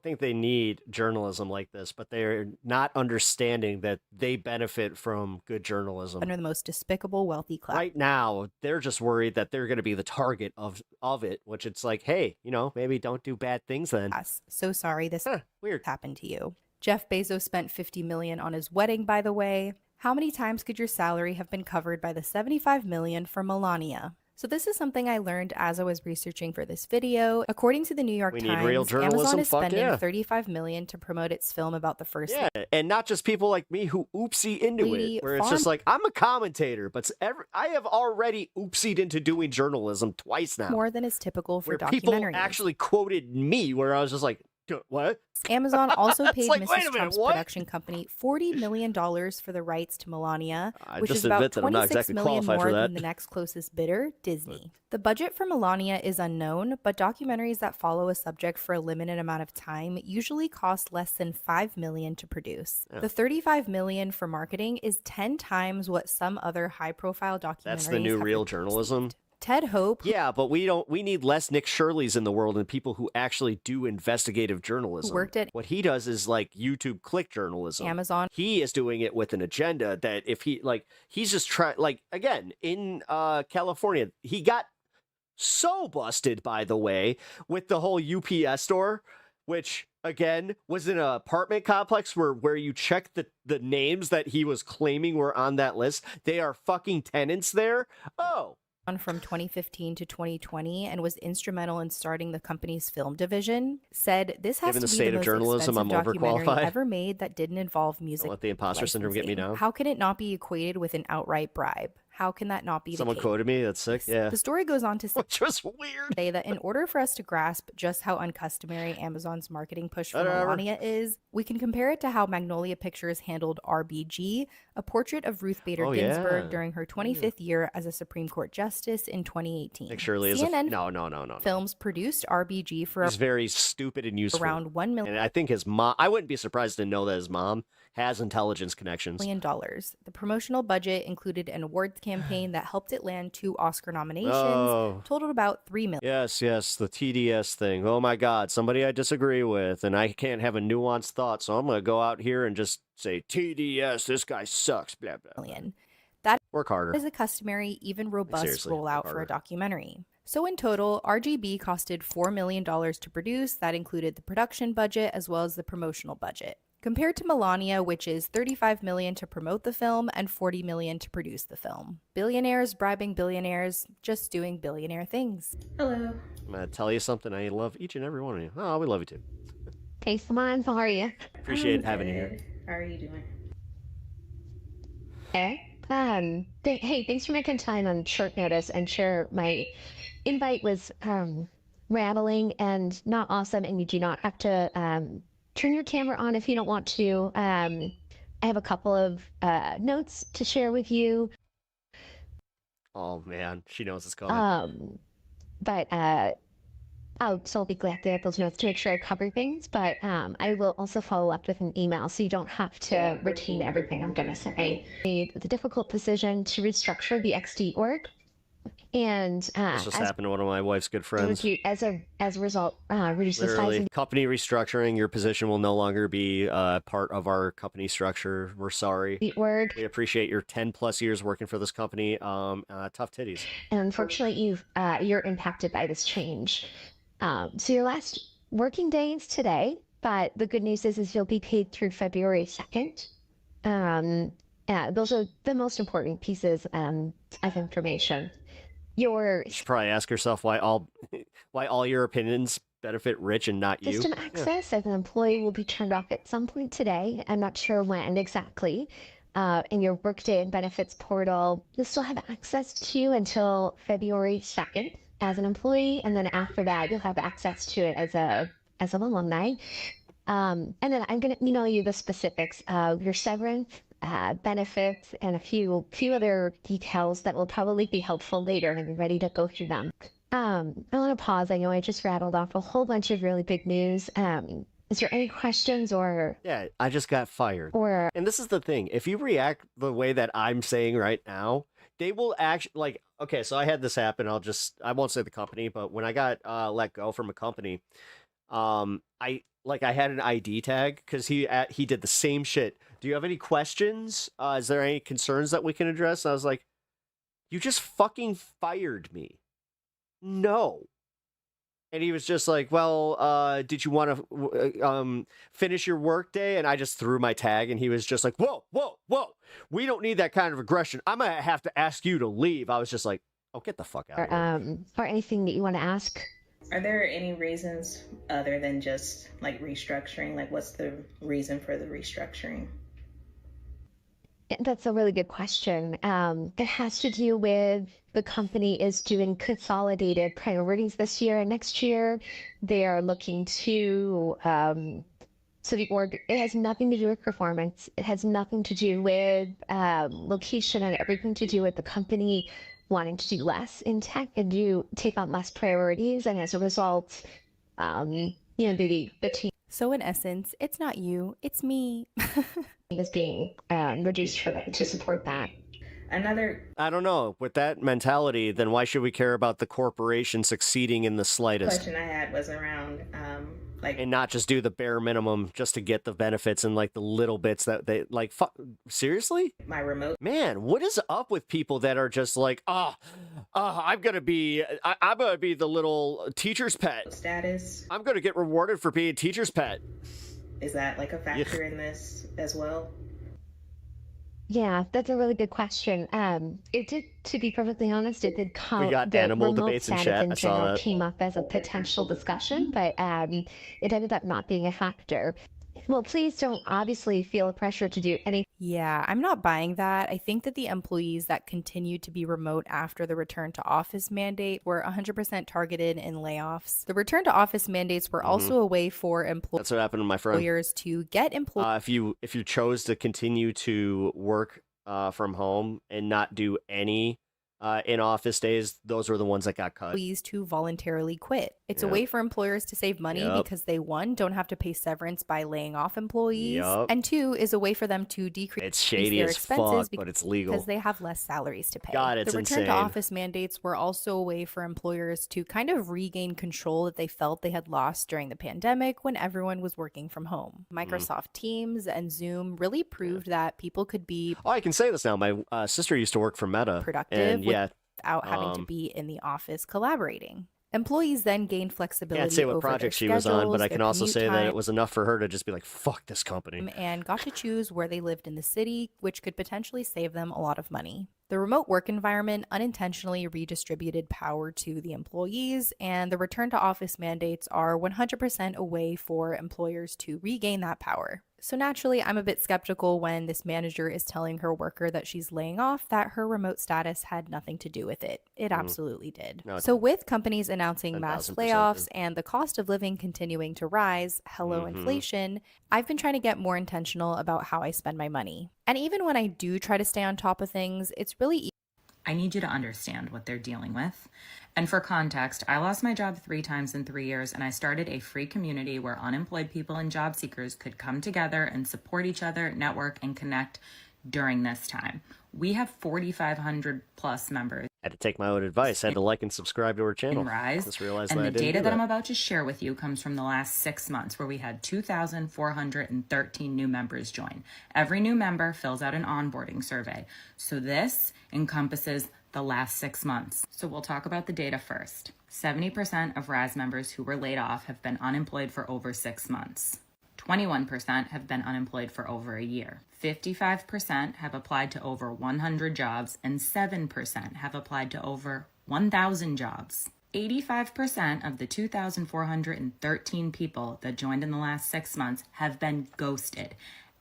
think they need journalism like this, but they're not understanding that they benefit from good journalism. Under the most despicable wealthy class. Right now, they're just worried that they're going to be the target of it, which it's like, hey, maybe don't do bad things then. So sorry this weird happened to you. Jeff Bezos spent $50 million on his wedding, by the way. How many times could your salary have been covered by the $75 million for Melania? So this is something I learned as I was researching for this video. According to the New York Times, Amazon is spending $35 million to promote its film about the first. Yeah, and not just people like me who oopsie into it, where it's just like, I'm a commentator, but I have already oopsied into doing journalism twice now. More than is typical for documentaries. People actually quoted me where I was just like, what? Amazon also paid Mrs. Trump's production company $40 million for the rights to Melania, which is about $26 million more than the next closest bidder, Disney. The budget for Melania is unknown, but documentaries that follow a subject for a limited amount of time usually cost less than $5 million to produce. The $35 million for marketing is 10 times what some other high-profile documentaries. That's the new real journalism. Ted Hope. Yeah, but we need less Nick Shirleys in the world and people who actually do investigative journalism. What he does is like YouTube click journalism. Amazon. He is doing it with an agenda that if he's just trying, again, in California, he got so busted, by the way, with the whole UPS store, which again was in an apartment complex where you check the names that he was claiming were on that list. They are fucking tenants there. Oh. From 2015 to 2020 and was instrumental in starting the company's film division, said this has to be the most expensive documentary ever made that didn't involve music. Don't let the imposter syndrome get me down. How can it not be equated with an outright bribe? How can that not be Someone quoted me? That's sick. Yeah. The story goes on to say, which was weird. Say that in order for us to grasp just how uncustomary Amazon's marketing push for Melania is, we can compare it to how Magnolia Pictures handled RBG, a portrait of Ruth Bader Ginsburg during her 25th year as a Supreme Court justice in 2018. CNN no. Films produced RBG for He's very stupid and useful. Around $1 million. And I think his mom, I wouldn't be surprised to know that his mom has intelligence connections. $1 million. The promotional budget included an awards campaign that helped it land 2 Oscar nominations, totaled about $3 million. Yes, the TDS thing. Oh my God, somebody I disagree with, and I can't have a nuanced thought, so I'm going to go out here and just say, TDS, this guy sucks, blah, blah. That work harder. Is a customary, even robust rollout for a documentary. So in total, RGB costed $4 million to produce. That included the production budget as well as the promotional budget. Compared to Melania, which is $35 million to promote the film and $40 million to produce the film. Billionaires bribing billionaires, just doing billionaire things. Hello. I'm going to tell you something. I love each and every one of you. Oh, we love you too. Hey, Simone, how are you? Appreciate having you here. How are you doing? Hey. Hey, thanks for making time on short notice and share. My invite was rambling and not awesome, and you do not have to turn your camera on if you don't want to. I have a couple of notes to share with you. Oh man, she knows it's coming. But I'll be glad to have those notes to make sure I cover things. But I will also follow up with an email, so you don't have to retain everything I'm going to say. Made the difficult decision to restructure the XD org. And this just happened to one of my wife's good friends. As a result, reduce the size of company restructuring. Your position will no longer be part of our company structure. We're sorry. the org. We appreciate your 10+ years working for this company. Tough titties. And unfortunately, you're impacted by this change. So your last working day is today, but the good news is you'll be paid through February 2nd. Those are the most important pieces of information. You should probably ask yourself why all your opinions benefit Rich and not you. System access as an employee will be turned off at some point today. I'm not sure when exactly. In your Workday and Benefits portal, you'll still have access to until February 2nd as an employee, and then after that, you'll have access to it as an alumni. And then I'm going to email you the specifics of your severance, benefits, and a few other details that will probably be helpful later, and I'm ready to go through them. I want to pause. I know I just rattled off a whole bunch of really big news. Is there any questions or? Yeah, I just got fired. And this is the thing. If you react the way that I'm saying right now, they will actually okay, so I had this happen. I won't say the company, but when I got let go from a company, I had an ID tag because he did the same shit. Do you have any questions? Is there any concerns that we can address? And I was like, you just fucking fired me. No. And he was just like, well, did you want to finish your workday? And I just threw my tag, and he was just like, whoa. We don't need that kind of aggression. I'm going to have to ask you to leave. I was just like, oh, get the fuck out of here. Or anything that you want to ask? Are there any reasons other than just restructuring? What's the reason for the restructuring? That's a really good question. It has to do with the company is doing consolidated priorities this year and next year. They are looking to, so the org, it has nothing to do with performance. It has nothing to do with location, and everything to do with the company wanting to do less in tech and take on less priorities. And as a result, the team. So in essence, it's not you, it's me. is being reduced to support that. I don't know. With that mentality, then why should we care about the corporation succeeding in the slightest? Question I had was around and not just do the bare minimum just to get the benefits and the little bits that they seriously? My remote. Man, what is up with people that are just I'm gonna be the little teacher's pet. Status. I'm gonna get rewarded for being teacher's pet. Is that a factor in this as well? Yeah, that's a really good question. It did, to be perfectly honest, it did come. We got the animal remote debates in status chat. in I saw general that. came up as a potential discussion, but it ended up not being a factor. Well, please don't obviously feel a pressure to do any. Yeah, I'm not buying that. I think that the employees that continued to be remote after the return to office mandate were 100% targeted in layoffs. The return to office mandates were also a way for That's what happened to my friend. employers to get employees. If you chose to continue to work from home and not do any in-office days, those were the ones that got cut. Employees to voluntarily quit. It's a way for employers to save money because they, one, don't have to pay severance by laying off employees, and two, is a way for them to decrease shady their as expenses fuck, but it's legal because they have less salaries to pay. God, it's the return insane. to office mandates were also a way for employers to kind of regain control that they felt they had lost during the pandemic when everyone was working from home. Microsoft Teams and Zoom really proved that people could be I can say this now. My sister used to work for Meta. productive and without having to be in the office collaborating. Employees then gained flexibility. Can't say what over project their she was on, but schedules, I can their also commute say that time, it was enough for her to just be like, fuck this company. and got to choose where they lived in the city, which could potentially save them a lot of money. The remote work environment unintentionally redistributed power to the employees, and the return to office mandates are 100% a way for employers to regain that power. So naturally, I'm a bit skeptical when this manager is telling her worker that she's laying off that her remote status had nothing to do with it. It absolutely did. No, it So didn't. with companies announcing mass 10,000% layoffs did. and the cost of living continuing to rise, hello inflation, I've been trying to get more intentional about how I spend my money. And even when I do try to stay on top of things, it's really easy. I need you to understand what they're dealing with. And for context, I lost my job 3 times in 3 years, and I started a free community where unemployed people and job seekers could come together and support each other, network, and connect during this time. We have 4,500 plus members. I had to take my own advice. I had to like and subscribe to her channel. In Rise. Just realized And that I the didn't data do that I'm about to share with you comes from the last 6 months, where we had 2,413 new members join. Every new member fills out an onboarding survey. So this encompasses the last 6 months. So we'll talk about the data first. 70% of Rise members who were laid off have been unemployed for over 6 months. 21% have been unemployed for over a year. 55% have applied to over 100 jobs, and 7% have applied to over 1,000 jobs. 85% of the 2,413 people that joined in the last 6 months have been ghosted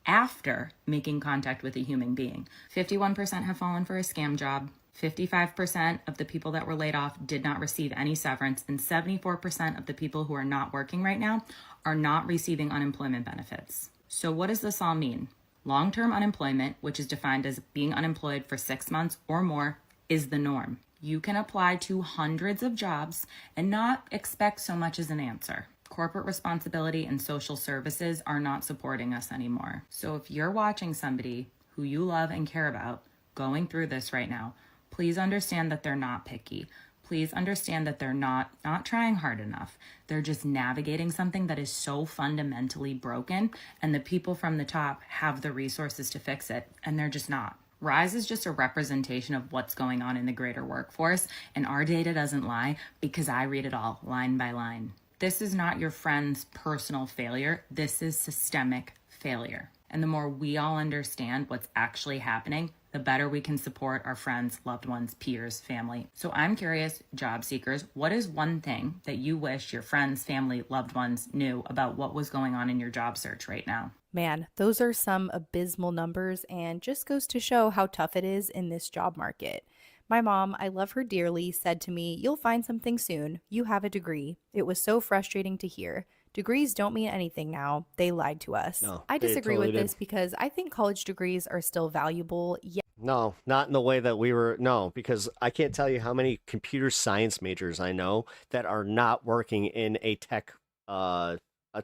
after making contact with a human being. 51% have fallen for a scam job. 55% of the people that were laid off did not receive any severance, and 74% of the people who are not working right now are not receiving unemployment benefits. So what does this all mean? Long-term unemployment, which is defined as being unemployed for 6 months or more, is the norm. You can apply to hundreds of jobs and not expect so much as an answer. Corporate responsibility and social services are not supporting us anymore. So if you're watching somebody who you love and care about going through this right now, please understand that they're not picky. Please understand that they're not trying hard enough. They're just navigating something that is so fundamentally broken, and the people from the top have the resources to fix it, and they're just not. Rise is just a representation of what's going on in the greater workforce, and our data doesn't lie because I read it all line by line. This is not your friend's personal failure. This is systemic failure. And the more we all understand what's actually happening, the better we can support our friends, loved ones, peers, family. So I'm curious, job seekers, what is one thing that you wish your friends, family, loved ones knew about what was going on in your job search right now? Man, those are some abysmal numbers, and just goes to show how tough it is in this job market. My mom, I love her dearly, said to me, "You'll find something soon. You have a degree." It was so frustrating to hear. Degrees don't mean anything now. They lied to us. No, I they disagree totally with did. this because I think college degrees are still valuable. No, not in the way that we were. No, because I can't tell you how many computer science majors I know that are not working in a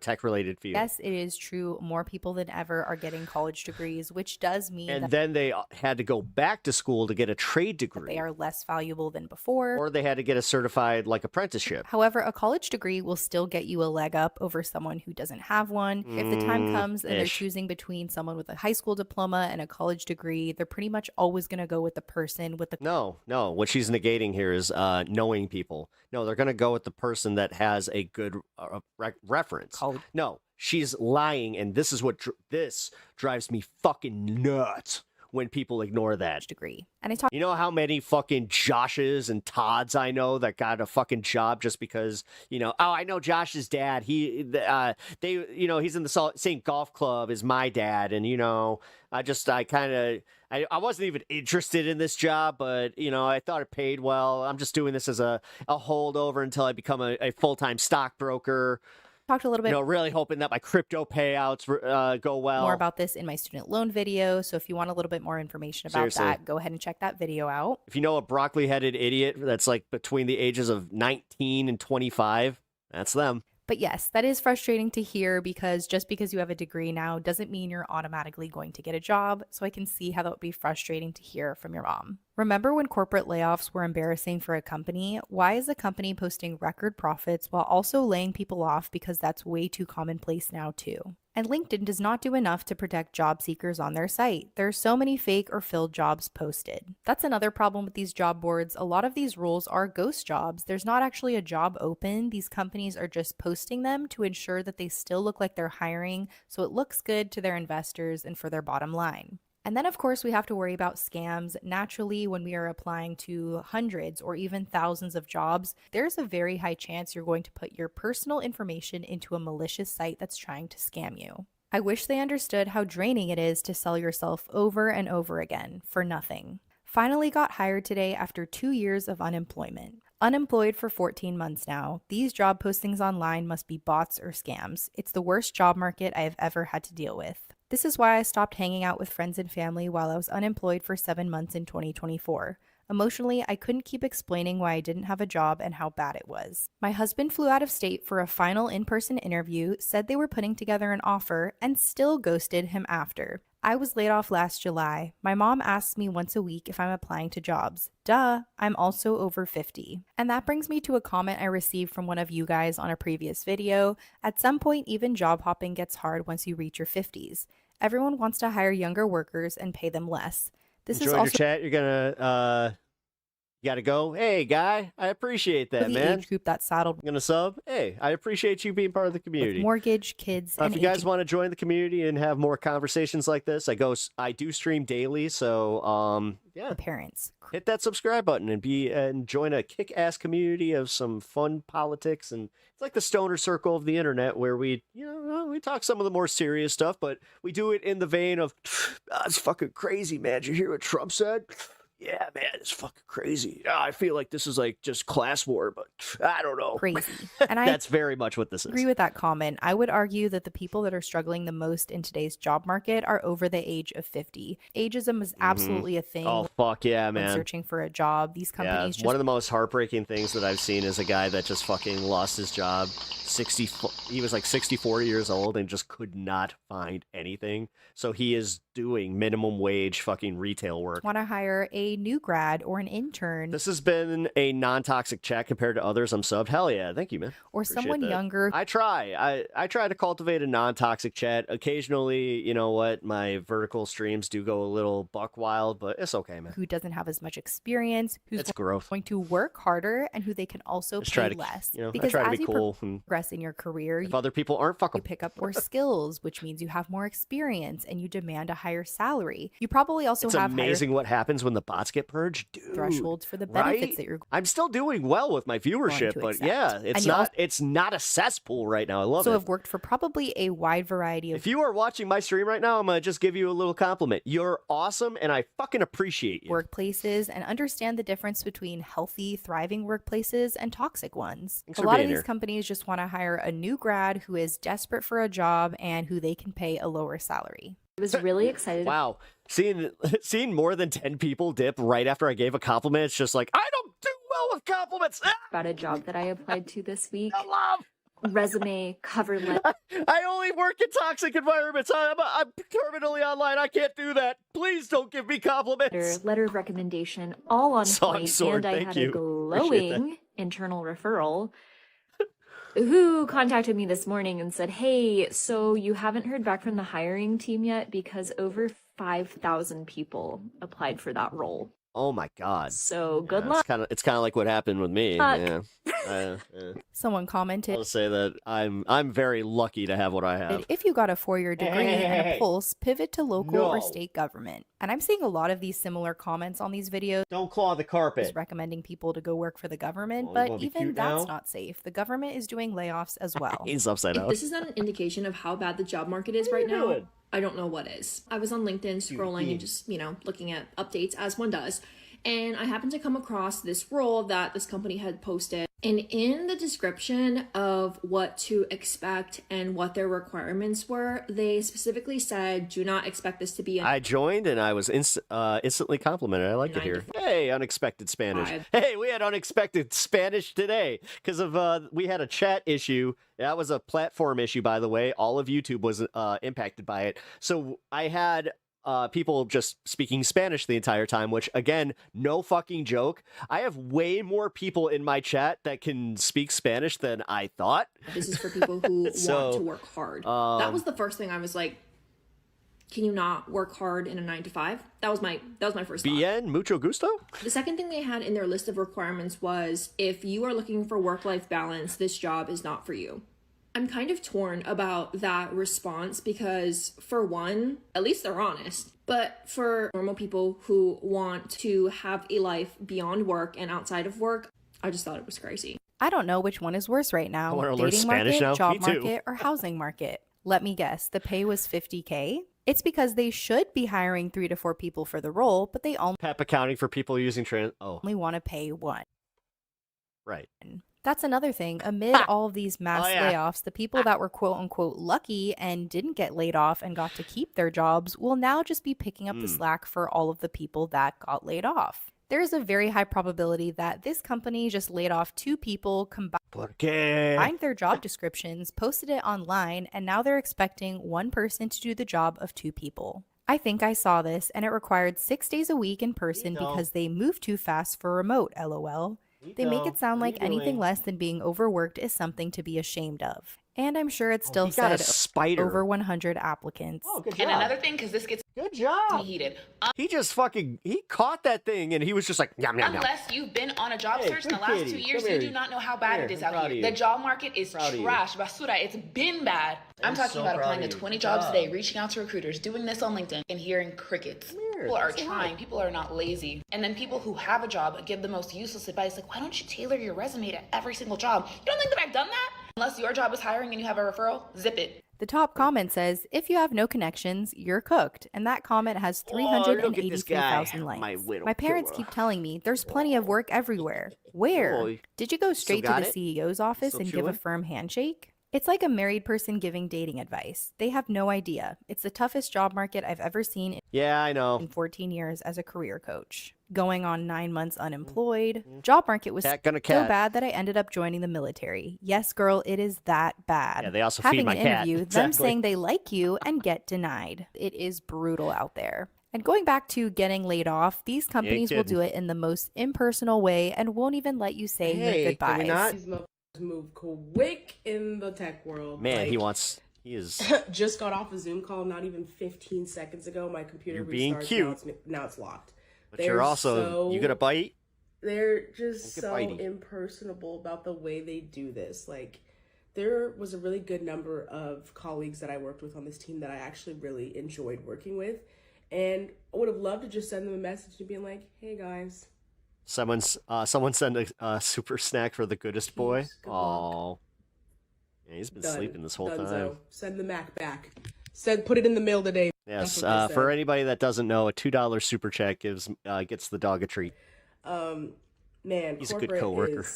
tech-related field. Yes, it is true. More people than ever are getting college degrees, which does mean And that then they had to go back to school to get a trade degree. they are less valuable than before. Or they had to get a certified apprenticeship. However, a college degree will still get you a leg up over someone who doesn't have one. If the time comes and they're choosing between someone with a high school diploma and a college degree, they're pretty much always going to go with the person with the No. What she's negating here is knowing people. No, they're going to go with the person that has a good reference. No, she's lying, and this is what this drives me fucking nuts when people ignore that degree. And I talk. You know how many fucking Joshes and Todds I know that got a fucking job just because I know Josh's dad. He's in the same golf club as my dad, and I wasn't even interested in this job, but I thought it paid well. I'm just doing this as a holdover until I become a full-time stockbroker. Talked a little bit, really hoping that my crypto payouts go well. More about this in my student loan video. So if you want a little bit more information about that, go ahead and check that video out. If you know a broccoli-headed idiot that's between the ages of 19 and 25, that's them. But yes, that is frustrating to hear because just because you have a degree now doesn't mean you're automatically going to get a job. So I can see how that would be frustrating to hear from your mom. Remember when corporate layoffs were embarrassing for a company? Why is a company posting record profits while also laying people off because that's way too commonplace now too? And LinkedIn does not do enough to protect job seekers on their site. There are so many fake or filled jobs posted. That's another problem with these job boards. A lot of these roles are ghost jobs. There's not actually a job open. These companies are just posting them to ensure that they still look like they're hiring, so it looks good to their investors and for their bottom line. And then, of course, we have to worry about scams. Naturally, when we are applying to hundreds or even thousands of jobs, there's a very high chance you're going to put your personal information into a malicious site that's trying to scam you. I wish they understood how draining it is to sell yourself over and over again for nothing. Finally got hired today after 2 years of unemployment. Unemployed for 14 months now, these job postings online must be bots or scams. It's the worst job market I have ever had to deal with. This is why I stopped hanging out with friends and family while I was unemployed for 7 months in 2024. Emotionally, I couldn't keep explaining why I didn't have a job and how bad it was. My husband flew out of state for a final in-person interview, said they were putting together an offer, and still ghosted him after. I was laid off last July. My mom asks me once a week if I'm applying to jobs. Duh, I'm also over 50. And that brings me to a comment I received from one of you guys on a previous video. At some point, even job hopping gets hard once you reach your 50s. Everyone wants to hire younger workers and pay them less. This Enjoyed is also your chat. You're gonna you gotta go. Hey, guy, I appreciate that, the man. age group that saddled I'm gonna sub. Hey, I appreciate you being part of the community. with mortgage, kids, and If you guys aging want to join the community and have more conversations like this, I do stream daily, so yeah, parents. Hit that subscribe button and join a kick-ass community of some fun politics, and it's like the stoner circle of the internet where we talk some of the more serious stuff, but we do it in the vein of it's fucking crazy, man. Did you hear what Trump said? Yeah, man, it's fucking crazy. I feel like this is like just class war, but I don't know. Crazy. And I That's very much what this is. agree with that comment. I would argue that the people that are struggling the most in today's job market are over the age of 50. Ageism is absolutely a thing. Oh, fuck yeah, when man. searching for a job. These companies just One of the most heartbreaking things that I've seen is a guy that just fucking lost his job. He was like 64 years old and just could not find anything. So he is doing minimum wage fucking retail work. want to hire a new grad or an intern This has been a non-toxic chat compared to others I'm subbed. Hell yeah, thank you, man. or Appreciate someone that. younger I try. I try to cultivate a non-toxic chat. Occasionally, you know what, my vertical streams do go a little buck wild, but it's okay, man. who doesn't have as much experience, who's It's growth. going to work harder, and who they can also Just pay try to, less. I Because try to as be you cool. And progress in your career, if other people aren't, fuck you 'em. pick up more skills, which means you have more experience and you demand a higher salary. You probably also It's have amazing what happens when the bots get purged, dude. higher thresholds for the benefits Right? that you're I'm still doing well with my viewership, to but accept. yeah, And it's you not also- it's not a cesspool right now. I love so it. have worked for probably a wide variety of If you are watching my stream right now, I'm gonna just give you a little compliment. You're awesome, and I fucking appreciate you. workplaces and understand the difference between healthy, thriving workplaces and toxic ones. Thanks A for lot of being these here. companies just want to hire a new grad who is desperate for a job and who they can pay a lower salary. I was really excited Wow, seeing more than 10 people dip right after I gave a compliment, it's just like I don't do well with compliments. about a job that I applied to this week. Love. Resume, cover letter, I only work in toxic environments. I'm terminally online. I can't do that. Please don't give me compliments. letter of recommendation, all on Song point, sword, and I thank had you. a Appreciate glowing internal referral who contacted me this morning and said, hey, so you haven't heard back from the hiring team yet because over 5,000 people applied for that role. Oh my god. So good luck. It's kind of like what happened with me. Fuck. Yeah. Someone commented, I'll say that I'm very lucky to have what I have. if you got a 4-year degree and a pulse, pivot to local or No. state government. And I'm seeing a lot of these similar comments on these videos. Don't claw the carpet. Just recommending people to go work for the government, Oh, you but wanna be even cute that's now? not safe. The government is doing layoffs as well. He's upside If down. this is not an indication of how bad the job market is right now, I don't know what is. I was on LinkedIn scrolling and just, looking at updates as one does. And I happened to come across this role that this company had posted. And in the description of what to expect and what their requirements were, they specifically said, do not expect this to be I joined and I was instantly complimented. I like it here. Hey, unexpected Spanish. Hey, we had unexpected Spanish today because of we had a chat issue. That was a platform issue, by the way. All of YouTube was impacted by it. So I had people just speaking Spanish the entire time, which again, no fucking joke. I have way more people in my chat that can speak Spanish than I thought. This is for people who want to work hard. That was the first thing I was like, can you not work hard in a 9-to-5? That was my first thought. Bien, mucho gusto. The second thing they had in their list of requirements was, if you are looking for work-life balance, this job is not for you. I'm kind of torn about that response because, for one, at least they're honest. But for normal people who want to have a life beyond work and outside of work, I just thought it was crazy. I don't know which one is worse right now. I wanna learn Dating Spanish market, now. job Me too. market, or housing market. Let me guess, the pay was $50K? It's because they should be hiring 3 to 4 people for the role, but they only PEP accounting for people using want to pay 1. Right. That's another thing. Amid all of these mass layoffs, the people that were quote unquote lucky and didn't get laid off and got to keep their jobs will now just be picking up the slack for all of the people that got laid off. There is a very high probability that this company just laid off 2 people, combined their job descriptions, posted it online, and now they're expecting 1 person to do the job of 2 people. I think I saw this, and it required 6 days a week in person because they moved too fast for remote, LOL. They make it sound like anything less than being overworked is something to be ashamed of. And I'm sure it still said over 100 applicants. Oh, good job. And another thing, because this gets good job. Heated. He just fucking, he caught that thing and he was just like, yum, yum, yum. Unless you've been on a job search in the last 2 years, you do not know how bad it is out here. The job market is trash. Basura, it's been bad. I'm talking about applying to 20 jobs a day, reaching out to recruiters, doing this on LinkedIn, and hearing crickets. People are trying. People are not lazy. And then people who have a job give the most useless advice, like, why don't you tailor your resume to every single job? You don't think that I've done that? Unless your job is hiring and you have a referral, zip it. The top comment says, if you have no connections, you're cooked. And that comment has 383,000 likes. My parents keep telling me there's plenty of work everywhere. Where? Did you go straight to the CEO's office and give a firm handshake? It's like a married person giving dating advice. They have no idea. It's the toughest job market I've ever seen in 14 years as a career coach. Going on 9 months unemployed. Job market was so bad that I ended up joining the military. Yes, girl, it is that bad. Yeah, they also Having feed my an cat. interview, them saying they like you and get denied. It is brutal out there. And going back to getting laid off, these companies will do it in the most impersonal way and won't even let you say your goodbyes. Move quick in the tech world. Man, he is just got off a Zoom call not even 15 seconds ago. My computer being restarted. cute. Now it's locked. But you're also, you gonna bite? They're just so impersonable about the way they do this. Like, there was a really good number of colleagues that I worked with on this team that I actually really enjoyed working with. And I would have loved to just send them a message and be like, hey guys. Someone send a super snack for the goodest boy. Oh, yeah, he's been sleeping this whole time. Send the Mac back. Put it in the mail today. Yes. For anybody that doesn't know, a $2 super chat gets the dog a treat. Man, he's a good coworker.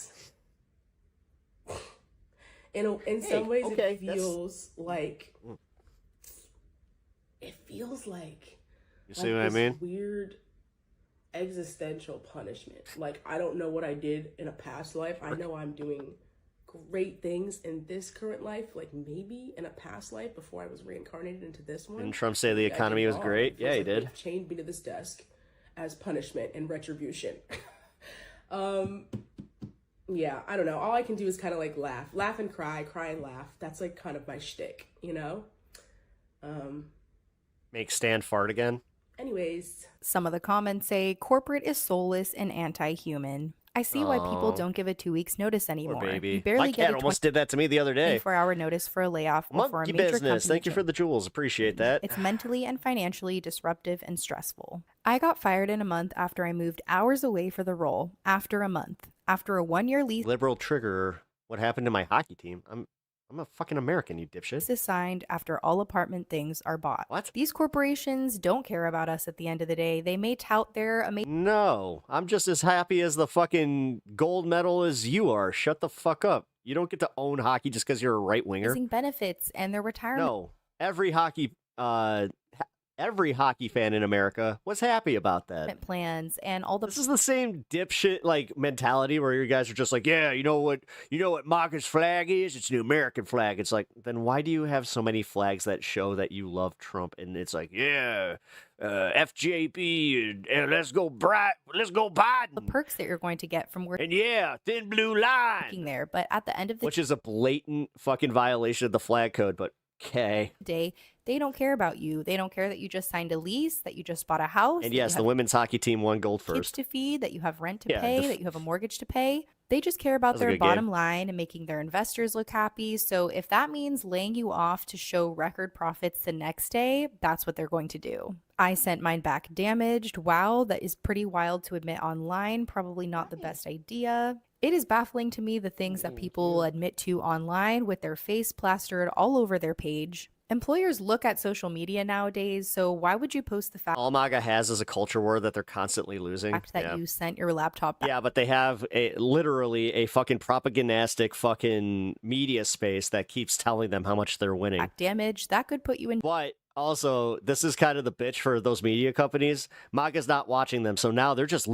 In some ways, it feels like you see what I mean? Weird existential punishment. Like, I don't know what I did in a past life. I know I'm doing great things in this current life, like maybe in a past life before I was reincarnated into this one. Didn't Trump say the economy was great? Yeah, he did. Chained me to this desk as punishment and retribution. Yeah, I don't know. All I can do is kind of like laugh and cry and laugh. That's like kind of my shtick, you know? Make Stan fart again. Anyways. Some of the comments say corporate is soulless and anti-human. I see why people don't give a 2 weeks notice anymore. Poor baby. You barely My get cat almost did that to me the other day. 24-hour notice for a layoff or for a Monkey major business. company. Thank you for the jewels. Appreciate that. It's mentally and financially disruptive and stressful. I got fired in a month after I moved hours away for the role. After a month. After a 1-year lease. Liberal trigger. What happened to my hockey team? I'm a fucking American, you dipshit. Is signed after all apartment things are bought. What? These corporations don't care about us at the end of the day. They may tout their amazing. No, I'm just as happy as the fucking gold medal as you are. Shut the fuck up. You don't get to own hockey just because you're a right winger. Benefits and their retirement. No, every hockey fan in America was happy about that. Plans and all the. This is the same dipshit like mentality where you guys are just like, yeah, you know what Marcus flag is? It's the American flag. It's like, then why do you have so many flags that show that you love Trump? And it's like, yeah, FJP and let's go Biden. The perks that you're going to get from working. And yeah, thin blue line there, but at the end of the which is a blatant fucking violation of the flag code, but. Okay. Day, they don't care about you. They don't care that you just signed a lease, that you just bought a house. And yes, the women's hockey team won gold first. Kids to feed, that you have rent to pay, that you have a mortgage to pay. They just care about their bottom line and making their investors look happy. So if that means laying you off to show record profits the next day, that's what they're going to do. I sent mine back damaged. Wow, that is pretty wild to admit online. Probably not the best idea. It is baffling to me the things that people will admit to online with their face plastered all over their page. Employers look at social media nowadays, so why would you post the fact All MAGA has is a culture war that they're constantly losing. that you sent your laptop back? Yeah, but they have literally a fucking propagandistic fucking media space that keeps telling them how much they're winning. Damage, that could put you in. But also, this is kind of the bitch for those media companies. MAGA's not watching them, so now they're just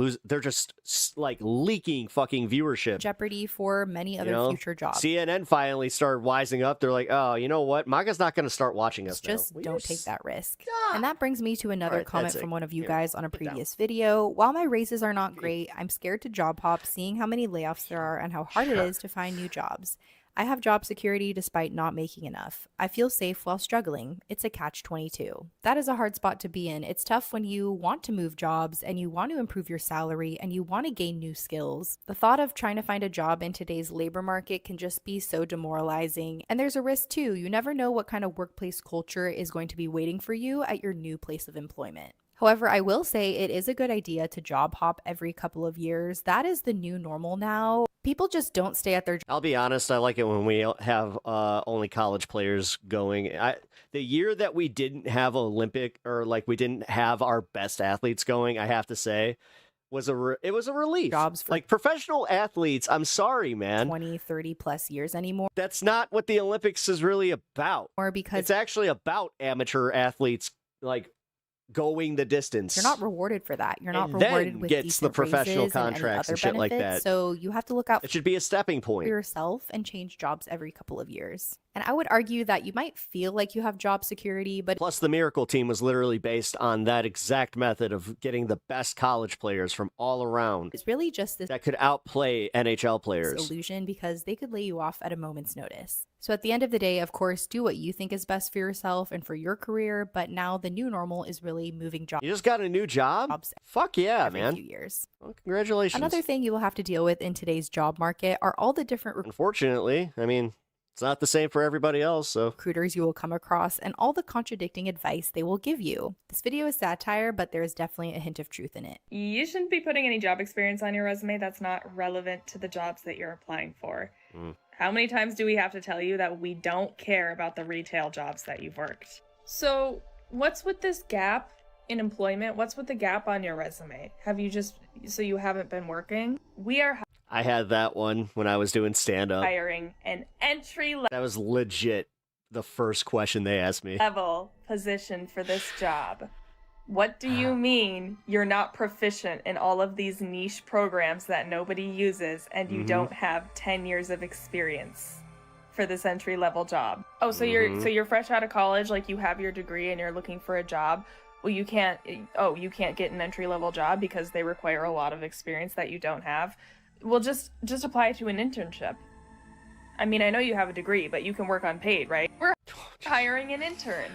like leaking fucking viewership. Jeopardy for many other future jobs. CNN finally started wising up. They're like, oh, you know what? MAGA's not going to start watching us Just now. don't take that risk. And that brings me to another comment from one of you Here, guys on a previous video. While my raises are not great, I'm scared to job hop, seeing how many layoffs there are and how hard it is to find new jobs. I have job security despite not making enough. I feel safe while struggling. It's a catch-22. That is a hard spot to be in. It's tough when you want to move jobs and you want to improve your salary and you want to gain new skills. The thought of trying to find a job in today's labor market can just be so demoralizing. And there's a risk too. You never know what kind of workplace culture is going to be waiting for you at your new place of employment. However, I will say it is a good idea to job hop every couple of years. That is the new normal now. People just don't stay at their I'll be honest, I like it when we have only college players going. The year that we didn't have Olympic, or like we didn't have our best athletes going, I have to say, it was a relief. Jobs for like professional athletes, I'm sorry, man. 20, 30 plus years anymore. That's not what the Olympics is really about. Or because it's actually about amateur athletes like going the distance. You're not rewarded for that. You're not And rewarded then with gets the decent professional raises and any contracts other and shit like benefits. that. So you have to look out It should be a stepping for point. yourself and change jobs every couple of years. And I would argue that you might feel like you have job security, but Plus, the Miracle team was literally based on that exact method of getting the best college players from all around. it's really just this That could outplay NHL players. illusion because they could lay you off at a moment's notice. So at the end of the day, of course, do what you think is best for yourself and for your career, but now the new normal is really moving jobs. You just got a new job? Fuck yeah, every man. few years. Well, congratulations. Another thing you will have to deal with in today's job market are all the different Unfortunately, I mean, it's not the same for everybody else, so. recruiters you will come across and all the contradicting advice they will give you. This video is satire, but there is definitely a hint of truth in it. You shouldn't be putting any job experience on your resume that's not relevant to the jobs that you're applying for. How many times do we have to tell you that we don't care about the retail jobs that you've worked? So what's with this gap in employment? What's with the gap on your resume? Have you just, so you haven't been working? We are I had that one when I was doing stand-up. hiring an entry That was legit the first question they asked me. level position for this job. What do you mean you're not proficient in all of these niche programs that nobody uses and you don't have 10 years of experience for this entry level job? Oh, so you're fresh out of college, like you have your degree and you're looking for a job. Well, you can't get an entry level job because they require a lot of experience that you don't have. Well, just apply to an internship. I mean, I know you have a degree, but you can work unpaid, right? We're hiring an intern.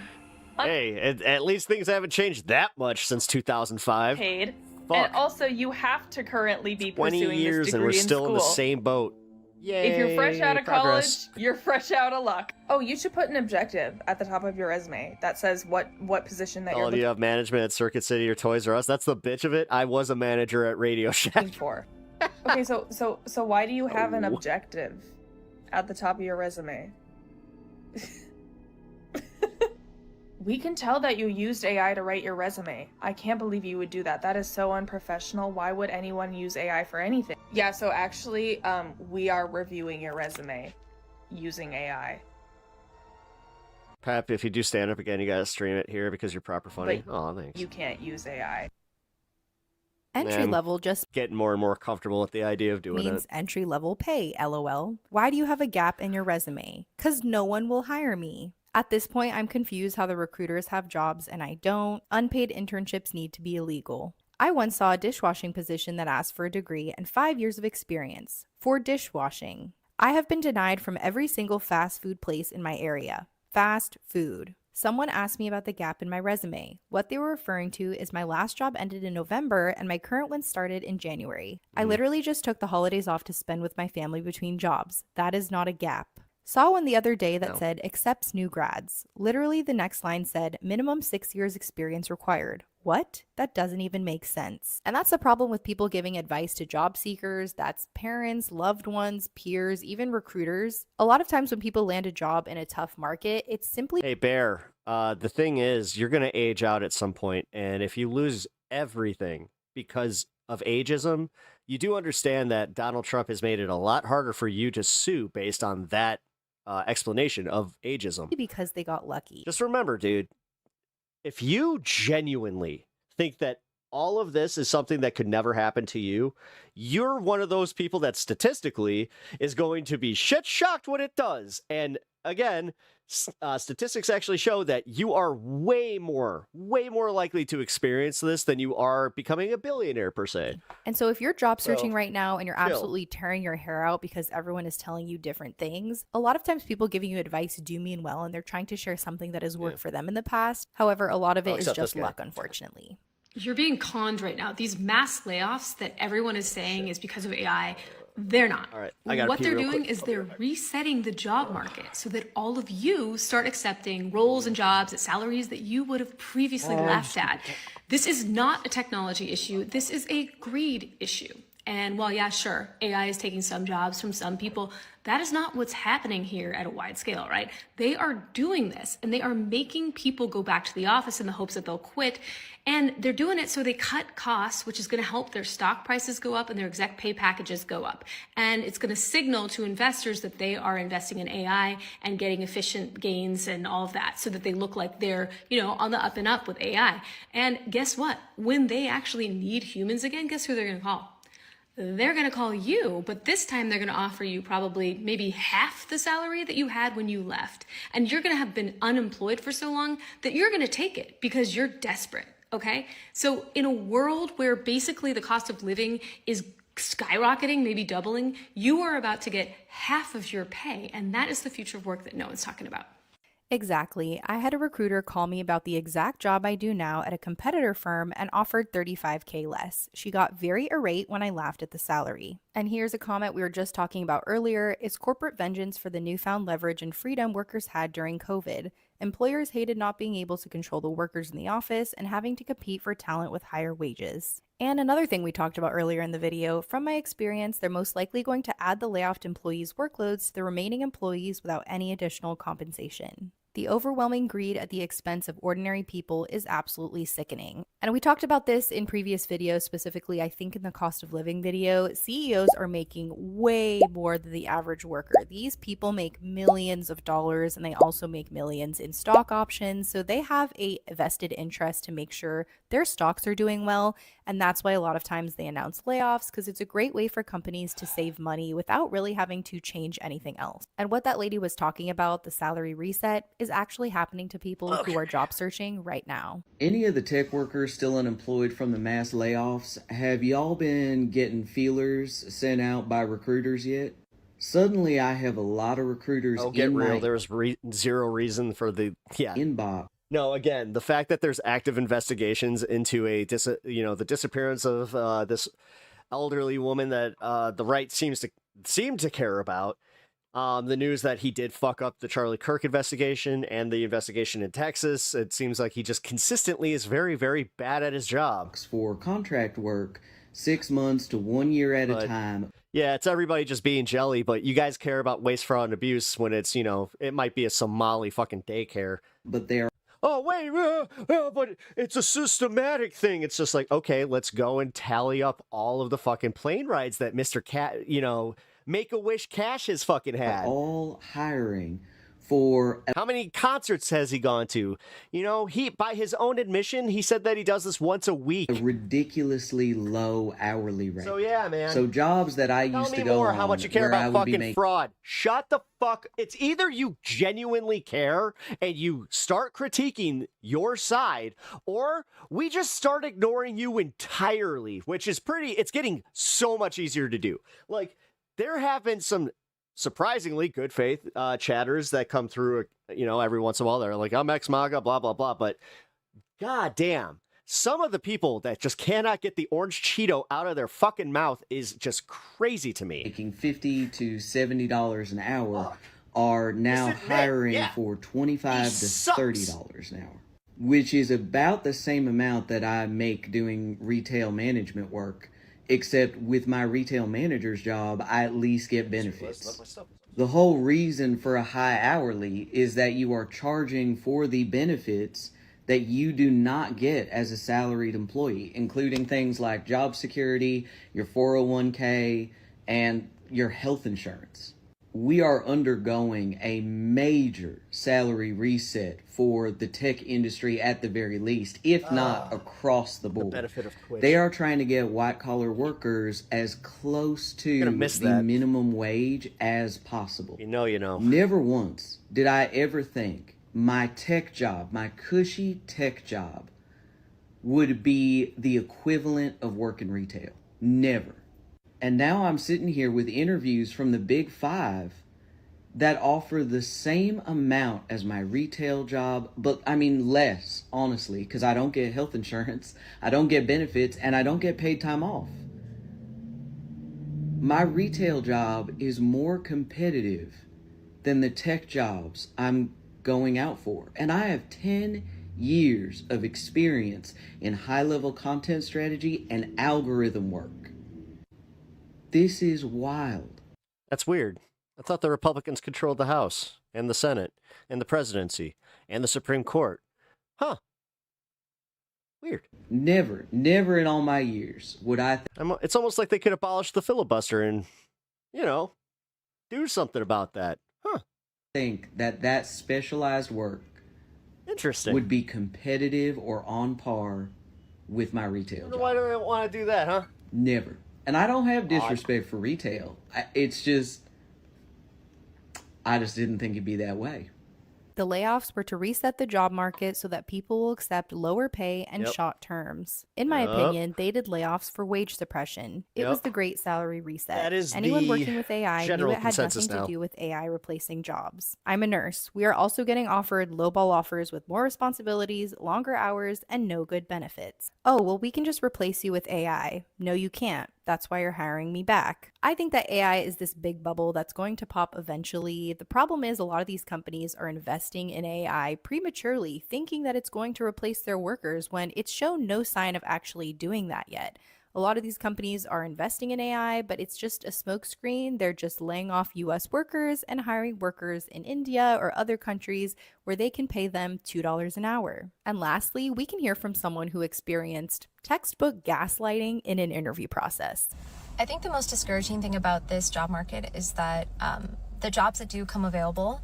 Hey, at least things haven't changed that much since 2005. Paid. Fuck. And also, you have to currently be 20 pursuing years this and degree we're still in in school. the same boat. Yay, If you're fresh out of progress. college, you're fresh out of luck. Oh, you should put an objective at the top of your resume that says what position that Oh, you're do you have management at Circuit City or Toys R Us? That's the bitch of it. I was a manager at Radio Shack. looking for. Okay, so why do you have an objective at the top of your resume? We can tell that you used AI to write your resume. I can't believe you would do that. That is so unprofessional. Why would anyone use AI for anything? Yeah, so actually, we are reviewing your resume using AI. Pep, if you do stand up again, you gotta stream it here because you're proper funny. But Oh, thanks. you can't use AI. Entry Man, level just getting more and more comfortable with the idea of doing means it. entry level pay, lol. Why do you have a gap in your resume? Because no one will hire me. At this point, I'm confused how the recruiters have jobs and I don't. Unpaid internships need to be illegal. I once saw a dishwashing position that asked for a degree and 5 years of experience for dishwashing. I have been denied from every single fast food place in my area. Fast food. Someone asked me about the gap in my resume. What they were referring to is my last job ended in November and my current one started in January. I literally just took the holidays off to spend with my family between jobs. That is not a gap. Saw one the other day that said accepts new grads. Literally the next line said minimum 6 years experience required. What? That doesn't even make sense. And that's the problem with people giving advice to job seekers. That's parents, loved ones, peers, even recruiters. A lot of times when people land a job in a tough market, it's simply... Hey, Bear, the thing is, you're going to age out at some point, and if you lose everything because of ageism, you do understand that Donald Trump has made it a lot harder for you to sue based on that explanation of ageism. Because they got lucky. Just remember, dude, if you genuinely think that all of this is something that could never happen to you, you're one of those people that statistically is going to be shit shocked when it does. And again, statistics actually show that you are way more likely to experience this than you are becoming a billionaire per se. And so if you're job searching right now and you're absolutely tearing your hair out because everyone is telling you different things, a lot of times people giving you advice do mean well, and they're trying to share something that has worked for them in the past. However, a lot of it is just luck, unfortunately. You're being conned right now. These mass layoffs that everyone is saying is because of AI, they're not. All right, what they're doing is they're resetting the job market so that all of you start accepting roles and jobs at salaries that you would have previously laughed at. This is not a technology issue. This is a greed issue. And while, yeah, sure, AI is taking some jobs from some people, that is not what's happening here at a wide scale, right? They are doing this, and they are making people go back to the office in the hopes that they'll quit. And they're doing it so they cut costs, which is going to help their stock prices go up and their exec pay packages go up. And it's going to signal to investors that they are investing in AI and getting efficient gains and all of that so that they look like they're, on the up and up with AI. And guess what? When they actually need humans again, guess who they're going to call? They're going to call you, but this time they're going to offer you probably maybe half the salary that you had when you left. And you're going to have been unemployed for so long that you're going to take it because you're desperate. Okay. So in a world where basically the cost of living is skyrocketing, maybe doubling, you are about to get half of your pay. And that is the future of work that no one's talking about. Exactly. I had a recruiter call me about the exact job I do now at a competitor firm and offered $35K less. She got very irate when I laughed at the salary. And here's a comment we were just talking about earlier. It's corporate vengeance for the newfound leverage and freedom workers had during COVID. Employers hated not being able to control the workers in the office and having to compete for talent with higher wages. And another thing we talked about earlier in the video, from my experience, they're most likely going to add the layoffed employees' workloads to the remaining employees without any additional compensation. The overwhelming greed at the expense of ordinary people is absolutely sickening. And we talked about this in previous videos, specifically I think in the cost of living video. CEOs are making way more than the average worker. These people make millions of dollars, and they also make millions in stock options. So they have a vested interest to make sure their stocks are doing well. And that's why a lot of times they announce layoffs, because it's a great way for companies to save money without really having to change anything else. And what that lady was talking about, the salary reset, is actually happening to people who are job searching right now. Any of the tech workers still unemployed from the mass layoffs, have y'all been getting feelers sent out by recruiters yet? Suddenly I have a lot of recruiters in my There was zero reason for the inbox. No, again, the fact that there's active investigations into the disappearance of this elderly woman that the right seemed to care about. The news that he did fuck up the Charlie Kirk investigation and the investigation in Texas. It seems like he just consistently is very, very bad at his job. For contract work, 6 months to 1 year at a time. Yeah, it's everybody just being jelly, but you guys care about waste, fraud, and abuse when it's, it might be a Somali fucking daycare. But they're... Oh, wait, but it's a systematic thing. It's just like, okay, let's go and tally up all of the fucking plane rides that Mr. Make-A-Wish Cash has fucking had. All hiring for... How many concerts has he gone to? He, by his own admission, he said that he does this once a week. A ridiculously low hourly rate. So yeah, man. So jobs that I used to go on... how much you care about fucking fraud. Shut the fuck... It's either you genuinely care and you start critiquing your side, or we just start ignoring you entirely, which is it's getting so much easier to do. Like, there have been some surprisingly good faith chatters that come through, every once in a while. They're like, I'm ex-MAGA, blah, blah, blah. But goddamn, some of the people that just cannot get the orange Cheeto out of their fucking mouth is just crazy to me. Making $50 to $70 an hour are now hiring for $25 to $30 an hour, which is about the same amount that I make doing retail management work, except with my retail manager's job, I at least get benefits. The whole reason for a high hourly is that you are charging for the benefits that you do not get as a salaried employee, including things like job security, your 401k, and your health insurance. We are undergoing a major salary reset for the tech industry at the very least, if not across the board. They are trying to get white-collar workers as close to the minimum wage as possible. You know. Never once did I ever think my tech job, my cushy tech job, would be the equivalent of working retail. Never. And now I'm sitting here with interviews from the Big Five that offer the same amount as my retail job, but I mean less, honestly, because I don't get health insurance, I don't get benefits, and I don't get paid time off. My retail job is more competitive than the tech jobs I'm going out for. And I have 10 years of experience in high-level content strategy and algorithm work. This is wild. That's weird. I thought the Republicans controlled the House and the Senate and the presidency and the Supreme Court. Huh. Weird. Never in all my years would I... It's almost like they could abolish the filibuster and, do something about that. Huh. Think that specialized work interesting would be competitive or on par with my retail job. Why do they want to do that, huh? Never. And I don't have disrespect for retail. It's just, I just didn't think it'd be that way. The layoffs were to reset the job market so that people will accept lower pay and short terms. In my opinion, they did layoffs for wage suppression. It was the great salary reset. That is anyone working with AI knew it had nothing now to do with AI replacing jobs. I'm a nurse. We are also getting offered lowball offers with more responsibilities, longer hours, and no good benefits. Oh, well, we can just replace you with AI. No, you can't. That's why you're hiring me back. I think that AI is this big bubble that's going to pop eventually. The problem is a lot of these companies are investing in AI prematurely, thinking that it's going to replace their workers when it's shown no sign of actually doing that yet. A lot of these companies are investing in AI, but it's just a smokescreen. They're just laying off US workers and hiring workers in India or other countries where they can pay them $2 an hour. And lastly, we can hear from someone who experienced textbook gaslighting in an interview process. I think the most discouraging thing about this job market is that the jobs that do come available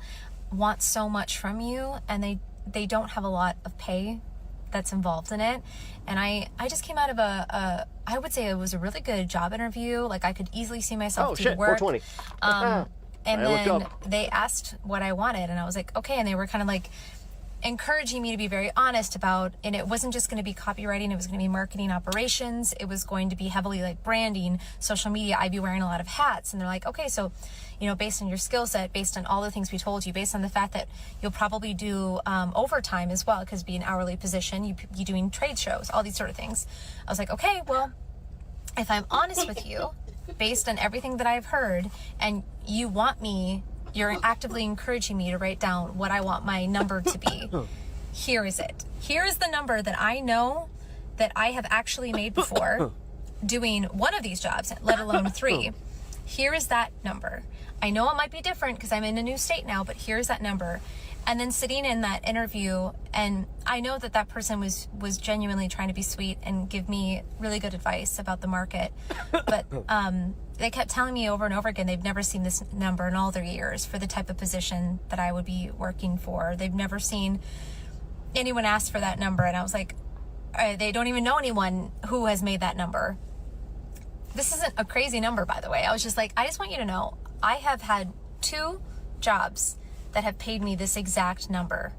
want so much from you, and they don't have a lot of pay that's involved in it. And I just came out of I would say it was a really good job interview. Like, I could easily see myself do work. 420. And then they asked what I wanted, and I was like, okay. And they were kind of like encouraging me to be very honest about, and it wasn't just going to be copywriting, it was going to be marketing operations, it was going to be heavily like branding, social media. I'd be wearing a lot of hats. And they're like, okay, so based on your skill set, based on all the things we told you, based on the fact that you'll probably do overtime as well, because being an hourly position, you doing trade shows, all these sort of things. I was like, okay, well, if I'm honest with you, based on everything that I've heard, and you're actively encouraging me to write down what I want my number to be. Here is it. Here is the number that I know that I have actually made before doing one of these jobs, let alone 3. Here is that number. I know it might be different because I'm in a new state now, but here's that number. And then sitting in that interview, and I know that person was genuinely trying to be sweet and give me really good advice about the market. But they kept telling me over and over again they've never seen this number in all their years for the type of position that I would be working for. They've never seen anyone ask for that number. And I was like, they don't even know anyone who has made that number. This isn't a crazy number, by the way. I was just like, I just want you to know, I have had 2 jobs that have paid me this exact number.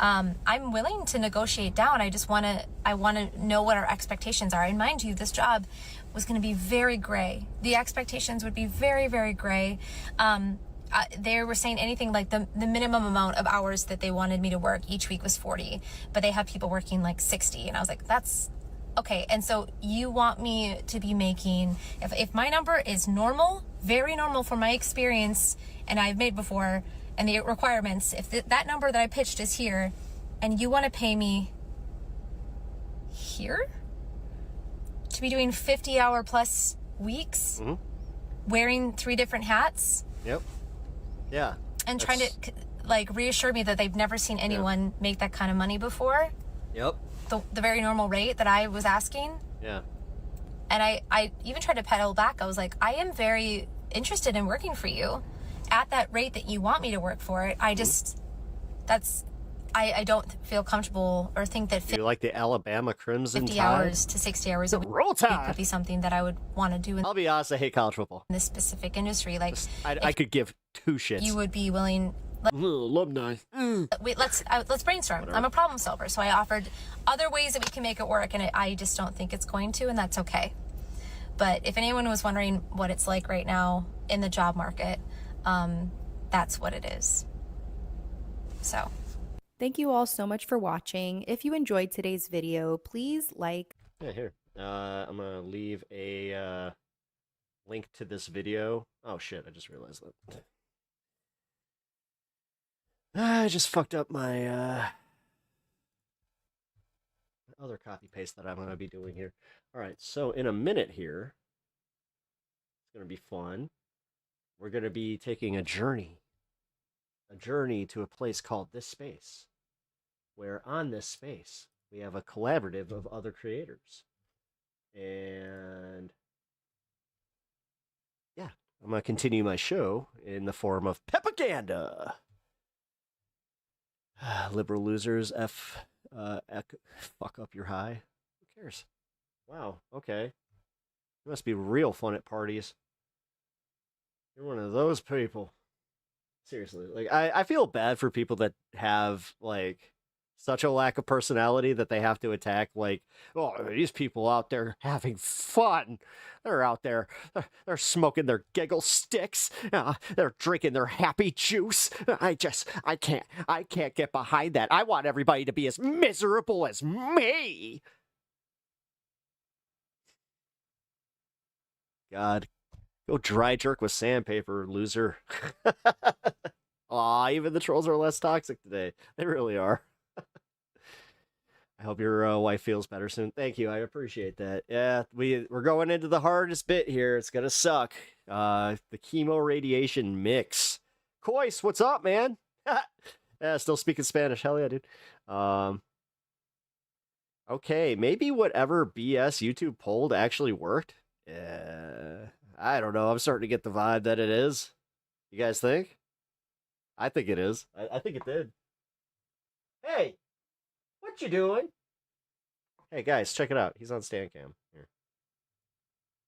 I'm willing to negotiate down. I want to know what our expectations are. And mind you, this job was going to be very gray. The expectations would be very, very gray. They were saying anything like the minimum amount of hours that they wanted me to work each week was 40, but they had people working like 60. And I was like, that's okay. And so you want me to be making, if my number is normal, very normal for my experience, and I've made before, and the requirements, if that number that I pitched is here, and you want to pay me here to be doing 50-hour plus weeks, wearing 3 different hats. Yep. Yeah. And trying to like reassure me that they've never seen anyone make that kind of money before. Yep. The very normal rate that I was asking. Yeah. And I even tried to pedal back. I was like, I am very interested in working for you at that rate that you want me to work for it. I just, I don't feel comfortable or think that you like the Alabama Crimson 50 Tide? hours to 60 hours a week Roll Tide could be something that I would want to do in I'll be honest, I hate college football. this specific industry. Like, I could give 2 shits. you would be willing. Alumni. Wait, let's brainstorm. I'm a problem solver, so I offered other ways that we can make it work, and I just don't think it's going to, and that's okay. But if anyone was wondering what it's like right now in the job market, that's what it is. So. Thank you all so much for watching. If you enjoyed today's video, please like. Yeah, here. I'm gonna leave a link to this video. Oh shit! I just realized that. I just fucked up my other copy paste that I'm gonna be doing here. All right, so in a minute here, it's gonna be fun. We're gonna be taking a journey to a place called This Space, where on this space we have a collaborative of other creators. And yeah, I'm going to continue my show in the form of propaganda. Liberal losers, fuck up your high. Who cares? Wow, okay. It must be real fun at parties. You're one of those people. Seriously, like I feel bad for people that have like such a lack of personality that they have to attack like, oh, these people out there having fun. They're out there, they're smoking their giggle sticks. They're drinking their happy juice. I can't get behind that. I want everybody to be as miserable as me. God. Go dry jerk with sandpaper, loser. Aw, even the trolls are less toxic today. They really are. I hope your wife feels better soon. Thank you. I appreciate that. Yeah, we're going into the hardest bit here. It's going to suck. The chemo radiation mix. Coyce, what's up, man? Yeah, still speaking Spanish. Hell yeah, dude. Okay, maybe whatever BS YouTube polled actually worked. I don't know. I'm starting to get the vibe that it is. You guys think? I think it is. I think it did. Hey, what you doing? Hey guys, check it out. He's on StanCam. Here.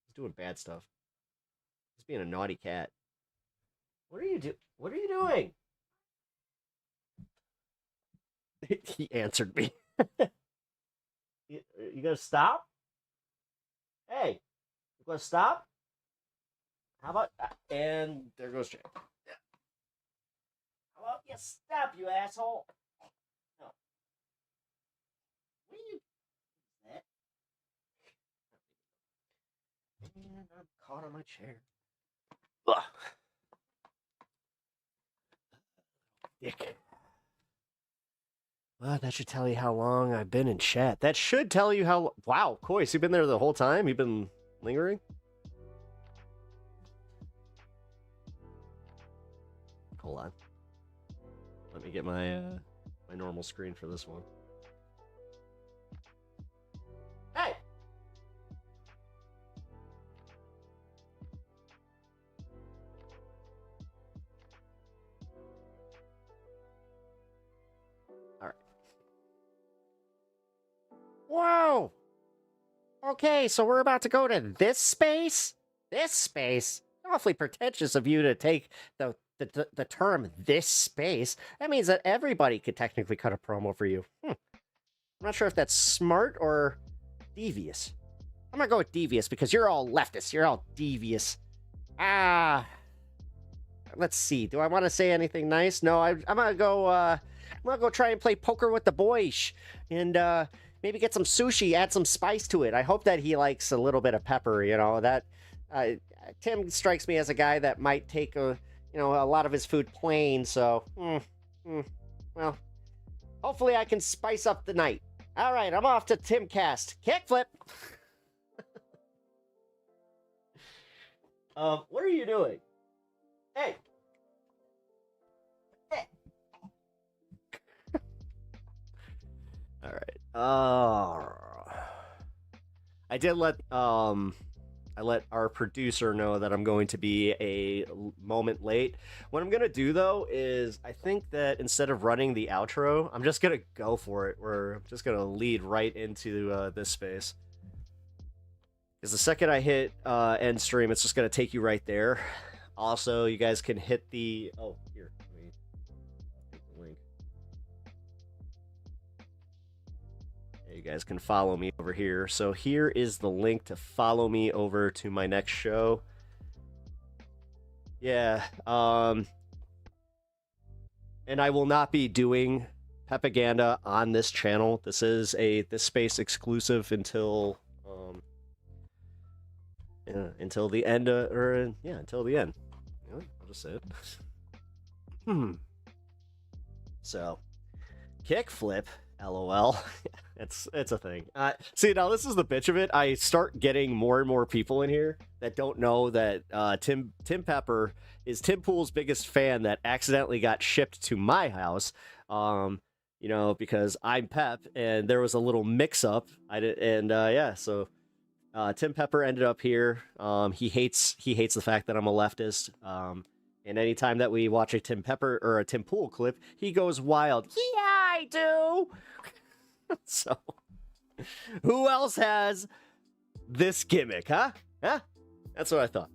He's doing bad stuff. He's being a naughty cat. What are you doing? He answered me. You gonna stop? Hey, you gonna stop? How about and there goes Jay. Yeah. How about you stop, you asshole? No. What are you that? And I'm caught on my chair. Ugh. Dick. Well, that should tell you how long I've been in chat. That should tell you how. Wow, Coyce, you've been there the whole time? You've been lingering? Hold on. Let me get my my normal screen for this one. Hey! All right. Whoa! Okay, so we're about to go to this space? This space? Awfully pretentious of you to take the term "this space." That means that everybody could technically cut a promo for you. I'm not sure if that's smart or devious. I'm gonna go with devious because you're all leftists. You're all devious. Let's see. Do I want to say anything nice? No, I'm gonna go. I'm gonna go try and play poker with the boys and maybe get some sushi. Add some spice to it. I hope that he likes a little bit of pepper. You know that. Tim strikes me as a guy that might take a lot of his food plain, so, well, hopefully I can spice up the night. All right, I'm off to Timcast. Kickflip! What are you doing? Hey! Hey! All right. I did let our producer know that I'm going to be a moment late. What I'm going to do, though, is I think that instead of running the outro, I'm just going to go for it. I'm just going to lead right into this space. Because the second I hit end stream, it's just going to take you right there. Also, you guys can hit the... Oh, here. Let me hit the link. You guys can follow me over here. So here is the link to follow me over to my next show. Yeah, and I will not be doing propaganda on this channel. This is this space exclusive until the end, until the end. I'll just say it. So, kickflip. LOL. It's a thing. See, now this is the bitch of it. I start getting more and more people in here that don't know that Tim Pepper is Tim Pool's biggest fan that accidentally got shipped to my house. Because I'm Pep, and there was a little mix-up. So Tim Pepper ended up here. He hates the fact that I'm a leftist. And anytime that we watch a Tim Pepper or a Tim Pool clip, he goes wild. Yeah, I do. So, who else has this gimmick, huh? That's what I thought.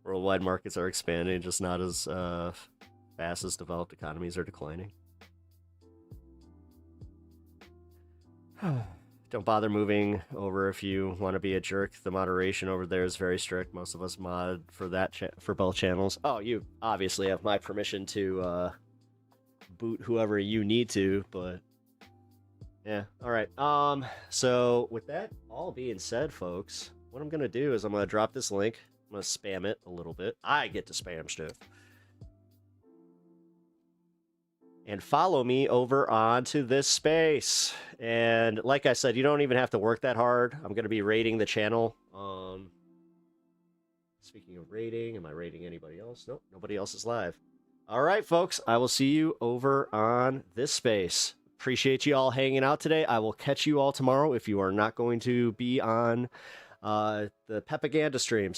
Worldwide markets are expanding, just not as fast as developed economies are declining. Don't bother moving over if you want to be a jerk. The moderation over there is very strict. Most of us mod for that for both channels. Oh, you obviously have my permission to boot whoever you need to, but yeah. All right. So with that all being said, folks, what I'm gonna do is I'm gonna drop this link. I'm gonna spam it a little bit. I get to spam stuff. And follow me over onto this space. And like I said, you don't even have to work that hard. I'm going to be rating the channel. Speaking of rating, am I rating anybody else? Nope, nobody else is live. All right, folks, I will see you over on this space. Appreciate you all hanging out today. I will catch you all tomorrow if you are not going to be on the propaganda streams.